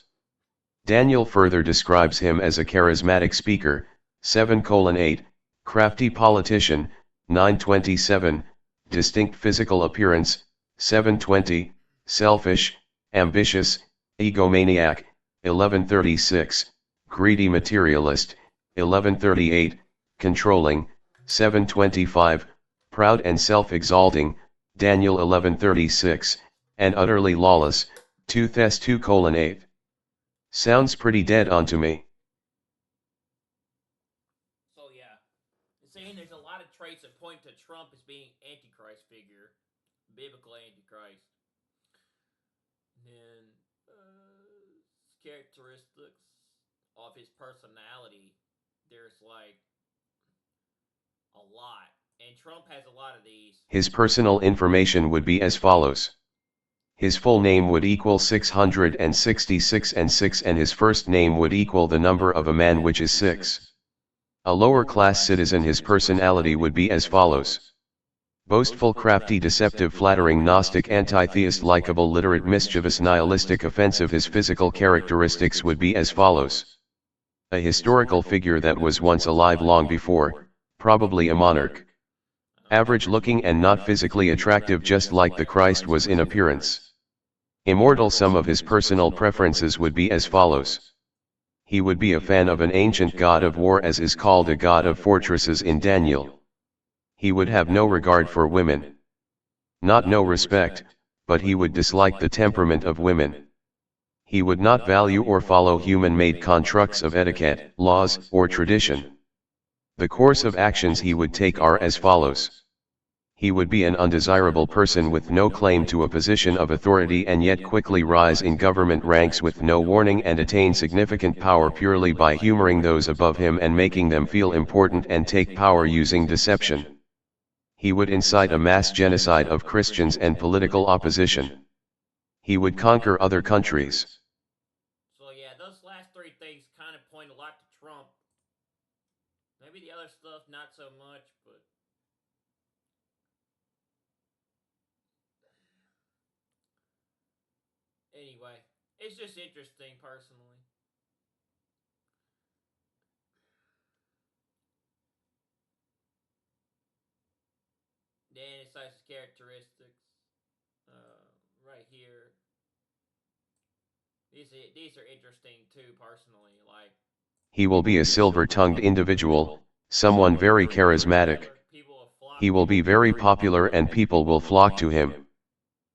Daniel further describes him as a charismatic speaker, 7:8, crafty politician, 9:27, distinct physical appearance, 7:20, selfish, ambitious, egomaniac, 11:36, greedy materialist, 11:38, controlling, 7:25, proud and self-exalting, Daniel 11:36, and utterly lawless, 2 Thess 2:8. Sounds pretty dead on to me. So yeah, saying there's a lot of traits that point to Trump as being Antichrist figure, biblical Antichrist. And then characteristics of his personality, there's like a lot, and Trump has a lot of these. His personal information would be as follows. His full name would equal 666 and 6, and his first name would equal the number of a man, which is 6. A lower class citizen, his personality would be as follows. Boastful, crafty, deceptive, flattering, Gnostic, anti-theist, likable, literate, mischievous, nihilistic, offensive. His physical characteristics would be as follows. A historical figure that was once alive long before, probably a monarch. Average looking and not physically attractive, just like the Christ was in appearance. Immortal. Some of his personal preferences would be as follows. He would be a fan of an ancient god of war, as is called a god of fortresses in Daniel. He would have no regard for women. Not no respect, but he would dislike the temperament of women. He would not value or follow human-made constructs of etiquette, laws, or tradition. The course of actions he would take are as follows. He would be an undesirable person with no claim to a position of authority, and yet quickly rise in government ranks with no warning and attain significant power purely by humoring those above him and making them feel important, and take power using deception. He would incite a mass genocide of Christians and political opposition. He would conquer other countries. So yeah, those last 3 things kind of point a lot to Trump. Maybe the other stuff not so much, but anyway, it's just interesting personally. Then it says characteristics right here. These are interesting too, personally. Like, he will be a silver-tongued individual, someone very charismatic. He will be very popular and people will flock to him.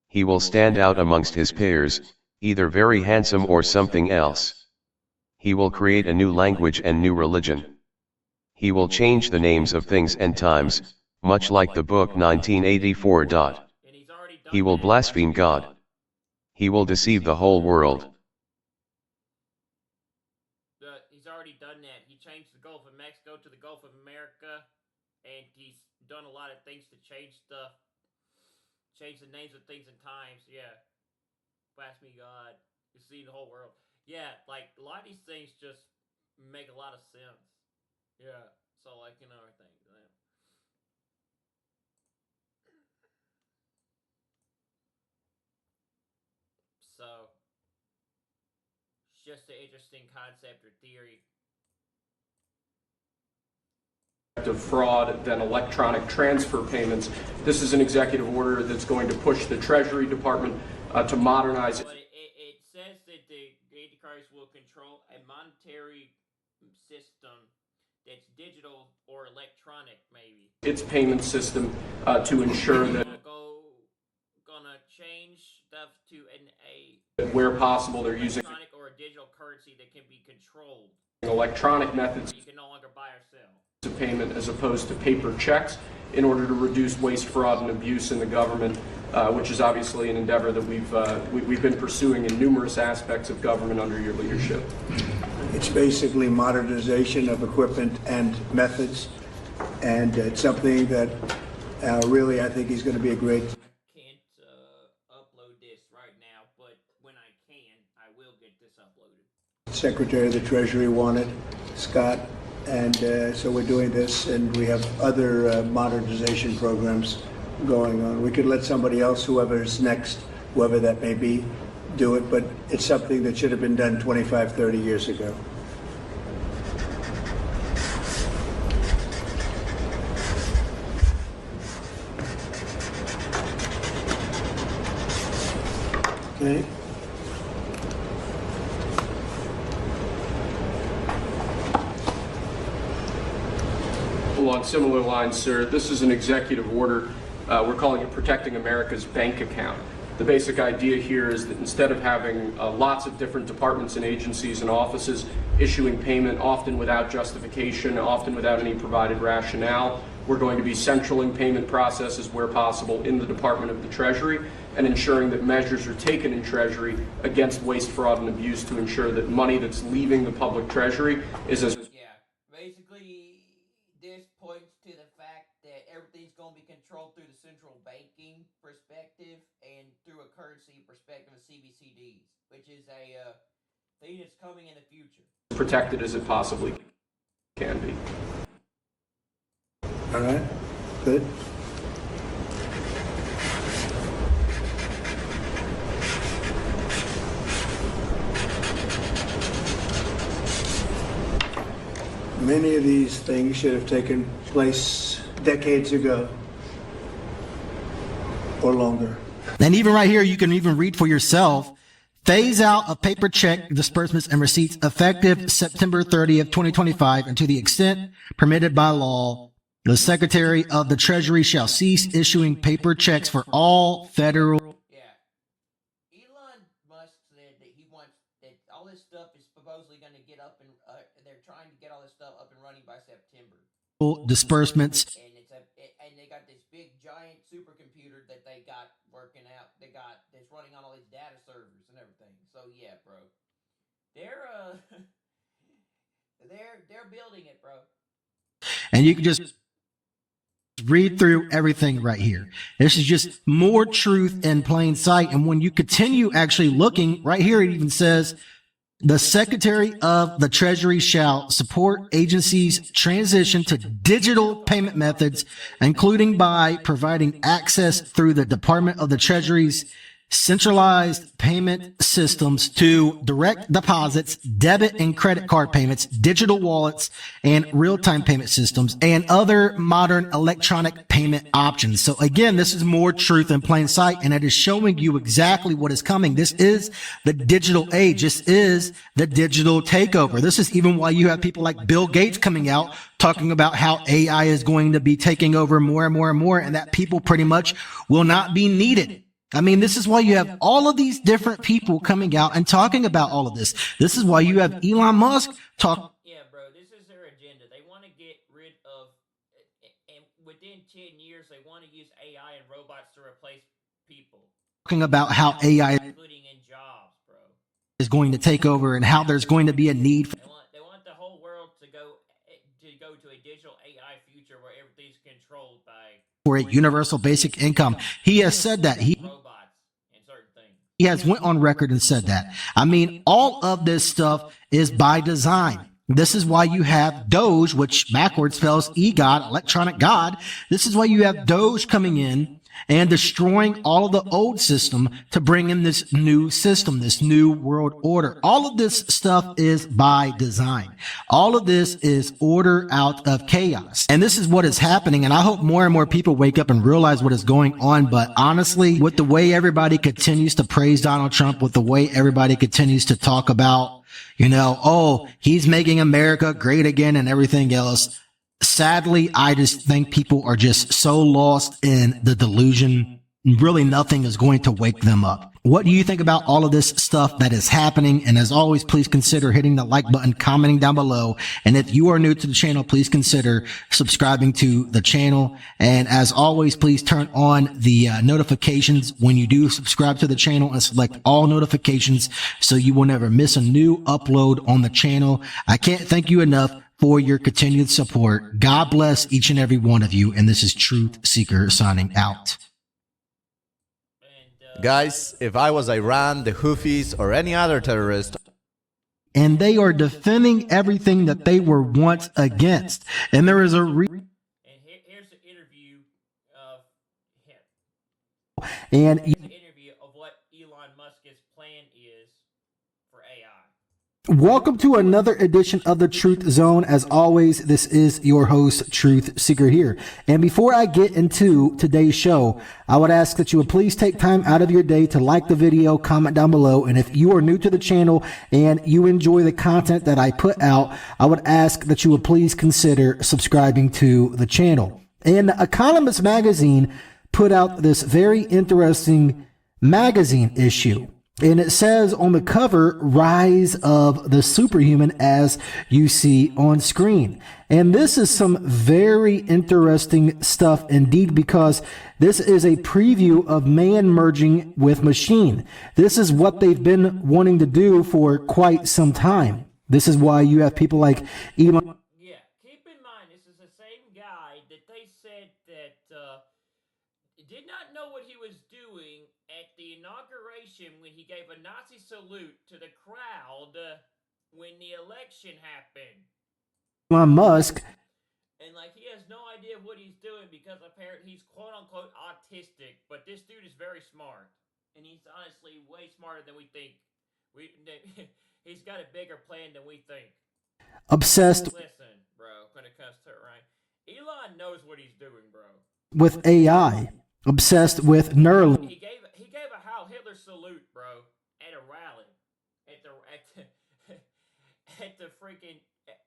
He will stand out amongst his peers, either very handsome or something else. He will create a new language and new religion. He will change the names of things and times, much like the book 1984. He will blaspheme God. He will deceive the whole world. He's already done that. He changed the Gulf of Mexico to the Gulf of America, and he's done a lot of things to change stuff. Change the names of things and times, yeah. Blaspheme God. Deceive the whole world. Yeah, like, a lot of these things just make a lot of sense. Yeah, so, like, you know, everything. Yeah. So, it's just an interesting concept or theory. Of fraud than electronic transfer payments. This is an executive order that's going to push the Treasury Department to modernize. But it says that the Antichrist will control a monetary system that's digital or electronic, maybe. Its payment system to ensure that gonna change stuff to where possible they're using electronic or a digital currency that can be controlled. Electronic methods You can no longer buy or sell. of payment as opposed to paper checks in order to reduce waste, fraud, and abuse in the government, which is obviously an endeavor that we've been pursuing in numerous aspects of government under your leadership. It's basically modernization of equipment and methods, and it's something that really I think is going to be a great. Can't upload this right now, but when I can, I will get this uploaded. Secretary of the Treasury wanted, Scott, and so we're doing this, and we have other modernization programs going on. We could let somebody else, whoever's next, whoever that may be, do it, but it's something that should have been done 25, 30 years ago. Okay. Along similar lines, sir, this is an executive order. We're calling it Protecting America's Bank Account. The basic idea here is that instead of having lots of different departments and agencies and offices issuing payment, often without justification, often without any provided rationale, we're going to be centraling payment processes where possible in the Department of the Treasury and ensuring that measures are taken in Treasury against waste, fraud, and abuse to ensure that money that's leaving the public Treasury is as... Yeah, basically, this points to the fact that everything's going to be controlled through the central banking perspective and through a currency perspective of CBCDs, which is a thing that's coming in the future. protected as it possibly can be. All right, good. Many of these things should have taken place decades ago or longer. And even right here, you can even read for yourself. Phase out of paper check disbursements and receipts effective September 30th, 2025, and to the extent permitted by law, the Secretary of the Treasury shall cease issuing paper checks for all federal. Yeah. Elon Musk said that he wants that all this stuff is supposedly going to get up and they're trying to get all this stuff up and running by September. Disbursements. And and they got this big giant supercomputer that they got working out. They got that's running on all these data servers and everything. So yeah, bro, they're they're building it, bro. And you can just read through everything right here. This is just more truth in plain sight. And when you continue actually looking right here, it even says the Secretary of the Treasury shall support agencies' transition to digital payment methods, including by providing access through the Department of the Treasury's centralized payment systems to direct deposits, debit and credit card payments, digital wallets, and real-time payment systems, and other modern electronic payment options. So again, this is more truth in plain sight, and it is showing you exactly what is coming. This is the digital age. This is the digital takeover. This is even why you have people like Bill Gates coming out talking about how AI is going to be taking over more and more and more, and that people pretty much will not be needed. I mean, this is why you have all of these different people coming out and talking about all of this. This is why you have Elon Musk Yeah, bro, this is their agenda. They want to get rid of, and within 10 years, they want to use AI and robots to replace people. talking about how AI Including in jobs, bro. is going to take over and how there's going to be a need They want the whole world to go to a digital AI future where everything's controlled by for a universal basic income. He has said that. He has went on record and said that. I mean, all of this stuff is by design. This is why you have Doge, which backwards spells e-God, electronic God. This is why you have Doge coming in and destroying all of the old system to bring in this new system, this new world order. All of this stuff is by design. All of this is order out of chaos. And this is what is happening. And I hope more and more people wake up and realize what is going on. But honestly, with the way everybody continues to praise Donald Trump, with the way everybody continues to talk about, oh, he's making America great again and everything else. Sadly, I just think people are just so lost in the delusion. Really, nothing is going to wake them up. What do you think about all of this stuff that is happening? And as always, please consider hitting the like button, commenting down below. And if you are new to the channel, please consider subscribing to the channel. And as always, please turn on the notifications when you do subscribe to the channel and select all notifications so you will never miss a new upload on the channel. I can't thank you enough for your continued support. God bless each and every one of you. And this is Truth Seeker signing out. Guys, if I was Iran, the Houthis, or any other terrorist, and they are defending everything that they were once against, and there is a here's the interview of him. And here's the interview of what Elon Musk's plan is for AI. welcome to another edition of the Truth Zone. As always, this is your host, Truth Seeker here. And before I get into today's show, I would ask that you would please take time out of your day to like the video, comment down below. And if you are new to the channel and you enjoy the content that I put out, I would ask that you would please consider subscribing to the channel. And The Economist magazine put out this very interesting magazine issue. And it says on the cover, Rise of the Superhuman, as you see on screen. And this is some very interesting stuff indeed, because this is a preview of man merging with machine. This is what they've been wanting to do for quite some time. This is why you have people like Elon. Yeah, keep in mind, this is the same guy that they said that did not know what he was doing at the inauguration when he gave a Nazi salute to the crowd when the election happened. Elon Musk. And he has no idea what he's doing because apparently he's quote unquote autistic, but this dude is very smart. And he's honestly way smarter than we think. He's got a bigger plan than we think. Obsessed. Listen, bro, when it comes to it, right? Elon knows what he's doing, bro. With AI. Obsessed with Neuralink. He gave a Heil Hitler salute, bro, at a rally,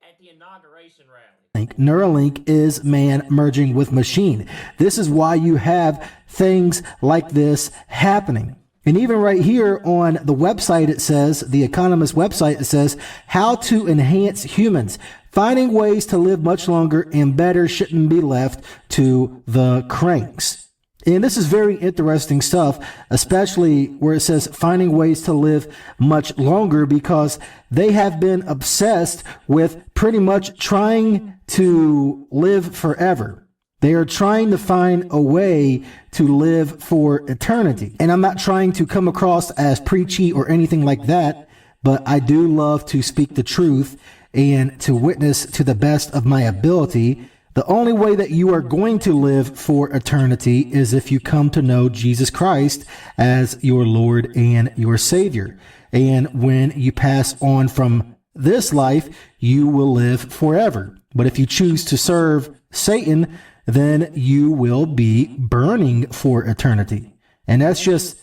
at the inauguration rally. Neuralink is man merging with machine. This is why you have things like this happening. And even right here on the website, it says, the Economist website, it says, how to enhance humans. Finding ways to live much longer and better shouldn't be left to the cranks. And this is very interesting stuff, especially where it says finding ways to live much longer, because they have been obsessed with pretty much trying to live forever. They are trying to find a way to live for eternity. And I'm not trying to come across as preachy or anything like that, but I do love to speak the truth and to witness to the best of my ability The only way that you are going to live for eternity is if you come to know Jesus Christ as your Lord and your Savior. And when you pass on from this life, you will live forever. But if you choose to serve Satan, then you will be burning for eternity. And that's just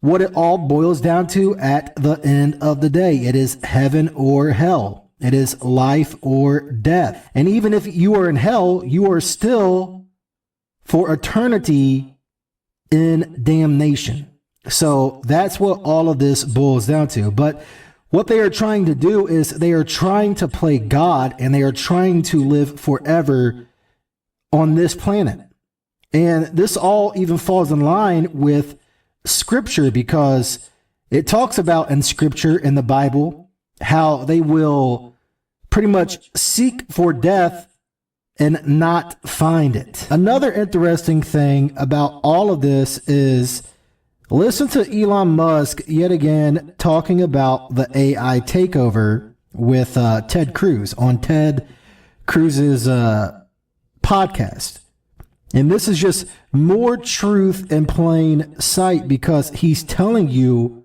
what it all boils down to at the end of the day. It is heaven or hell. It is life or death. And even if you are in hell, you are still for eternity in damnation. So that's what all of this boils down to. But what they are trying to do is they are trying to play God, and they are trying to live forever on this planet. And this all even falls in line with Scripture, because it talks about in Scripture, in the Bible, how they will pretty much seek for death and not find it. Another interesting thing about all of this is listen to Elon Musk yet again talking about the AI takeover with Ted Cruz on Ted Cruz's podcast. And this is just more truth in plain sight, because he's telling you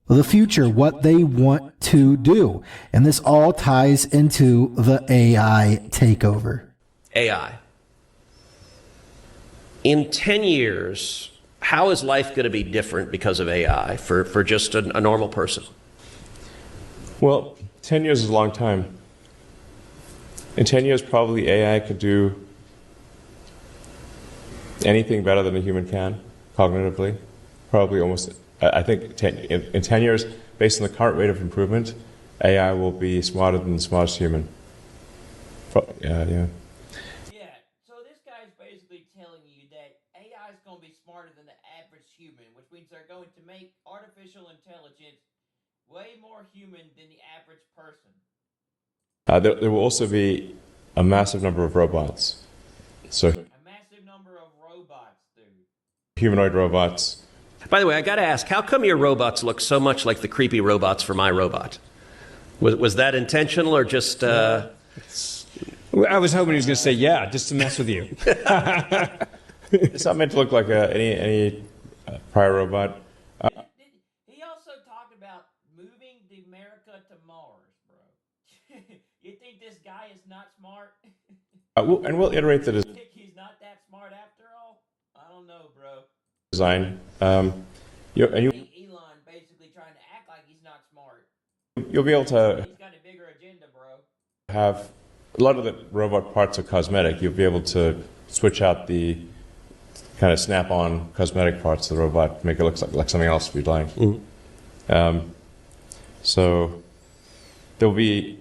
the future, what they want to do. And this all ties into the AI takeover. AI. In 10 years, how is life going to be different because of AI for just a normal person? Well, 10 years is a long time. In 10 years, probably AI could do anything better than a human can, cognitively. Probably almost, I think in 10 years, based on the current rate of improvement, AI will be smarter than the smartest human. Yeah. Yeah, so this guy's basically telling you that AI is going to be smarter than the average human, which means they're going to make artificial intelligence way more human than the average person. There will also be a massive number of robots. So, A massive number of robots, dude. humanoid robots. By the way, I got to ask, how come your robots look so much like the creepy robots for my robot? Was that intentional or just... I was hoping he was going to say, yeah, just to mess with you. It's not meant to look like any prior robot. He also talked about moving America to Mars, bro. You think this guy is not smart? We'll iterate the You think he's not that smart after all? I don't know, bro. design. I think Elon basically trying to act like he's not smart. You'll be able to He's got a bigger agenda, bro. have a lot of the robot parts are cosmetic. You'll be able to switch out the kind of snap-on cosmetic parts of the robot, make it look like something else if you'd like. So there will be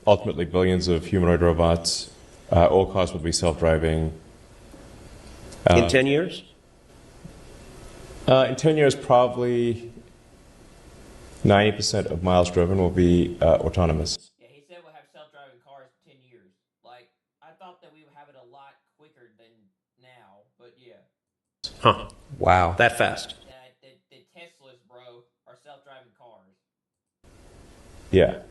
ultimately billions of humanoid robots. All cars will be self-driving. in 10 years? In 10 years, probably 90% of miles driven will be autonomous. Yeah, he said we'll have self-driving cars in 10 years. Like, I thought that we would have it a lot quicker than now, but yeah. Huh. Wow. That fast. The Teslas, bro, are self-driving cars. Yeah.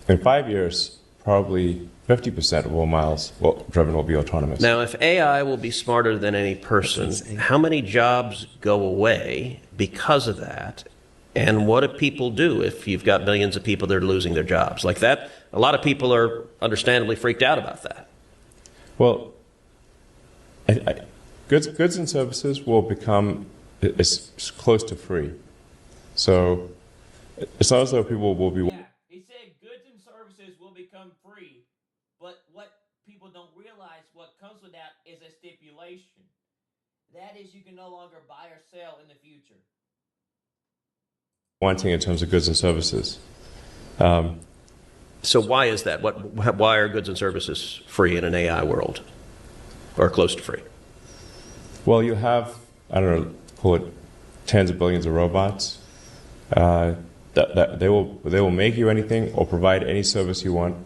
In 5 years, probably 50% of all miles driven will be autonomous. Now, if AI will be smarter than any person, how many jobs go away because of that? And what do people do if you've got millions of people that are losing their jobs? Like that, a lot of people are understandably freaked out about that. Well, goods and services will become as close to free. So it's not as though people will be... Yeah, he said goods and services will become free, but what people don't realize, what comes with that is a stipulation. That is, you can no longer buy or sell in the future. wanting in terms of goods and services. So why is that? Why are goods and services free in an AI world, or close to free? Well, you have, I don't know, call it tens of billions of robots. That they will make you anything or provide any service you want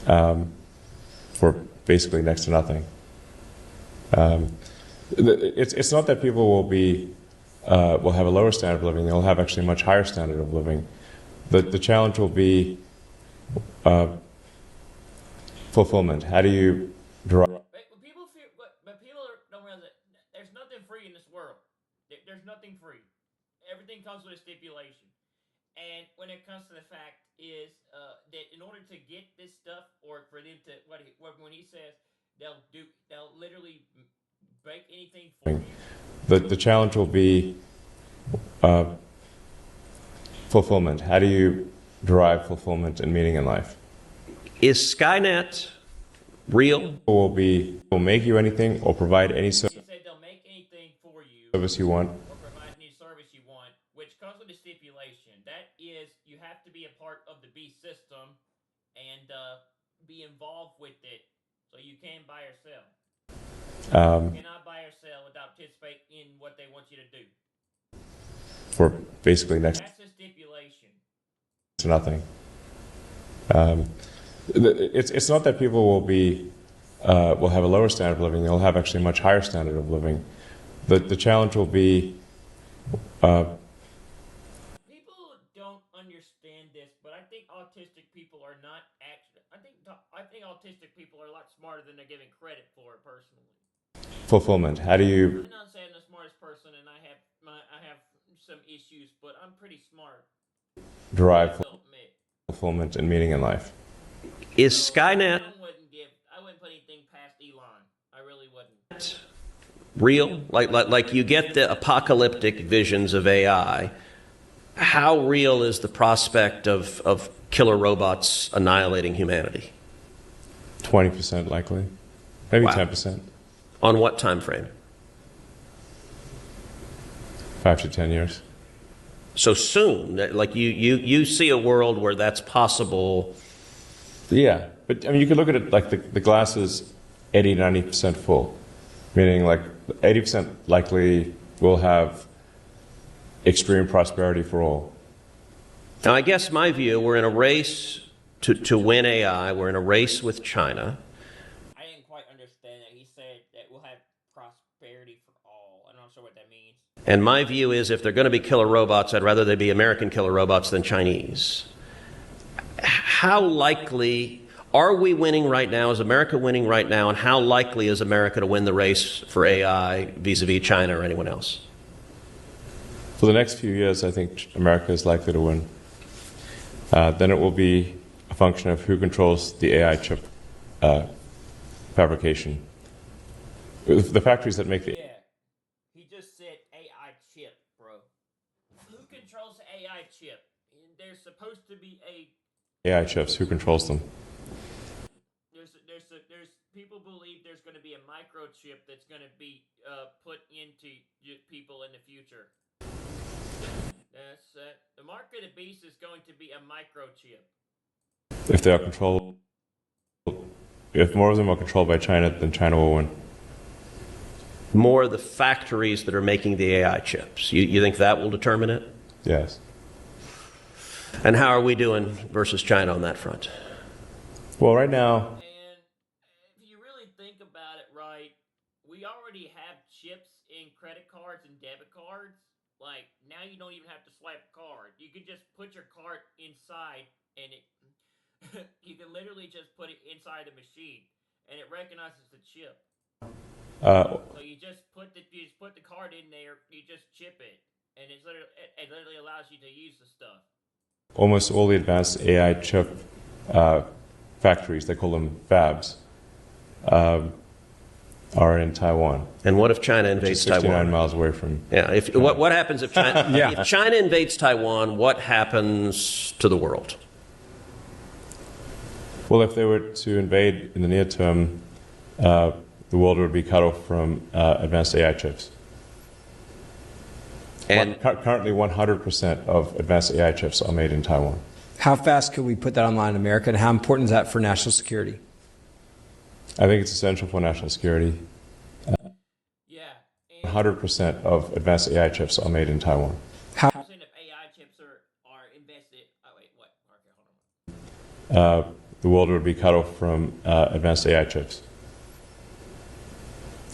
for basically next to nothing. It's not that people will have a lower standard of living; they'll have actually a much higher standard of living. The challenge will be fulfillment? How do you derive? But people feel, but people don't realize that there's nothing free in this world. There's nothing free. Everything comes with a stipulation. And when it comes to the fact is that in order to get this stuff, or for them to when he says they'll literally break anything for you. The challenge will be fulfillment. How do you derive fulfillment and meaning in life? Is Skynet real? Will make you anything or provide any service you want. Or provide any service you want, which comes with a stipulation. That is, you have to be a part of the beast system and be involved with it, so you can buy or sell. You cannot buy or sell without participating in what they want you to do. For basically next That's a stipulation. to nothing. It's not that people will have a lower standard of living. They'll have actually a much higher standard of living. The challenge will be. People don't understand this, but I think autistic people are not actually. I think autistic people are a lot smarter than they're giving credit for. Personally. Fulfillment. How do you I'm not saying I'm the smartest person, and I have some issues, but I'm pretty smart. derive fulfillment and meaning in life? Is Skynet I wouldn't put anything past Elon. I really wouldn't. real? Like you get the apocalyptic visions of AI. How real is the prospect of killer robots annihilating humanity? 20% likely, maybe Wow. 10%. On what time frame? 5 to 10 years. So soon, like you see a world where that's possible. Yeah, but I mean, you could look at it like the glass is 80, 90% full, meaning like 80% likely will have extreme prosperity for all. Now, I guess my view, we're in a race to win AI. We're in a race with China. I didn't quite understand that. He said that we'll have prosperity for all. I'm not sure what that means. And my view is if they're going to be killer robots, I'd rather they be American killer robots than Chinese. How likely are we winning right now? Is America winning right now? And how likely is America to win the race for AI vis-a-vis China or anyone else? For the next few years, I think America is likely to win. Then it will be a function of who controls the AI chip fabrication. The factories that make the Yeah, he just said AI chip, bro. Who controls the AI chip? There's supposed to be AI chips, who controls them? There's people believe there's going to be a microchip that's going to be put into people in the future. That's the mark of the beast is going to be a microchip. If they are controlled, if more of them are controlled by China, then China will win. More of the factories that are making the AI chips. You think that will determine it? Yes. And how are we doing versus China on that front? Well, right now, And if you really think about it, right, we already have chips in credit cards and debit cards. Like, now you don't even have to swipe a card. You can just put your card inside, and it you can literally just put it inside the machine, and it recognizes the chip. So you just put the card in there, you just chip it, and it literally allows you to use the stuff. almost all the advanced AI chip factories, they call them fabs, are in Taiwan. And what if China invades 69 Taiwan? miles away from. Yeah. What happens if China? If China invades Taiwan, what happens to the world? Well, if they were to invade in the near term, the world would be cut off from advanced AI chips. And currently, 100% of advanced AI chips are made in Taiwan. How fast could we put that online in America, and how important is that for national security? I think it's essential for national security. Yeah. 100% of advanced AI chips are made in Taiwan. How percent of AI chips are invested? Oh wait, what? Okay, hold on. The world would be cut off from advanced AI chips.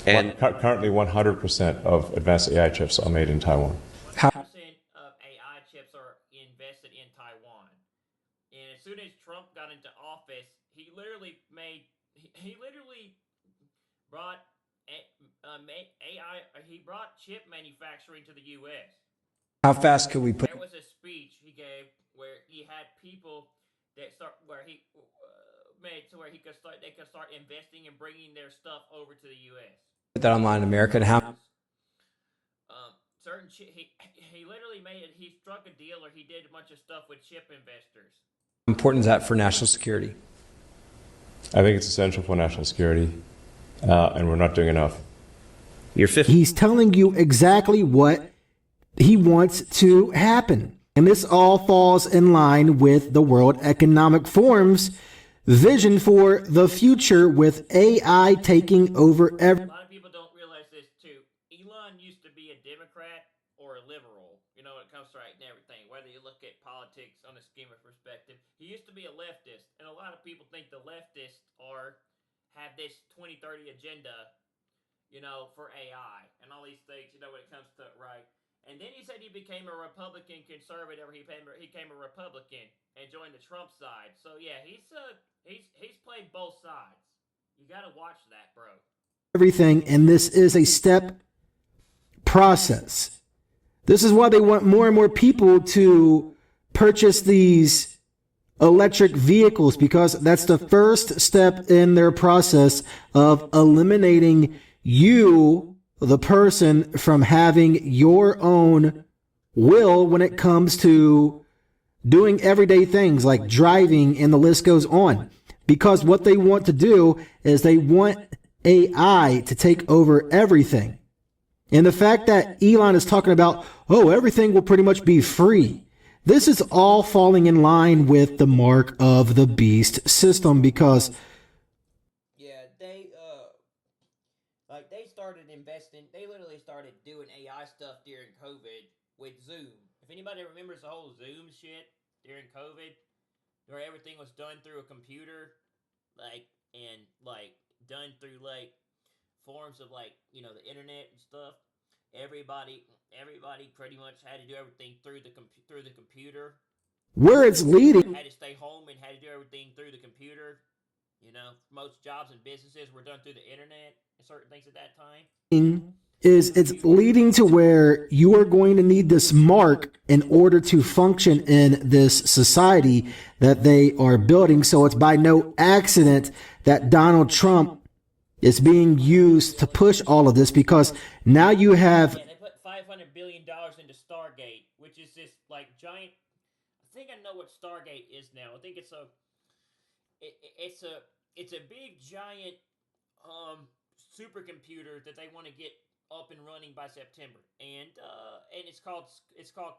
And currently, 100% of advanced AI chips are made in Taiwan. How percent of AI chips are invested in Taiwan? And as soon as Trump got into office, he literally brought AI. He brought chip manufacturing to the U.S. How fast could we put? There was a speech he gave where he had people that start where he made to where they could start investing and bringing their stuff over to the U.S. Put that online in America and how He literally made it. He struck a deal or he did a bunch of stuff with chip investors. important is that for national security? I think it's essential for national security, and we're not doing enough. He's telling you exactly what he wants to happen. And this all falls in line with the World Economic Forum's vision for the future with AI taking over every. A lot of people don't realize this too. Elon used to be a Democrat or a liberal, you know, when it comes to right and everything, whether you look at politics on a scheme of perspective. He used to be a leftist, and a lot of people think the leftists have this 2030 agenda, you know, for AI and all these things, you know, when it comes to right. And then he said he became a Republican conservative, or he became a Republican and joined the Trump side. So yeah, he's played both sides. You got to watch that, bro. Everything, and this is a step process. This is why they want more and more people to purchase these electric vehicles, because that's the first step in their process of eliminating you, the person, from having your own will when it comes to doing everyday things like driving, and the list goes on. Because what they want to do is they want AI to take over everything. And the fact that Elon is talking about, oh, everything will pretty much be free. This is all falling in line with the mark of the beast system, because they started investing. They literally started doing AI stuff during COVID with Zoom. If anybody remembers the whole Zoom shit during COVID, where everything was done through a computer, done through forms of the internet and stuff. Everybody pretty much had to do everything through the computer. Where it's leading, Had to stay home and had to do everything through the computer. You know, most jobs and businesses were done through the internet and certain things at that time. it's leading to where you are going to need this mark in order to function in this society that they are building. So it's by no accident that Donald Trump is being used to push all of this, because now you have. Yeah, they put $500 billion into Stargate, which is this giant. I think I know what Stargate is now. I think it's a big giant supercomputer that they want to get up and running by September, and it's called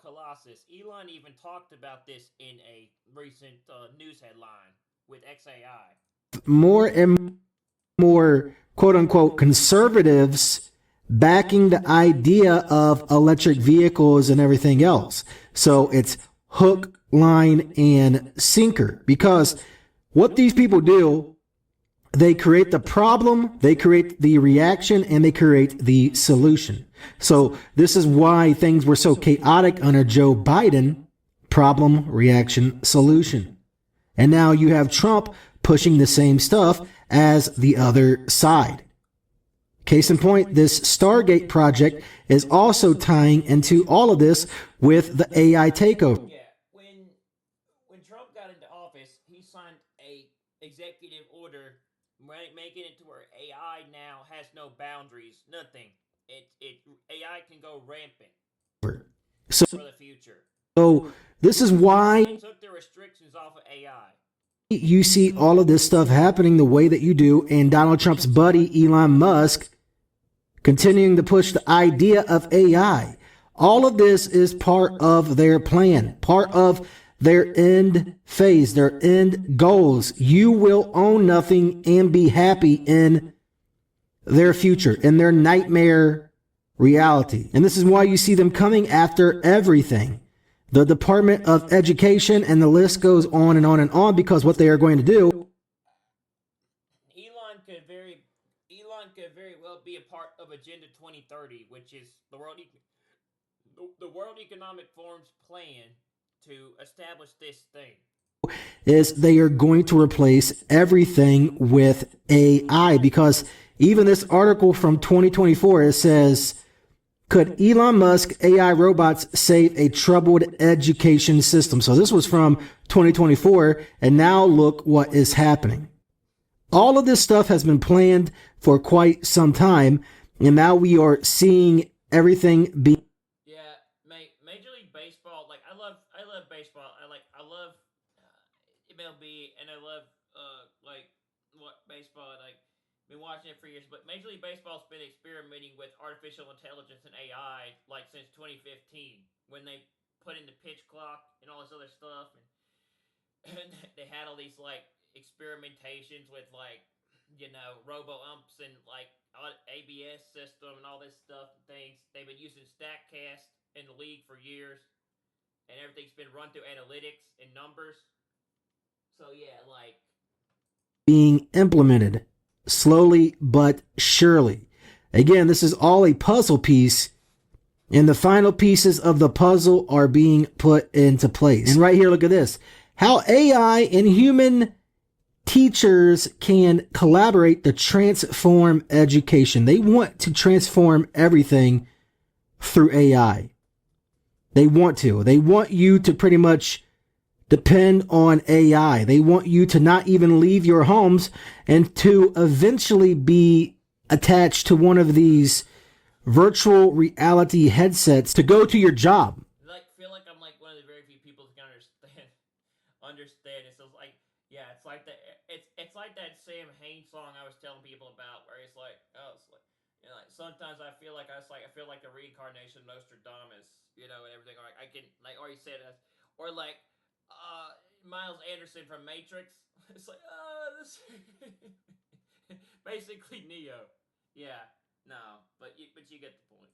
Colossus. Elon even talked about this in a recent news headline with XAI. More and more quote unquote conservatives backing the idea of electric vehicles and everything else. So it's hook, line, and sinker, because what these people do, they create the problem, they create the reaction, and they create the solution. So this is why things were so chaotic under Joe Biden. Problem, reaction, solution. And now you have Trump pushing the same stuff as the other side. Case in point, this Stargate project is also tying into all of this with the AI takeover. Yeah, when Trump got into office, he signed a executive order making it to where AI now has no boundaries, nothing. AI can go rampant So, for the future. So this is why They took the restrictions off of AI. you see all of this stuff happening the way that you do, and Donald Trump's buddy Elon Musk continuing to push the idea of AI. All of this is part of their plan, part of their end phase, their end goals. You will own nothing and be happy in their future, in their nightmare reality. And this is why you see them coming after everything. The Department of Education, and the list goes on and on and on, because what they are going to do. Elon could very well be a part of Agenda 2030, which is the World Economic Forum's plan to establish this thing. is they are going to replace everything with AI, because even this article from 2024, it says, could Elon Musk AI robots save a troubled education system? So this was from 2024, and now look what is happening. All of this stuff has been planned for quite some time, and now we are seeing everything be. Yeah, Major League Baseball. Like I love baseball. I love MLB, and I love like what baseball. Like been watching it for years, but Major League Baseball's been experimenting with artificial intelligence and AI like since 2015 when they put in the pitch clock and all this other stuff, and they had all these like experimentations with like robo umps and like ABS system and all this stuff and things. They've been using Statcast in the league for years, and everything's been run through analytics and numbers. So yeah, like being implemented slowly but surely. Again, this is all a puzzle piece, and the final pieces of the puzzle are being put into place. And right here, look at this. How AI and human teachers can collaborate to transform education. They want to transform everything through AI. They want to. They want you to pretty much depend on AI. They want you to not even leave your homes and to eventually be attached to one of these virtual reality headsets to go to your job. Like feel like I'm like one of the very few people who can understand it. So it's like it's like that. It's like that Sam Hain song I was telling people about, where it's like like sometimes I feel like I feel like a reincarnation of Nostradamus, and everything. Like I can or he said us, or like Miles Anderson from Matrix. It's like this basically Neo. Yeah, no, but you get the point.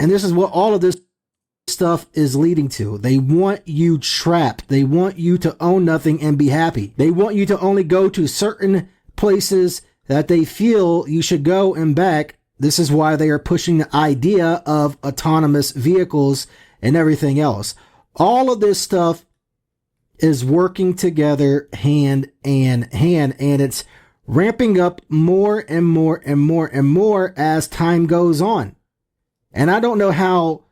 And this is what all of this stuff is leading to. They want you trapped. They want you to own nothing and be happy. They want you to only go to certain places that they feel you should go and back. This is why they are pushing the idea of autonomous vehicles and everything else. All of this stuff is working together hand in hand, and it's ramping up more and more and more and more as time goes on. And I don't know how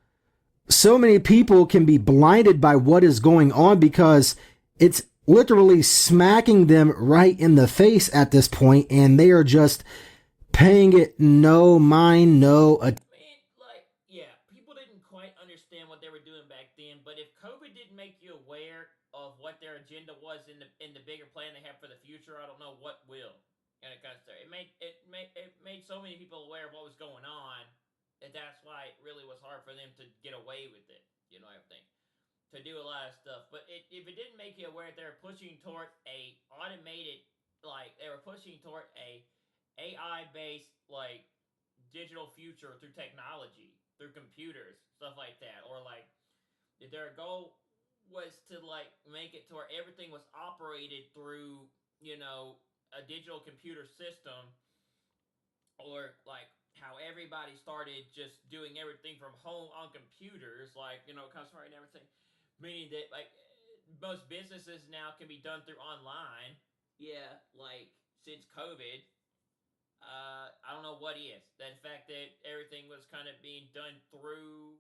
so many people can be blinded by what is going on, because it's literally smacking them right in the face at this point, and they are just paying it no mind, no attention. People didn't quite understand what they were doing back then, but if COVID didn't make you aware of what their agenda was in the bigger plan they have for the future, I don't know what will. And it made so many people aware of what was going on, and that's why it really was hard for them to get away with it. Everything to do a lot of stuff. But if it didn't make you aware that they were pushing toward a automated, they were pushing toward a AI based digital future through technology, through computers, stuff like that, or if their goal was to make it to where everything was operated through a digital computer system, or how everybody started just doing everything from home on computers, customer and everything, meaning that most businesses now can be done through online. Yeah, since COVID, I don't know what is that fact that everything was kind of being done through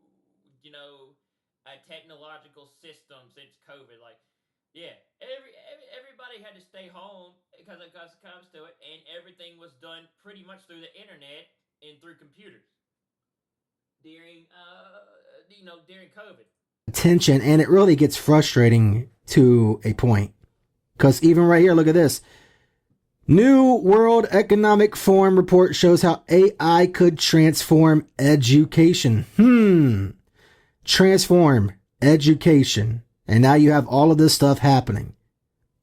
a technological system since COVID. Everybody had to stay home because it comes to it, and everything was done pretty much through the internet and through computers during during COVID. Attention, and it really gets frustrating to a point, because even right here, look at this. New World Economic Forum report shows how AI could transform education. Transform education. And now you have all of this stuff happening.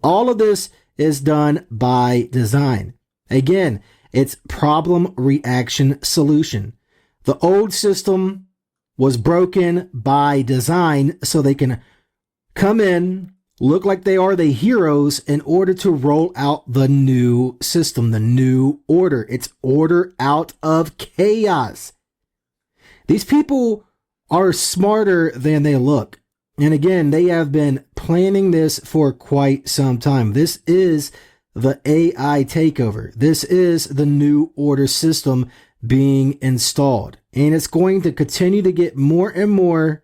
All of this is done by design. Again, it's problem, reaction, solution. The old system was broken by design so they can come in, look like they are the heroes in order to roll out the new system, the new order. It's order out of chaos. These people are smarter than they look. And again, they have been planning this for quite some time. This is the AI takeover. This is the new order system being installed. And it's going to continue to get more and more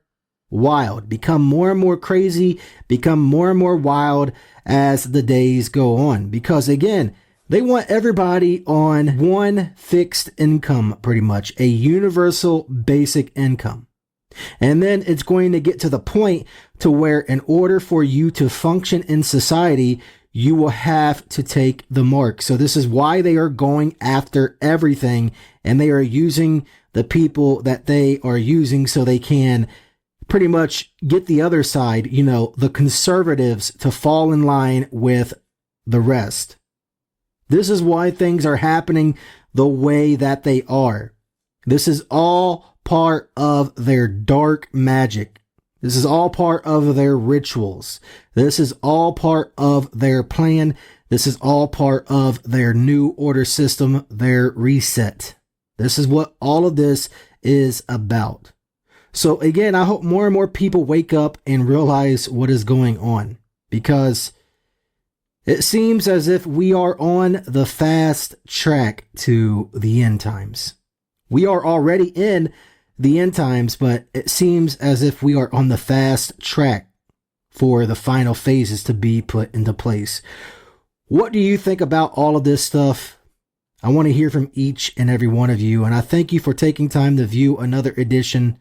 wild, become more and more crazy, become more and more wild as the days go on. Because again, they want everybody on one fixed income, pretty much a universal basic income. And then it's going to get to the point to where in order for you to function in society, you will have to take the mark. So this is why they are going after everything, and they are using the people that they are using so they can pretty much get the other side, the conservatives, to fall in line with the rest. This is why things are happening the way that they are. This is all part of their dark magic. This is all part of their rituals. This is all part of their plan. This is all part of their new order system, their reset. This is what all of this is about. So again, I hope more and more people wake up and realize what is going on, because it seems as if we are on the fast track to the end times. We are already in the end times, but it seems as if we are on the fast track for the final phases to be put into place. What do you think about all of this stuff? I want to hear from each and every one of you, and I thank you for taking time to view another edition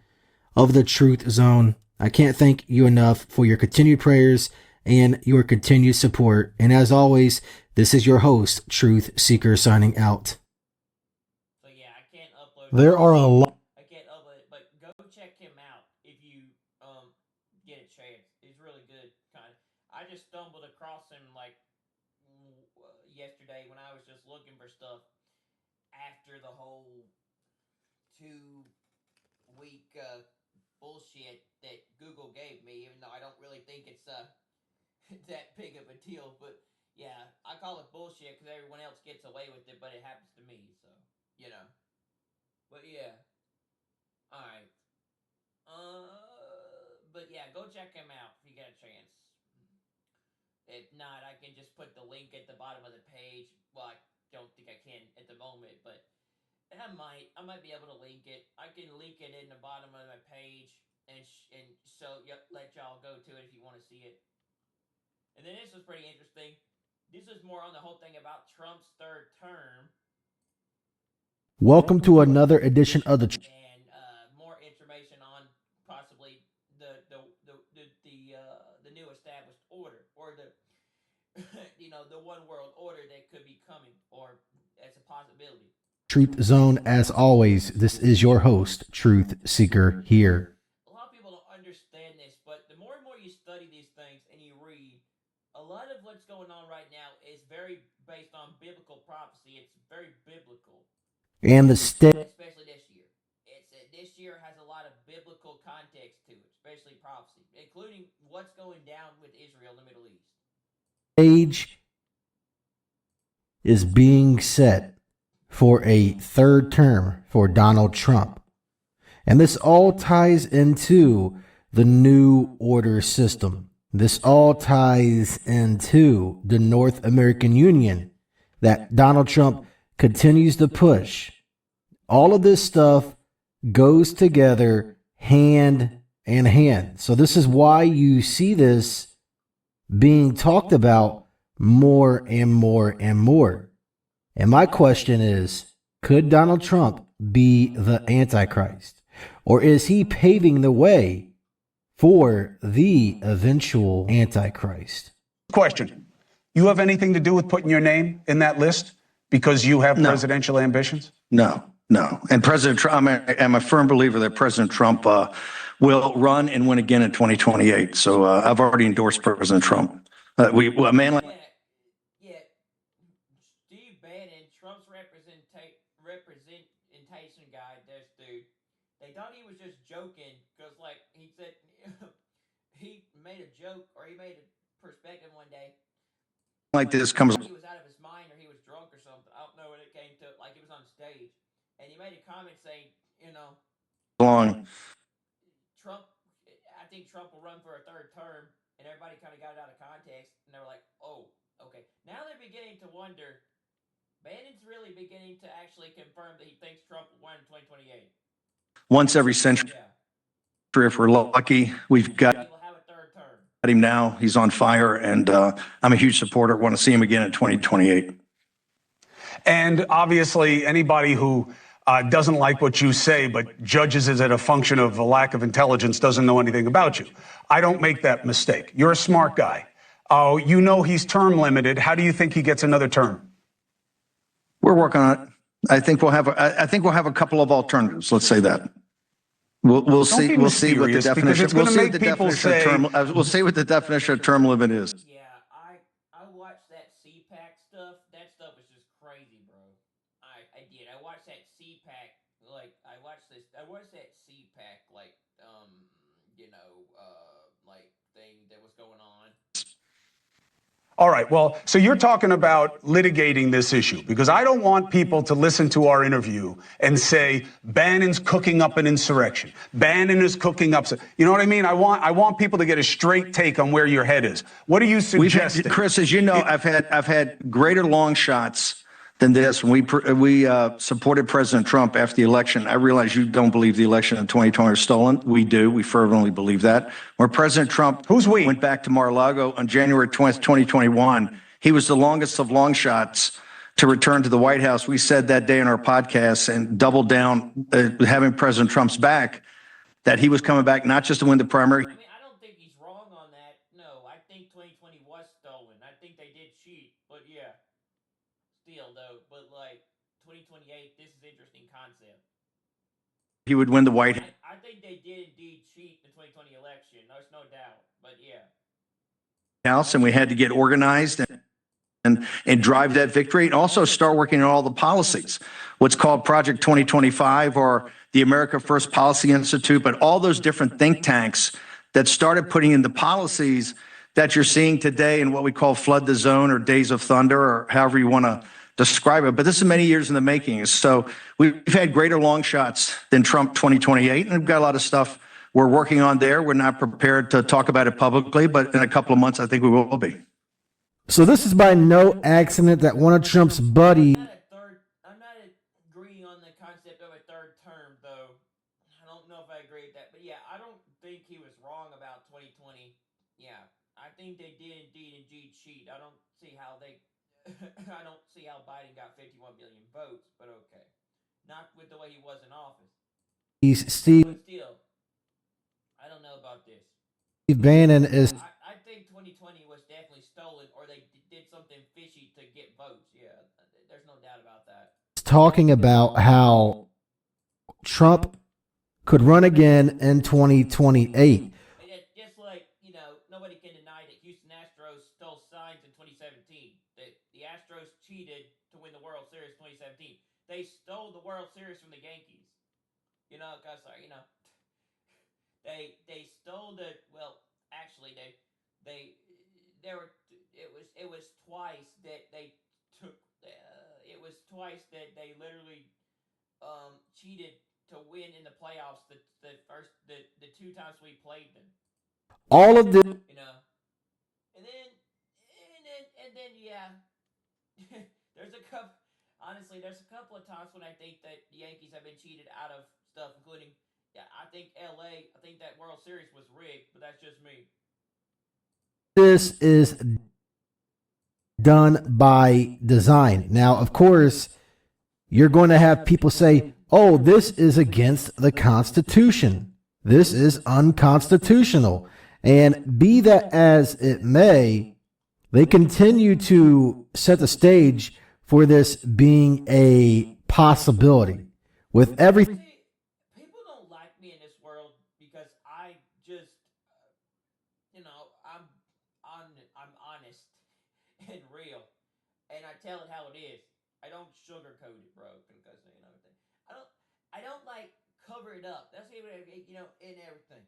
of the Truth Zone. I can't thank you enough for your continued prayers and your continued support. And as always, this is your host, Truth Seeker, signing out. So yeah, I can't upload. There are a lot. I can't upload it, but go check him out if you get a chance. He's really good. Kind of. I just stumbled across him like yesterday when I was just looking for stuff after the whole 2 week bullshit that Google gave me, even though I don't really think it's that big of a deal. But yeah, I call it bullshit because everyone else gets away with it, but it happens to me. So But yeah, all right. But yeah, go check him out if you get a chance. If not, I can just put the link at the bottom of the page. Well, I don't think I can at the moment, but I might be able to link it. I can link it in the bottom of my page, and so let y'all go to it if you want to see it. And then this was pretty interesting. This is more on the whole thing about Trump's third term. Welcome to another edition of the And more information on possibly the new established order, or the the one world order that could be coming, or as a possibility. Truth Zone. As always, this is your host, Truth Seeker, here. A lot of people don't understand this, but the more and more you study these things and you read, a lot of what's going on right now is very based on biblical prophecy. It's very biblical. And the state. Especially this year. This year has a lot of biblical context to it, especially prophecy, including what's going down with Israel in the Middle East. Stage is being set for a third term for Donald Trump. And this all ties into the new order system. This all ties into the North American Union that Donald Trump continues to push. All of this stuff goes together hand in hand. So this is why you see this being talked about more and more and more. And my question is, could Donald Trump be the Antichrist? Or is he paving the way for the eventual Antichrist? Question. You have anything to do with putting your name in that list because you have presidential ambitions? No. And President Trump, I'm a firm believer that President Trump will run and win again in 2028. So I've already endorsed President Trump. A man like Steve Bannon, Trump's representation guy, this dude, they thought he was just joking because, like, he said he made a joke, or he made a perspective one day. Like this comes. He was out of his mind, or he was drunk or something. I don't know when it came to, like, it was on stage, and he made a comment saying, Long. I think Trump will run for a third term, and everybody kind of got it out of context, and they were like, "Oh, okay." Now they're beginning to wonder. Bannon's really beginning to actually confirm that he thinks Trump will win in 2028. Once every century, Yeah. if we're lucky, we've got He will have a third term. him now. He's on fire, and I'm a huge supporter. Want to see him again in 2028. And obviously, anybody who doesn't like what you say but judges it as a function of a lack of intelligence doesn't know anything about you. I don't make that mistake. You're a smart guy. You know he's term limited. How do you think he gets another term? We're working on it. I think we'll have a couple of alternatives. Let's say that. We'll see. We'll see what the definition. We'll see what the definition of term. We'll see what the definition of term limit is. Yeah, I watched that CPAC stuff. That stuff was just crazy, bro. I did. I watched that CPAC. I watched that CPAC thing that was going on. All right. Well, so you're talking about litigating this issue because I don't want people to listen to our interview and say Bannon's cooking up an insurrection. Bannon is cooking up. You know what I mean? I want people to get a straight take on where your head is. What are you suggesting? Chris, as you know, I've had greater long shots than this. When we supported President Trump after the election, I realize you don't believe the election in 2020 was stolen. We do. We fervently believe that. When President Trump went back to Mar-a-Lago on January 20th, 2021, he was the longest of long shots to return to the White House. We said that day in our podcast and doubled down, having President Trump's back, that he was coming back not just to win the primary. I mean, I don't think he's wrong on that. No, I think 2020 was stolen. I think they did cheat, but yeah. Still, though, but 2028, this is an interesting concept. He would win the White House. I think they did indeed cheat the 2020 election. There's no doubt, but yeah. House, and we had to get organized and drive that victory and also start working on all the policies, what's called Project 2025 or the America First Policy Institute, but all those different think tanks that started putting in the policies that you're seeing today in what we call Flood the Zone or Days of Thunder or however you want to describe it. But this is many years in the making. So we've had greater long shots than Trump 2028, and we've got a lot of stuff we're working on there. We're not prepared to talk about it publicly, but in a couple of months, I think we will be. So this is by no accident that one of Trump's buddies. I'm not agreeing on the concept of a third term, though. I don't know if I agree with that, but yeah, I don't think he was wrong about 2020. Yeah, I think they did indeed cheat. I don't see how I don't see how Biden got 51 million votes, but okay. Not with the way he was in office. Steve. But still, I don't know about this. Steve Bannon is. I think 2020 was definitely stolen, or they did something fishy to get votes. Yeah, there's no doubt about that. Talking about how Trump could run again in 2028. Just like, nobody can deny that Houston Astros stole signs in 2017. The Astros cheated to win the World Series in 2017. They stole the World Series from the Yankees. They stole it was twice that they took it was twice that they literally cheated to win in the playoffs the two times we played them. All of this. And then yeah. there's a couple of times when I think that the Yankees have been cheated out of stuff, including I think that World Series was rigged, but that's just me. This is done by design. Now, of course, you're going to have people say, oh, this is against the Constitution. This is unconstitutional. And be that as it may, they continue to set the stage for this being a possibility. With everything. People don't like me in this world because I just, I'm honest and real, and I tell it how it is. I don't sugarcoat it, bro, because I don't cover it up. That's even in everything.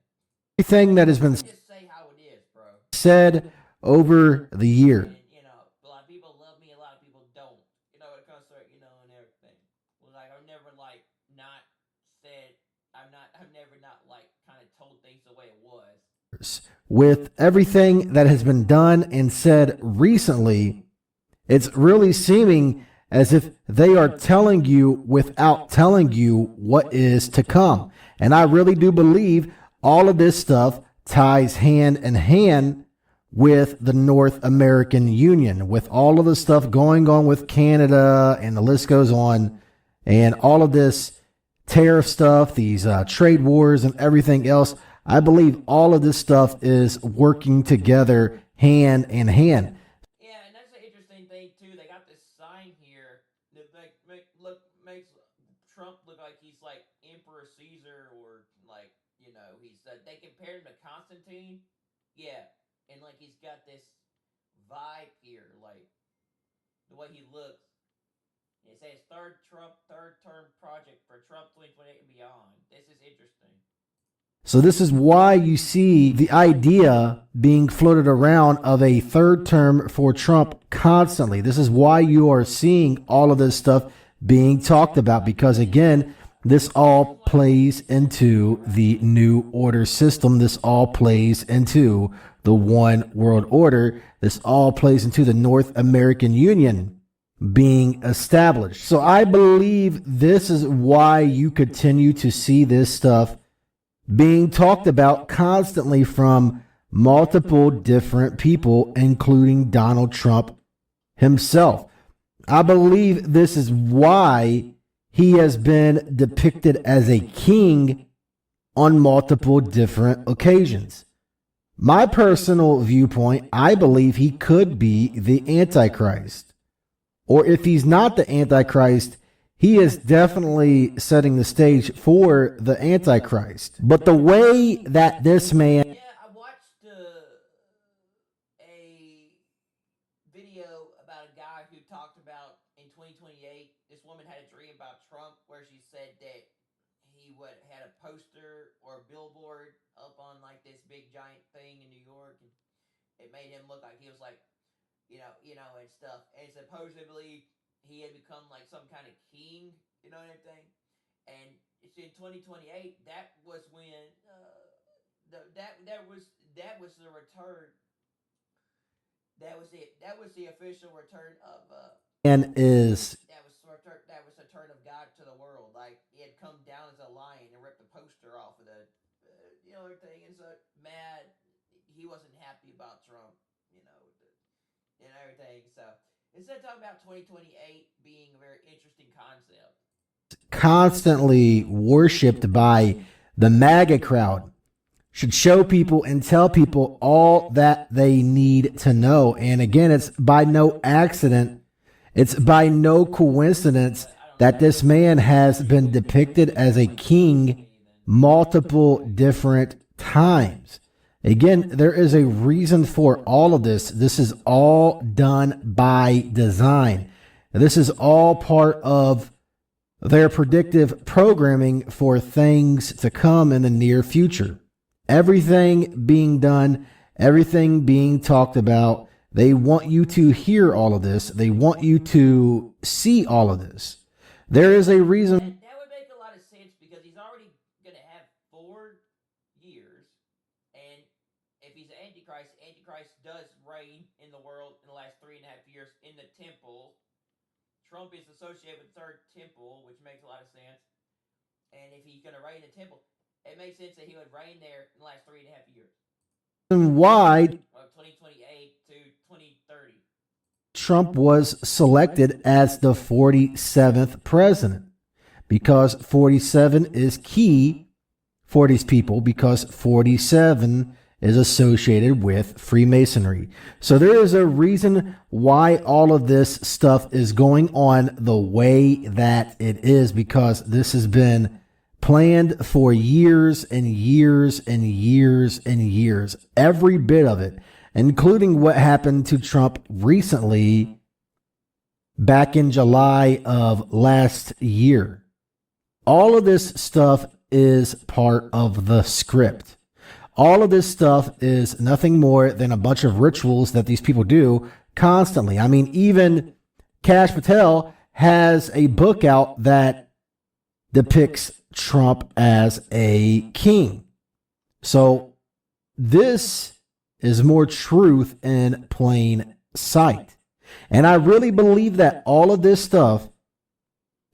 Everything that has been just say how it is, bro. Said over the year. And, a lot of people love me, a lot of people don't. When it comes to and everything. I've never not said. I've never not kind of told things the way it was. with everything that has been done and said recently, it's really seeming as if they are telling you without telling you what is to come. And I really do believe all of this stuff ties hand in hand with the North American Union, with all of the stuff going on with Canada, and the list goes on, and all of this tariff stuff, these trade wars and everything else. I believe all of this stuff is working together hand in hand. Yeah, and that's an interesting thing too. They got this sign here that makes Trump look like he's like Emperor Caesar, or like, you know, he's they compared him to Constantine. Yeah, and like he's got this vibe here, like the way he looks. It says third term project for Trump 2028 and beyond. This is interesting. So this is why you see the idea being floated around of a third term for Trump constantly. This is why you are seeing all of this stuff being talked about, because again, this all plays into the new order system. This all plays into the one world order. This all plays into the North American Union being established. So I believe this is why you continue to see this stuff being talked about constantly from multiple different people, including Donald Trump himself. I believe this is why he has been depicted as a king on multiple different occasions. My personal viewpoint, I believe he could be the Antichrist. Or if he's not the Antichrist, he is definitely setting the stage for the Antichrist. But the way that this man... Yeah, I watched a video about a guy who talked about in 2028, this woman had a dream about Trump where she said that he had a poster or a billboard up on like this big giant thing in New York, and it made him look like he was like, and stuff. And supposedly he had become like some kind of king, and everything. And it's in 2028. That was when that was the return. That was it. That was the official return of. And is That was the turn of God to the world. Like he had come down as a lion and ripped the poster off of the, everything. And so mad, he wasn't happy about Trump, and everything. So instead of talking about 2028 being a very interesting concept, constantly worshipped by the MAGA crowd, should show people and tell people all that they need to know. And again, it's by no accident, it's by no coincidence that this man has been depicted as a king multiple different times. Again, there is a reason for all of this. This is all done by design. This is all part of their predictive programming for things to come in the near future. Everything being done, everything being talked about. They want you to hear all of this. They want you to see all of this. There is a reason. that would make a lot of sense because he's already going to have 4 years. And if he's an Antichrist, Antichrist does reign in the world in the last 3.5 years in the temple. Trump is associated with the third temple, which makes a lot of sense. And if he's going to reign in the temple, it makes sense that he would reign there in the last 3.5 years. Why 2028 to 2030. Trump was selected as the 47th president, because 47 is key for these people, because 47 is associated with Freemasonry. So there is a reason why all of this stuff is going on the way that it is, because this has been planned for years and years and years and years. Every bit of it, including what happened to Trump recently back in July of last year. All of this stuff is part of the script. All of this stuff is nothing more than a bunch of rituals that these people do constantly. I mean, even Kash Patel has a book out that depicts Trump as a king. So this is more truth in plain sight. And I really believe that all of this stuff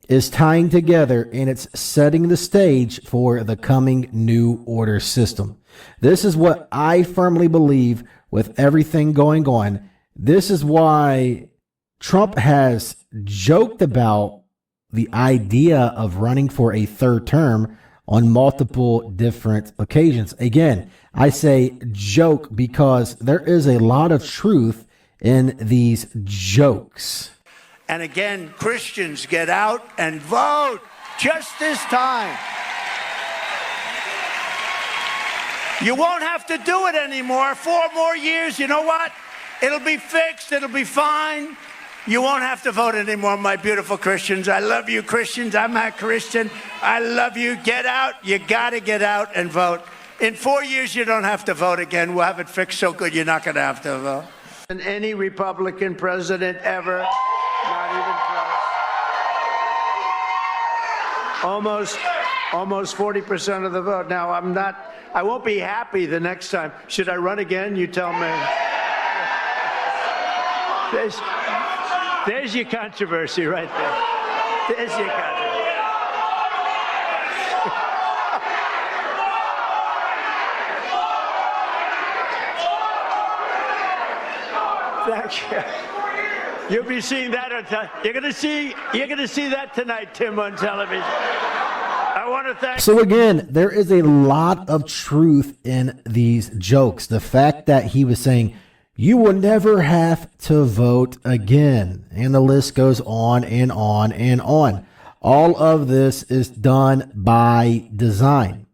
is tying together and it's setting the stage for the coming new order system. This is what I firmly believe with everything going on. This is why Trump has joked about the idea of running for a third term on multiple different occasions. Again, I say joke because there is a lot of truth in these jokes. And again, Christians, get out and vote just this time. You won't have to do it anymore. 4 more years, you know what? It'll be fixed. It'll be fine. You won't have to vote anymore, my beautiful Christians. I love you, Christians. I'm a Christian. I love you. Get out. You got to get out and vote. In 4 years, you don't have to vote again. We'll have it fixed so good you're not going to have to vote. And any Republican president ever, not even close. Almost 40% of the vote. Now, I won't be happy the next time. Should I run again? You tell me. There's your controversy right there. There's your controversy. Thank you. You'll be seeing that you're gonna see that tonight, Tim, on television. I want to thank. So again, there is a lot of truth in these jokes. The fact that he was saying, you will never have to vote again. And the list goes on and on and on. All of this is done by design.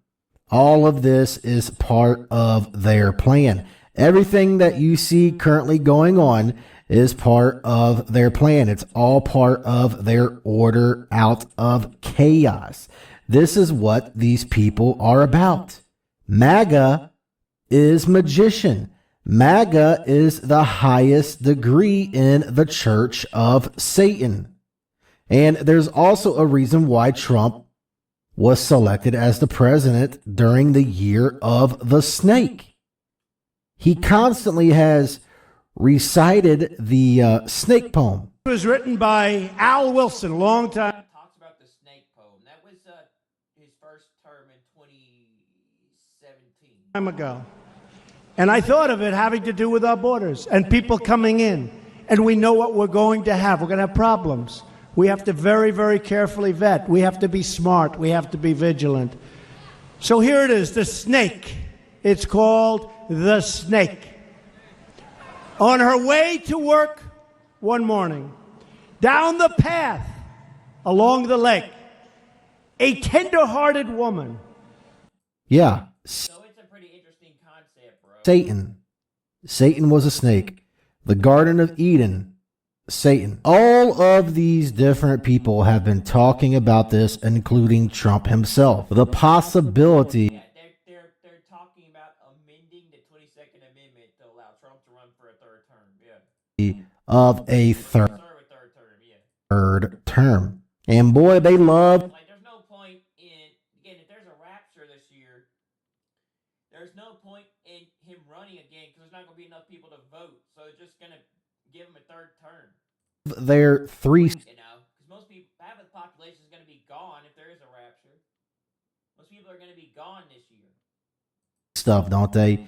All of this is part of their plan. Everything that you see currently going on is part of their plan. It's all part of their order out of chaos. This is what these people are about. MAGA is magician. MAGA is the highest degree in the Church of Satan. And there's also a reason why Trump was selected as the president during the year of the snake. He constantly has recited the snake poem. It was written by Al Wilson, a long time. Talks about the snake poem. That was his first term in 2017. Time ago. And I thought of it having to do with our borders and people coming in. And we know what we're going to have. We're going to have problems. We have to very, very carefully vet. We have to be smart. We have to be vigilant. So here it is, the snake. It's called The Snake. On her way to work one morning, down the path along the lake, a tender-hearted woman. Yeah. So it's a pretty interesting concept, bro. Satan was a snake. The Garden of Eden, Satan. All of these different people have been talking about this, including Trump himself. The possibility. They're talking about amending the 22nd Amendment to allow Trump to run for a third term. Yeah. Of a third term. And boy, they love. Like, there's no point in, again, if there's a rapture this year, there's no point in him running again because there's not going to be enough people to vote. So it's just going to give him a third term. Their three. You know, because most people, half of the population is going to be gone if there is a rapture. Most people are going to be gone this year. Stuff, don't they?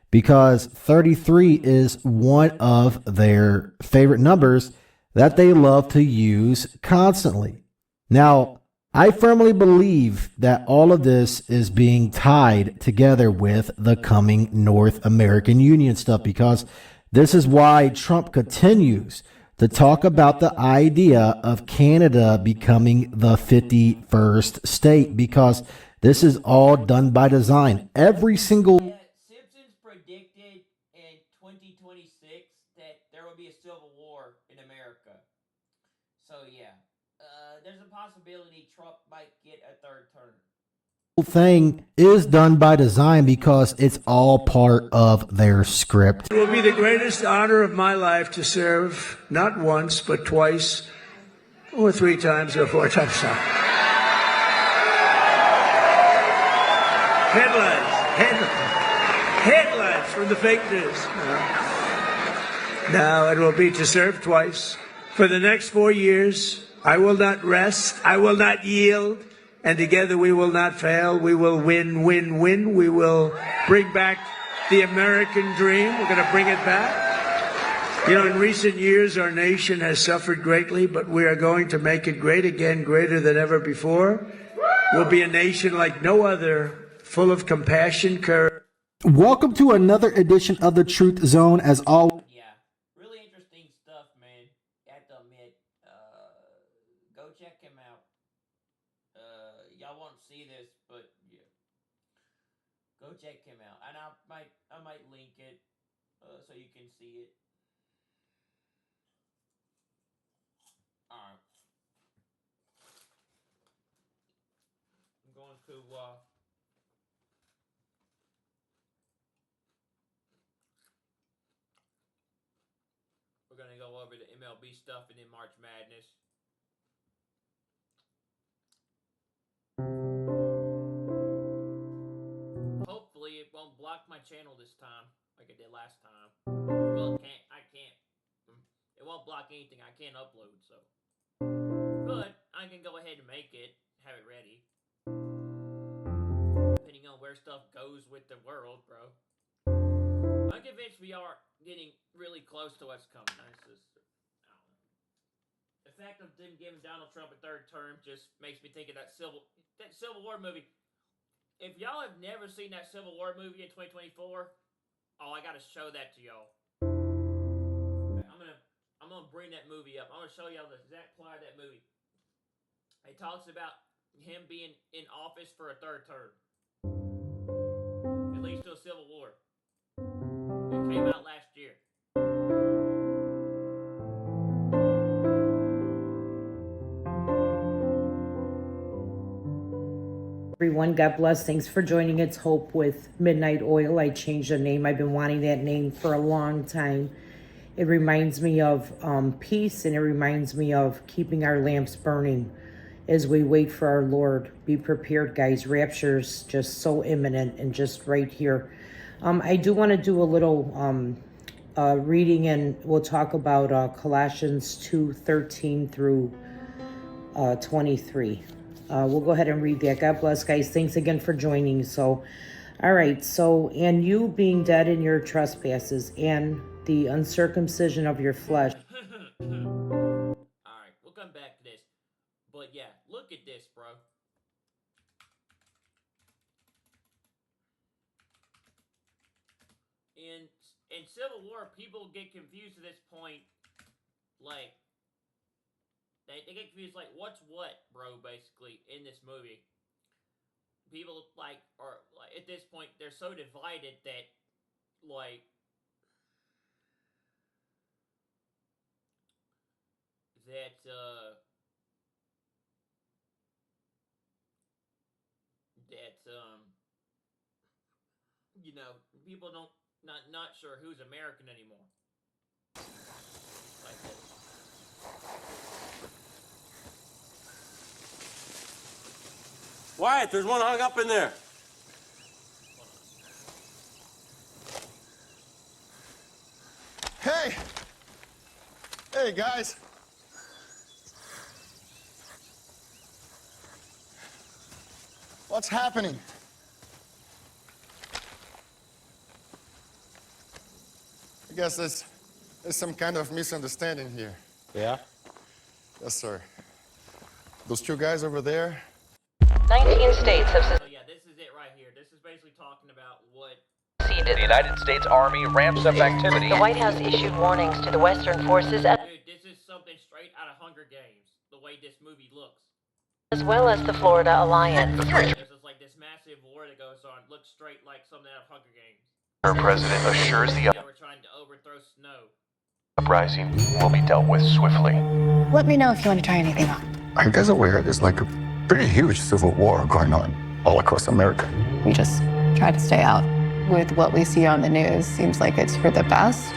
Because 33 is one of their favorite numbers that they love to use constantly. Now, I firmly believe that all of this is being tied together with the coming North American Union stuff, because this is why Trump continues to talk about the idea of Canada becoming the 51st state, because this is all done by design. Every single. Simpsons predicted in 2026 that there will be a civil war in America. So yeah, there's a possibility Trump might get a third term. Thing is done by design because it's all part of their script. It will be the greatest honor of my life to serve not once, but twice, or 3 times, or 4 times. Headlines. from the fake news. No, it will be to serve twice. For the next 4 years, I will not rest, I will not yield, and together we will not fail. We will win, win, win. We will bring back the American dream. We're going to bring it back. You know, in recent years, our nation has suffered greatly, but we are going to make it great again, greater than ever before. We'll be a nation like no other, full of compassion, courage. Welcome to another edition of the Truth Zone. As always, Yeah, really interesting stuff, man. I have to admit, go check him out. Y'all won't see this, but yeah, go check him out, and I might link it so you can see it. All right, I'm going to we're gonna go over the MLB stuff and then March Madness. Hopefully it won't block my channel this time, like it did last time. Well, I can't. It won't block anything. I can't upload, so. But I can go ahead and make it, have it ready. Depending on where stuff goes with the world, bro. I'm convinced we are getting really close to what's coming. It's just, I don't know. The fact of them giving Donald Trump a third term just makes me think of that Civil War movie. If y'all have never seen that Civil War movie in 2024, oh, I gotta show that to y'all. Okay, I'm gonna bring that movie up. I'm gonna show y'all the exact plot of that movie. It talks about him being in office for a third term. It leads to a civil war. It came out last year. Everyone, God bless. Thanks for joining It's Hope with Midnight Oil. I changed the name. I've been wanting that name for a long time. It reminds me of peace, and it reminds me of keeping our lamps burning as we wait for our Lord. Be prepared, guys. Rapture's just so imminent and just right here. I do want to do a little reading, and we'll talk about Colossians 2:13 through 23. We'll go ahead and read that. God bless, guys. Thanks again for joining. So, all right. So, and you being dead in your trespasses and the uncircumcision of your flesh. All right, we'll come back to this. But yeah, look at this, bro. In Civil War, people get confused at this point. Like, they get confused, like, what's what, bro, basically, in this movie. People, like, are, like, at this point, they're so divided that, like, you know, people not sure who's American anymore. Like this. Wyatt, there's one hung up in there. Hey! Hey, guys. What's happening? I guess there's some kind of misunderstanding here. Yeah? Yes, sir. Those two guys over there. 19 states have... So yeah, this is it right here. This is basically talking about what... The United States Army ramps up activity. The White House issued warnings to the Western forces... Dude, this is something straight out of Hunger Games, the way this movie looks. As well as the Florida Alliance. This is like this massive war that goes on. Looks straight like something out of Hunger Games. Our president assures the They were trying to overthrow Snow. uprising will be dealt with swiftly. Let me know if you want to try anything on. Are you guys aware there's like a pretty huge civil war going on all across America? We just try to stay out. With what we see on the news, seems like it's for the best.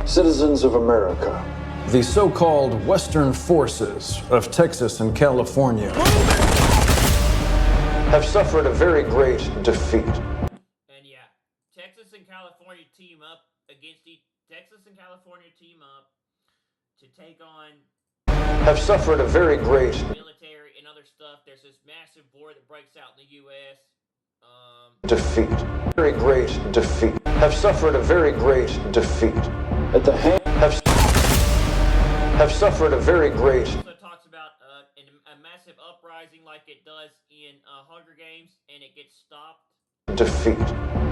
Citizens of America, the so-called Western forces of Texas and California have suffered a very great defeat. And yeah, Texas and California team up against Texas and California team up to take on Have suffered a very great military and other stuff. There's this massive war that breaks out in the U.S. Defeat. Very great defeat. Have suffered a very great defeat. At the hand have suffered a very great. Also talks about a massive uprising like it does in Hunger Games, and it gets stopped. Defeat.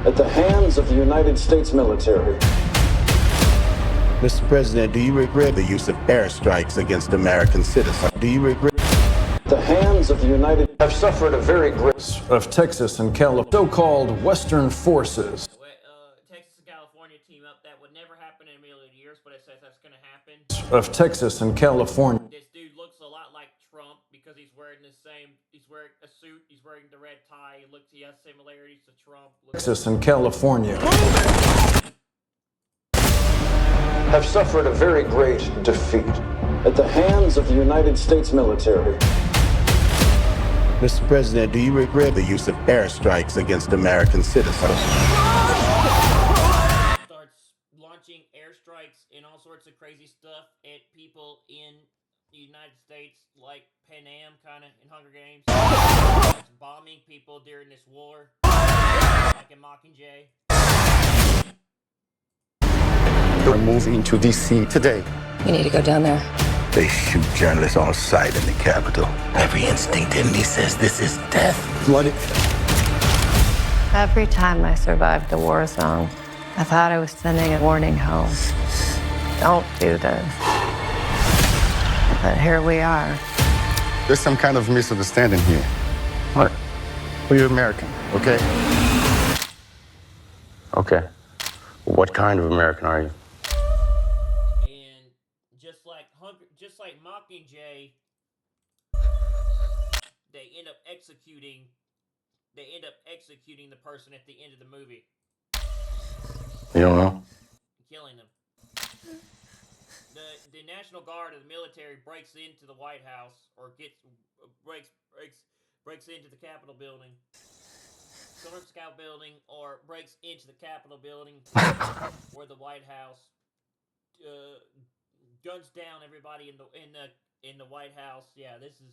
At the hands of the United States military. Mr. President, do you regret the use of airstrikes against American citizens? Do you regret The hands of the United have suffered a very great of Texas and California, so-called Western forces. Texas and California team up. That would never happen in a million years, but it says that's going to happen. Of Texas and California. This dude looks a lot like Trump because he's wearing he's wearing a suit, he's wearing the red tie. He has similarities to Trump. Texas and California have suffered a very great defeat at the hands of the United States military. Mr. President, do you regret the use of airstrikes against American citizens? Starts launching airstrikes and all sorts of crazy stuff at people in the United States, like Pan Am, kind of in Hunger Games. Starts bombing people during this war, like in Mockingjay. They're moving to D.C. today. You need to go down there. They shoot journalists on sight in the Capitol. Every instinct in me says this is death. Blooded. Every time I survived the war zone, I thought I was sending a warning home. Don't do this. But here we are. There's some kind of misunderstanding here. What? Well, you're American, okay? Okay. What kind of American are you? Just like Mockingjay, they end up executing the person at the end of the movie. You don't know? Killing them. The National Guard of the military breaks into the White House, or breaks into the Capitol building. Storms the Capitol building, or breaks into the Capitol building or the White House. Guns down everybody in the White House. Yeah, this is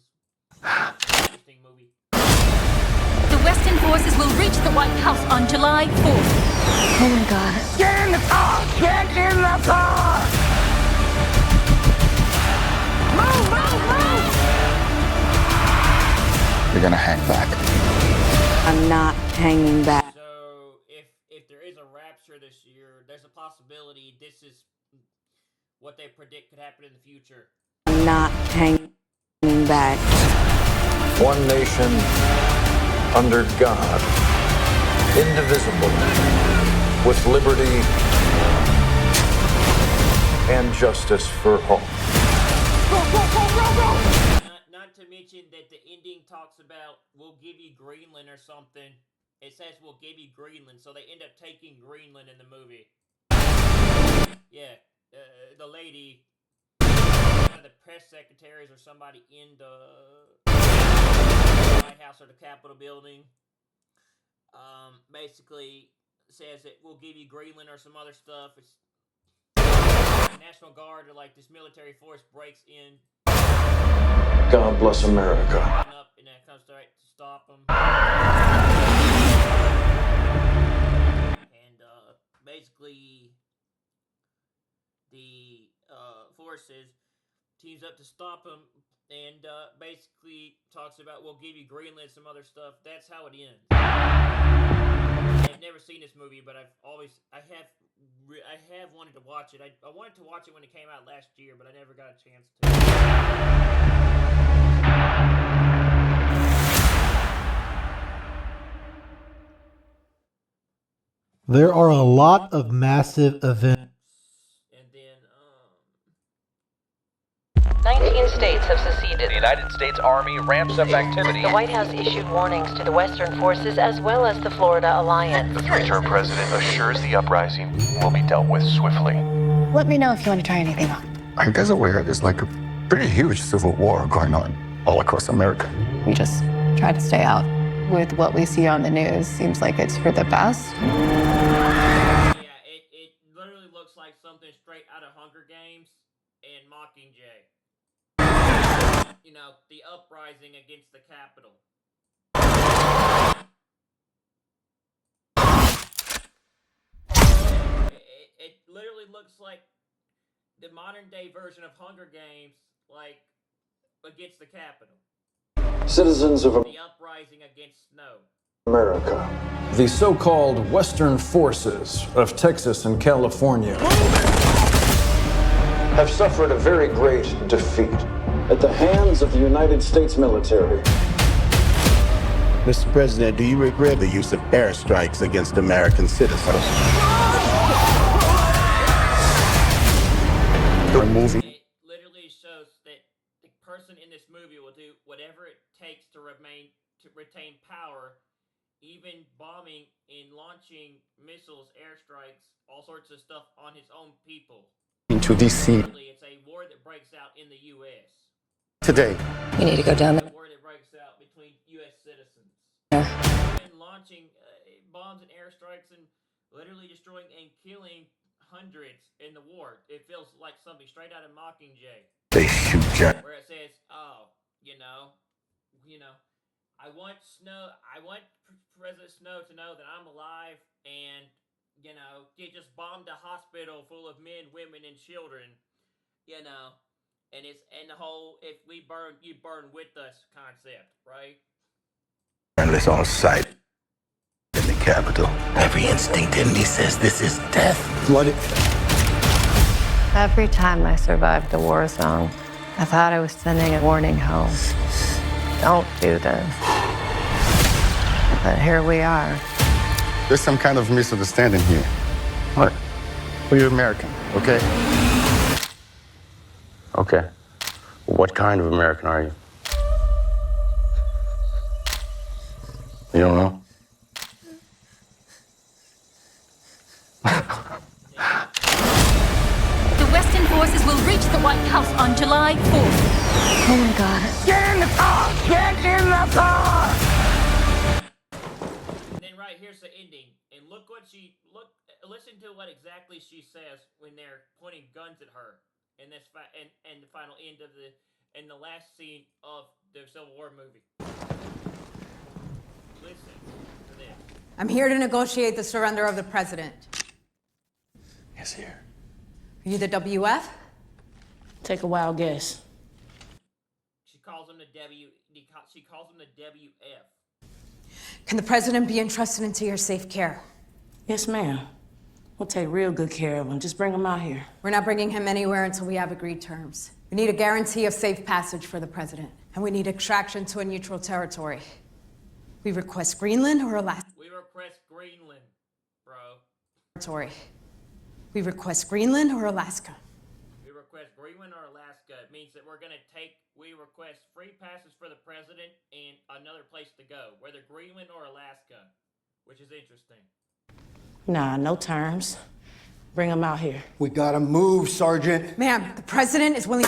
an interesting movie. The Western forces will reach the White House on July 4th. Oh my God. Get in the car! Get in the car! Move, move, move! You're gonna hang back. I'm not hanging back. So, if there is a rapture this year, there's a possibility this is what they predict could happen in the future. I'm not hanging back. One nation under God, indivisible, with liberty and justice for all. Not to mention that the ending talks about we'll give you Greenland or something. It says we'll give you Greenland, so they end up taking Greenland in the movie. Yeah, the lady, one of the press secretaries or somebody in the White House or the Capitol building, basically says that we'll give you Greenland or some other stuff. It's the National Guard or like this military force breaks in. God bless America. And that comes to stop them. And basically, the forces teams up to stop them, and basically talks about we'll give you Greenland, some other stuff. That's how it ends. I've never seen this movie, but I have wanted to watch it. I wanted to watch it when it came out last year, but I never got a chance to. There are a lot of massive events. 19 states have seceded. The United States Army ramps up activity. The White House issued warnings to the Western forces as well as the Florida Alliance. The three-term president assures the uprising will be dealt with swiftly. Let me know if you want to try anything on. Are you guys aware there's like a pretty huge civil war going on all across America? We just try to stay out. with what we see on the news, seems like it's for the best. Yeah, it literally looks like something straight out of Hunger Games and Mockingjay. You know, the uprising against the Capitol. It literally looks like the modern day version of Hunger Games, like against the Capitol. Citizens of The uprising against Snow. America, the so-called Western forces of Texas and California have suffered a very great defeat at the hands of the United States military. Mr. President, do you regret the use of airstrikes against American citizens? The movie. It literally shows that the person in this movie will do whatever it takes to retain power, even bombing and launching missiles, airstrikes, all sorts of stuff on his own people. Into DC Literally, it's a war that breaks out in the U.S. today. We need to go down It's a war that breaks out between U.S. citizens. And launching bombs and airstrikes and literally destroying and killing hundreds in the war. It feels like something straight out of Mockingjay. They shoot Jack. Where it says, "Oh, I want President Snow to know that I'm alive, and you just bombed a hospital full of men, women, and children, and the whole if we burn, you burn with us concept, right?" Journalists on site in the Capitol. Every instinct in me says this is death. Blooded. Every time I survived a war zone, I thought I was sending a warning home. Don't do this. But here we are. There's some kind of misunderstanding here. What? Well, you're American, okay? Okay. What kind of American are you? You don't know? The Western forces will reach the White House on July 4th. Oh my God. Get in the car! Get in the car! And then right here's the ending, and listen to what exactly she says when they're pointing guns at her in this and the final end of the last scene of the Civil War movie. Listen to this. I'm here to negotiate the surrender of the president. Yes, here. Are you the WF? Take a wild guess. She calls him the WF. Can the president be entrusted into your safe care? Yes, ma'am. We'll take real good care of him. Just bring him out here. We're not bringing him anywhere until we have agreed terms. We need a guarantee of safe passage for the president, and we need extraction to a neutral territory. We request Greenland or Alaska. We request Greenland, bro. Territory. We request Greenland or Alaska. We request Greenland or Alaska. It means that we request free passage for the president and another place to go, whether Greenland or Alaska, which is interesting. Nah, no terms. Bring him out here. We gotta move, Sergeant. Ma'am, the president is willing.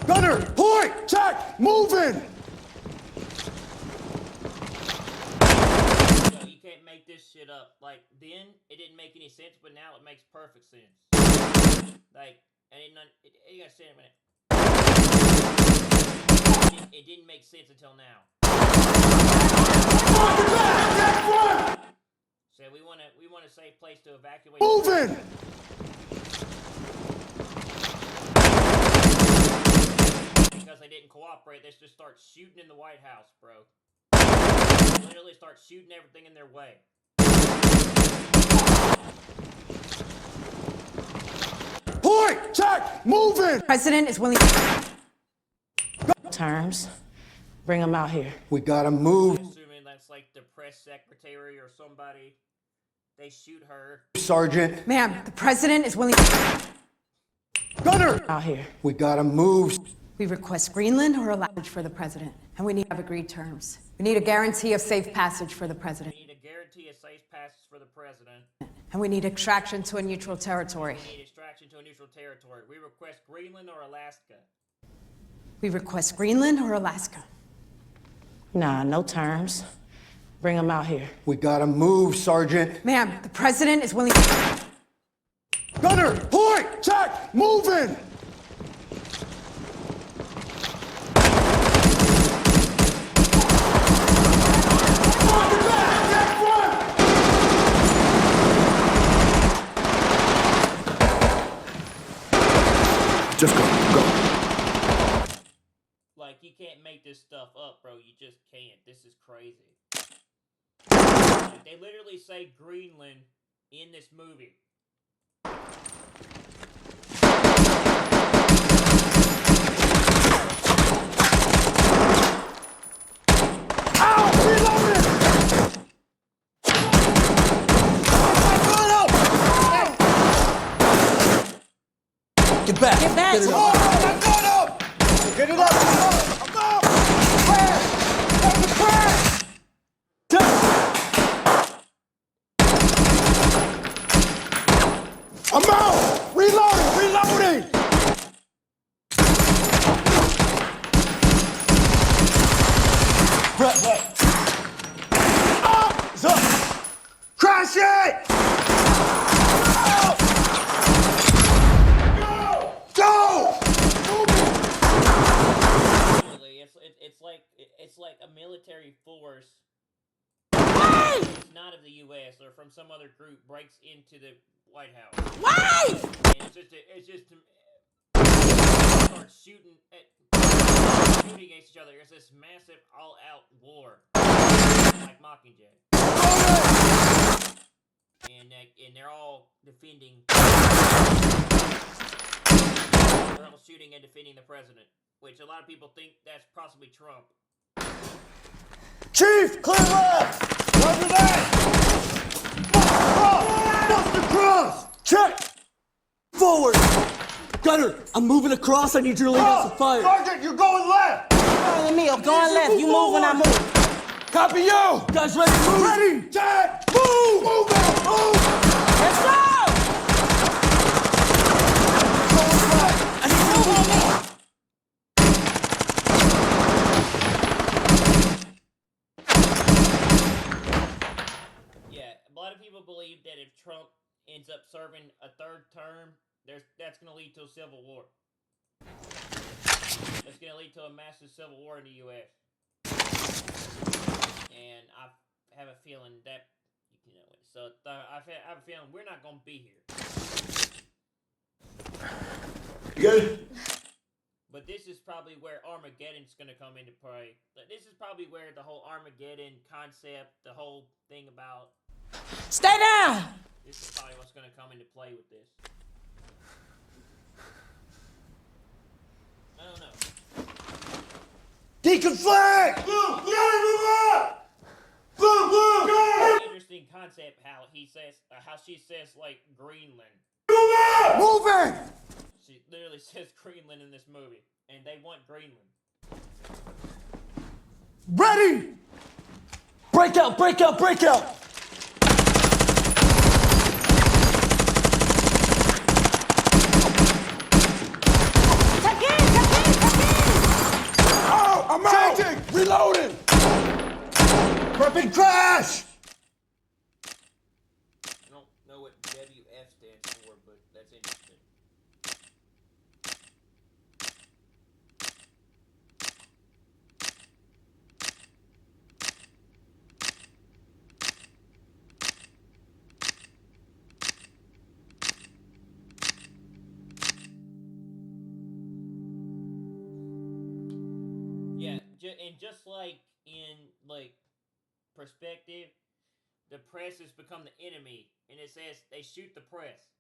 Gunner, point, check, moving. You can't make this shit up. Like, then it didn't make any sense, but now it makes perfect sense. Like, you gotta say it a minute. It didn't make sense until now. So we want a safe place to evacuate. Moving. Because they didn't cooperate, they just start shooting in the White House, bro. Literally start shooting everything in their way. Point, check, moving. President is willing. Terms. Bring him out here. We gotta move. Assuming that's like the press secretary or somebody. They shoot her. Sergeant. Ma'am, the president is willing. Gunner. Out here. We gotta move. We request Greenland or Alaska for the president, and we need to have agreed terms. We need a guarantee of safe passage for the president. We need a guarantee of safe passage for the president. And we need extraction to a neutral territory. We need extraction to a neutral territory. We request Greenland or Alaska. We request Greenland or Alaska. Nah, no terms. Bring him out here. We gotta move, Sergeant. Ma'am, the president is willing. Gunner, point! Check! Moving! Just go. Like, you can't make this stuff up, bro. You just can't. This is crazy. Like, they literally say Greenland in this movie. Get back! Get back! Get it up! Get it up! I'm out! Reloading! Reloading! Brett! Up! It's up! Crash it! It's like a military force. It's not of the U.S. or from some other group breaks into the White House. Why? And it's just start shooting against each other. It's this massive all-out war, like Mockingjay. And they're all defending. They're all shooting and defending the president, which a lot of people think that's possibly Trump. Chief, clear left! Roger that! Bust across! Check! Forward! Gunner, I'm moving across. I need you to lead us to fire. Sergeant, you're going left! Follow me. I'm going left. You move when I move. Copy you! Guys ready to move? Ready! Check! Move! Move out! Move! Let's go! I need you to move on me! A lot of people believe that if Trump ends up serving a third term, that's going to lead to a civil war. That's going to lead to a massive civil war in the U.S. And I have a feeling that, so I have a feeling we're not going to be here. You good? But this is probably where Armageddon's going to come into play. This is probably where the whole Armageddon concept, the whole thing about... Stay down! This is probably what's going to come into play with this. I don't know. Deconflict! Blue! Up! Blue! Interesting concept how she says, like, Greenland. Moving! She literally says Greenland in this movie. And they want Greenland. Ready! Break out! Break out! Break out! Oh, I'm out! Changing! Reloading! Prepping crash! I don't know what WF stands for, but that's interesting. Yeah, and just like in, like, perspective, the press has become the enemy, and it says they shoot the press.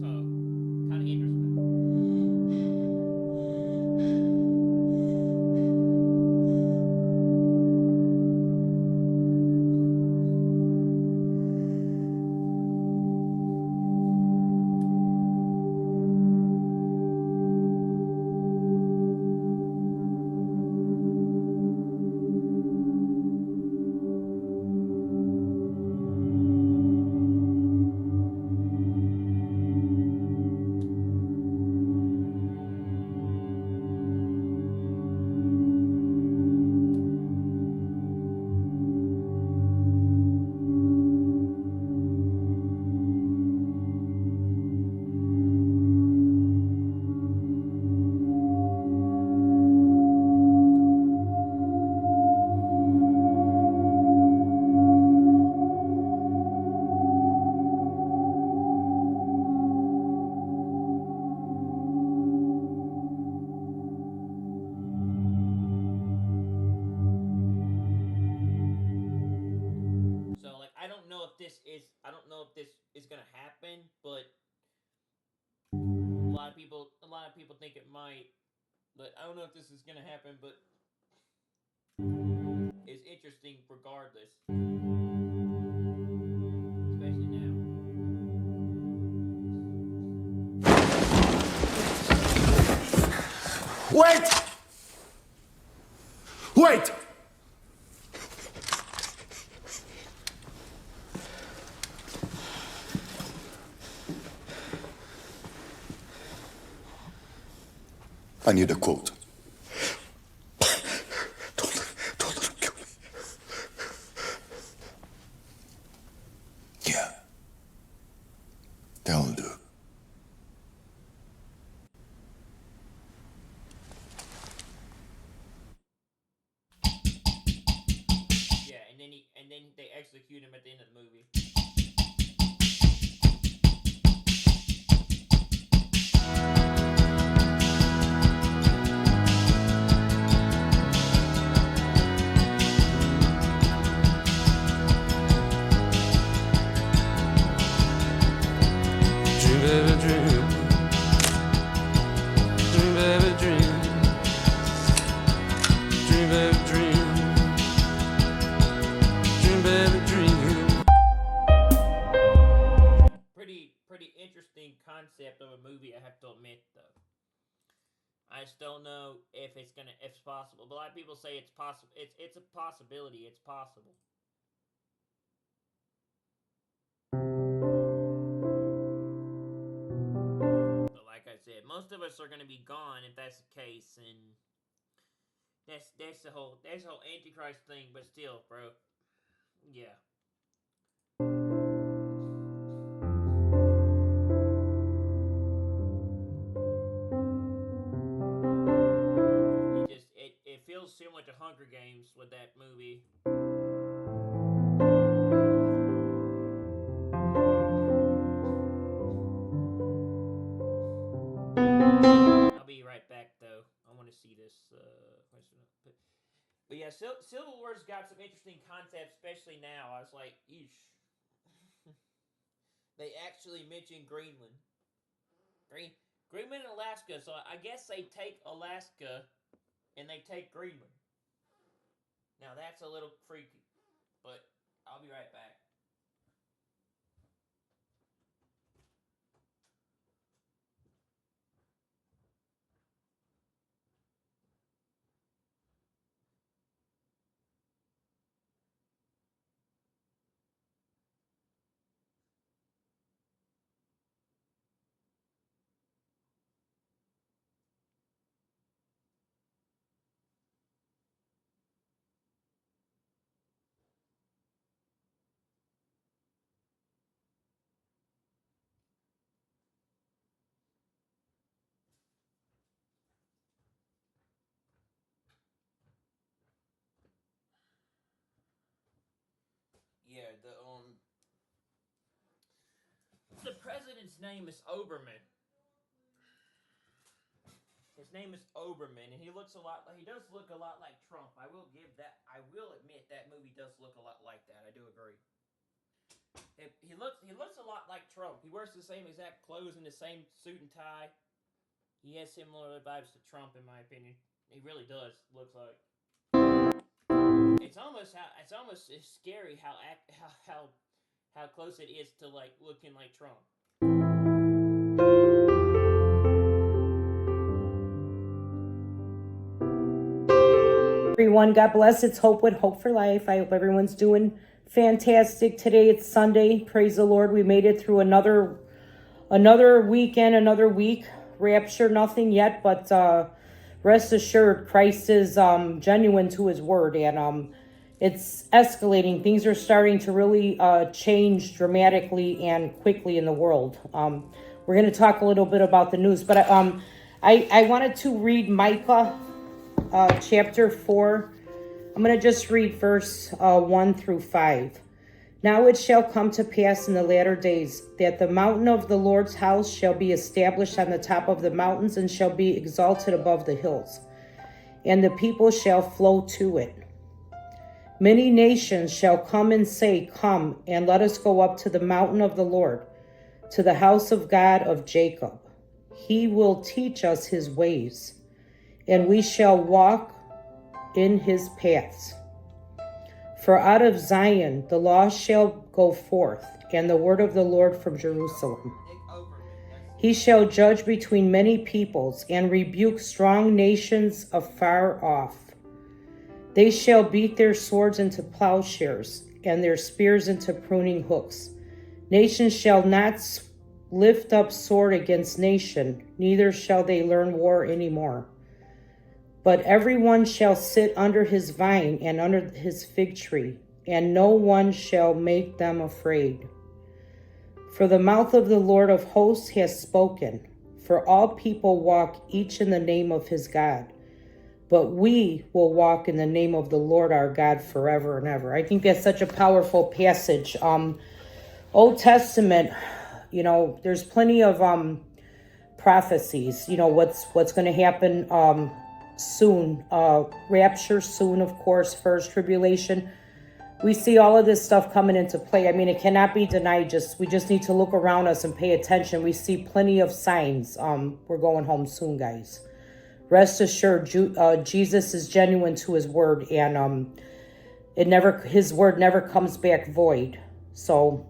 So, kind of interesting. this is. I don't know if this is gonna happen, but a lot of people think it might. But I don't know if this is gonna happen. But it's interesting regardless, especially now. Wait! Wait! I need a quote. Don't let him kill me. Yeah. That'll do. Yeah, and then they execute him at the end of the movie. Dream, baby, dream. Dream, baby, dream. Dream, baby, dream. Dream, baby, dream. Pretty interesting concept of a movie, I have to admit, though. I just don't know if it's possible. But a lot of people say it's possible. It's a possibility. It's possible. But like I said, most of us are gonna be gone if that's the case, and that's the whole Antichrist thing. But still, bro, yeah. It feels similar to Hunger Games with that movie. I'll be right back, though. I want to see this. But yeah, Civil War's got some interesting concepts, especially now. I was like, eesh. They actually mentioned Greenland. Greenland and Alaska, so I guess they take Alaska and they take Greenland. Now that's a little freaky, but I'll be right back. Yeah, the president's name is Oberman. His name is Oberman, and he does look a lot like Trump. I will admit that movie does look a lot like that. I do agree. He looks a lot like Trump. He wears the same exact clothes and the same suit and tie. He has similar vibes to Trump, in my opinion. He really does. Looks like. It's almost scary how close it is to like looking like Trump. Everyone, God bless. It's Hope with Hope for Life. I hope everyone's doing fantastic. Today it's Sunday. Praise the Lord. We made it through another weekend, another week. Rapture, nothing yet, but rest assured, Christ is genuine to his word, and it's escalating. Things are starting to really change dramatically and quickly in the world. We're going to talk a little bit about the news, but I wanted to read Micah chapter 4. I'm going to just read verse 1 through 5. Now it shall come to pass in the latter days that the mountain of the Lord's house shall be established on the top of the mountains and shall be exalted above the hills, and the people shall flow to it. Many nations shall come and say, Come, and let us go up to the mountain of the Lord, to the house of God of Jacob. He will teach us his ways, and we shall walk in his paths. For out of Zion the law shall go forth, and the word of the Lord from Jerusalem. He shall judge between many peoples, and rebuke strong nations afar off. They shall beat their swords into plowshares, and their spears into pruning hooks. Nation shall not lift up sword against nation, neither shall they learn war any more. But everyone shall sit under his vine and under his fig tree, and no one shall make them afraid. For the mouth of the Lord of hosts has spoken, for all people walk each in the name of his God. But we will walk in the name of the Lord our God forever and ever. I think that's such a powerful passage. Old Testament, there's plenty of prophecies, what's going to happen soon. Rapture soon, of course, first tribulation. We see all of this stuff coming into play. I mean, it cannot be denied. We just need to look around us and pay attention. We see plenty of signs. We're going home soon, guys. Rest assured, Jesus is genuine to his word, and his word never comes back void. So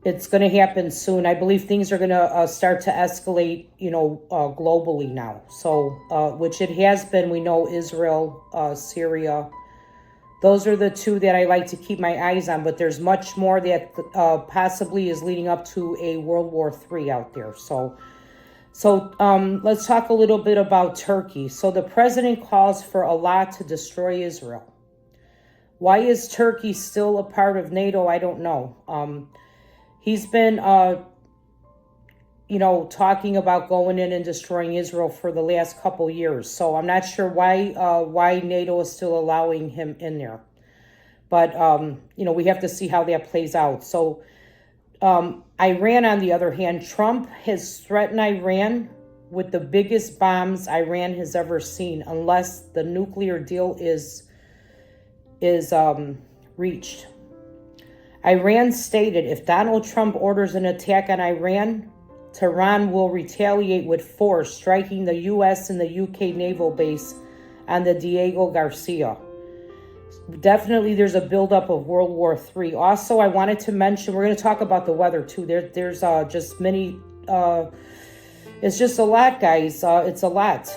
it's going to happen soon. I believe things are going to start to escalate, globally now. So, which it has been. We know Israel, Syria. Those are the two that I like to keep my eyes on. But there's much more that possibly is leading up to a World War III out there. So let's talk a little bit about Turkey. So the president calls for Allah to destroy Israel. Why is Turkey still a part of NATO? I don't know. He's been, talking about going in and destroying Israel for the last couple years. So I'm not sure why NATO is still allowing him in there. But, we have to see how that plays out. So Iran, on the other hand, Trump has threatened Iran with the biggest bombs Iran has ever seen, unless the nuclear deal is reached. Iran stated if Donald Trump orders an attack on Iran, Tehran will retaliate with force, striking the U.S. and the UK naval base on the Diego Garcia. Definitely there's a buildup of World War III. Also, I wanted to mention, we're going to talk about the weather too. There's just many, it's just a lot, guys. It's a lot.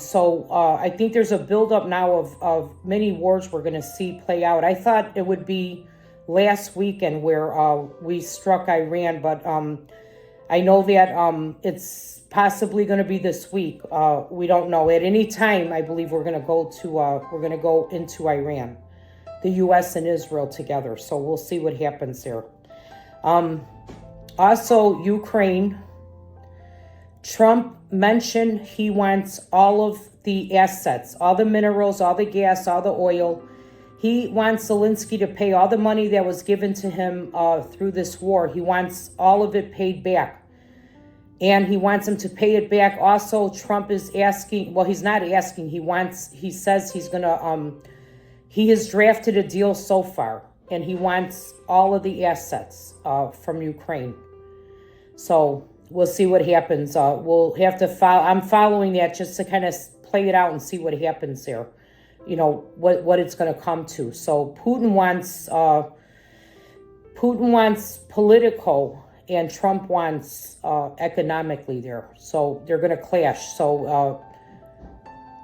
So I think there's a buildup now of many wars we're going to see play out. I thought it would be last weekend where we struck Iran, but I know that it's possibly going to be this week. We don't know. At any time, I believe we're going to go into Iran, the U.S. and Israel together. So we'll see what happens there. Also, Ukraine. Trump mentioned he wants all of the assets, all the minerals, all the gas, all the oil. He wants Zelensky to pay all the money that was given to him through this war. He wants all of it paid back. And he wants him to pay it back. Also, Trump is asking, well, he's not asking. He says he's going to, he has drafted a deal so far. And he wants all of the assets from Ukraine. So we'll see what happens. We'll have to follow. I'm following that just to kind of play it out and see what happens there. What it's going to come to. So Putin wants political, and Trump wants economically there. So they're going to clash. So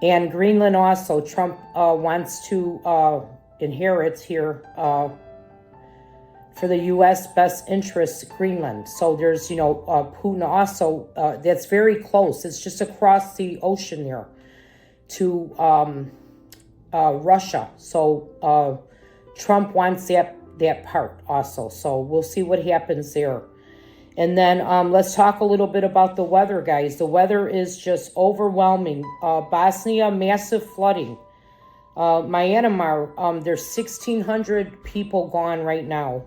and Greenland also, Trump wants to inherit here for the U.S. best interest Greenland. So there's Putin also that's very close. It's just across the ocean there to Russia. So Trump wants that part also. So we'll see what happens there. And then let's talk a little bit about the weather, guys. The weather is just overwhelming. Bosnia, massive flooding. Myanmar, there's 1,600 people gone right now.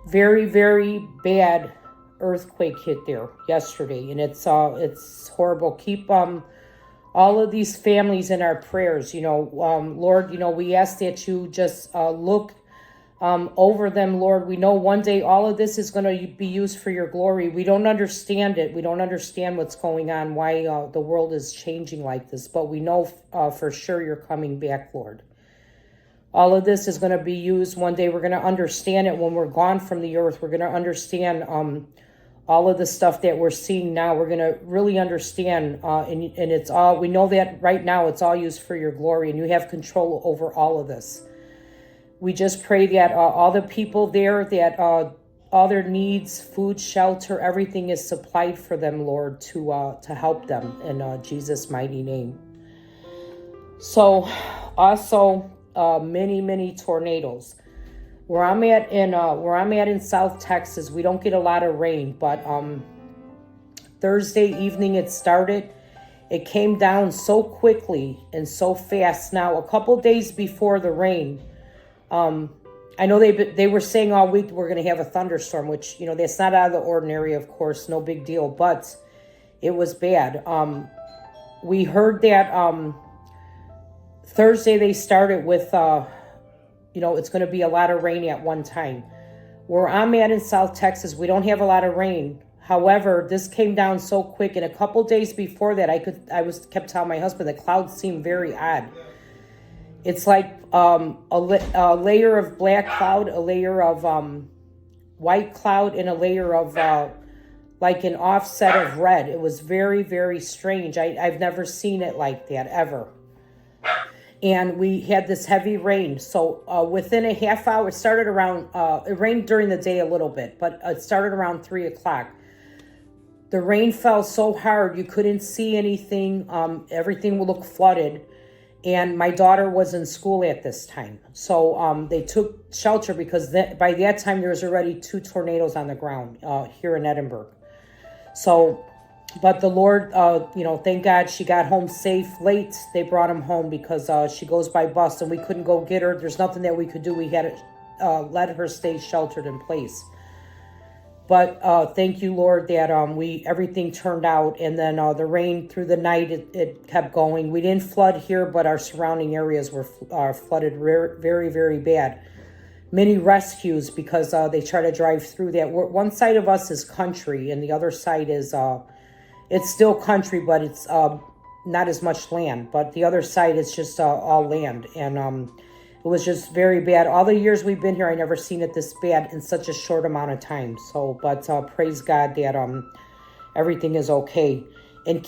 Very, very bad earthquake hit there yesterday, and it's horrible. Keep all of these families in our prayers. Lord, we ask that you just look over them, Lord. We know one day all of this is going to be used for your glory. We don't understand it. We don't understand what's going on, why the world is changing like this, but we know for sure you're coming back, Lord. All of this is going to be used one day. We're going to understand it when we're gone from the earth. We're going to understand all of the stuff that we're seeing now. We're going to really understand, and it's all, we know that right now it's all used for your glory, and you have control over all of this. We just pray that all the people there, that all their needs, food, shelter, everything is supplied for them, Lord, to help them in Jesus' mighty name. So, also many tornadoes. Where I'm at in South Texas, we don't get a lot of rain, but Thursday evening it started. It came down so quickly and so fast. Now, a couple days before the rain, I know they were saying all week we're going to have a thunderstorm, which, that's not out of the ordinary, of course, no big deal, but it was bad. We heard that Thursday they started with, it's going to be a lot of rain at one time. Where I'm at in South Texas, we don't have a lot of rain. However, this came down so quick, and a couple days before that, I kept telling my husband the clouds seem very odd. It's like a layer of black cloud, a layer of white cloud, and a layer of like an offset of red. It was very, very strange. I've never seen it like that ever. And we had this heavy rain. So within a half hour, it started around, it rained during the day a little bit, but it started around 3 o'clock. The rain fell so hard, you couldn't see anything. Everything would look flooded. And my daughter was in school at this time. So they took shelter because by that time there was already 2 tornadoes on the ground here in Edinburgh. So, but the Lord, thank God she got home safe late. They brought him home because she goes by bus and we couldn't go get her. There's nothing that we could do. We had to let her stay sheltered in place. But thank you, Lord, that everything turned out. And then the rain through the night, it kept going. We didn't flood here, but our surrounding areas were flooded very, very bad. Many rescues because they try to drive through that. One side of us is country, and the other side is, it's still country, but it's not as much land. But the other side is just all land. And it was just very bad. All the years we've been here, I never seen it this bad in such a short amount of time. So, but praise God that everything is okay. And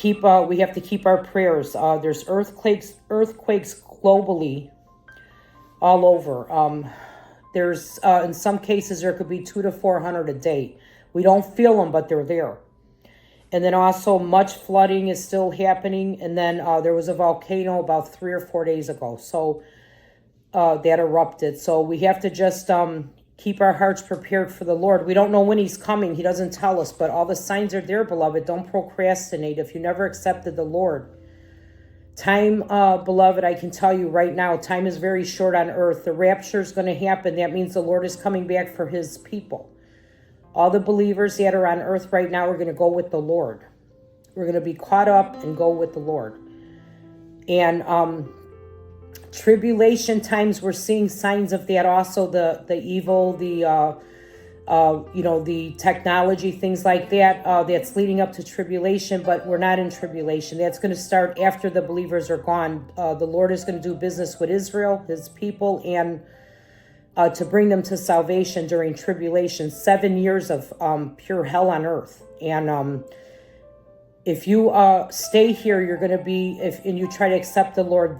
we have to keep our prayers. There's earthquakes globally all over. There's in some cases there could be 200 to 400 a day. We don't feel them, but they're there. And then also much flooding is still happening. And then there was a volcano about 3 or 4 days ago. So that erupted. So we have to just keep our hearts prepared for the Lord. We don't know when he's coming. He doesn't tell us, but all the signs are there, beloved. Don't procrastinate. If you never accepted the Lord, time, beloved, I can tell you right now, time is very short on earth. The rapture is going to happen. That means the Lord is coming back for his people. All the believers that are on earth right now are going to go with the Lord. We're going to be caught up and go with the Lord. And tribulation times, we're seeing signs of that also, the evil, the technology, things like that, that's leading up to tribulation, but we're not in tribulation. That's going to start after the believers are gone. The Lord is going to do business with Israel, his people, and to bring them to salvation during tribulation, 7 years of pure hell on earth. And if you stay here, you're going to be, and you try to accept the Lord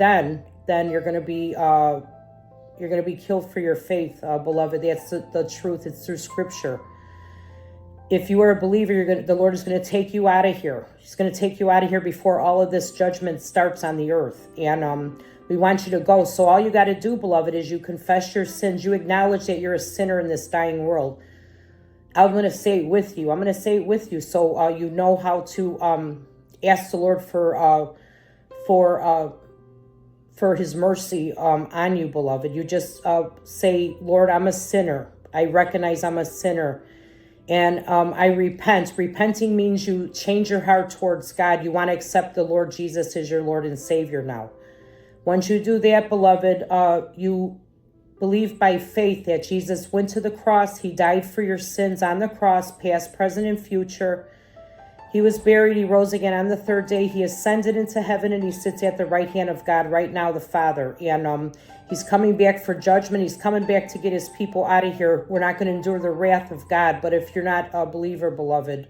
then you're going to be killed for your faith, beloved. That's the truth. It's through Scripture. If you are a believer, the Lord is going to take you out of here. He's going to take you out of here before all of this judgment starts on the earth. And we want you to go. So all you got to do, beloved, is you confess your sins. You acknowledge that you're a sinner in this dying world. I'm going to say it with you. I'm going to say it with you so you know how to ask the Lord for his mercy on you, beloved. You just say, Lord, I'm a sinner. I recognize I'm a sinner. And I repent. Repenting means you change your heart towards God. You want to accept the Lord Jesus as your Lord and Savior now. Once you do that, beloved, you believe by faith that Jesus went to the cross. He died for your sins on the cross, past, present, and future. He was buried. He rose again on the third day. He ascended into heaven, and he sits at the right hand of God right now, the Father. And he's coming back for judgment. He's coming back to get his people out of here. We're not going to endure the wrath of God. But if you're not a believer, beloved,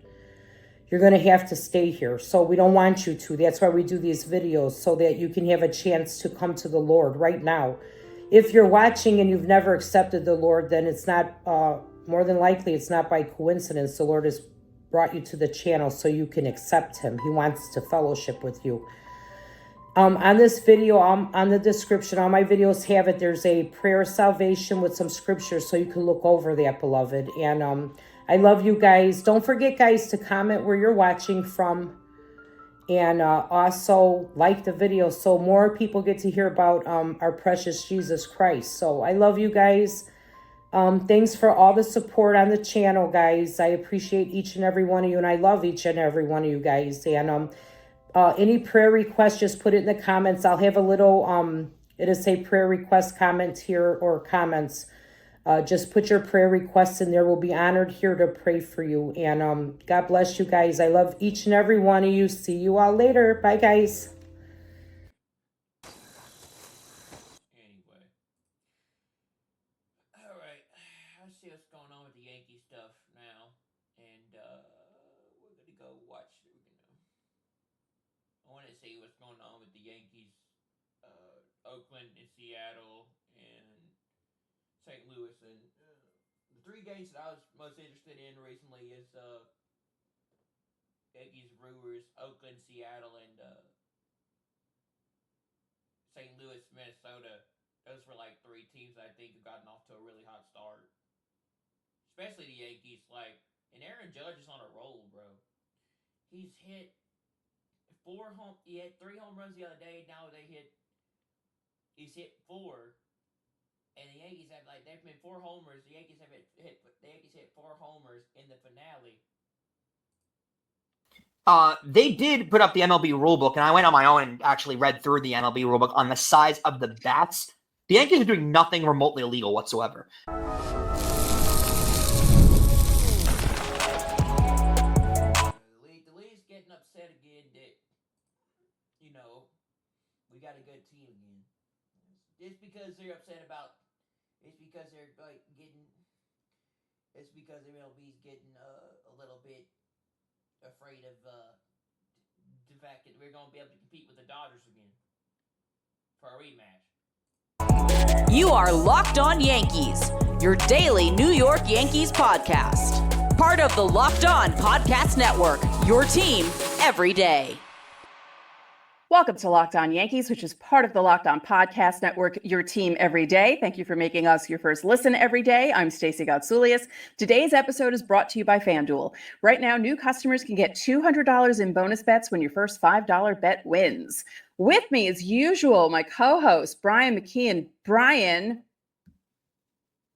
you're going to have to stay here. So we don't want you to. That's why we do these videos, so that you can have a chance to come to the Lord right now. If you're watching and you've never accepted the Lord, then it's not, more than likely, it's not by coincidence. The Lord has brought you to the channel so you can accept him. He wants to fellowship with you. On this video, on the description, all my videos have it. There's a prayer of salvation with some scriptures, so you can look over that, beloved. And I love you guys. Don't forget, guys, to comment where you're watching from. And also like the video so more people get to hear about our precious Jesus Christ. So I love you guys. Thanks for all the support on the channel, guys. I appreciate each and every one of you, and I love each and every one of you guys. And any prayer requests, just put it in the comments. I'll have a little, it'll say prayer request comments here, or comments. Just put your prayer requests in there. We'll be honored here to pray for you. And God bless you guys. I love each and every one of you. See you all later. Bye, guys. Anyway. Alright. Let's see what's going on with the Yankee stuff now. And we're going to go watch. I want to see what's going on with the Yankees. Oakland and Seattle and St. Louis. And the three games that I was most interested in recently is Yankees, Brewers, Oakland, Seattle, and St. Louis, Minnesota. Those were like three teams that I think have gotten off to a really hot start. Especially the Yankees. And Aaron Judge is on a roll, bro. He's hit he had 3 home runs the other day. Now he's hit 4. And the Yankees have they've been 4 homers. The Yankees hit 4 homers in the finale. They did put up the MLB rulebook, and I went on my own and actually read through the MLB rulebook on the size of the bats. The Yankees are doing nothing remotely illegal whatsoever. The league's getting upset again that, we got a good team again. It's because they're upset about. It's because they're It's because MLB's getting a little bit afraid of the fact that we're going to be able to compete with the Dodgers again for a rematch. You are Locked On Yankees, your daily New York Yankees podcast. Part of the Locked On Podcast Network, your team every day. Welcome to Locked On Yankees, which is part of the Locked On Podcast Network, your team every day. Thank you for making us your first listen every day. I'm Stacey Gotsoulias. Today's episode is brought to you by FanDuel. Right now, new customers can get $200 in bonus bets when your first $5 bet wins. With me, as usual, my co-host, Brian McKeon. Brian.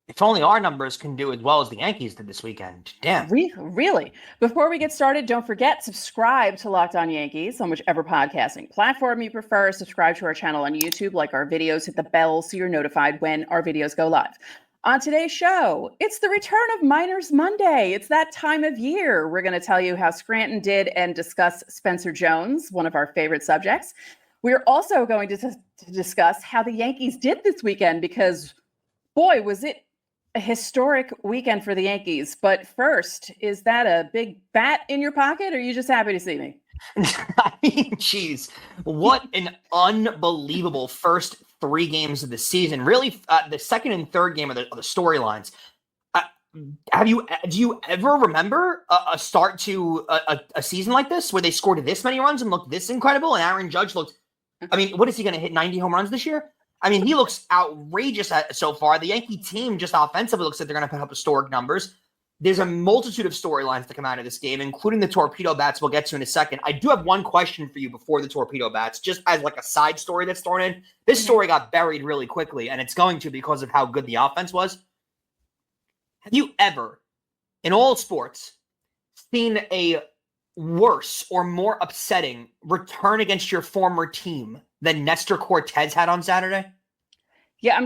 If only our numbers can do as well as the Yankees did this weekend. Damn. Really? Before we get started, don't forget, subscribe to Locked On Yankees on whichever podcasting platform you prefer. Subscribe to our channel on YouTube, like our videos, hit the bell so you're notified when our videos go live. On today's show, it's the return of Miners Monday. It's that time of year. We're going to tell you how Scranton did and discuss Spencer Jones, one of our favorite subjects. We're also going to discuss how the Yankees did this weekend because, boy, was it a historic weekend for the Yankees. But first, is that a big bat in your pocket, or are you just happy to see me? I mean, geez, what an unbelievable first 3 games of the season. Really, the second and third game of the storylines. Do you ever remember a start to a season like this where they scored this many runs and looked this incredible? And Aaron Judge looked, I mean, what is he going to hit 90 home runs this year? I mean, he looks outrageous so far. The Yankee team just offensively looks like they're going to put up historic numbers. There's a multitude of storylines to come out of this game, including the torpedo bats we'll get to in a second. I do have one question for you before the torpedo bats, just as like a side story that's thrown in. This story got buried really quickly, and it's going to because of how good the offense was. Have you ever in all sports, seen a worse or more upsetting return against your former team than Nestor Cortez had on Saturday? Yeah,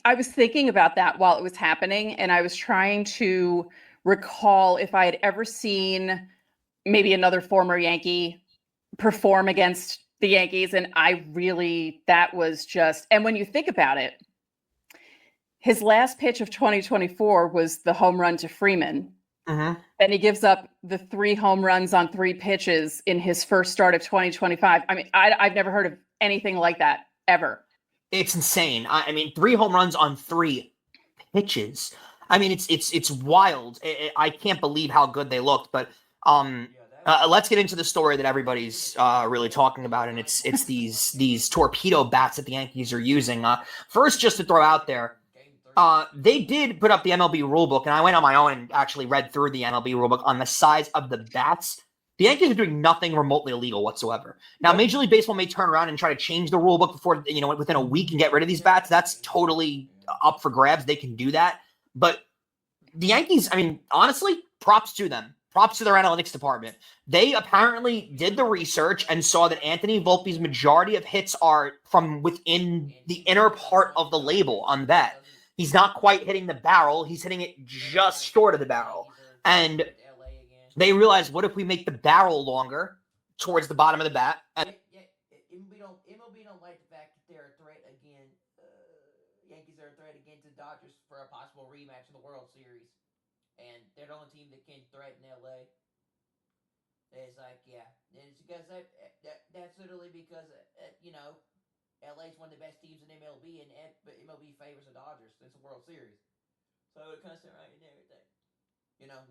I was thinking about that while it was happening, and I was trying to recall if I had ever seen maybe another former Yankee perform against the Yankees. And that was just, and when you think about it, his last pitch of 2024 was the home run to Freeman. Mm-hmm. And he gives up the 3 home runs on 3 pitches in his first start of 2025. I mean, I've never heard of anything like that ever. It's insane. I mean, 3 home runs on 3 pitches. I mean, it's wild. I can't believe how good they looked. But let's get into the story that everybody's really talking about, and it's these torpedo bats that the Yankees are using. First, just to throw out there, they did put up the MLB rulebook, and I went on my own and actually read through the MLB rulebook on the size of the bats. The Yankees are doing nothing remotely illegal whatsoever. Now, Major League Baseball may turn around and try to change the rulebook before, within a week and get rid of these bats. That's totally up for grabs. They can do that. But the Yankees, I mean, honestly, props to them. Props to their analytics department. They apparently did the research and saw that Anthony Volpe's majority of hits are from within the inner part of the label on the bat. He's not quite hitting the barrel. He's hitting it just short of the barrel. And they realized, what if we make the barrel longer towards the bottom of the bat? And MLB don't like the fact that they're a threat again. Yankees are a threat again to Dodgers for a possible rematch in the World Series, and they're the only team that can threaten LA. It's like, yeah, it's because that's literally because LA's one of the best teams in MLB, and MLB favors the Dodgers since the World Series, so it comes right and everything.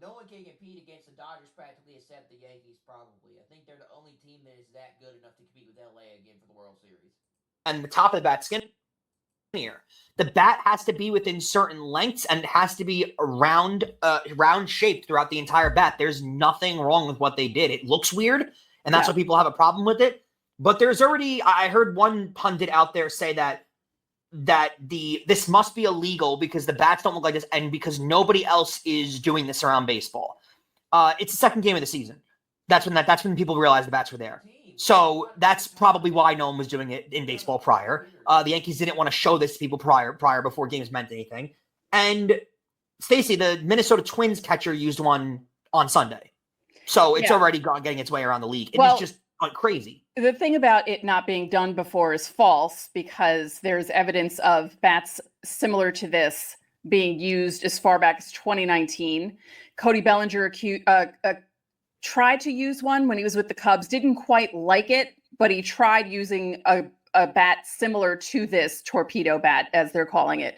No one can compete against the Dodgers practically except the Yankees, probably. I think they're the only team that is that good enough to compete with LA again for the World Series. And the top of the bat skinnier. The bat has to be within certain lengths and it has to be round shaped throughout the entire bat. There's nothing wrong with what they did. It looks weird, and that's why people have a problem with it. But there's already, I heard one pundit out there say that this must be illegal because the bats don't look like this and because nobody else is doing this around baseball. It's the second game of the season. That's when people realized the bats were there. So that's probably why no one was doing it in baseball prior. The Yankees didn't want to show this to people prior before games meant anything. And Stacey, the Minnesota Twins catcher used one on Sunday. So it's already getting its way around the league. It's just crazy. The thing about it not being done before is false because there's evidence of bats similar to this being used as far back as 2019. Cody Bellinger tried to use one when he was with the Cubs, didn't quite like it, but he tried using a bat similar to this torpedo bat, as they're calling it.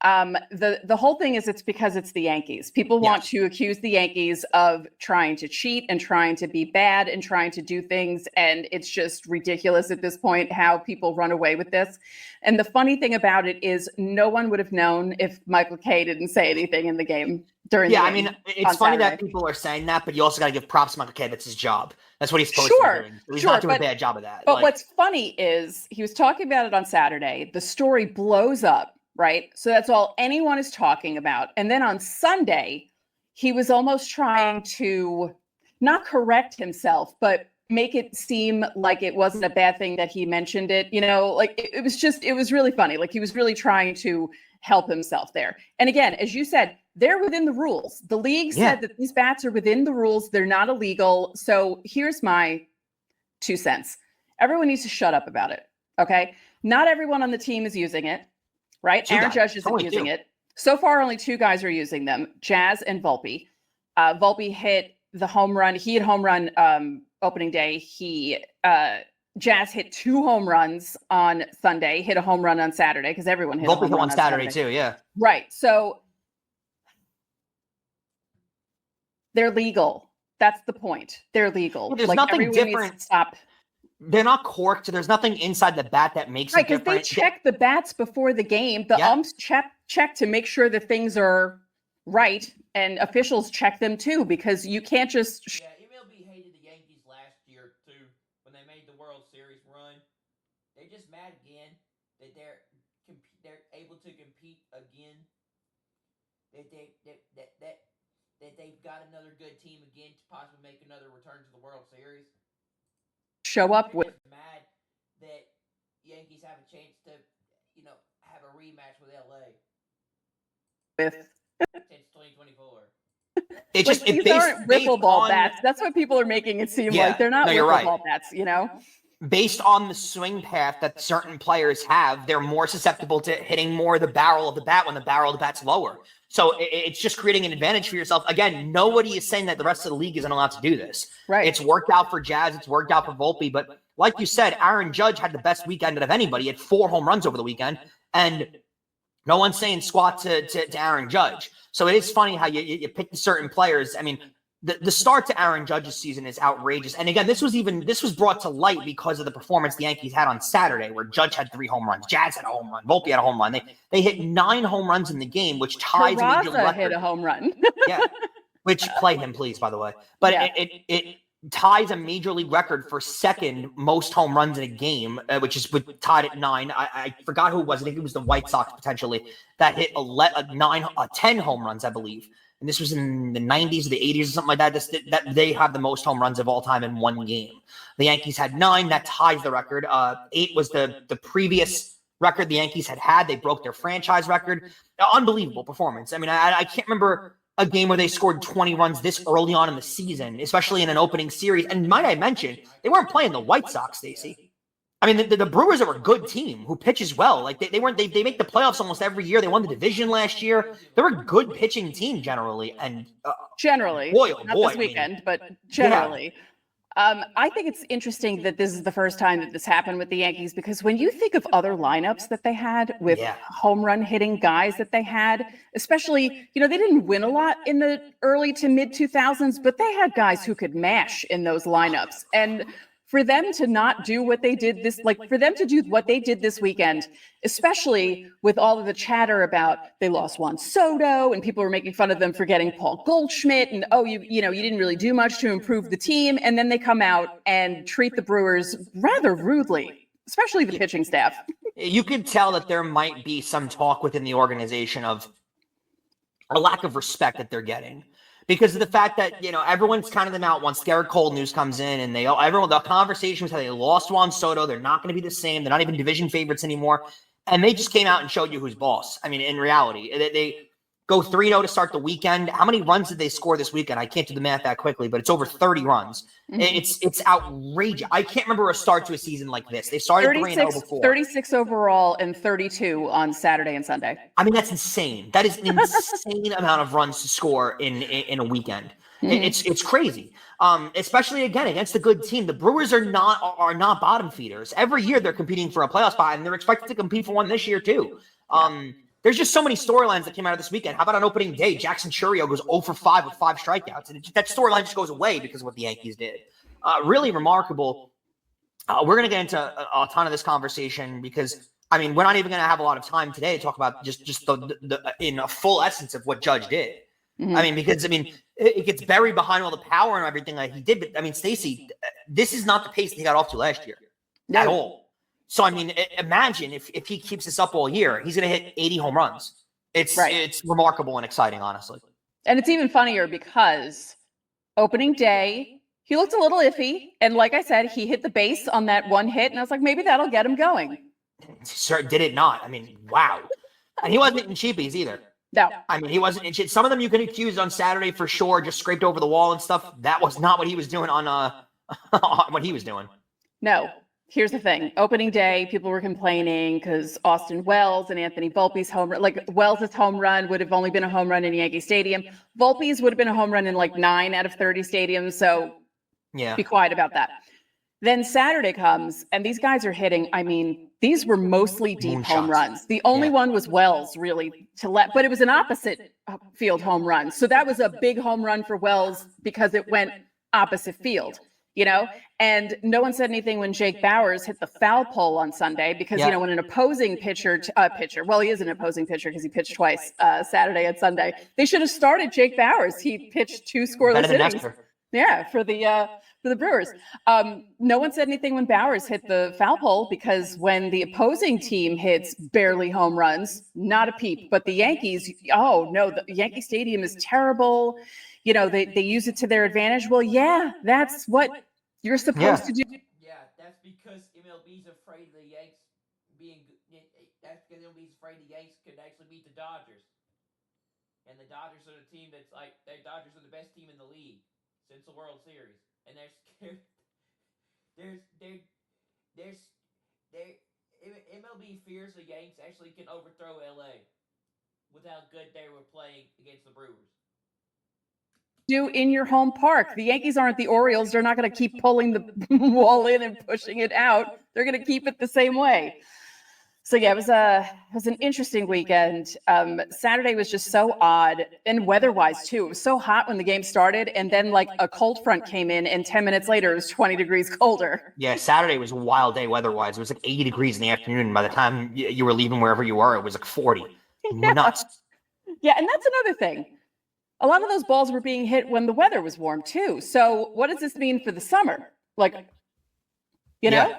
The whole thing is it's because it's the Yankees. People want to accuse the Yankees of trying to cheat and trying to be bad and trying to do things. And it's just ridiculous at this point how people run away with this. And the funny thing about it is no one would have known if Michael Kay didn't say anything in the game during the game. I mean, it's funny that people are saying that, but you also got to give props to Michael Kay. That's his job. That's what he's supposed to be doing. He's not doing a bad job of that. But what's funny is he was talking about it on Saturday. The story blows up. Right. So that's all anyone is talking about. And then on Sunday, he was almost trying to not correct himself, but make it seem like it wasn't a bad thing that he mentioned it. It was really funny. Like he was really trying to help himself there. And again, as you said, they're within the rules. The league said that these bats are within the rules. They're not illegal. So here's my 2 cents. Everyone needs to shut up about it. Okay. Not everyone on the team is using it. Right? Aaron Judge isn't using it. So far, only 2 guys are using them, Jazz and Volpe. Volpe hit the home run. He had home run opening day. Jazz hit 2 home runs on Sunday, hit a home run on Saturday because everyone hit a home run on Saturday too, yeah. Right. So they're legal. That's the point. They're legal. Well, there's nothing different. Stop. They're not corked, so there's nothing inside the bat that makes it different. Because they check the bats before the game. The umps check to make sure that things are right, and officials check them too, because you can't just... MLB hated the Yankees last year too, when they made the World Series run. They're just mad again that they're able to compete again. that they've got another good team again to possibly make another return to the World Series. Show up with. Just mad that Yankees have a chance to, have a rematch with LA. Since 2024. It Like, just these aren't wiffle ball bats. That's what people are making it seem like. They're not wiffle ball bats, Based on the swing path that certain players have, they're more susceptible to hitting more the barrel of the bat when the barrel of the bat's lower. So it's just creating an advantage for yourself. Again, nobody is saying that the rest of the league isn't allowed to do this. Right. It's worked out for Jazz. It's worked out for Volpe. But like you said, Aaron Judge had the best weekend of anybody. He had 4 home runs over the weekend. And no one's saying squat to Aaron Judge. So it is funny how you pick certain players. I mean, the start to Aaron Judge's season is outrageous. And again, this was brought to light because of the performance the Yankees had on Saturday, where Judge had 3 home runs, Jazz had a home run, Volpe had a home run. They hit 9 home runs in the game, which ties a major record. hit a home run. Yeah, which play him, please, by the way. But yeah. It ties a major league record for second most home runs in a game, which is tied at 9. I forgot who it was. I think it was the White Sox potentially that hit 10 home runs, I believe. And this was in the 90s or the 80s or something like that. That they have the most home runs of all time in one game. The Yankees had 9. That ties the record. 8 was the previous record the Yankees had. They broke their franchise record. Unbelievable performance. I mean, I can't remember a game where they scored 20 runs this early on in the season, especially in an opening series. And might I mention, they weren't playing the White Sox, Stacey. I mean, the Brewers are a good team who pitches well. Like they make the playoffs almost every year. They won the division last year. They're a good pitching team generally. And generally, not this weekend, but generally. Yeah. I think it's interesting that this is the first time that this happened with the Yankees, because when you think of other lineups that they had with home run hitting guys that they had, especially, they didn't win a lot in the early to mid 2000s, but they had guys who could mash in those lineups. And for them to not do what they did for them to do what they did this weekend, especially with all of the chatter about they lost Juan Soto and people were making fun of them for getting Paul Goldschmidt and, you didn't really do much to improve the team. And then they come out and treat the Brewers rather rudely, especially the pitching staff. You could tell that there might be some talk within the organization of a lack of respect that they're getting. Because of the fact that, everyone's counting them out once Garrett Cole news comes in, and the conversation was how they lost Juan Soto. They're not going to be the same. They're not even division favorites anymore. And they just came out and showed you who's boss. I mean, in reality, they go 3-0 to start the weekend. How many runs did they score this weekend? I can't do the math that quickly, but it's over 30 runs. Mm-hmm. It's outrageous. I can't remember a start to a season like this. They started 3-0 before. 36 overall and 32 on Saturday and Sunday. I mean, that's insane. That is an insane amount of runs to score in a weekend. Mm-hmm. It's crazy. Especially again against a good team. The Brewers are not bottom feeders. Every year they're competing for a playoff spot, and they're expected to compete for one this year too. There's just so many storylines that came out of this weekend. How about on opening day, Jackson Chourio goes 0 for 5 with 5 strikeouts, and that storyline just goes away because of what the Yankees did. Really remarkable. We're going to get into a ton of this conversation because, I mean, we're not even going to have a lot of time today to talk about just the in a full essence of what Judge did. Mm-hmm. I mean, because it gets buried behind all the power and everything that he did. But I mean, Stacey, this is not the pace that he got off to last year at all. So, I mean, imagine if he keeps this up all year, he's going to hit 80 home runs. It's remarkable and exciting, honestly. And it's even funnier because opening day, he looked a little iffy. And like I said, he hit the base on that one hit. And I was like, maybe that'll get him going. Sure, did it not? I mean, wow. And he wasn't hitting cheapies either. No. I mean, he wasn't in shit. Some of them you can accuse on Saturday for sure, just scraped over the wall and stuff. That was not what he was doing on what he was doing. No. Here's the thing. Opening day, people were complaining because Austin Wells and Anthony Volpe's home run, like Wells' home run would have only been a home run in Yankee Stadium. Volpe's would have been a home run in like 9 out of 30 stadiums. So be quiet about that. Then Saturday comes and these guys are hitting. I mean, these were mostly deep home runs. The only one was Wells really but it was an opposite field home run. So that was a big home run for Wells because it went opposite field. And no one said anything when Jake Bauers hit the foul pole on Sunday because, when an opposing pitcher, well, he is an opposing pitcher because he pitched twice, Saturday and Sunday. They should have started Jake Bauers. He pitched 2 scoreless innings. Yeah, for the Brewers. No one said anything when Bauers hit the foul pole because when the opposing team hits barely home runs, not a peep. But the Yankees, oh no, the Yankee Stadium is terrible. they use it to their advantage. Well, yeah, that's what you're supposed to do. Yeah, that's because MLB's afraid of the Yanks being. That's because MLB's afraid the Yanks could actually beat the Dodgers. And the Dodgers are the team that's like the Dodgers are the best team in the league since the World Series, and they're scared. There's MLB fears the Yanks actually can overthrow LA with how good they were playing against the Brewers. Do in your home park. The Yankees aren't the Orioles. They're not going to keep pulling the wall in and pushing it out. They're going to keep it the same way. So yeah, it was an interesting weekend. Saturday was just so odd, and weather-wise too. It was so hot when the game started, and then like a cold front came in, and 10 minutes later it was 20 degrees colder. Yeah, Saturday was a wild day weather-wise. It was like 80 degrees in the afternoon. By the time you were leaving wherever you were, it was like 40. Yeah. Nuts. Yeah, and that's another thing. A lot of those balls were being hit when the weather was warm too. So what does this mean for the summer? Like, you know?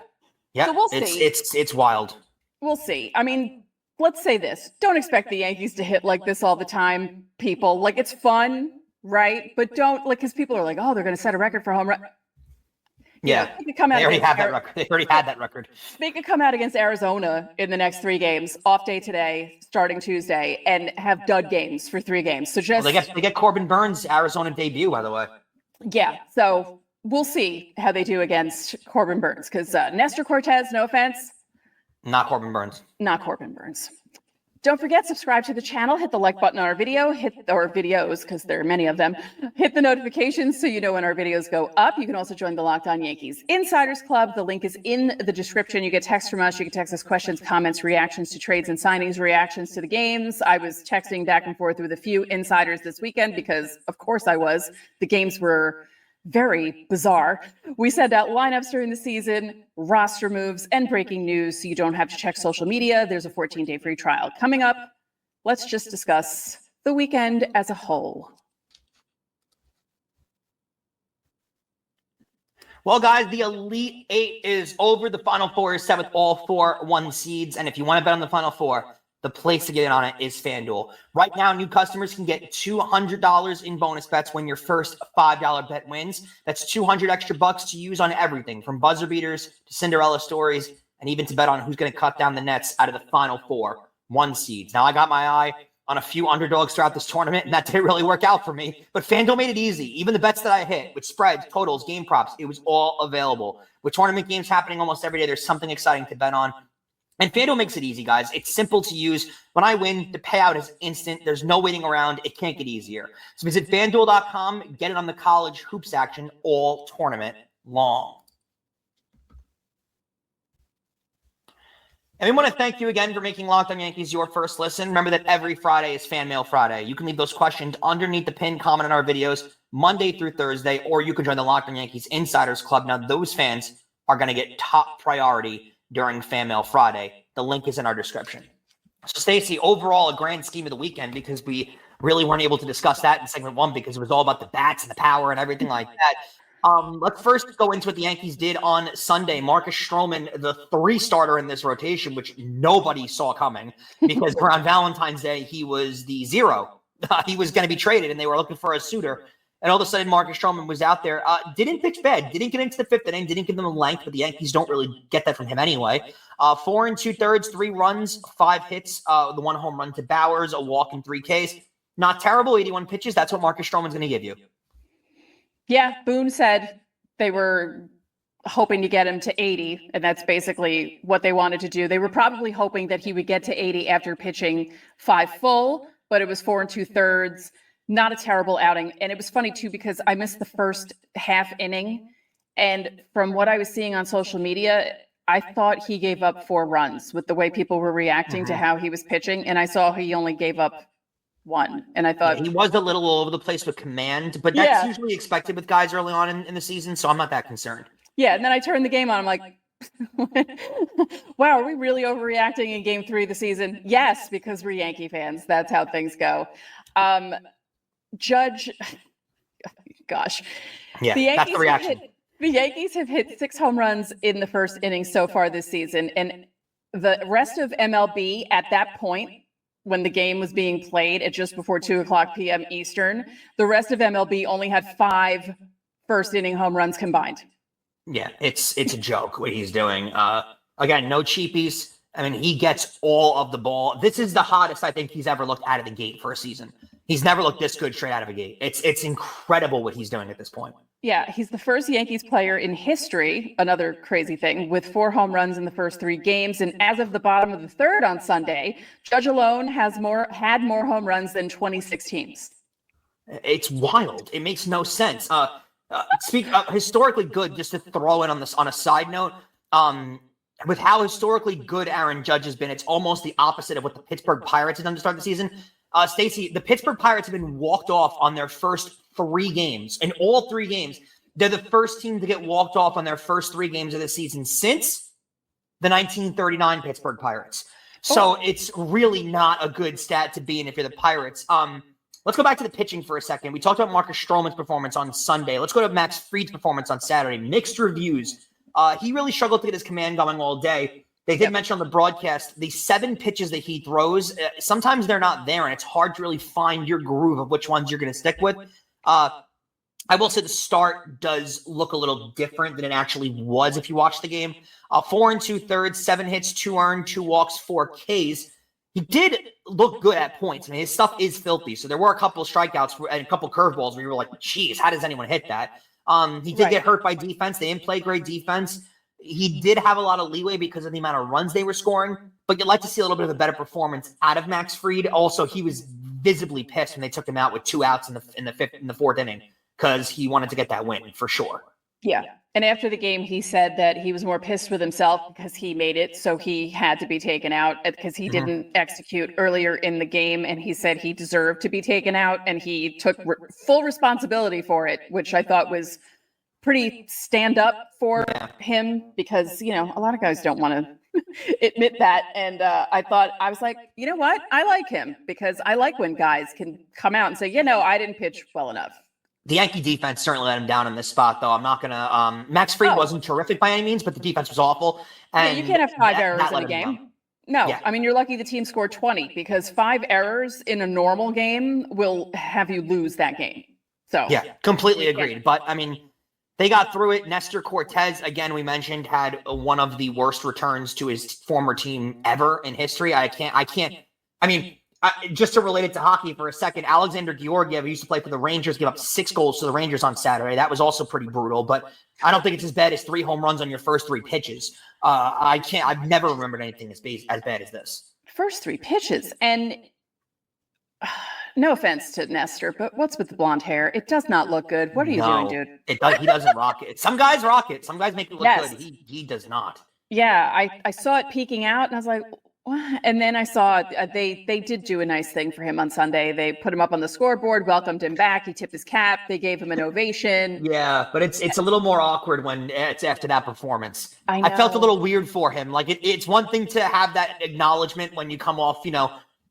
Yeah, So we'll see. It's wild. We'll see. I mean, let's say this. Don't expect the Yankees to hit like this all the time, people. Like, it's fun, right? But don't, like, because people are like, oh, they're going to set a record for home run. Yeah, they already have that record. They already had that record. They could come out against Arizona in the next 3 games, off day today, starting Tuesday, and have dud games for 3 games. So just they get Corbin Burns' Arizona debut, by the way. Yeah, so we'll see how they do against Corbin Burns, because Nestor Cortez, no offense, not Corbin Burns. Not Corbin Burns. Don't forget, subscribe to the channel, hit the like button on our video, hit our videos, because there are many of them. Hit the notifications so you know when our videos go up. You can also join the Locked On Yankees Insiders Club. The link is in the description. You get text from us. You can text us questions, comments, reactions to trades and signings, reactions to the games. I was texting back and forth with a few insiders this weekend because, of course, I was. The games were very bizarre. We send out lineups during the season, roster moves, and breaking news so you don't have to check social media. There's a 14-day free trial. Coming up, let's just discuss the weekend as a whole. Well, guys, the Elite Eight is over. The Final Four is set with all 4 1 seeds. And if you want to bet on the Final Four, the place to get in on it is FanDuel. Right now, new customers can get $200 in bonus bets when your first $5 bet wins. That's 200 extra bucks to use on everything from buzzer beaters to Cinderella stories and even to bet on who's going to cut down the nets out of the Final Four 1 seeds. Now, I got my eye on a few underdogs throughout this tournament, and that didn't really work out for me. But FanDuel made it easy. Even the bets that I hit with spreads, totals, game props, it was all available. With tournament games happening almost every day, there's something exciting to bet on. And FanDuel makes it easy, guys. It's simple to use. When I win, the payout is instant. There's no waiting around. It can't get easier. So visit FanDuel.com, get it on the college hoops action all tournament long. And we want to thank you again for making Locked On Yankees your first listen. Remember that every Friday is Fan Mail Friday. You can leave those questions underneath the pinned comment on our videos Monday through Thursday, or you can join the Locked On Yankees Insiders Club. Now, those fans are going to get top priority during Fan Mail Friday. The link is in our description. So, Stacey, overall, a grand scheme of the weekend, because we really weren't able to discuss that in segment 1 because it was all about the bats and the power and everything like that. Let's first go into what the Yankees did on Sunday. Marcus Stroman, the 3 starter in this rotation, which nobody saw coming because around Valentine's Day, he was the 0. He was going to be traded, and they were looking for a suitor. And all of a sudden, Marcus Stroman was out there. Didn't pitch bad. Didn't get into the 5th inning. Didn't give them a length, but the Yankees don't really get that from him anyway. 4 2/3, 3 runs, 5 hits, the 1 home run to Bowers, a walk and 3 Ks. Not terrible, 81 pitches. That's what Marcus Stroman's going to give you. Yeah, Boone said they were hoping to get him to 80, and that's basically what they wanted to do. They were probably hoping that he would get to 80 after pitching 5 full, but it was 4 2/3. Not a terrible outing. And it was funny, too, because I missed the first half inning. And from what I was seeing on social media, I thought he gave up 4 runs with the way people were reacting to how he was pitching. And I saw he only gave up 1. And I thought he was a little all over the place with command, but that's usually expected with guys early on in the season. So I'm not that concerned. Yeah. And then I turned the game on. I'm like, wow, are we really overreacting in game 3 of the season? Yes, because we're Yankee fans. That's how things go. Judge, gosh. Yeah, that's the reaction. The Yankees have hit 6 home runs in the first inning so far this season. And the rest of MLB at that point when the game was being played at just before 2:00 p.m. Eastern. The rest of MLB only had 5 first inning home runs combined. Yeah, it's a joke what he's doing. Again, no cheapies. I mean, he gets all of the ball. This is the hottest I think he's ever looked out of the gate for a season. He's never looked this good straight out of a gate. It's incredible what he's doing at this point. Yeah, he's the first Yankees player in history, another crazy thing, with 4 home runs in the first 3 games. And as of the bottom of the third on Sunday, Judge alone had more home runs than 26 teams. It's wild. It makes no sense. Historically good, just to throw in on this on a side note, with how historically good Aaron Judge has been, it's almost the opposite of what the Pittsburgh Pirates have done to start the season. Stacey, the Pittsburgh Pirates have been walked off on their first 3 games. In all 3 games, they're the first team to get walked off on their first 3 games of the season since the 1939 Pittsburgh Pirates. So it's really not a good stat to be in if you're the Pirates. Let's go back to the pitching for a second. We talked about Marcus Stroman's performance on Sunday. Let's go to Max Fried's performance on Saturday. Mixed reviews. He really struggled to get his command going all day. They did mention on the broadcast the 7 pitches that he throws. Sometimes they're not there, and it's hard to really find your groove of which ones you're going to stick with. I will say the start does look a little different than it actually was if you watch the game. 4 2/3, 7 hits, 2 earned, 2 walks, 4 Ks. He did look good at points. I mean, his stuff is filthy. So there were a couple of strikeouts and a couple of curveballs where you were like, geez, how does anyone hit that? He did get hurt by defense. They didn't play great defense. He did have a lot of leeway because of the amount of runs they were scoring, but you'd like to see a little bit of a better performance out of Max Fried. Also, he was visibly pissed when they took him out with 2 outs in the 4th inning because he wanted to get that win for sure. Yeah. And after the game, he said that he was more pissed with himself because he made it, so he had to be taken out because he didn't execute earlier in the game. And he said he deserved to be taken out, and he took full responsibility for it, which I thought was pretty stand up for him because, you know, a lot of guys don't want to admit that. And I was like, you know what? I like him because I like when guys can come out and say, you know, I didn't pitch well enough. The Yankee defense certainly let him down in this spot, though. I'm not going to Max Fried wasn't terrific by any means, but the defense was awful. And you can't have 5 errors in a game. No, Yeah. I mean, you're lucky the team scored 20 because 5 errors in a normal game will have you lose that game. So yeah, completely agreed. But I mean, they got through it. Nestor Cortez, again, we mentioned, had one of the worst returns to his former team ever in history. Just to relate it to hockey for a second, Alexander Georgiev, who used to play for the Rangers, gave up 6 goals to the Rangers on Saturday. That was also pretty brutal, but I don't think it's as bad as 3 home runs on your first 3 pitches. I've never remembered anything as bad as this. First 3 pitches. And no offense to Nestor, but what's with the blonde hair? It does not look good. What are you doing, dude? He doesn't rock it. Some guys rock it. Some guys make it look good. He does not. Yeah, I saw it peeking out, and I was like, what? And then I saw they did do a nice thing for him on Sunday. They put him up on the scoreboard, welcomed him back. He tipped his cap. They gave him an ovation. Yeah, but it's a little more awkward when it's after that performance. I know. I felt a little weird for him. Like it's one thing to have that acknowledgement when you come off,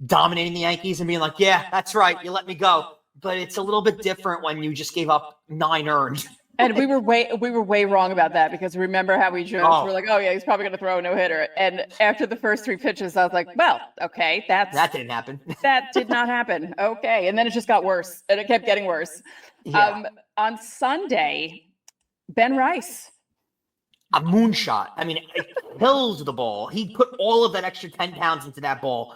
dominating the Yankees and being like, yeah, that's right, you let me go. But it's a little bit different when you just gave up 9 earned. And we were way wrong about that because remember how we joked? We're like, oh yeah, he's probably going to throw a no-hitter. And after the first 3 pitches, I was like, well, okay, that didn't happen. That did not happen. Okay, and then it just got worse, and it kept getting worse. Yeah. On Sunday, Ben Rice. A moonshot. I mean, it kills the ball. He put all of that extra 10 pounds into that ball.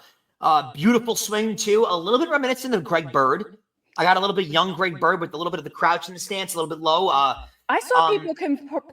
Beautiful swing too. A little bit reminiscent of Greg Bird. I got a little bit young Greg Bird with a little bit of the crouch in the stance, a little bit low. I saw people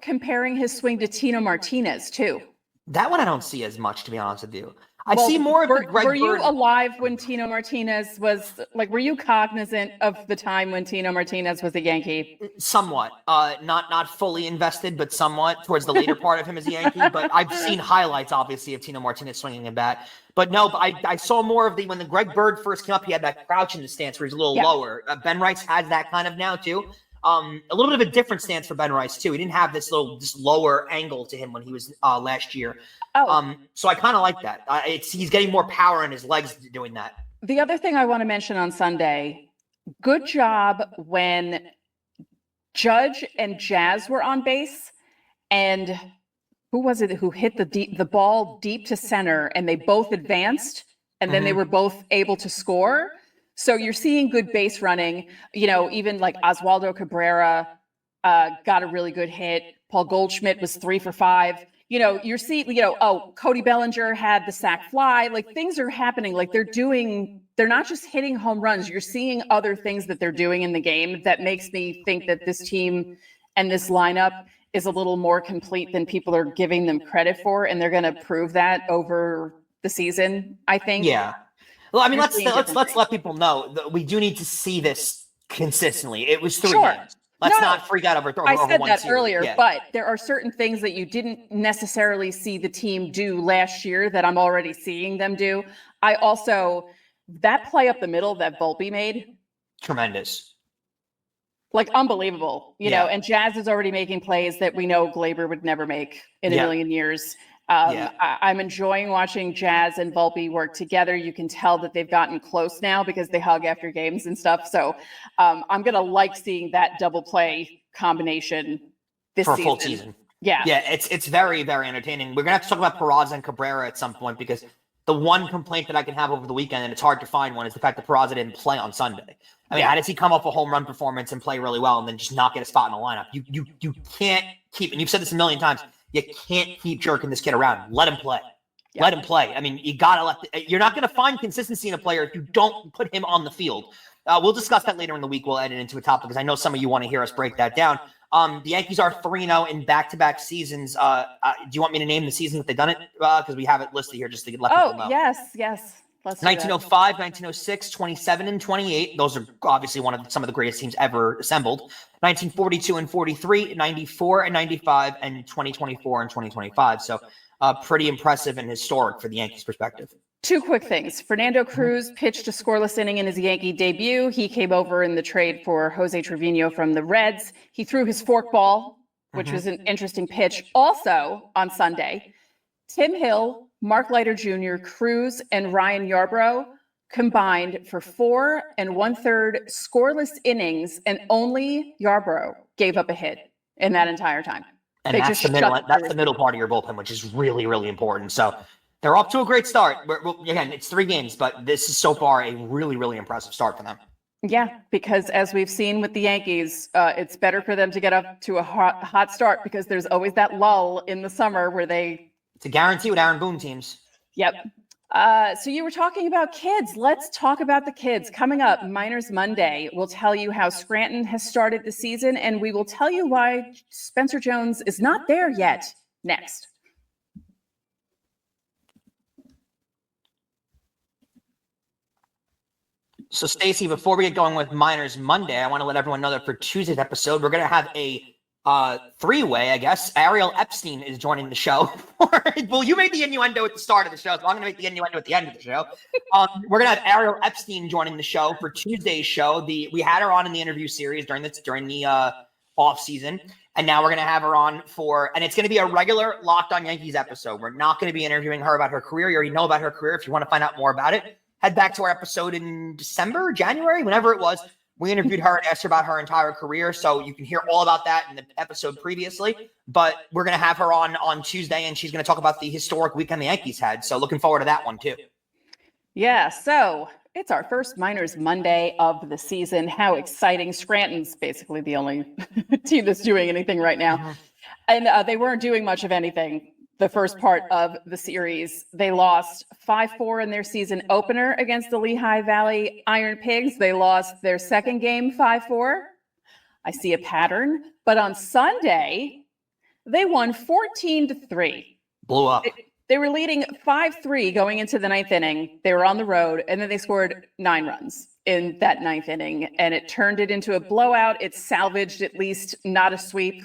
comparing his swing to Tino Martinez too. That one I don't see as much, to be honest with you. I see more of the Greg Bird. Were you alive when Tino Martinez was were you cognizant of the time when Tino Martinez was a Yankee? Somewhat. Not fully invested, but somewhat towards the later part of him as a Yankee. But I've seen highlights, obviously, of Tino Martinez swinging a bat. But no, I saw more of when the Greg Bird first came up, he had that crouch in the stance where he's a little lower. Ben Rice has that kind of now, too. A little bit of a different stance for Ben Rice, too. He didn't have this lower angle to him when he was last year. So I kind of like that. He's getting more power in his legs doing that. The other thing I want to mention on Sunday, good job when Judge and Jazz were on base, and who was it who hit the ball deep to center, and they both advanced, and then they were both able to score. So you're seeing good base running. Even like Oswaldo Cabrera got a really good hit. Paul Goldschmidt was 3 for 5. You're seeing, Cody Bellinger had the sac fly. Like, things are happening. Like, they're not just hitting home runs. You're seeing other things that they're doing in the game that makes me think that this team and this lineup is a little more complete than people are giving them credit for. And they're going to prove that over the season, I think. Yeah. Well, I mean, You're let's seeing different let's things. let people know that we do need to see this consistently. It was 3 Sure. games. Let's No, not freak out over I over said one that series. earlier, Yeah. but there are certain things that you didn't necessarily see the team do last year that I'm already seeing them do. I also, that play up the middle that Volpe made, Tremendous. like, unbelievable, Yeah. and Jazz is already making plays that we know Glaber would never make in a Yeah. million years. Yeah. I'm enjoying watching Jazz and Volpe work together. You can tell that they've gotten close now because they hug after games and stuff. So I'm going to like seeing that double play combination this For a season. full season. Yeah. Yeah, it's very, very entertaining. We're going to have to talk about Peraza and Cabrera at some point because the one complaint that I can have over the weekend, and it's hard to find one, is the fact that Peraza didn't play on Sunday. I mean, how does he come off a home run performance and play really well and then just not get a spot in the lineup? You can't keep, and you've said this a million times, you can't keep jerking this kid around. Let him play. Yeah. Let him play. I mean, you got to you're not going to find consistency in a player if you don't put him on the field. We'll discuss that later in the week. We'll add it into a topic because I know some of you want to hear us break that down. The Yankees are 3-0 in back-to-back seasons. Do you want me to name the seasons that they've done it? Because we have it listed here just to let people know. Yes. Let's do that. 1905, 1906, 27, and 28. Those are obviously some of the greatest teams ever assembled. 1942 and 43, 94 and 95, and 2024 and 2025. So pretty impressive and historic for the Yankees' perspective. Two quick things. Fernando Cruz pitched a scoreless inning in his Yankee debut. He came over in the trade for Jose Trevino from the Reds. He threw his forkball, which was an interesting pitch. Also on Sunday, Tim Hill, Mark Leiter Jr., Cruz, and Ryan Yarbrough combined for 4 1/3 scoreless innings, and only Yarbrough gave up a hit in that entire time. And that's the middle part of your bullpen, which is really, really important. So they're off to a great start. Again, it's 3 games, but this is so far a really, really impressive start for them. Yeah, because as we've seen with the Yankees, it's better for them to get up to a hot start because there's always that lull in the summer where It's a guarantee with Aaron Boone teams. Yep. So you were talking about kids. Let's talk about the kids. Coming up, Minors Monday, we'll tell you how Scranton has started the season, and we will tell you why Spencer Jones is not there yet. Next. So, Stacey, before we get going with Minors Monday, I want to let everyone know that for Tuesday's episode, we're going to have a 3-way, I guess. Ariel Epstein is joining the show. Well, you made the innuendo at the start of the show, so I'm going to make the innuendo at the end of the show. We're going to have Ariel Epstein joining the show for Tuesday's show. We had her on in the interview series during the off season, and now we're going to have her on and it's going to be a regular Locked On Yankees episode. We're not going to be interviewing her about her career. You already know about her career. If you want to find out more about it, head back to our episode in December, January, whenever it was. We interviewed her and asked her about her entire career, so you can hear all about that in the episode previously. But we're going to have her on Tuesday, and she's going to talk about the historic weekend the Yankees had. So looking forward to that one, too. Yeah, so it's our first Minors Monday of the season. How exciting. Scranton's basically the only team that's doing anything right now. And they weren't doing much of anything the first part of the series. They lost 5-4 in their season opener against the Lehigh Valley Iron Pigs. They lost their second game 5-4. I see a pattern. But on Sunday, they won 14-3. Blew up. They were leading 5-3 going into the 9th inning. They were on the road, and then they scored 9 runs in that 9th inning, and it turned it into a blowout. It salvaged at least not a sweep.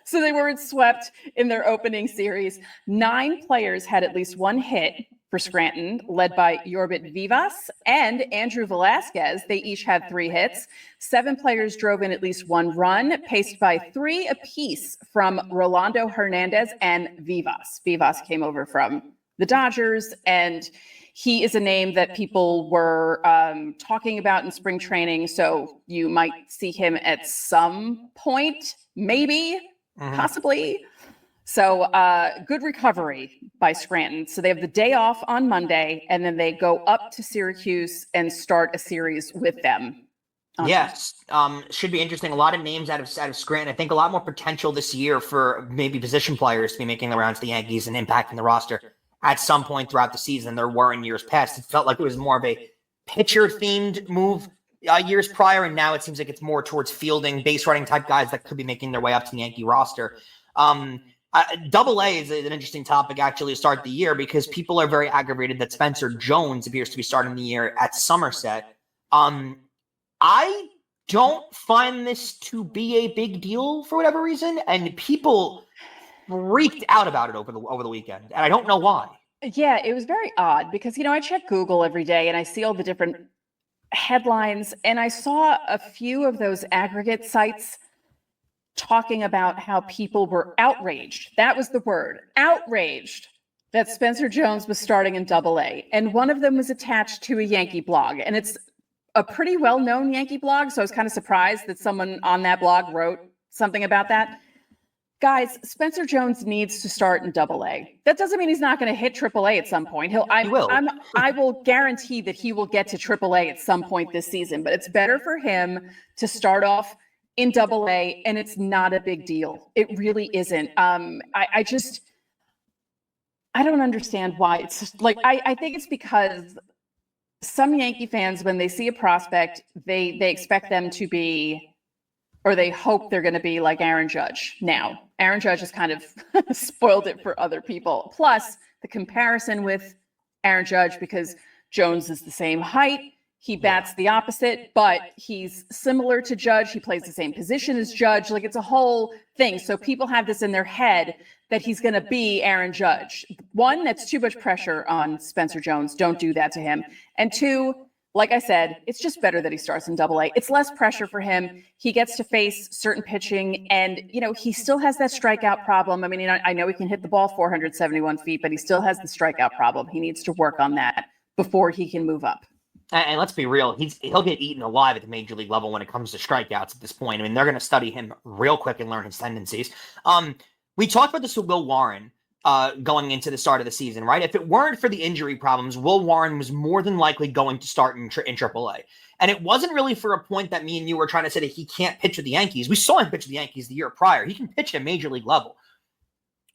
So they weren't swept in their opening series. 9 players had at least 1 hit for Scranton, led by Yorbit Vivas and Andrew Velasquez. They each had 3 hits. 7 players drove in at least 1 run, paced by 3 apiece from Rolando Hernandez and Vivas. Vivas came over from the Dodgers, and he is a name that people were talking about in spring training, so you might see him at some point, maybe, possibly. So good recovery by Scranton. So they have the day off on Monday, and then they go up to Syracuse and start a series with them. Yes, should be interesting. A lot of names out of Scranton. I think a lot more potential this year for maybe position players to be making the rounds to the Yankees and impacting the roster at some point throughout the season. There were in years past. It felt like it was more of a pitcher-themed move years prior, and now it seems like it's more towards fielding, base running type guys that could be making their way up to the Yankee roster. Double A is an interesting topic actually to start the year because people are very aggravated that Spencer Jones appears to be starting the year at Somerset. I don't find this to be a big deal for whatever reason, and people freaked out about it over the weekend, and I don't know why. Yeah, it was very odd because, I check Google every day and I see all the different headlines, and I saw a few of those aggregate sites talking about how people were outraged. That was the word, outraged, that Spencer Jones was starting in Double A. And one of them was attached to a Yankee blog. And it's a pretty well-known Yankee blog, so I was kind of surprised that someone on that blog wrote something about that. Guys, Spencer Jones needs to start in Double A. That doesn't mean he's not going to hit Triple A at some point. He will. I will guarantee that he will get to Triple A at some point this season, but it's better for him to start off in Double A, and it's not a big deal. It really isn't. I don't understand why. It's just, like, I think it's because some Yankee fans, when they see a prospect, they expect them to be, or they hope they're going to be like Aaron Judge. Now, Aaron Judge has kind of spoiled it for other people. Plus, the comparison with Aaron Judge, because Jones is the same height, he bats the opposite, but he's similar to Judge. He plays the same position as Judge. Like, it's a whole thing. So people have this in their head that he's going to be Aaron Judge. One, that's too much pressure on Spencer Jones. Don't do that to him. And two, like I said, it's just better that he starts in Double A. It's less pressure for him. He gets to face certain pitching, and, he still has that strikeout problem. I mean, I know he can hit the ball 471 feet, but he still has the strikeout problem. He needs to work on that before he can move up. And let's be real, he'll get eaten alive at the major league level when it comes to strikeouts at this point. I mean, they're going to study him real quick and learn his tendencies. We talked about this with Will Warren going into the start of the season, right? If it weren't for the injury problems, Will Warren was more than likely going to start in AAA. And it wasn't really for a point that me and you were trying to say that he can't pitch with the Yankees. We saw him pitch with the Yankees the year prior. He can pitch at a major league level.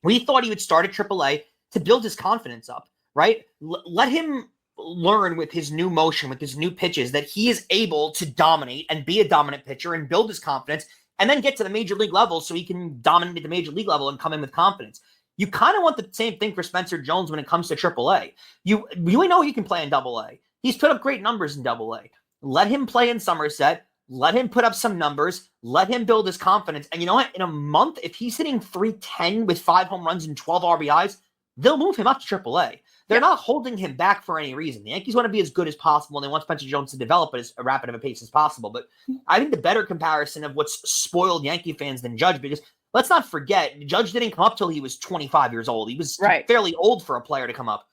We thought he would start at AAA to build his confidence up, right? Let him learn with his new motion, with his new pitches, that he is able to dominate and be a dominant pitcher and build his confidence and then get to the major league level so he can dominate at the major league level and come in with confidence. You kind of want the same thing for Spencer Jones when it comes to AAA. You really know he can play in AA. He's put up great numbers in AA. Let him play in Somerset. Let him put up some numbers. Let him build his confidence. And you know what? In a month, if he's hitting .310 with 5 home runs and 12 RBIs, they'll move him up to AAA. They're not holding him back for any reason. The Yankees want to be as good as possible, and they want Spencer Jones to develop at as rapid of a pace as possible. But I think the better comparison of what's spoiled Yankee fans than Judge, because let's not forget, Judge didn't come up till he was 25 years old. He was fairly old for a player to come up.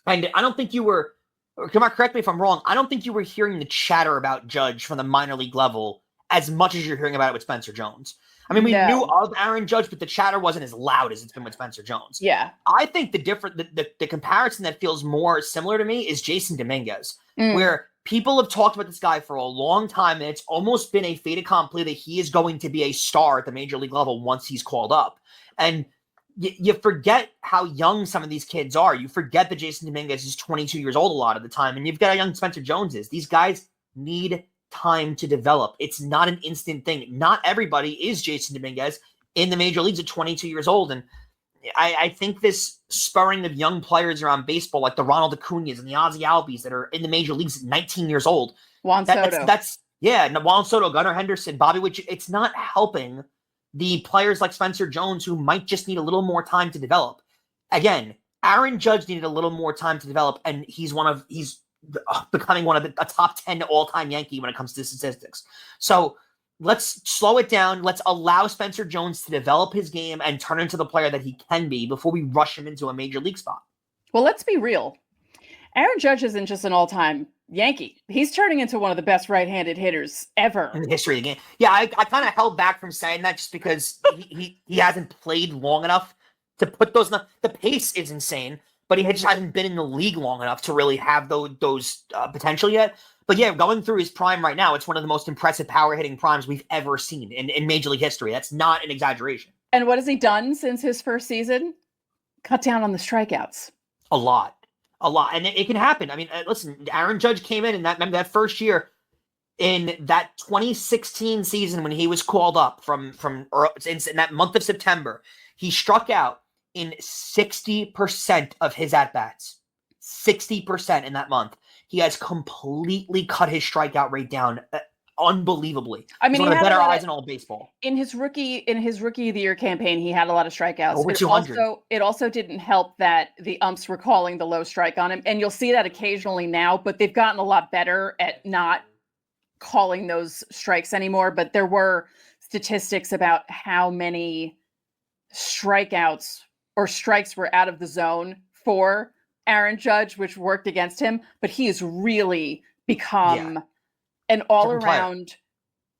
And I don't think you were, correct me if I'm wrong, I don't think you were hearing the chatter about Judge from the minor league level as much as you're hearing about it with Spencer Jones. I mean, we knew of Aaron Judge, but the chatter wasn't as loud as it's been with Spencer Jones. Yeah. I think the comparison that feels more similar to me is Jason Dominguez, where people have talked about this guy for a long time, and it's almost been a fait accompli that he is going to be a star at the major league level once he's called up. And you forget how young some of these kids are. You forget that Jason Dominguez is 22 years old a lot of the time, and you've got how young Spencer Jones is. These guys need time to develop. It's not an instant thing. Not everybody is Jason Dominguez in the major leagues at 22 years old. And I think this spurring of young players around baseball, like the Ronald Acuñas and the Ozzie Albies that are in the major leagues at 19 years old. Juan Soto. Juan Soto, Gunnar Henderson, Bobby Witt. It's not helping the players like Spencer Jones who might just need a little more time to develop. Again, Aaron Judge needed a little more time to develop, and he's becoming one of the top 10 all-time Yankee when it comes to statistics. So let's slow it down. Let's allow Spencer Jones to develop his game and turn into the player that he can be before we rush him into a major league spot. Well, let's be real. Aaron Judge isn't just an all-time Yankee. He's turning into one of the best right-handed hitters ever in the history of the game. Yeah, I kind of held back from saying that just because he hasn't played long enough to put those. The pace is insane, but he just hasn't been in the league long enough to really have those potential yet. But yeah, going through his prime right now, it's one of the most impressive power hitting primes we've ever seen in Major League history. That's not an exaggeration. And what has he done since his first season? Cut down on the strikeouts. A lot. And it can happen. I mean, listen, Aaron Judge came in that first year in that 2016 season when he was called up from in that month of September. He struck out in 60% of his at-bats. 60% in that month. He has completely cut his strikeout rate down unbelievably. I mean, he's one of the better eyes in all of baseball. In his rookie of the year campaign, he had a lot of strikeouts. Over 200. It also didn't help that the umps were calling the low strike on him, and you'll see that occasionally now. But they've gotten a lot better at not calling those strikes anymore. But there were statistics about how many strikeouts or strikes were out of the zone for Aaron Judge, which worked against him. But he has really become an all-around,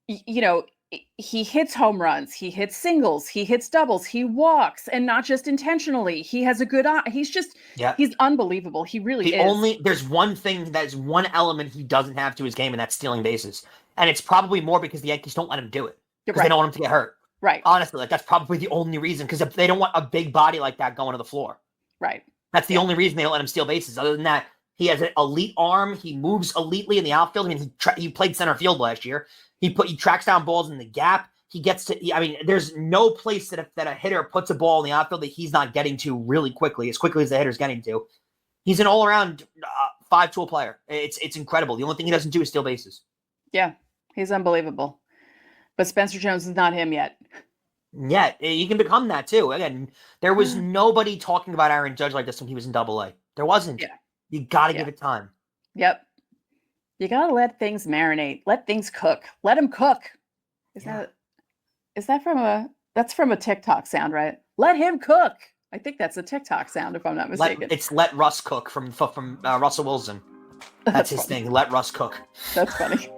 he hits home runs, he hits singles, he hits doubles, he walks, and not just intentionally. He has a good eye. He's unbelievable. He really is. There's one element he doesn't have to his game, and that's stealing bases. And it's probably more because the Yankees don't let him do it. Because they don't want him to get hurt. Right. Honestly, that's probably the only reason, because they don't want a big body like that going to the floor. Right. That's the only reason they don't let him steal bases. Other than that, he has an elite arm. He moves elitely in the outfield. I mean, he played center field last year. He tracks down balls in the gap. He gets to. I mean, there's no place that a hitter puts a ball in the outfield that he's not getting to really quickly, as quickly as the hitter's getting to. He's an all-around five-tool player. It's incredible. The only thing he doesn't do is steal bases. Yeah, he's unbelievable. But Spencer Jones is not him yet. Yeah, he can become that too. Again, there was nobody talking about Aaron Judge like this when he was in Double-A. There wasn't. Yeah. You got to give it time. Yep. You got to let things marinate. Let things cook. Let them cook. That's from a TikTok sound, right? Let him cook. I think that's a TikTok sound, if I'm not mistaken. It's let Russ cook from Russell Wilson. That's his thing. Let Russ cook. That's funny.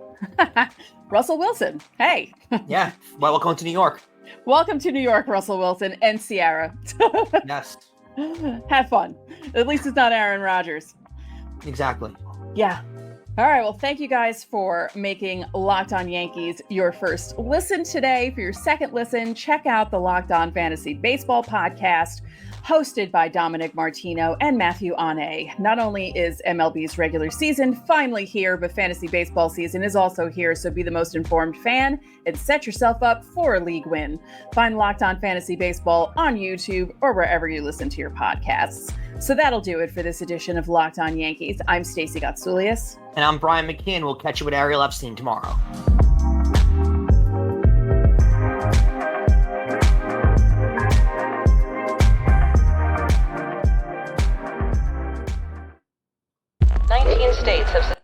Russell Wilson. Hey. Yeah. Well, welcome to New York. Welcome to New York, Russell Wilson and Ciara. Yes. Have fun. At least it's not Aaron Rodgers. Exactly. Yeah. All right. Well, thank you guys for making Locked On Yankees your first listen today. For your second listen, check out the Locked On Fantasy Baseball podcast, hosted by Dominic Martino and Matthew Ane. Not only is MLB's regular season finally here, but fantasy baseball season is also here. So be the most informed fan and set yourself up for a league win. Find Locked On Fantasy Baseball on YouTube or wherever you listen to your podcasts. So that'll do it for this edition of Locked On Yankees. I'm Stacey Gotsoulias. And I'm Brian McKeon. We'll catch you with Ariel Epstein tomorrow. States have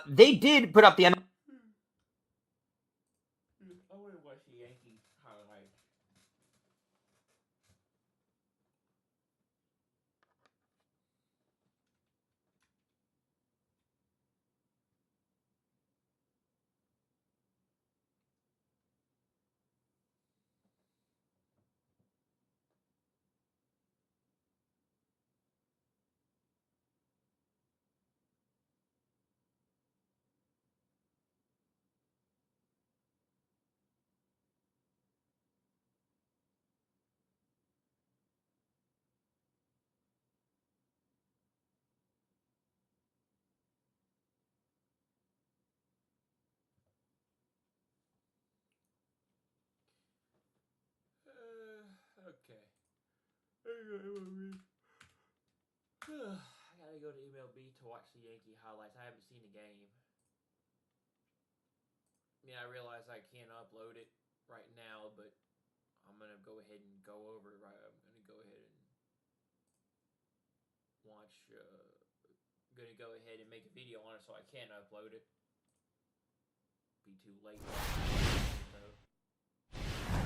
they did put up the I want to watch the Yankee highlight. Okay. I gotta go to MLB to watch the Yankee highlights. I haven't seen the game. Yeah, I realize I can't upload it right now, but I'm gonna go ahead and go over it. Right, I'm gonna go ahead and watch. Gonna go ahead and make a video on it so I can upload it. Be too late. So.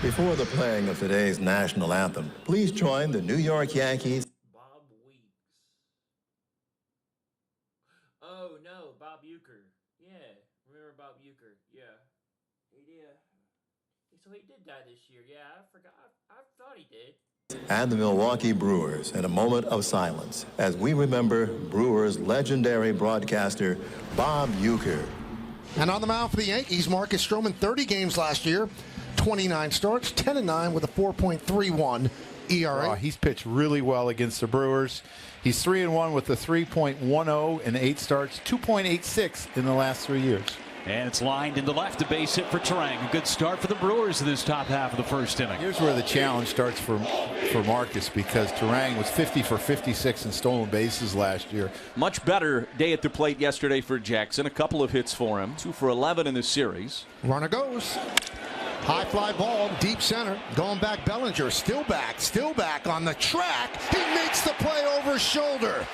Before the playing of today's national anthem, please join the New York Yankees. Bob Weeks. Oh no, Bob Uecker. Yeah, remember Bob Uecker? Yeah, he did. So he did die this year. Yeah, I forgot. I thought he did. And the Milwaukee Brewers in a moment of silence as we remember Brewers legendary broadcaster Bob Uecker. And on the mound for the Yankees, Marcus Stroman, 30 games last year, 29 starts, 10-9 with a 4.31 ERA. He's pitched really well against the Brewers. He's 3-1 with a 3.10 in 8 starts, 2.86 in the last 3 years. And it's lined into left, a base hit for Terang. A good start for the Brewers in this top half of the first inning. Here's where the challenge starts for Marcus, because Terang was 50 for 56 in stolen bases last year. Much better day at the plate yesterday for Jackson. A couple of hits for him. 2 for 11 in the series. Runner goes. High fly ball, deep center. Going back, Bellinger. Still back on the track. He makes the play over his shoulder.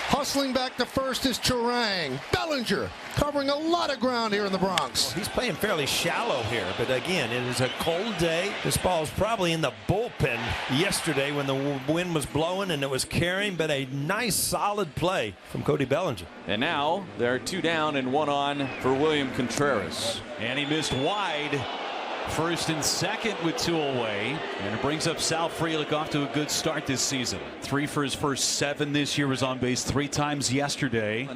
Hustling back to first is Terang. Bellinger covering a lot of ground here in the Bronx. Well, he's playing fairly shallow here, but again, it is a cold day. This ball is probably in the bullpen yesterday when the wind was blowing and it was carrying, but a nice solid play from Cody Bellinger. And now there are 2 down and 1 on for William Contreras. And he missed wide. First and second with 2 away, and it brings up Sal Frelick off to a good start this season. 3 for his first 7 this year. Was on base 3 times yesterday.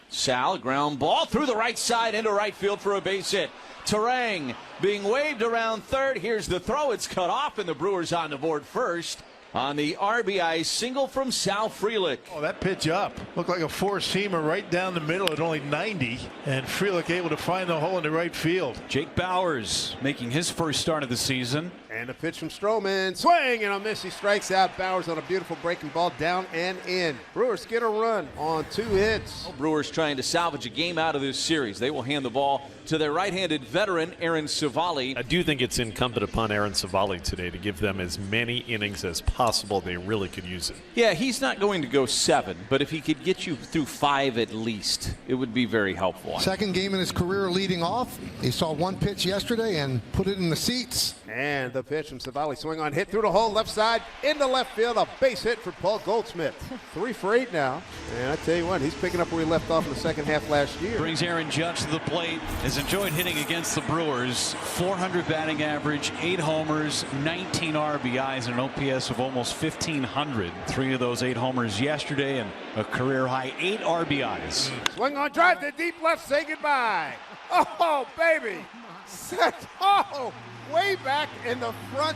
Sal, ground ball through the right side into right field for a base hit. Terang being waved around third. Here's the throw. It's cut off, and the Brewers on the board first on the RBI single from Sal Frelick. Oh, that pitch up looked like a four-seamer right down the middle at only 90, and Frelick able to find the hole in the right field. Jake Bowers making his first start of the season. And a pitch from Stroman, swing and a miss. He strikes out. Bowers on a beautiful breaking ball down and in. Brewers get a run on 2 hits. Brewers trying to salvage a game out of this series. They will hand the ball to their right-handed veteran, Aaron Savali. I do think it's incumbent upon Aaron Savali today to give them as many innings as possible. They really could use it. Yeah, he's not going to go 7, but if he could get you through 5 at least, it would be very helpful. Second game in his career leading off. He saw 1 pitch yesterday and put it in the seats. And the pitch from Savali, swing on, hit through the hole, left side, into left field, a base hit for Paul Goldschmidt. 3 for 8 now. And I tell you what, he's picking up where he left off in the second half last year. Brings Aaron Judge to the plate. Has enjoyed hitting against the Brewers. 400 batting average, 8 homers, 19 RBIs, and an OPS of almost 1,500. 3 of those 8 homers yesterday, and a career high 8 RBIs. Swing on, drive to deep left, say goodbye. Oh, baby. Set, oh, way back in the front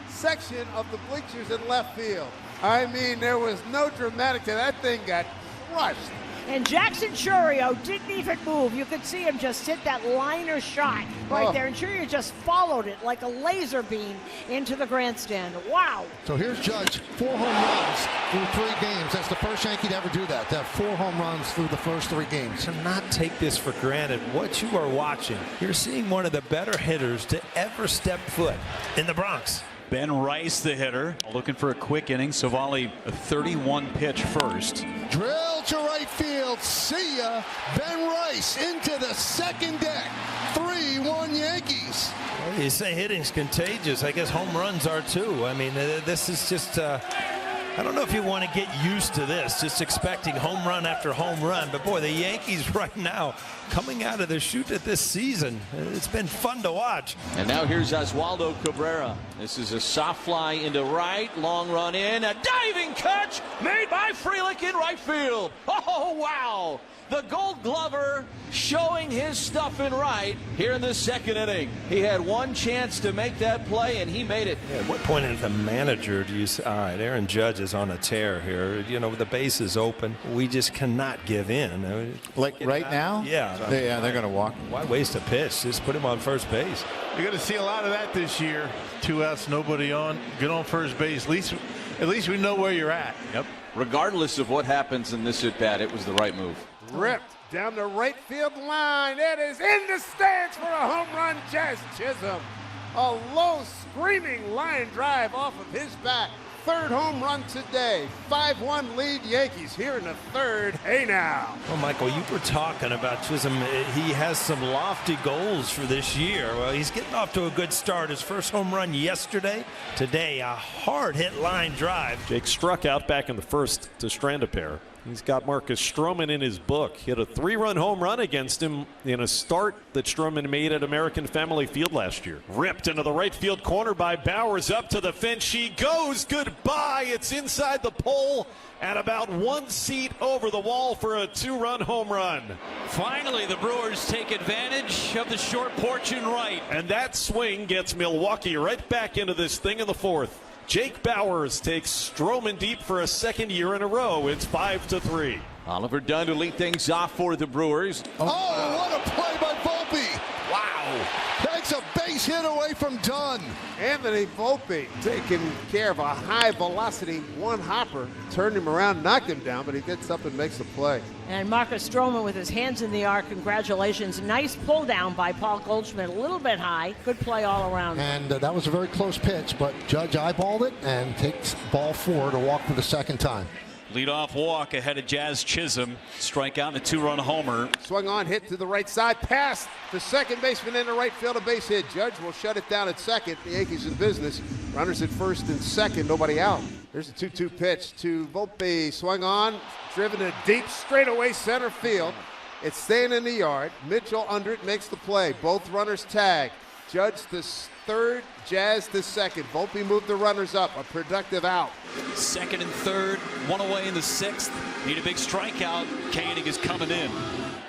section of the bleachers in left field. I mean, there was no dramatic to that thing got crushed. And Jackson Churio didn't even move. You could see him just hit that liner shot right there. And Churio just followed it like a laser beam into the grandstand. Wow. So here's Judge, 4 home runs through 3 games. That's the first Yankee to ever do that, to have 4 home runs through the first 3 games. To not take this for granted, what you are watching, you're seeing one of the better hitters to ever step foot in the Bronx. Ben Rice, the hitter, looking for a quick inning. Savali, a 31 pitch first. Drill to right field. See ya. Ben Rice into the second deck. 3-1 Yankees. Well, you say hitting's contagious. I guess home runs are too. I mean, this is just. I don't know if you want to get used to this, just expecting home run after home run. But boy, the Yankees right now coming out of the chute at this season, it's been fun to watch. And now here's Oswaldo Cabrera. This is a soft fly into right, long run in, a diving catch made by Frelick in right field. Oh, wow. The Gold Glover showing his stuff in right here in the second inning. He had 1 chance to make that play, and he made it. Yeah, at what point as a manager do you say, all right, Aaron Judge is on a tear here. You know, the base is open. We just cannot give in. Like right now? Yeah. They're going to walk. Why waste a pitch? Just put him on first base. You're going to see a lot of that this year. 2 outs, nobody on. Get on first base. At least we know where you're at. Yep. Regardless of what happens in this at-bat, it was the right move. Ripped down the right field line. It is in the stands for a home run. Jazz Chisholm. A low screaming line drive off of his bat. third home run today. 5-1 lead Yankees here in the third. Hey now. Well, Michael, you were talking about Chisholm. He has some lofty goals for this year. Well, he's getting off to a good start. His first home run yesterday. Today, a hard-hit line drive. Jake struck out back in the first to strand a pair. He's got Marcus Stroman in his book. Hit a 3-run home run against him in a start that Stroman made at American Family Field last year. Ripped into the right field corner by Bowers. Up to the fence she goes. Goodbye. It's inside the pole and about 1 seat over the wall for a 2-run home run. Finally, the Brewers take advantage of the short porch and right. And that swing gets Milwaukee right back into this thing in the fourth. Jake Bowers takes Stroman deep for a second year in a row. It's 5-3. Oliver Dunn to lead things off for the Brewers. Oh, what a play by Volpe. Wow. Takes a base hit away from Dunn. Anthony Volpe taking care of a high velocity one hopper. Turned him around, knocked him down, but he gets up and makes the play. And Marcus Stroman with his hands in the air. Congratulations. Nice pull down by Paul Goldschmidt. A little bit high. Good play all around. And that was a very close pitch, but Judge eyeballed it and takes ball 4 to walk for the second time. Leadoff walk ahead of Jazz Chisholm. Strikeout and a 2-run homer. Swung on, hit to the right side, pass the second baseman into right field, a base hit. Judge will shut it down at second. The Yankees in business. Runners at first and second, nobody out. There's a 2-2 pitch to Volpe. Swung on, driven to deep straightaway center field. It's staying in the yard. Mitchell under it makes the play. Both runners tag. Judge the third, Jazz the second. Volpe moved the runners up. A productive out. Second and third, one away in the sixth. Need a big strikeout. Koenig is coming in.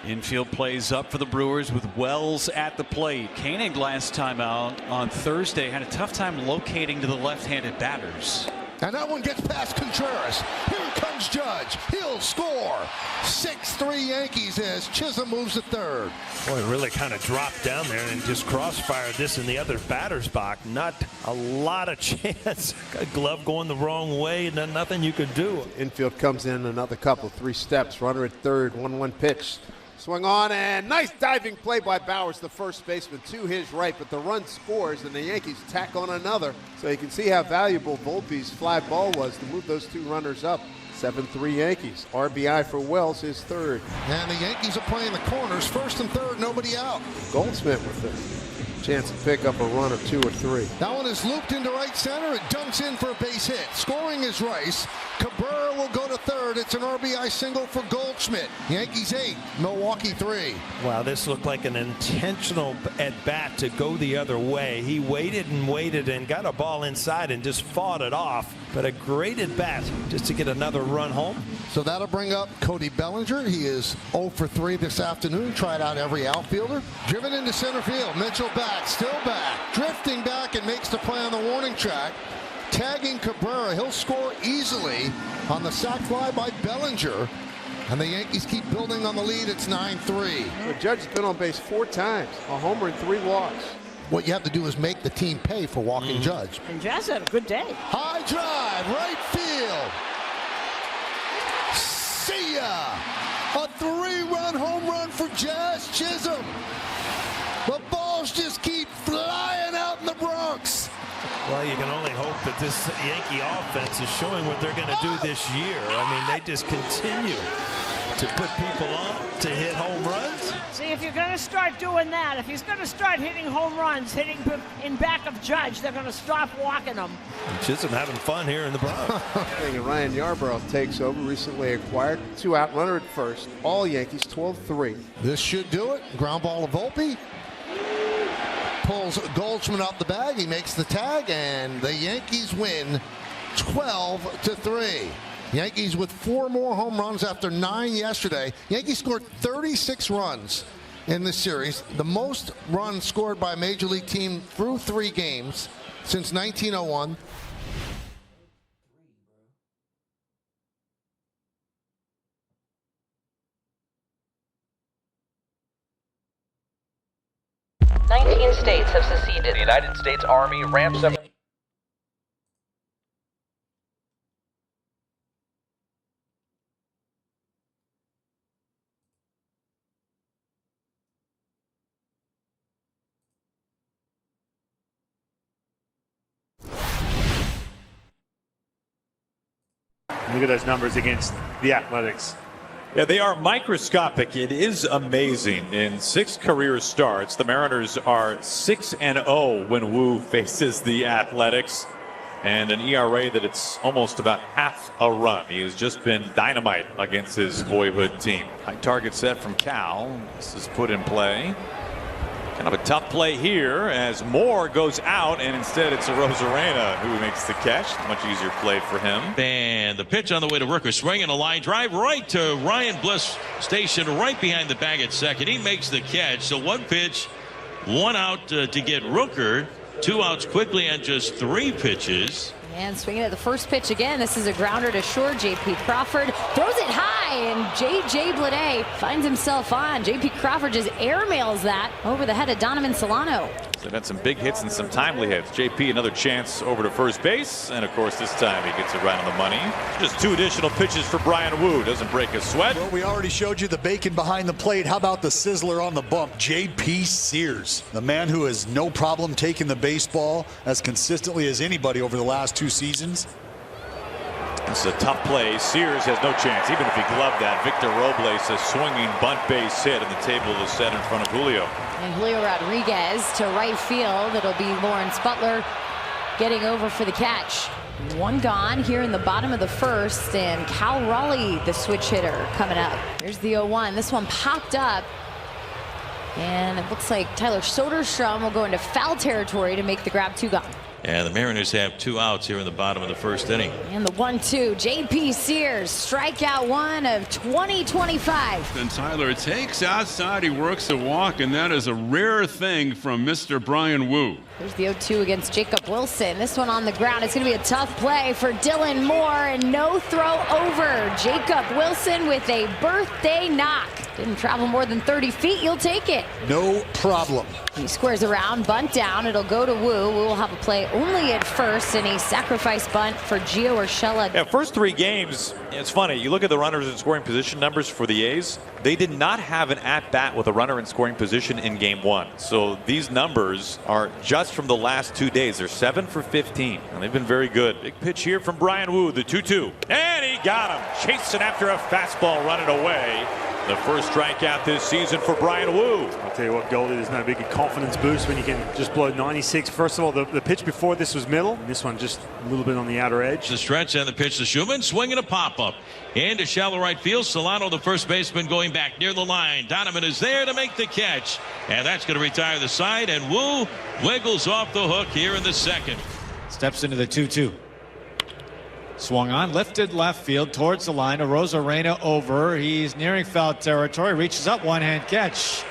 Infield plays up for the Brewers with Wells at the plate. Koenig last time out on Thursday had a tough time locating to the left-handed batters. And that one gets past Contreras. Here comes Judge. He'll score. 6-3 Yankees as Chisholm moves to third. Boy, really kind of dropped down there and just crossfired this in the other batter's box. Not a lot of chance. A glove going the wrong way and nothing you could do. Infield comes in another couple, 3 steps. Runner at third, 1-1 pitch. Swung on, and nice diving play by Bowers, the first baseman, to his right. But the run scores, and the Yankees tack on another. So you can see how valuable Volpe's fly ball was to move those 2 runners up. 7-3 Yankees. RBI for Wells, his third. And the Yankees are playing the corners. First and third, nobody out. Goldschmidt with a chance to pick up a run or 2 or 3. That one is looped into right center. It dunks in for a base hit. Scoring is Rice. Cabrera will go to third. It's an RBI single for Goldschmidt. Yankees 8, Milwaukee 3. Wow, this looked like an intentional at-bat to go the other way. He waited and got a ball inside and just fought it off. But a great at-bat just to get another run home. So that'll bring up Cody Bellinger. He is 0 for 3 this afternoon. Tried out every outfielder. Driven into center field. Mitchell back, still back. Drifting back and makes the play on the warning track. Tagging Cabrera. He'll score easily on the sac fly by Bellinger. And the Yankees keep building on the lead. It's 9-3. The Judge has been on base 4 times. A homer and 3 walks. What you have to do is make the team pay for walking Judge. And Jazz had a good day. High drive, right field. See ya! A 3-run home run for Jazz Chisholm. The balls just keep flying out in the Bronx. Well, you can only hope that this Yankee offense is showing what they're going to do this year. I mean, they just continue to put people on to hit home runs. See, if you're going to start doing that, if he's going to start hitting home runs, hitting in back of Judge, they're going to stop walking him. Chisholm having fun here in the Bronx. Ryan Yarbrough takes over, recently acquired. 2-out runner at first. All Yankees 12-3. This should do it. Ground ball to Volpe. Pulls Goldschmidt out the bag. He makes the tag, and the Yankees win 12-3. Yankees with 4 more home runs after 9 yesterday. Yankees scored 36 runs in this series, the most runs scored by a major league team through 3 games since 1901. States have seceded. The United States Army ramps up. Look at those numbers against the Athletics. Yeah, they are microscopic. It is amazing. In 6 career starts, the Mariners are 6-0 when Wu faces the Athletics, and an ERA that it's almost about half a run. He has just been dynamite against his boyhood team. High target set from Cal. This is put in play. Kind of a tough play here as Moore goes out, and instead it's Rosarena who makes the catch. Much easier play for him. And the pitch on the way to Rooker, swinging a line drive right to Ryan Bliss, stationed right behind the bag at second. He makes the catch. So 1 pitch, 1 out to get Rooker. 2 outs quickly on just 3 pitches. And swinging at the first pitch again. This is a grounder to short. J.P. Crawford throws it high, and J.J. Bleday finds himself on. J.P. Crawford just airmails that over the head of Donovan Solano. They've had some big hits and some timely hits. JP another chance over to first base, and of course this time he gets it right on the money. Just 2 additional pitches for Brian Wu. Doesn't break a sweat. Well, we already showed you the bacon behind the plate. How about the sizzler on the bump? JP Sears, the man who has no problem taking the baseball as consistently as anybody over the last 2 seasons. It's a tough play. Sears has no chance, even if he gloved that. Victor Robles, a swinging bunt base hit, and the table is set in front of Julio. And Julio Rodriguez to right field. It'll be Lawrence Butler getting over for the catch. 1 gone here in the bottom of the first, and Cal Raleigh, the switch hitter, coming up. Here's the 0-1. This one popped up, and it looks like Tyler Soderstrom will go into foul territory to make the grab. 2 gone. And the Mariners have 2 outs here in the bottom of the first inning. And the 1-2, J.P. Sears, strikeout 1 of 2025. And Tyler takes outside, he works a walk, and that is a rare thing from Mr. Brian Wu. Here's the 0-2 against Jacob Wilson. This one on the ground. It's going to be a tough play for Dylan Moore, and no throw over. Jacob Wilson with a birthday knock. Didn't travel more than 30 feet. You'll take it. No problem. He squares around, bunt down. It'll go to Wu. Wu will have a play only at first, and a sacrifice bunt for Gio Urshela. Yeah, first 3 games, it's funny. You look at the runners in scoring position numbers for the A's. They did not have an at-bat with a runner in scoring position in game 1. So these numbers are just from the last 2 days. They're 7 for 15, and they've been very good. Big pitch here from Brian Wu, the 2-2. And he got him. Chasing after a fastball, running away. The first strikeout this season for Brian Wu. I'll tell you what, Goldie, there's no bigger confidence boost when you can just blow 96. First of all, the pitch before this was middle. And this one just a little bit on the outer edge. The stretch and the pitch to Schumann, swinging a pop-up. Into shallow right field. Solano, the first baseman, going back near the line. Donovan is there to make the catch. And that's going to retire the side. And Wu wiggles off the hook here in the second. Steps into the 2-2. Swung on, lifted left field towards the line. Rosarena over. He's nearing foul territory. Reaches up, 1-hand catch.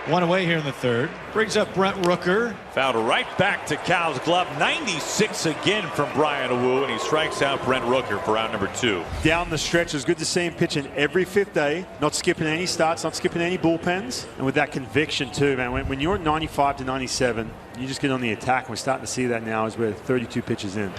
1 away here in the 3rd. Brings up Brent Rooker. Fouled right back to Cal's glove. 96 again from Brian Wu, and he strikes out Brent Rooker for out number 2. Down the stretch, it's good to see him pitching every 5th day. Not skipping any starts, not skipping any bullpens. And with that conviction too, man. When you're at 95 to 97, you just get on the attack. And we're starting to see that now as we're 32 pitches in.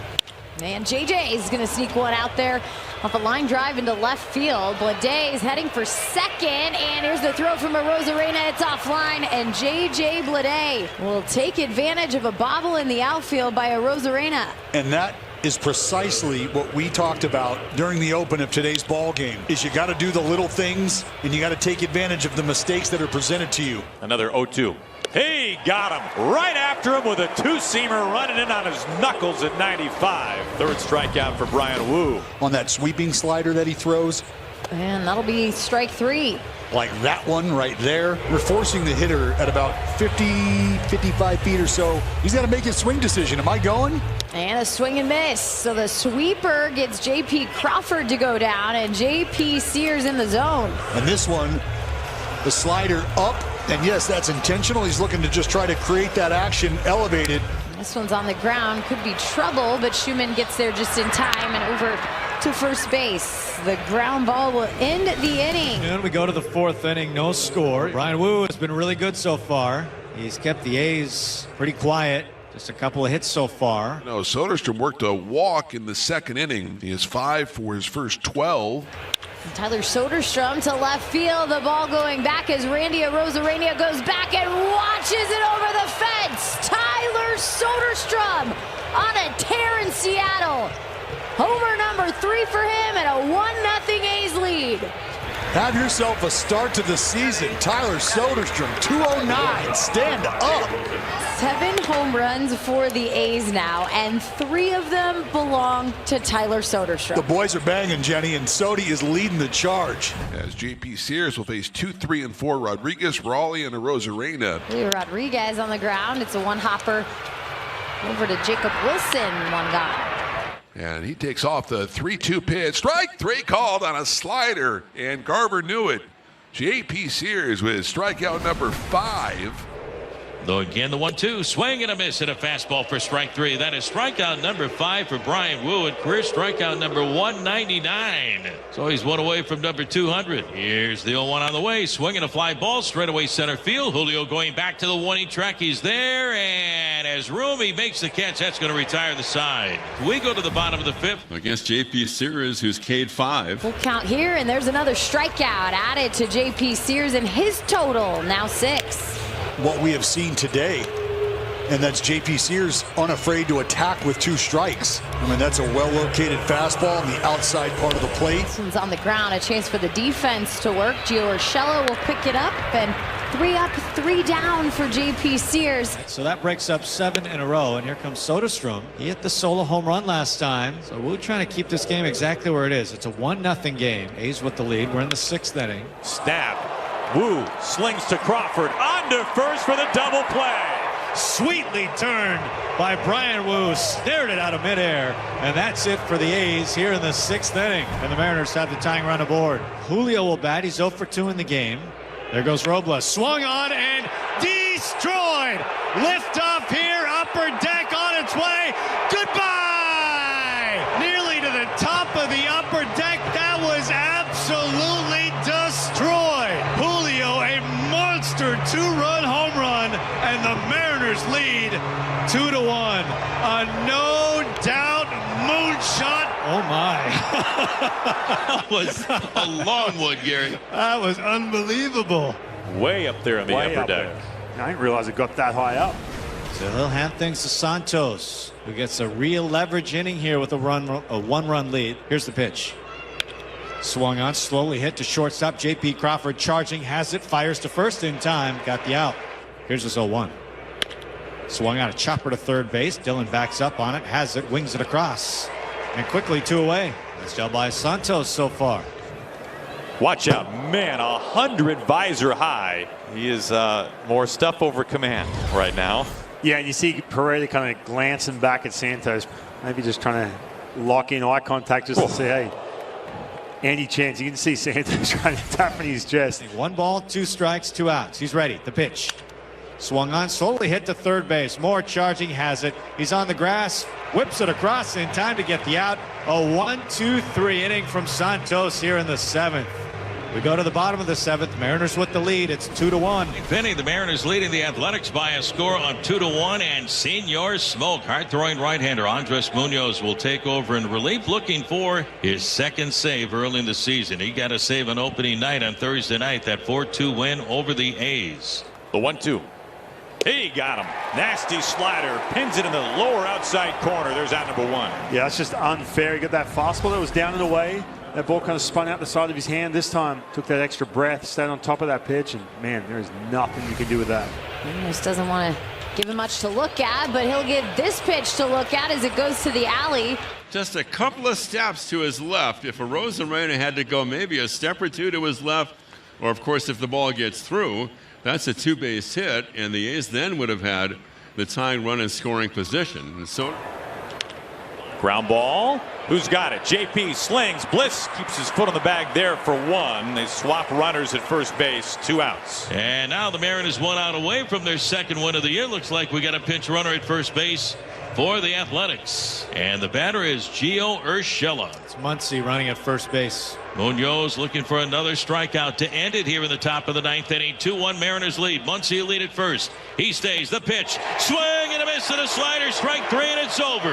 And JJ is going to sneak one out there off a line drive into left field. Bleday is heading for second, and here's the throw from Rosarena. It's offline, and JJ Bleday will take advantage of a bobble in the outfield by Rosarena. And that is precisely what we talked about during the open of today's ball game. Is you got to do the little things, and you got to take advantage of the mistakes that are presented to you. Another 0-2. He got him right after him with a 2-seamer running in on his knuckles at 95. 3rd strikeout for Brian Wu. On that sweeping slider that he throws. And that'll be strike 3. Like that one right there. We're forcing the hitter at about 50, 55 feet or so. He's got to make his swing decision. Am I going? And a swing and miss. So the sweeper gets J.P. Crawford to go down, and J.P. Sears in the zone. And this one, the slider up. And yes, that's intentional. He's looking to just try to create that action elevated. This one's on the ground. Could be trouble, but Schumann gets there just in time and over to first base. The ground ball will end the inning. And we go to the 4th inning, no score. Brian Wu has been really good so far. He's kept the A's pretty quiet. Just a couple of hits so far. No, Soderstrom worked a walk in the 2nd inning. He has 5 for his first 12. And Tyler Soderstrom to left field. The ball going back as Randy Rosarena goes back and watches it over the fence. Tyler Soderstrom on a tear in Seattle. Homer number 3 for him and a 1-0 A's lead. Have yourself a start to the season. Tyler Soderstrom, 209. Stand up. 7 home runs for the A's now, and 3 of them belong to Tyler Soderstrom. The boys are banging, Jenny, and Sody is leading the charge. As J.P. Sears will face 2, 3, and 4 Rodriguez, Raleigh, and Arozarena. Rodriguez on the ground. It's a one-hopper over to Jacob Wilson. 1 gone. And he takes off the 3-2 pitch. Strike 3 called on a slider, and Garver knew it. J.P. Sears with strikeout number 5. Though again, the 1-2, swing and a miss, and a fastball for strike 3. That is strikeout number 5 for Brian Wu, and career strikeout number 199. So he's 1 away from number 200. Here's the 0-1 on the way. Swinging a fly ball, straightaway center field. Julio going back to the warning track. He's there, and as Rumi makes the catch, that's going to retire the side. We go to the bottom of the 5th. Against J.P. Sears, who's K'd 5. We'll count here, and there's another strikeout added to J.P. Sears, and his total now 6. What we have seen today, and that's J.P. Sears unafraid to attack with 2 strikes. I mean, that's a well-located fastball on the outside part of the plate. This one's on the ground, a chance for the defense to work. Gio Urshela will pick it up, and 3 up, 3 down for J.P. Sears. So that breaks up 7 in a row, and here comes Soderstrom. He hit the solo home run last time, so we're trying to keep this game exactly where it is. It's a 1-0 game. A's with the lead. We're in the 6th inning. Snap. Wu slings to Crawford, under first for the double play. Sweetly turned by Brian Wu, snared it out of midair, and that's it for the A's here in the 6th inning. And the Mariners have the tying run aboard. Julio will bat. He's 0 for 2 in the game. There goes Robles, swung on and destroyed. Lift off here, upper deck on its way. Goodbye! Nearly to the top of the upper deck. That was absolutely destroyed. Julio, a monster 2-run home run, and the Mariners lead 2-1. A no-doubt moonshot. Oh my! That was a long one, Gary. That was unbelievable. Way up there in the upper deck. I didn't realize it got that high up. So he'll hand things to Santos, who gets a real leverage inning here with a 1-run lead. Here's the pitch. Swung on, slowly hit to shortstop. J.P. Crawford charging, has it, fires to first in time, got the out. Here's his 0-1. Swung out a chopper to third base. Dillon backs up on it, has it, wings it across. And quickly 2 away. Nice job by Santos so far. Watch out, man, 100 visor high. He is more stuff over command right now. Yeah, and you see Pereira kind of glancing back at Santos, maybe just trying to lock in eye contact just to say, hey, any chance. You can see Santos trying to tap in his chest. 1 ball, 2 strikes, 2 outs. He's ready. The pitch. Swung on, slowly hit to third base. Moore charging, has it. He's on the grass, whips it across in time to get the out. A 1-2-3 inning from Santos here in the 7th. We go to the bottom of the 7th. Mariners with the lead. It's 2-1. Penny, the Mariners leading the Athletics by a score on 2-1, and Senor Smoke, hard-throwing right-hander Andres Munoz will take over in relief, looking for his 2nd save early in the season. He got a save on opening night on Thursday night, that 4-2 win over the A's. The 1-2. He got him. Nasty slider. Pins it in the lower outside corner. There's out number 1. Yeah, that's just unfair. He got that fastball that was down and away. That ball kind of spun out the side of his hand. This time, took that extra breath, stayed on top of that pitch, and man, there is nothing you can do with that. Just doesn't want to give him much to look at, but he'll give this pitch to look at as it goes to the alley. Just a couple of steps to his left. If Arozarena had to go maybe a step or 2 to his left, or of course if the ball gets through, that's a 2-base hit, and the A's then would have had the tying run in scoring position. And so, ground ball. Who's got it? JP slings. Bliss keeps his foot on the bag there for 1. They swap runners at first base. 2 outs. And now the Mariners 1 out away from their 2nd win of the year. Looks like we got a pinch runner at first base for the Athletics. And the batter is Gio Urshela. It's Muncy running at first base. Munoz looking for another strikeout to end it here in the top of the 9th inning. 2-1 Mariners lead. Muncy lead at first. He stays. The pitch. Swing and a miss and a slider. Strike 3 and it's over.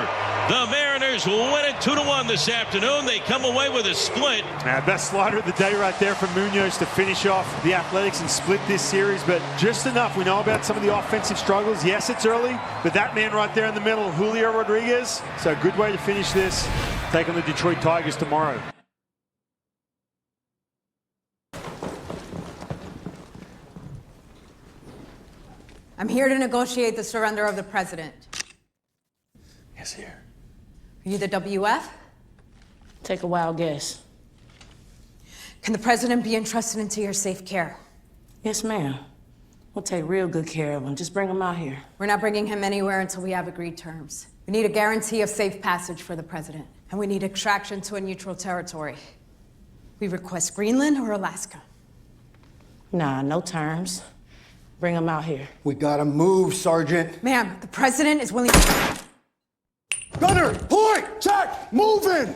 The Mariners win it 2-1 this afternoon. They come away with a split. Best slider of the day right there from Munoz to finish off the Athletics and split this series, but just enough. We know about some of the offensive struggles. Yes, it's early, but that man right there in the middle, Julio Rodriguez, so a good way to finish this. take on the Detroit Tigers tomorrow. I'm here to negotiate the surrender of the president. Yes, here. Are you the WF? Take a wild guess. Can the president be entrusted into your safe care? Yes, ma'am. We'll take real good care of him. Just bring him out here. We're not bringing him anywhere until we have agreed terms. We need a guarantee of safe passage for the president, and we need extraction to a neutral territory. We request Greenland or Alaska. Nah, no terms. Bring him out here. We gotta move, Sergeant. Ma'am, the president is willing. Gunner, point! Check! Moving!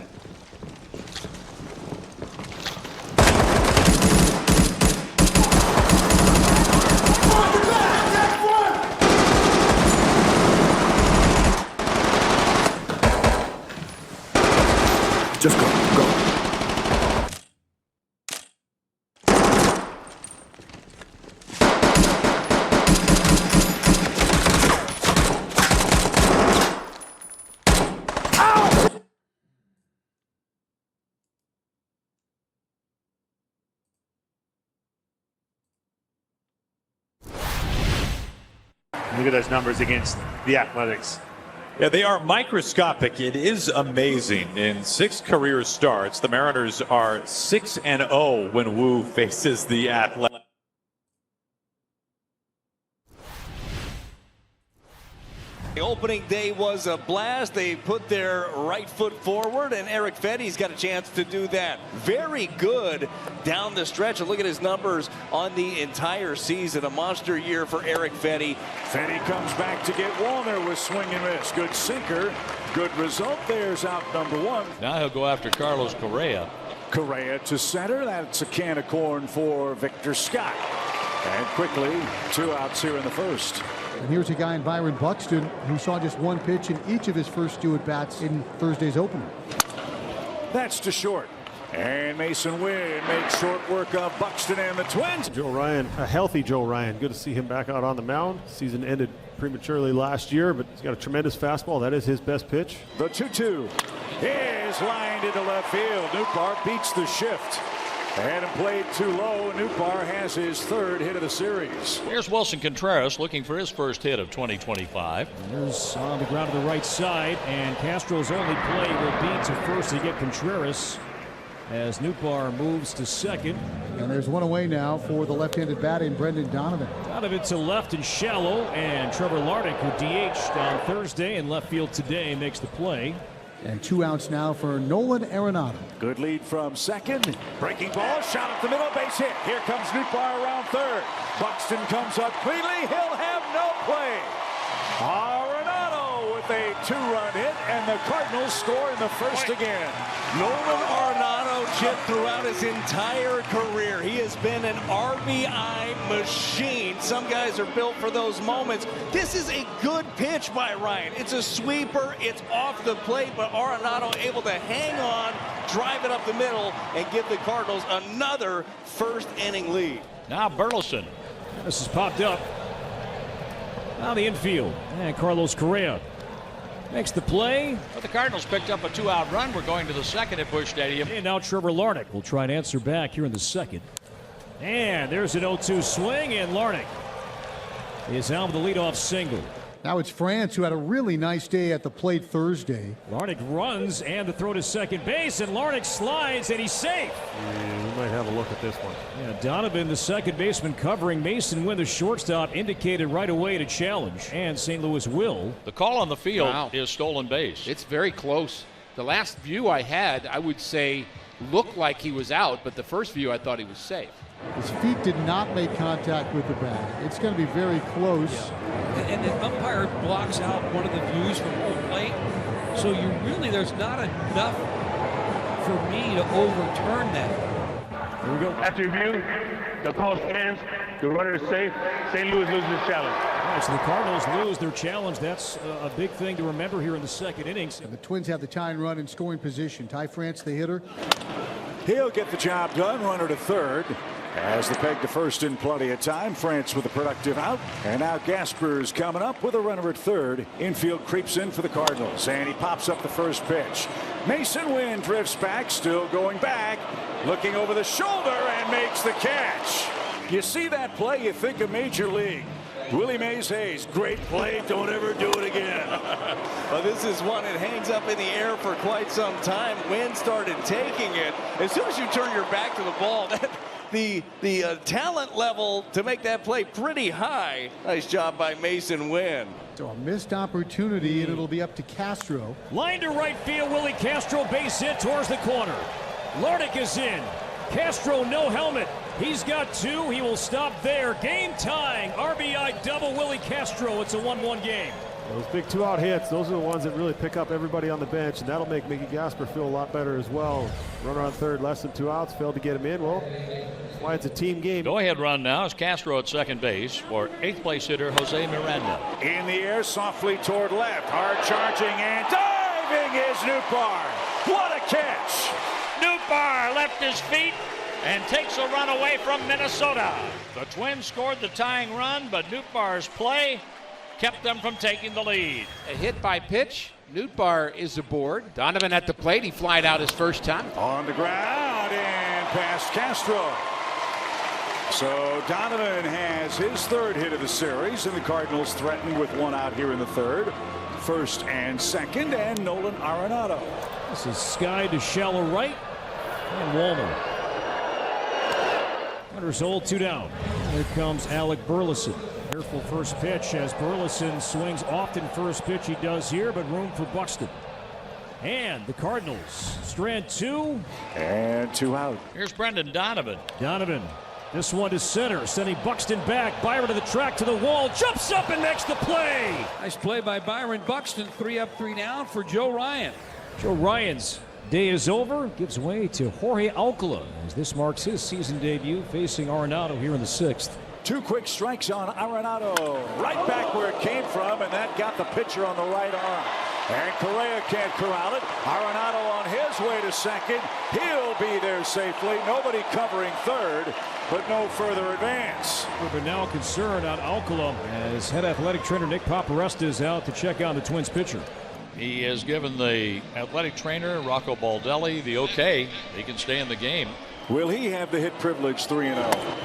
Just go. Look at those numbers against the Athletics. Yeah, they are microscopic. It is amazing. In 6 career starts, the Mariners are 6-0 when Wu faces the Athletics. The opening day was a blast. They put their right foot forward, and Eric Fetty's got a chance to do that. Very good down the stretch. And look at his numbers on the entire season. A monster year for Eric Fetty. Fetty comes back to get Wallner with swing and miss. Good sinker. Good result. There's out number 1. Now he'll go after Carlos Correa. Correa to center. That's a can of corn for Victor Scott. And quickly, 2 outs here in the first. And here's a guy in Byron Buxton who saw just 1 pitch in each of his first 2 at-bats in Thursday's opener. That's to short. And Mason Wynn makes short work of Buxton and the Twins. Joe Ryan, a healthy Joe Ryan. Good to see him back out on the mound. Season ended prematurely last year, but he's got a tremendous fastball. That is his best pitch. The 2-2 is lined into left field. Nootbaar beats the shift. And played too low. Nootbaar has his 3rd hit of the series. Here's Wilson Contreras looking for his first hit of 2025. There's on the ground to the right side, and Castro's only play will be to first to get Contreras as Nootbaar moves to second. And there's 1 away now for the left-handed batting Brendan Donovan. Donovan to left and shallow, and Trevor Larnach, who DH'd on Thursday and left field today, makes the play. And 2 outs now for Nolan Arenado. Good lead from second. Breaking ball, shot up the middle, base hit. Here comes Nootbaar around third. Buxton comes up cleanly. He'll have no play. Arenado with a 2-run hit, and the Cardinals score in the first again. Nolan Arenado, Chip, throughout his entire career, he has been an RBI machine. Some guys are built for those moments. This is a good pitch by Ryan. It's a sweeper. It's off the plate, but Arenado able to hang on, drive it up the middle, and give the Cardinals another first-inning lead. Now Burleson. This has popped up. Now the infield. And Carlos Correa makes the play. But the Cardinals picked up a 2-out run. We're going to the second at Busch Stadium. And now Trevor Larnach will try and answer back here in the second. And there's an 0-2 swing, and Larnach is out with the leadoff single. Now it's France, who had a really nice day at the plate Thursday. Larnach runs, and the throw to second base, and Larnach slides, and he's safe. Yeah, we might have a look at this one. Yeah, Donovan, the second baseman, covering Mason Wynn, the shortstop, indicated right away to challenge, and St. Louis will. The call on the field is stolen base. It's very close. The last view I had, I would say, looked like he was out, but the first view I thought he was safe. His feet did not make contact with the bat. It's going to be very close. Yeah. And the umpire blocks out one of the views from home plate. So there's not enough for me to overturn that. Here we go. After review, the call stands. The runner is safe. St. Louis loses his challenge. All right, so the Cardinals lose their challenge. That's a big thing to remember here in the second innings. And the Twins have the tying run in scoring position. Ty France, the hitter. He'll get the job done. Runner to third. Has the peg to first in plenty of time. France with a productive out. And now Gasper's coming up with a runner at third. Infield creeps in for the Cardinals. And he pops up the first pitch. Mason Wynn drifts back, still going back. Looking over the shoulder and makes the catch. You see that play, you think of Major League. Willie Mays Hayes, great play, don't ever do it again. Well, this is one that hangs up in the air for quite some time. Wynn started taking it. As soon as you turn your back to the ball, the talent level to make that play pretty high. Nice job by Mason Wynn. So a missed opportunity, and it'll be up to Castro. Line to right field, Willie Castro, base hit towards the corner. Larnach is in. Castro, no helmet. He's got two. He will stop there. Game tying. RBI double Willie Castro. It's a 1-1 game. Those big 2-out hits, those are the ones that really pick up everybody on the bench, and that'll make Mickey Gasper feel a lot better as well. Runner on third, less than 2 outs, failed to get him in. Well, that's why it's a team game. Go-ahead run now is Castro at second base for 8th place hitter Jose Miranda. In the air, softly toward left. Hard charging and diving is Nootbaar. What a catch! Nootbaar left his feet and takes a run away from Minnesota. The Twins scored the tying run, but Nootbaar's play kept them from taking the lead. A hit by pitch. Nootbaar is aboard. Donovan at the plate. He flied out his first time. On the ground and past Castro. So Donovan has his third hit of the series, and the Cardinals threaten with 1 out here in the third. First and second, and Nolan Arenado. This is Sky to shallow right, and Walner. Runners hold, 2 down. Here comes Alec Burleson. Careful first pitch as Burleson swings often first pitch he does here, but room for Buxton. And the Cardinals strand 2. And 2 out. Here's Brendan Donovan. Donovan, this one to center, sending Buxton back. Byron to the track, to the wall, jumps up and makes the play. Nice play by Byron Buxton. 3 up, 3 down for Joe Ryan. Joe Ryan's day is over, gives way to Jorge Alcala as this marks his season debut facing Arenado here in the 6th. 2 quick strikes on Arenado. Right back where it came from, and that got the pitcher on the right arm. And Correa can't corral it. Arenado on his way to second. He'll be there safely. Nobody covering third, but no further advance. We're now concerned on Alcala as head athletic trainer Nick Paparesta is out to check on the Twins pitcher. He has given the athletic trainer Rocco Baldelli the okay. He can stay in the game. Will he have the hit privilege 3-0?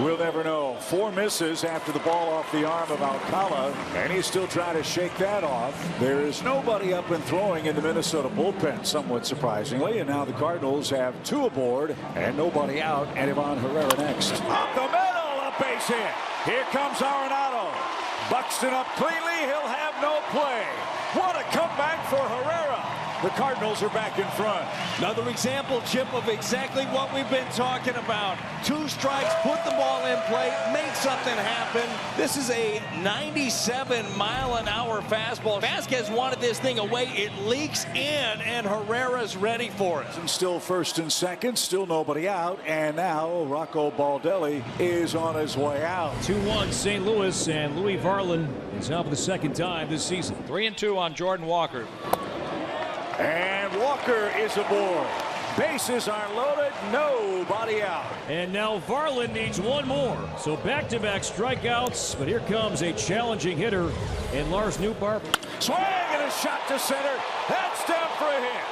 We'll never know. 4 misses after the ball off the arm of Alcala, and he's still trying to shake that off. There is nobody up and throwing in the Minnesota bullpen, somewhat surprisingly, and now the Cardinals have 2 aboard and nobody out, and Ivan Herrera next. Up the middle, a base hit. Here comes Arenado. Buxton up cleanly, he'll have no play. What a comeback for Herrera. The Cardinals are back in front. Another example, Chip, of exactly what we've been talking about. 2 strikes, put the ball in play, make something happen. This is a 97-mile-an-hour fastball. Vasquez wanted this thing away. It leaks in, and Herrera's ready for it. And still first and second, still nobody out. And now Rocco Baldelli is on his way out. 2-1 St. Louis, and Louis Varland is out for the second time this season. 3-2 on Jordan Walker. And Walker is aboard. Bases are loaded, nobody out. And now Varland needs 1 more. So back-to-back strikeouts, but here comes a challenging hitter in Lars Nootbaar. Swing and a shot to center. That's down for a hit.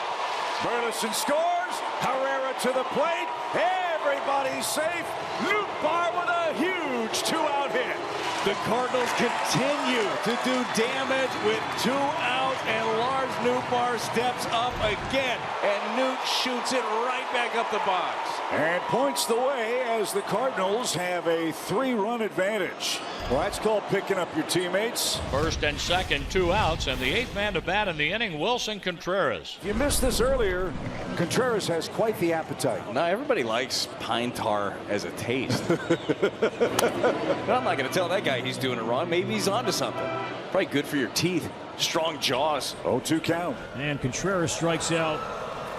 Burleson scores. Herrera to the plate. Everybody's safe. Nootbaar with a huge 2-out hit. The Cardinals continue to do damage with 2 outs, and Lars Nootbaar steps up again, and Newt shoots it right back up the box. And points the way as the Cardinals have a 3-run advantage. Well, that's called picking up your teammates. First and second, 2 outs, and the 8th man to bat in the inning, Wilson Contreras. You missed this earlier. Contreras has quite the appetite. Now, everybody likes pine tar as a taste. But I'm not going to tell that guy he's doing it wrong. Maybe he's onto something. Probably good for your teeth. Strong jaws. 0-2 count. And Contreras strikes out.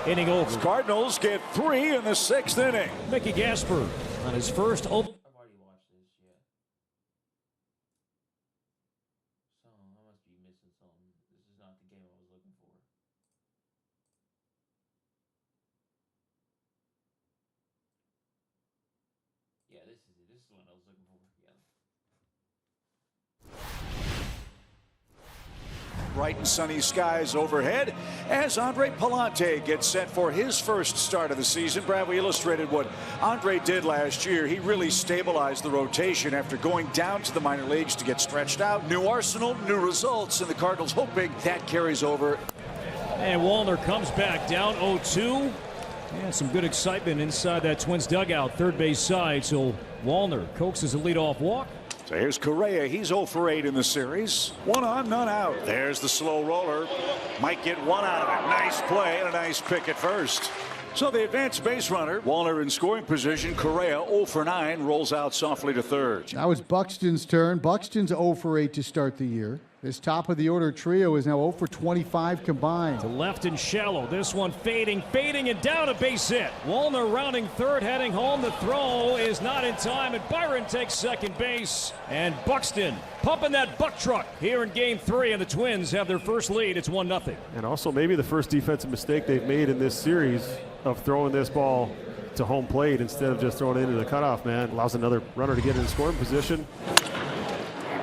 Inning over. The Cardinals get 3 in the 6th inning. Mickey Gasper on his first open. Yeah, this is Bright and sunny skies overhead as Andre Palante gets set for his first start of the season. Brad, we illustrated what Andre did last year. He really stabilized the rotation after going down to the minor leagues to get stretched out. New arsenal, new results, and the Cardinals hoping that carries over. And Wallner comes back down 0-2. And some good excitement inside that Twins dugout, third base side. So Wallner coaxes a leadoff walk. So here's Correa. He's 0 for 8 in the series. 1 on, none out. There's the slow roller. Might get 1 out of it. Nice play and a nice pick at first. So the advanced base runner, Wallner in scoring position. Correa 0 for 9, rolls out softly to third. That was Buxton's turn. Buxton's 0 for 8 to start the year. This top of the order trio is now 0 for 25 combined. To left and shallow. This one fading, and down, a base hit. Wallner rounding third, heading home. The throw is not in time, and Byron takes second base. And Buxton pumping that buck truck here in Game 3, and the Twins have their first lead. It's 1-0. And also maybe the first defensive mistake they've made in this series of throwing this ball to home plate instead of just throwing it into the cutoff man. Allows another runner to get in scoring position.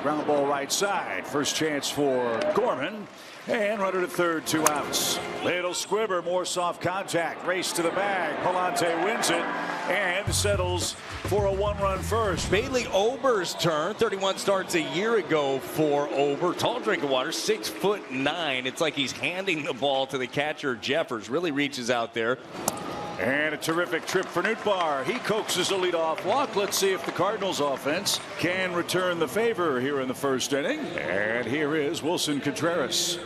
Ground ball right side. First chance for Gorman. And runner to third, 2 outs. Little squibber, more soft contact. Race to the bag. Palante wins it and settles for a 1-run first. Bailey Ober's turn. 31 starts a year ago for Ober. Tall drink of water, 6'9". It's like he's handing the ball to the catcher. Jeffers really reaches out there. And a terrific trip for Nootbaar. He coaxes a leadoff walk. Let's see if the Cardinals offense can return the favor here in the first inning. And here is Wilson Contreras.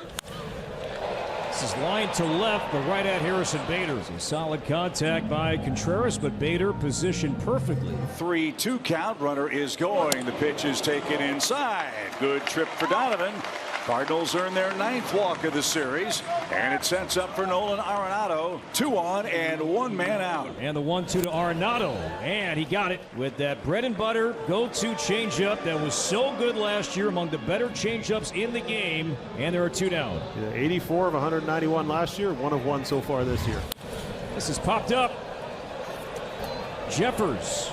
This is line to left, but right at Harrison Bader. Some solid contact by Contreras, but Bader positioned perfectly. 3-2 count. Runner is going. The pitch is taken inside. Good trip for Donovan. Cardinals earn their 9th walk of the series, and it sets up for Nolan Arenado. 2 on and 1 man out. And the 1-2 to Arenado, and he got it with that bread and butter go-to changeup that was so good last year, among the better changeups in the game. And there are 2 down. Yeah, 84 of 191 last year, 1 of 1 so far this year. This is popped up. Jeffers.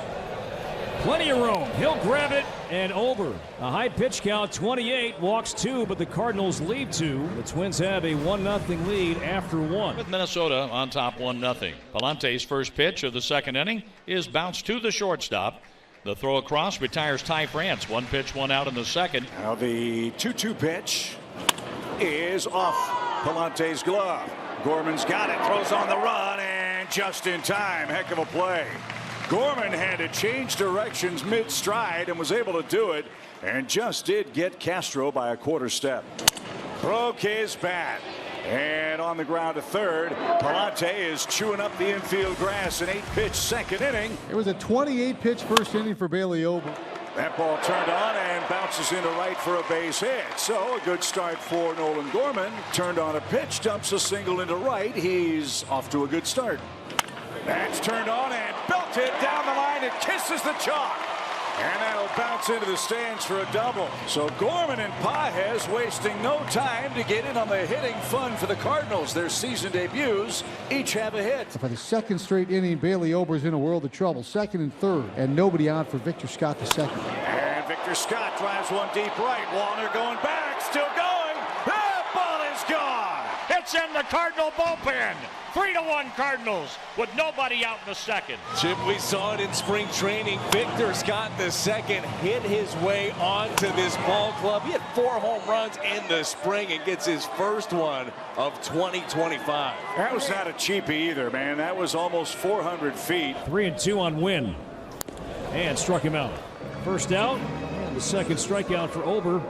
Plenty of room. He'll grab it, and over. A high pitch count, 28, walks 2, but the Cardinals lead 2. The Twins have a 1-0 lead after 1. With Minnesota on top 1-0. Palante's first pitch of the second inning is bounced to the shortstop. The throw across retires Ty France. 1 pitch, 1 out in the second. Now the 2-2 pitch is off Palante's glove. Gorman's got it, throws on the run, and just in time. Heck of a play. Gorman had to change directions mid-stride and was able to do it, and just did get Castro by a quarter step. Broke his bat, and on the ground to third. Palante is chewing up the infield grass. An 8-pitch second inning. It was a 28-pitch first inning for Bailey Ober. That ball turned on and bounces into right for a base hit. So a good start for Nolan Gorman. Turned on a pitch, dumps a single into right. He's off to a good start. That's turned on and belted down the line. It kisses the chalk. And that'll bounce into the stands for a double. So Gorman and Pages wasting no time to get in on the hitting fun for the Cardinals. Their season debuts each have a hit. For the second straight inning, Bailey Ober's in a world of trouble. Second and third, and nobody out for Victor Scott the second. And Victor Scott drives one deep right. Wallner going back, still going. That ball is gone. It's in the Cardinal bullpen. 3-1 Cardinals with nobody out in the second. Chip, we saw it in spring training. Victor Scott the second hit his way onto this ball club. He had 4 home runs in the spring and gets his first one of 2025. That was not a cheapie either, man. That was almost 400 feet. 3-2 on Wynn. And struck him out. First out, and the second strikeout for Ober.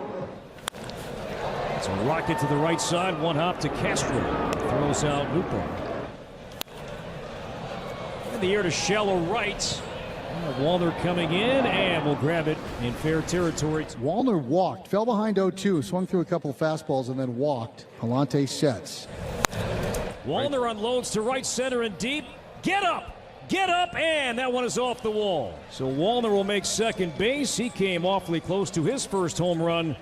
It's a rocket to the right side, 1 hop to Castro. Throws out Nootbaar. In the air to shallow right. Wallner coming in and will grab it in fair territory. Wallner walked, fell behind 0-2, swung through a couple of fastballs and then walked. Palante sets. Wallner unloads to right center and deep. Get up, and that one is off the wall. So Wallner will make second base. He came awfully close to his first home run.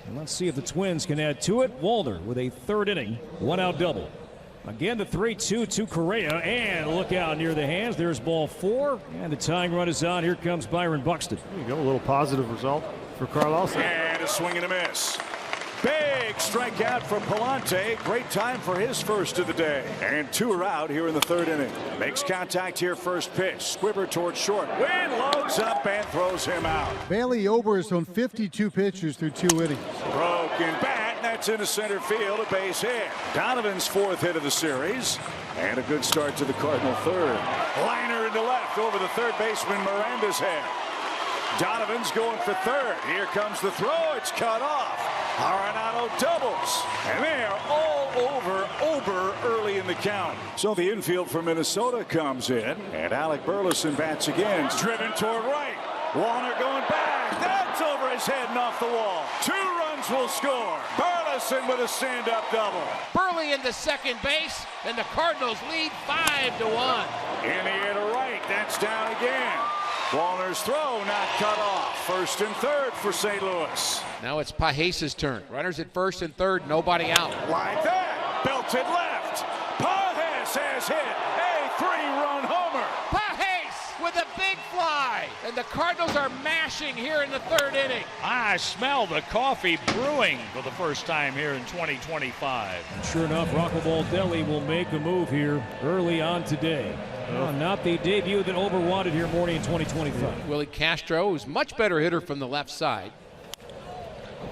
And let's see if the Twins can add to it. Wallner with a third inning, 1-out double. Again, the 3-2 to Correa, and look out near the hands. There's ball 4, and the tying run is on. Here comes Byron Buxton. There you go, a little positive result for Carlos. And a swing and a miss. Big strikeout from Palante. Great time for his first of the day. And 2 are out here in the 3rd inning. Makes contact here, first pitch. Squibber towards short. Wynn loads up and throws him out. Bailey Ober has thrown 52 pitches through 2 innings. Broken bat, and that's into center field, a base hit. Donovan's 4th hit of the series. And a good start to the Cardinal 3rd. Liner into left over the 3rd baseman Miranda's head. Donovan's going for 3rd. Here comes the throw. It's cut off. Arenado doubles. And they are all over Ober early in the count. So the infield for Minnesota comes in. And Alec Burleson bats again. Driven toward right. Warner going back. That's over his head and off the wall. 2 runs will score. Burleson with a stand-up double. Burley into second base, and the Cardinals lead 5-1. In the air to right. That's down again. Wallner's throw not cut off. 1st and 3rd for St. Louis. Now it's Page's turn. Runners at 1st and 3rd, nobody out. Like that. Belted left. Pages has hit a 3-run homer. Pages with a big fly. And the Cardinals are mashing here in the 3rd inning. I smell the coffee brewing for the first time here in 2025. And sure enough, Rocco Baldelli will make a move here early on today. Not the debut that Ober wanted here morning in 2025. Willie Castro, who's much better hitter from the left side.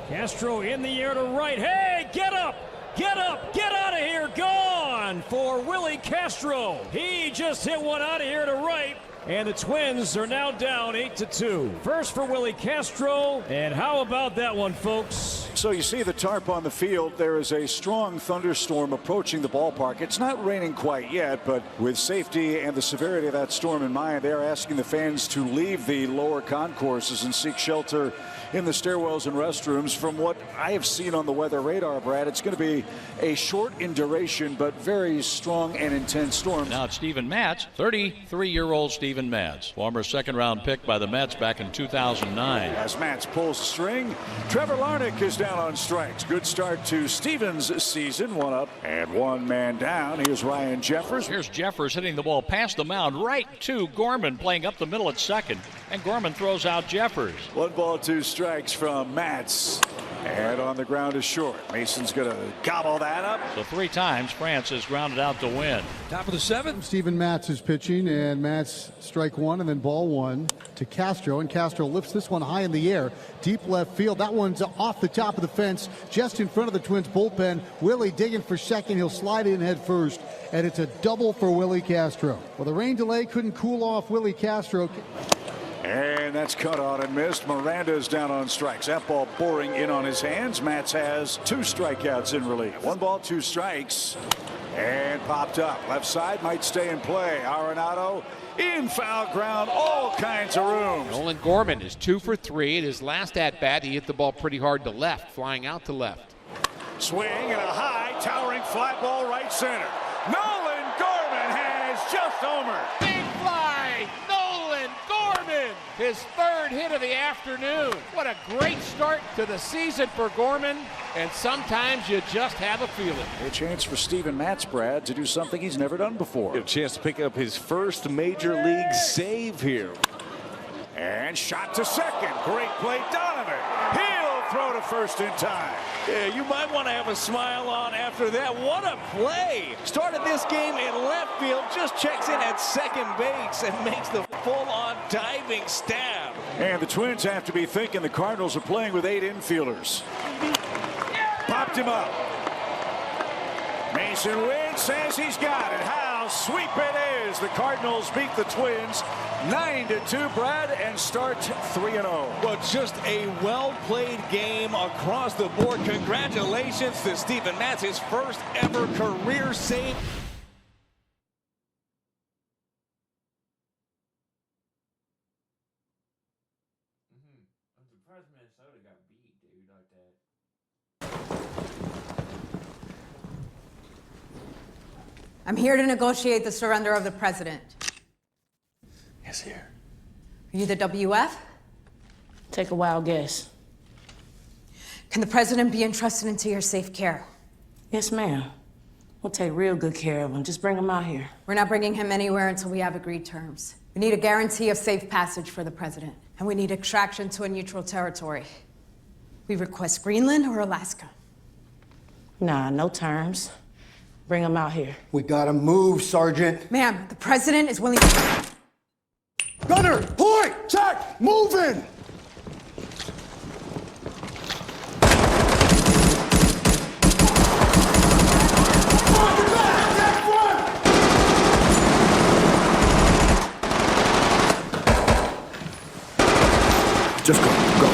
Castro in the air to right. Hey, get up! Get up! Get out of here! Gone for Willie Castro. He just hit one out of here to right. And the Twins are now down 8-2. First for Willie Castro. And how about that one, folks? So you see the tarp on the field. There is a strong thunderstorm approaching the ballpark. It's not raining quite yet, but with safety and the severity of that storm in mind, they're asking the fans to leave the lower concourses and seek shelter in the stairwells and restrooms. From what I have seen on the weather radar, Brad, it's going to be a short in duration but very strong and intense storm. Now it's Steven Matz, 33-year-old Steven Matz, former 2nd-round pick by the Mets back in 2009. As Matz pulls the string, Trevor Larnach is down on strikes. Good start to Stevens' season. 1 up and 1 man down. Here's Ryan Jeffers. Here's Jeffers hitting the ball past the mound right to Gorman, playing up the middle at 2nd. And Gorman throws out Jeffers. 1 ball, 2 strikes from Matz. And on the ground is short. Mason's going to gobble that up. So 3 times France has grounded out to win. Top of the 7th. Steven Matz is pitching, and Matz strike 1 and then ball 1 to Castro. And Castro lifts this one high in the air. Deep left field. That one's off the top of the fence, just in front of the Twins bullpen. Willie digging for second. He'll slide in head first. And it's a double for Willie Castro. Well, the rain delay couldn't cool off Willie Castro. And that's cut on and missed. Miranda's down on strikes. That ball boring in on his hands. Matz has 2 strikeouts in relief. 1 ball, 2 strikes. And popped up. Left side might stay in play. Arenado in foul ground. All kinds of room. Nolan Gorman is 2 for 3. In his last at-bat, he hit the ball pretty hard to left, flying out to left. Swing and a high, towering fly ball right center. Nolan Gorman has just homered. Big fly! Nolan Gorman! His 3rd hit of the afternoon. What a great start to the season for Gorman. And sometimes you just have a feeling. A chance for Steven Matz, Brad, to do something he's never done before. A chance to pick up his first major league save here. And shot to 2nd. Great play, Donovan. He'll throw to 1st in time. Yeah, you might want to have a smile on after that. What a play. Started this game in left field, just checks in at 2nd base and makes the full-on diving stab. And the Twins have to be thinking the Cardinals are playing with 8 infielders. Popped him up. Mason Wynn says he's got it. How sweep it is. The Cardinals beat the Twins 9-2, Brad, and start 3-0. Well, just a well-played game across the board. Congratulations to Steven Matz, his first ever career save. I'm surprised Minnesota got beat, dude, like that. I'm here to negotiate the surrender of the president. Yes, here. Are you the WF? Take a wild guess. Can the president be entrusted into your safe care? Yes, ma'am. We'll take real good care of him. Just bring him out here. We're not bringing him anywhere until we have agreed terms. We need a guarantee of safe passage for the president, and we need extraction to a neutral territory. We request Greenland or Alaska. Nah, no terms. Bring him out here. We gotta move, Sergeant. Ma'am, the president is willing. Gunner, point, check, moving. Just go, go.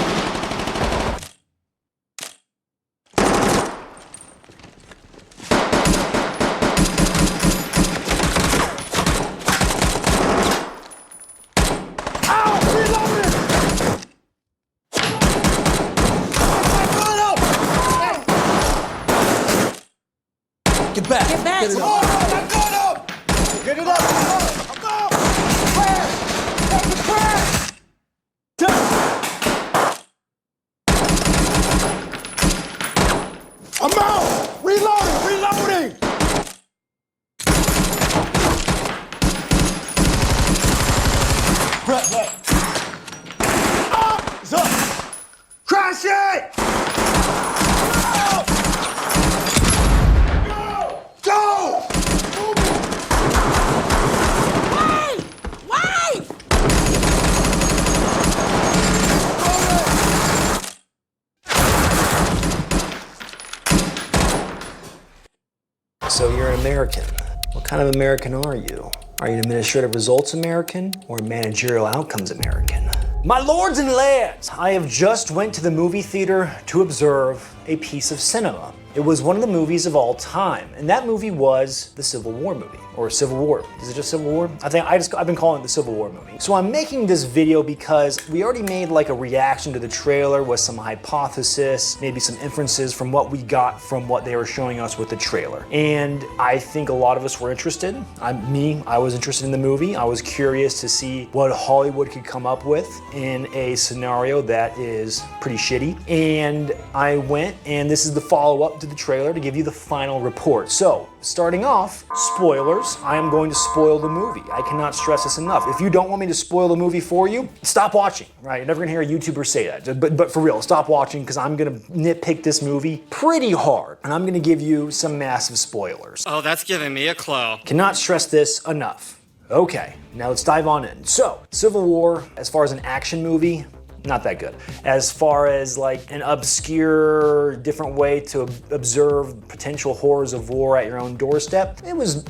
Get back! Get back! Get it up! Get it up! I'm out! Reloading! Reloading! Brett, up! It's up! Crash it! Go! Wait! Wait! So you're an American. What kind of American are you? Are you an administrative results American or a managerial outcomes American? My lords and lads, I have just went to the movie theater to observe a piece of cinema. It was one of the movies of all time, and that movie was the Civil War movie, or Civil War. Is it just Civil War? I've been calling it the Civil War movie. So I'm making this video because we already made like a reaction to the trailer with some hypothesis, maybe some inferences from what we got from what they were showing us with the trailer. And I think a lot of us were interested. I was interested in the movie. I was curious to see what Hollywood could come up with in a scenario that is pretty shitty. And I went, and this is the follow-up to the trailer to give you the final report. So, starting off, spoilers. I am going to spoil the movie. I cannot stress this enough. If you don't want me to spoil the movie for you, stop watching, right? You're never gonna hear a YouTuber say that. But for real, stop watching, because I'm gonna nitpick this movie pretty hard, and I'm gonna give you some massive spoilers. Oh, that's giving me a clue. Cannot stress this enough. Okay, now let's dive on in. So, Civil War, as far as an action movie, not that good. As far as like an obscure, different way to observe potential horrors of war at your own doorstep, it was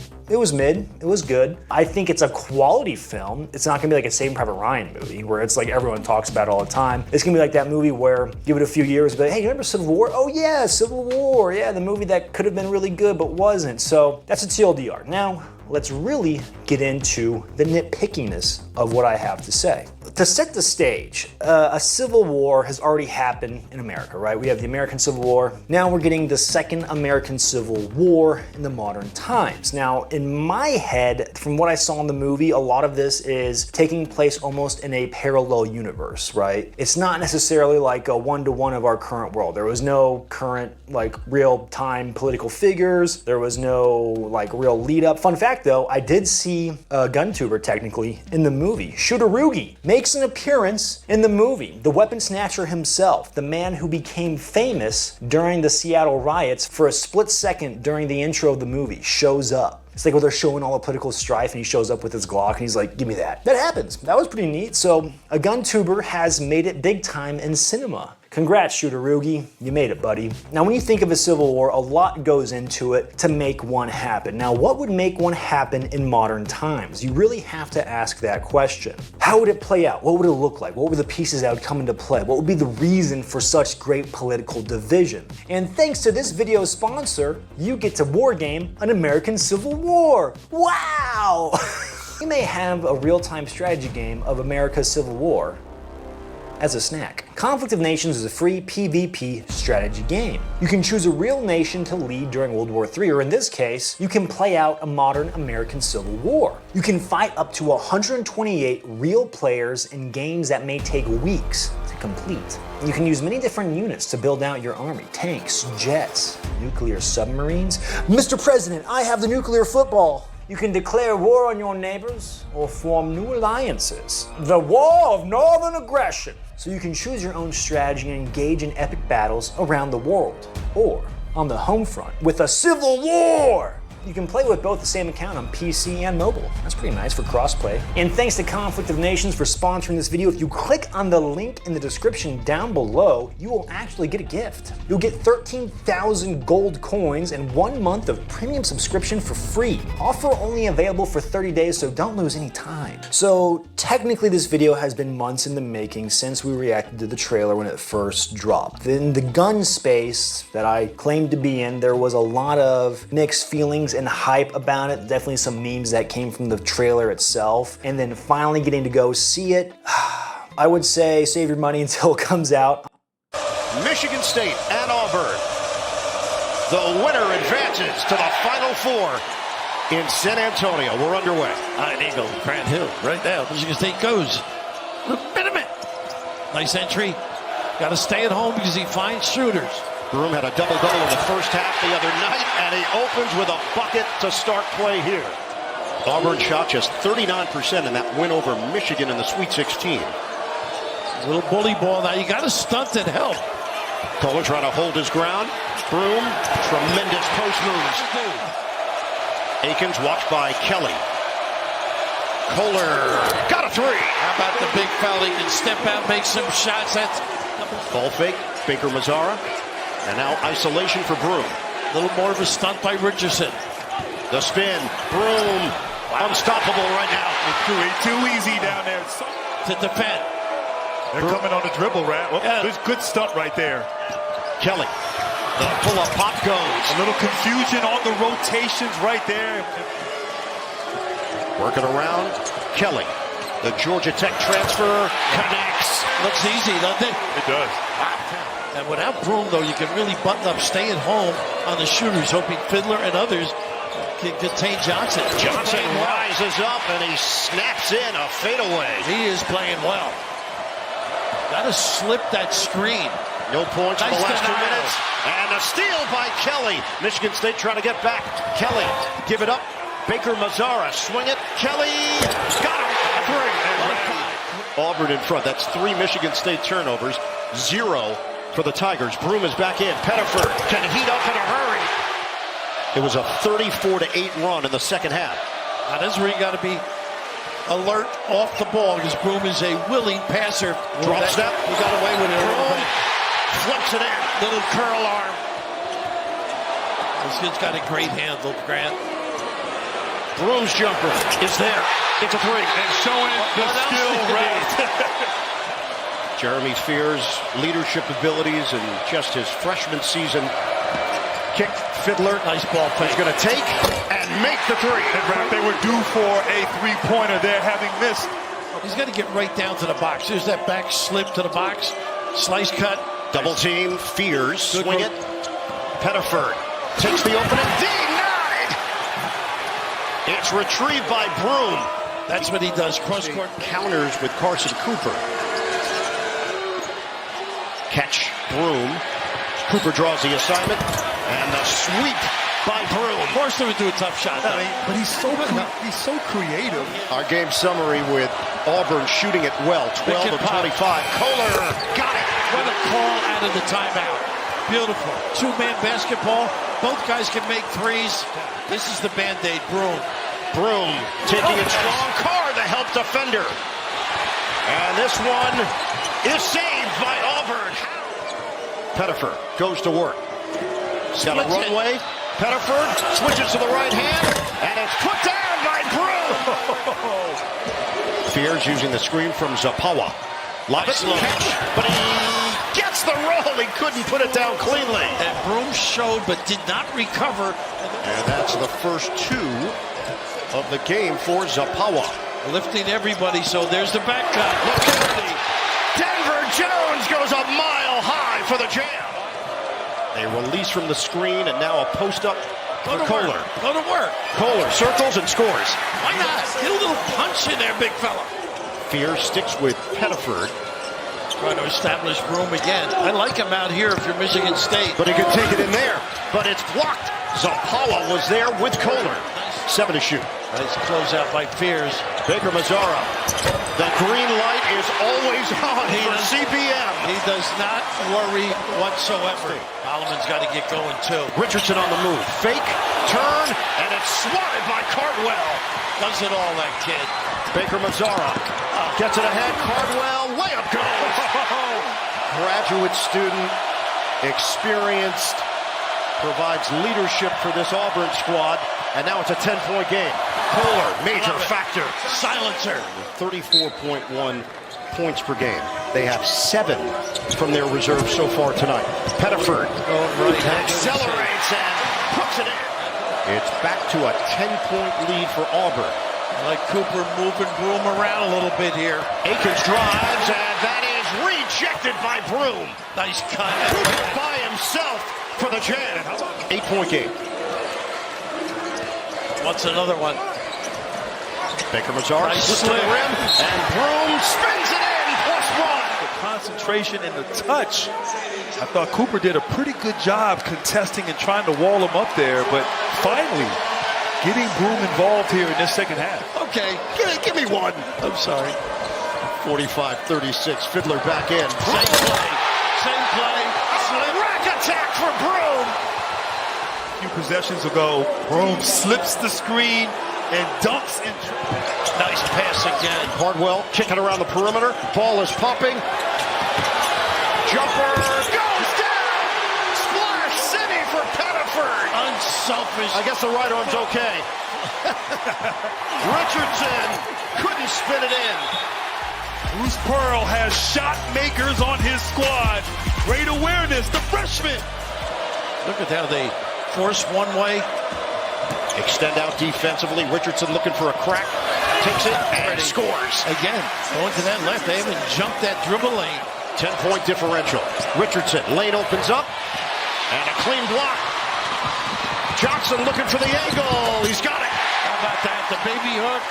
mid, it was good. I think it's a quality film. It's not gonna be like a Saving Private Ryan movie where it's like everyone talks about it all the time. It's gonna be like that movie where give it a few years, but hey, you remember Civil War? Oh yeah, Civil War, yeah, the movie that could have been really good but wasn't. So that's a TLDR. Now, let's really get into the nitpickiness of what I have to say. To set the stage, a civil war has already happened in America, right? We have the American Civil War. Now we're getting the second American Civil War in the modern times. Now, in my head, from what I saw in the movie, a lot of this is taking place almost in a parallel universe, right? It's not necessarily like a one-to-one of our current world. There was no current, like, real-time political figures. There was no, like, real lead-up. Fun fact, though, I did see a gun tuber, technically, in the movie. Shootarugi makes an appearance in the movie. The weapon snatcher himself, the man who became famous during the Seattle riots for a split second during the intro of the movie, shows up. It's like where they're showing all the political strife and he shows up with his Glock and he's like, give me that. That happens. That was pretty neat. So a gun tuber has made it big time in cinema. Congrats, Shootarugi. You made it, buddy. Now, when you think of a civil war, a lot goes into it to make one happen. Now, what would make one happen in modern times? You really have to ask that question. How would it play out? What would it look like? What were the pieces that would come into play? What would be the reason for such great political division? And thanks to this video's sponsor, you get to wargame an American Civil War. Wow! You may have a real-time strategy game of America's Civil War, as a snack. Conflict of Nations is a free PvP strategy game. You can choose a real nation to lead during World War III, or in this case, you can play out a modern American Civil War. You can fight up to 128 real players in games that may take weeks to complete. You can use many different units to build out your army. Tanks, jets, nuclear submarines. Mr. President, I have the nuclear football. You can declare war on your neighbors or form new alliances. The War of Northern Aggression. So you can choose your own strategy and engage in epic battles around the world. Or on the home front with a civil war. You can play with both the same account on PC and mobile. That's pretty nice for crossplay. And thanks to Conflict of Nations for sponsoring this video. If you click on the link in the description down below, you will actually get a gift. You'll get 13,000 gold coins and 1 month of premium subscription for free. Offer only available for 30 days, so don't lose any time. So technically this video has been months in the making since we reacted to the trailer when it first dropped. In the gun space that I claimed to be in, there was a lot of mixed feelings and hype about it. Definitely some memes that came from the trailer itself. And then finally getting to go see it, I would say save your money until it comes out. Michigan State and Auburn. The winner advances to the Final Four in San Antonio. We're underway. High Eagle, Grant Hill, right now. Michigan State goes. Minute. Nice entry. Got to stay at home because he finds shooters. Broome had a double-double in the first half the other night, and he opens with a bucket to start play here. Auburn shot just 39% in that win over Michigan in the Sweet 16. A little bully ball now. You got to stunt and help. Kohler trying to hold his ground. Broome, tremendous post moves. Aikens watched by Kelly. Kohler got a three. How about the big foul? He can step out, make some shots. That's ball fake. Baker Mazzara. And now isolation for Broome. A little more of a stunt by Richardson. The spin. Broome. Wow. Unstoppable right now. It's too easy down there. To defend. They're coming on the dribble, right? Well, yeah. Good stunt right there. Kelly. The pull-up pop goes. A little confusion on the rotations right there. Working around. Kelly. The Georgia Tech transfer connects. Looks easy, doesn't it? It does. Wow. And without Broome, though, you can really button up, stay at home on the shooters, hoping Fiddler and others can contain Johnson. Johnson rises up and he snaps in a fadeaway. He is playing well. Got to slip that screen. No points in the last 2 minutes. And a steal by Kelly. Michigan State trying to get back. Kelly, give it up. Baker Mazzara, swing it. Kelly, got him. A three. Auburn in front. That's 3 Michigan State turnovers. 0 for the Tigers. Broome is back in. Pettiford can heat up in a hurry. It was a 34-8 run in the second half. Now this is where you got to be alert off the ball because Broome is a willing passer. Drop step. He got away with it. Broome flips it in. Little curl arm. This kid's got a great handle, Grant. Broome's jumper is there. It's a three. And showing the skill right. Jeremy Fears' leadership abilities and just his freshman season. Kick, Fiddler. Nice ball play. He's going to take and make the three. And they were due for a three-pointer there, having missed. He's got to get right down to the box. There's that back slip to the box. Slice cut. Double team. Fears. Swing it. Pettiford takes the opening. Denied! It's retrieved by Broome. That's what he does. Cross-court counters with Carson Cooper. Catch Broome. Cooper draws the assignment. And the sweep by Broome. Of course they would do a tough shot. But he's so creative. Our game summary with Auburn shooting it well. 12 of 25. Kohler got it. What a call out of the timeout. Beautiful. Two-man basketball. Both guys can make threes. This is the Band-Aid. Broome taking it strong. Carr, the help defender. And this one is saved by Auburn. Pettiford goes to work. He's got a runway. Pettiford switches to the right hand, and it's put down by Broome. Fears using the screen from Zapawa. Nice catch, but he gets the roll. He couldn't put it down cleanly. And Broome showed, but did not recover. And that's the first 2 of the game for Zapawa. Lifting everybody, so there's the back cut. Denver Jones goes a mile high for the jam. They release from the screen, and now a post-up for Kohler. Go to work. Kohler circles and scores. Why not? Get a little punch in there, big fella. Fear sticks with Pettiford. Trying to establish Broom again. I like him out here if you're Michigan State. But he can take it in there. But it's blocked. Zappala was there with Kohler. 7 to shoot. Nice closeout by Fears. Baker Mazzara. The green light is always on for CBM. He does not worry whatsoever. Holloman's got to get going too. Richardson on the move. Fake, turn, and it's swatted by Cardwell. Does it all, that kid. Baker Mazzara gets it ahead. Cardwell, layup goes. Graduate student, experienced, provides leadership for this Auburn squad. And now it's a 10-point game. Kohler, major factor. Silencer. 34.1 points per game. They have 7 from their reserve so far tonight. Pettiford accelerates and puts it in. It's back to a 10-point lead for Auburn. I like Cooper moving Broom around a little bit here. Akins drives, and that is rejected by Broom. Nice cut. By himself for the jam. 8-point game. What's another one? Baker Mazzara nice to the rim, and Broom spins it in, +1. The concentration and the touch. I thought Cooper did a pretty good job contesting and trying to wall him up there, but finally getting Broom involved here in this second half. Okay, give me one. I'm sorry. 45-36, Fiddler back in. Same play. Rack attack for Broom. A few possessions ago, Broom slips the screen and dunks in. Nice pass again. Cardwell kicking around the perimeter. Ball is popping. Jumper goes down. Splash City for Pettiford. Unselfish. I guess the right arm's okay. Richardson couldn't spin it in. Bruce Pearl has shot makers on his squad. Great awareness, the freshman. Look at how they force one way. Extend out defensively. Richardson looking for a crack. Takes it and scores. Again, going to that left. They haven't jumped that dribble lane. 10-point differential. Richardson, lane opens up. And a clean block. Johnson looking for the angle. He's got it. How about that? The baby hook.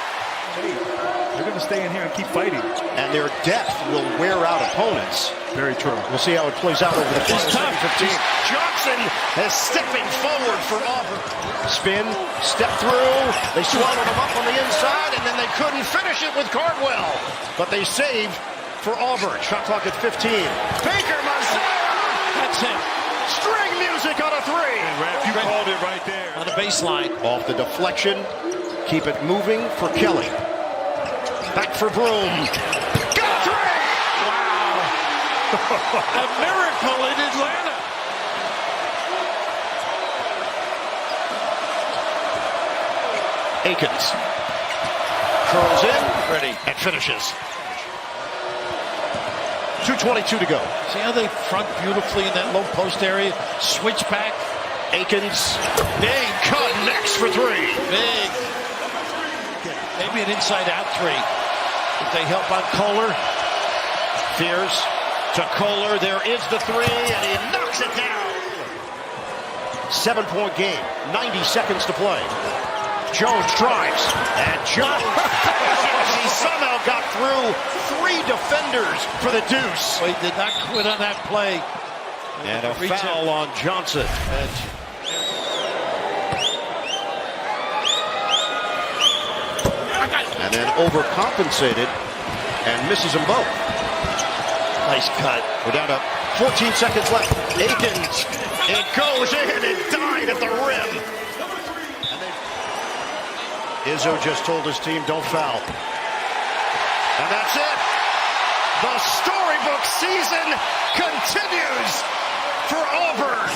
They're going to stay in here and keep fighting. And their depth will wear out opponents. Very true. We'll see how it plays out over the He's tough. 15. Johnson is stepping forward for Auburn. Spin, step through. They swallowed him up on the inside, and then they couldn't finish it with Cardwell. But they save for Auburn. Shot clock at 15. Baker Mazzara. That's it. String music on a 3. Raph, you called it right there. On the baseline. Off the deflection. Keep it moving for Kelly. Back for Broom. Got a 3! Wow. A miracle in Atlanta. Akins. Curls in. Ready. And finishes. 2:22 to go. See how they front beautifully in that low post area? Switch back. Akins. Big cut next for 3. Big. Maybe an inside-out 3. If they help on Kohler. Fears to Kohler. There is the 3, and he knocks it down. 7-point game. 90 seconds to play. Jones drives. And Jones he somehow got through 3 defenders for the deuce. Well, he did not quit on that play. And a foul on Johnson. And then overcompensated and misses them both. Nice cut. We're down to 14 seconds left. Akins, it goes in and died at the rim. Izzo just told his team, don't foul. And that's it. The storybook season continues for Auburn.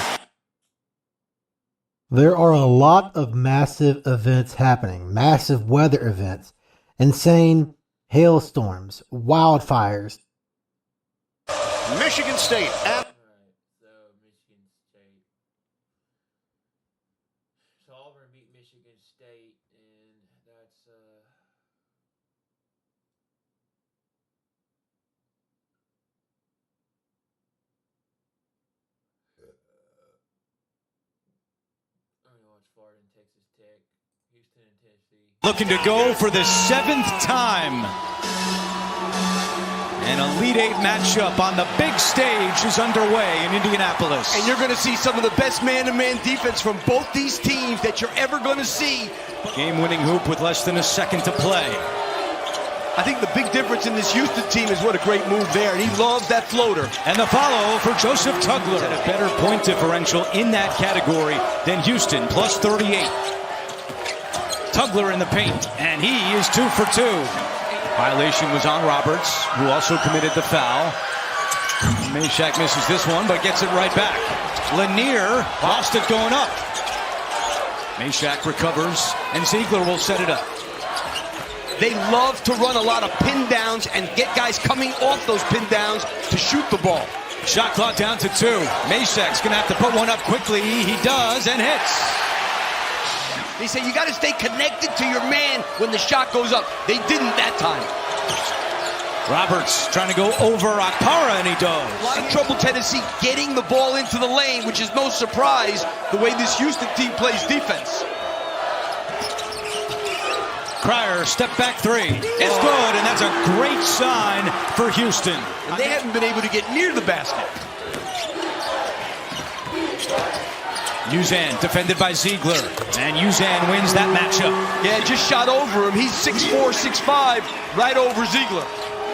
There are a lot of massive events happening, massive weather events, insane hailstorms, wildfires. Michigan State at Auburn beat Michigan State, and that's Florida and Texas Tech, Houston and Tennessee. Looking to go for the 7th time. An Elite Eight matchup on the big stage is underway in Indianapolis. And you're going to see some of the best man-to-man defense from both these teams that you're ever going to see. Game-winning hoop with less than a second to play. I think the big difference in this Houston team is what a great move there, and he loves that floater. And the follow for Joseph Tugler. At a better point differential in that category than Houston, plus 38. Tugler in the paint, and he is 2 for 2. Violation was on Roberts, who also committed the foul. Meshack misses this one, but gets it right back. Lanier lost it going up. Meshack recovers, and Ziegler will set it up. They love to run a lot of pin downs and get guys coming off those pin downs to shoot the ball. Shot clock down to 2. Meshack's going to have to put one up quickly. He does, and hits. They say you got to stay connected to your man when the shot goes up. They didn't that time. Roberts trying to go over Akpara, and he does. A lot of trouble, Tennessee, getting the ball into the lane, which is no surprise the way this Houston team plays defense. Cryer, step back 3. It's good, and that's a great sign for Houston. And they haven't been able to get near the basket. Uzan defended by Ziegler, and Uzan wins that matchup. Yeah, just shot over him. He's 6'4", 6'5", right over Ziegler.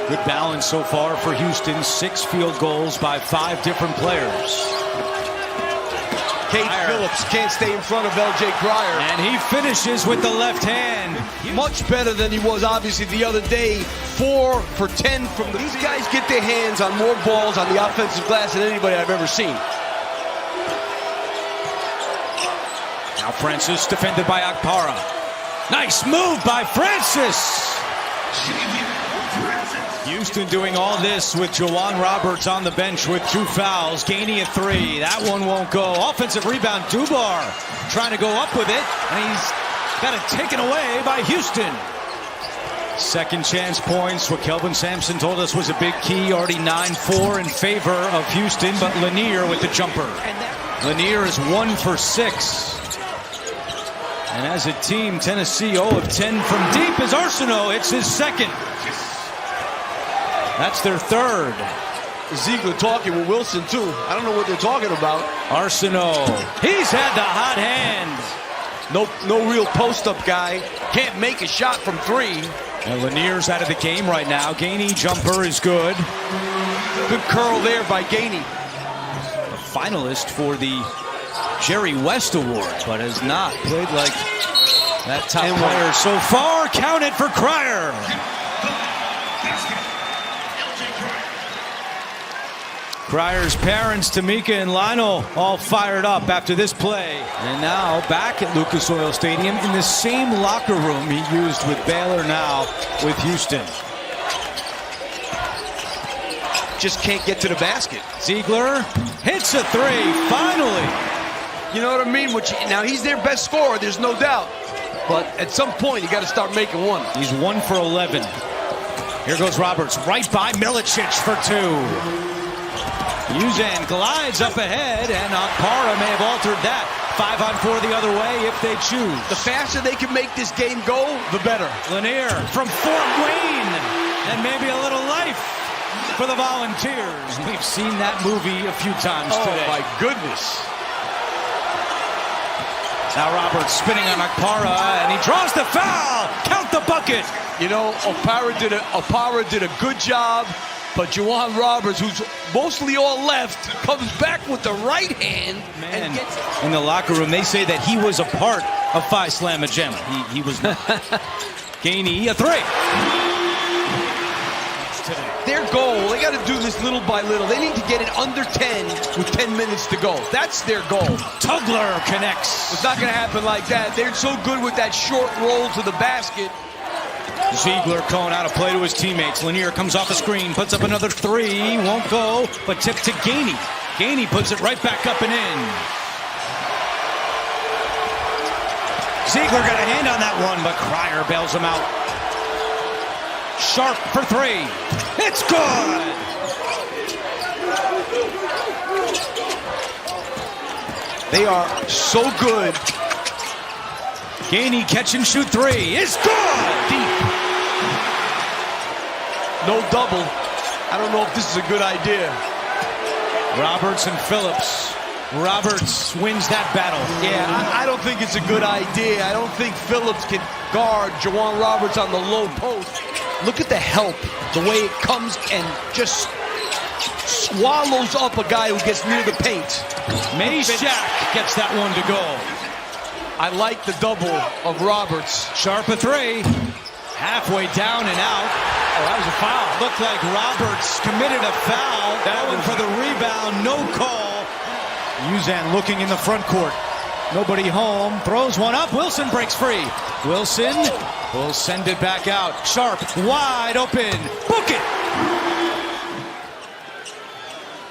Good balance so far for Houston. 6 field goals by 5 different players. Cade Phillips can't stay in front of L.J. Cryer. And he finishes with the left hand. Much better than he was, obviously, the other day. 4 for 10 from the... These guys get their hands on more balls on the offensive glass than anybody I've ever seen. Now Francis defended by Akpara. Nice move by Francis. Houston doing all this with Jawan Roberts on the bench with 2 fouls. Gainey at 3. That one won't go. Offensive rebound, Dubar trying to go up with it, and he's got it taken away by Houston. Second chance points, what Kelvin Sampson told us was a big key. Already 9-4 in favor of Houston, but Lanier with the jumper. Lanier is 1 for 6. And as a team, Tennessee 0 of 10 from deep as Arsenault hits his second. That's their third. Ziegler talking with Wilson, too. I don't know what they're talking about. Arsenault, he's had the hot hand. No real post-up guy. Can't make a shot from 3. And Lanier's out of the game right now. Gainey jumper is good. Good curl there by Gainey. A finalist for the Jerry West Award, but has not played like that top player so far. Count it for Cryer. Cryer's parents, Tamika and Lionel, all fired up after this play. And now back at Lucas Oil Stadium in the same locker room he used with Baylor, now with Houston. Just can't get to the basket. Ziegler hits a 3, finally. You know what I mean? Now he's their best scorer, there's no doubt. But at some point, you got to start making one. He's 1 for 11. Here goes Roberts, right by Milicic for 2. Uzan glides up ahead, and Akpara may have altered that. 5 on 4 the other way if they choose. The faster they can make this game go, the better. Lanier from Fort Wayne, and maybe a little life for the Volunteers. We've seen that movie a few times today. Oh my goodness. Now Roberts spinning on Akpara, and he draws the foul. Count the bucket. You know, Akpara did a good job. But Jawan Roberts, who's mostly all left, comes back with the right hand and gets it. In the locker room, they say that he was a part of Phi Slamma Jam. He was not. Gainey, a 3. Their goal, they got to do this little by little. They need to get it under 10 with 10 minutes to go. That's their goal. Tugler connects. It's not going to happen like that. They're so good with that short roll to the basket. Ziegler calling out a play to his teammates. Lanier comes off the screen, puts up another 3, won't go, but tipped to Gainey. Gainey puts it right back up and in. Ziegler got a hand on that one, but Cryer bails him out. Sharp for 3. It's good! They are so good Gainey catch and shoot three is good. Deep. No double. I don't know if this is a good idea. Roberts and Phillips. Roberts wins that battle. Yeah, I don't think it's a good idea. I don't think Phillips can guard Juwan Roberts on the low post. Look at the help, the way it comes and just swallows up a guy who gets near the paint. Meshack gets that one to go. I like the double of Roberts. Sharp a three. Halfway down and out. Oh, that was a foul. Looked like Roberts committed a foul. Going for the rebound, no call. Uzan looking in the front court. Nobody home. Throws one up. Wilson breaks free. Wilson will send it back out. Sharp wide open. Book it.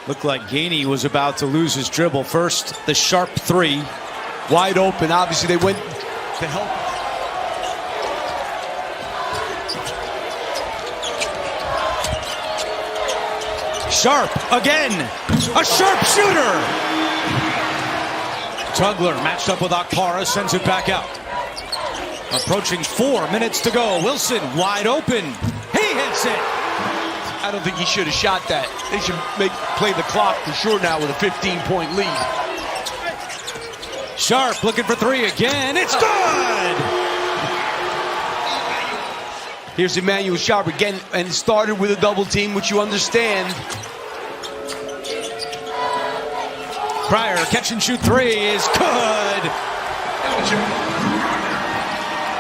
Looked like Gainey was about to lose his dribble. First, the Sharp three. Wide open. Obviously, they went to help. Sharp again. A sharp shooter. Tugler matched up with Akpara, sends it back out. Approaching 4 minutes to go. Wilson wide open. He hits it. I don't think he should have shot that. They should play the clock for sure now with a 15-point lead. Sharp looking for three again. It's good. Here's Emmanuel Sharp again, and started with a double team, which you understand. Pryor catch and shoot three is good.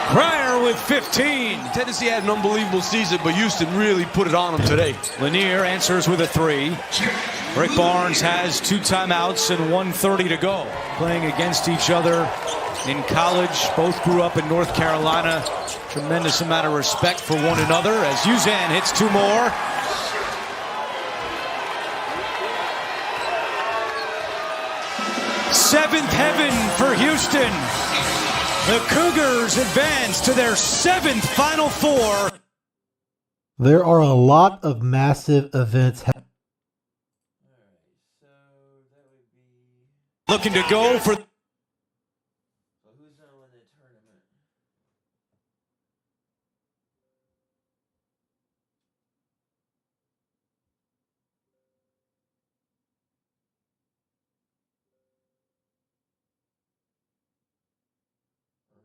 Pryor with 15. Tennessee had an unbelievable season, but Houston really put it on them today. Lanier answers with a three. Rick Barnes has 2 timeouts and 1:30 to go. Playing against each other in college. Both grew up in North Carolina. Tremendous amount of respect for one another as Uzan hits 2 more. Seventh heaven for Houston. The Cougars advance to their 7th Final Four. There are a lot of massive events happening. Looking to go for...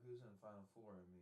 Who's in Final Four? I mean.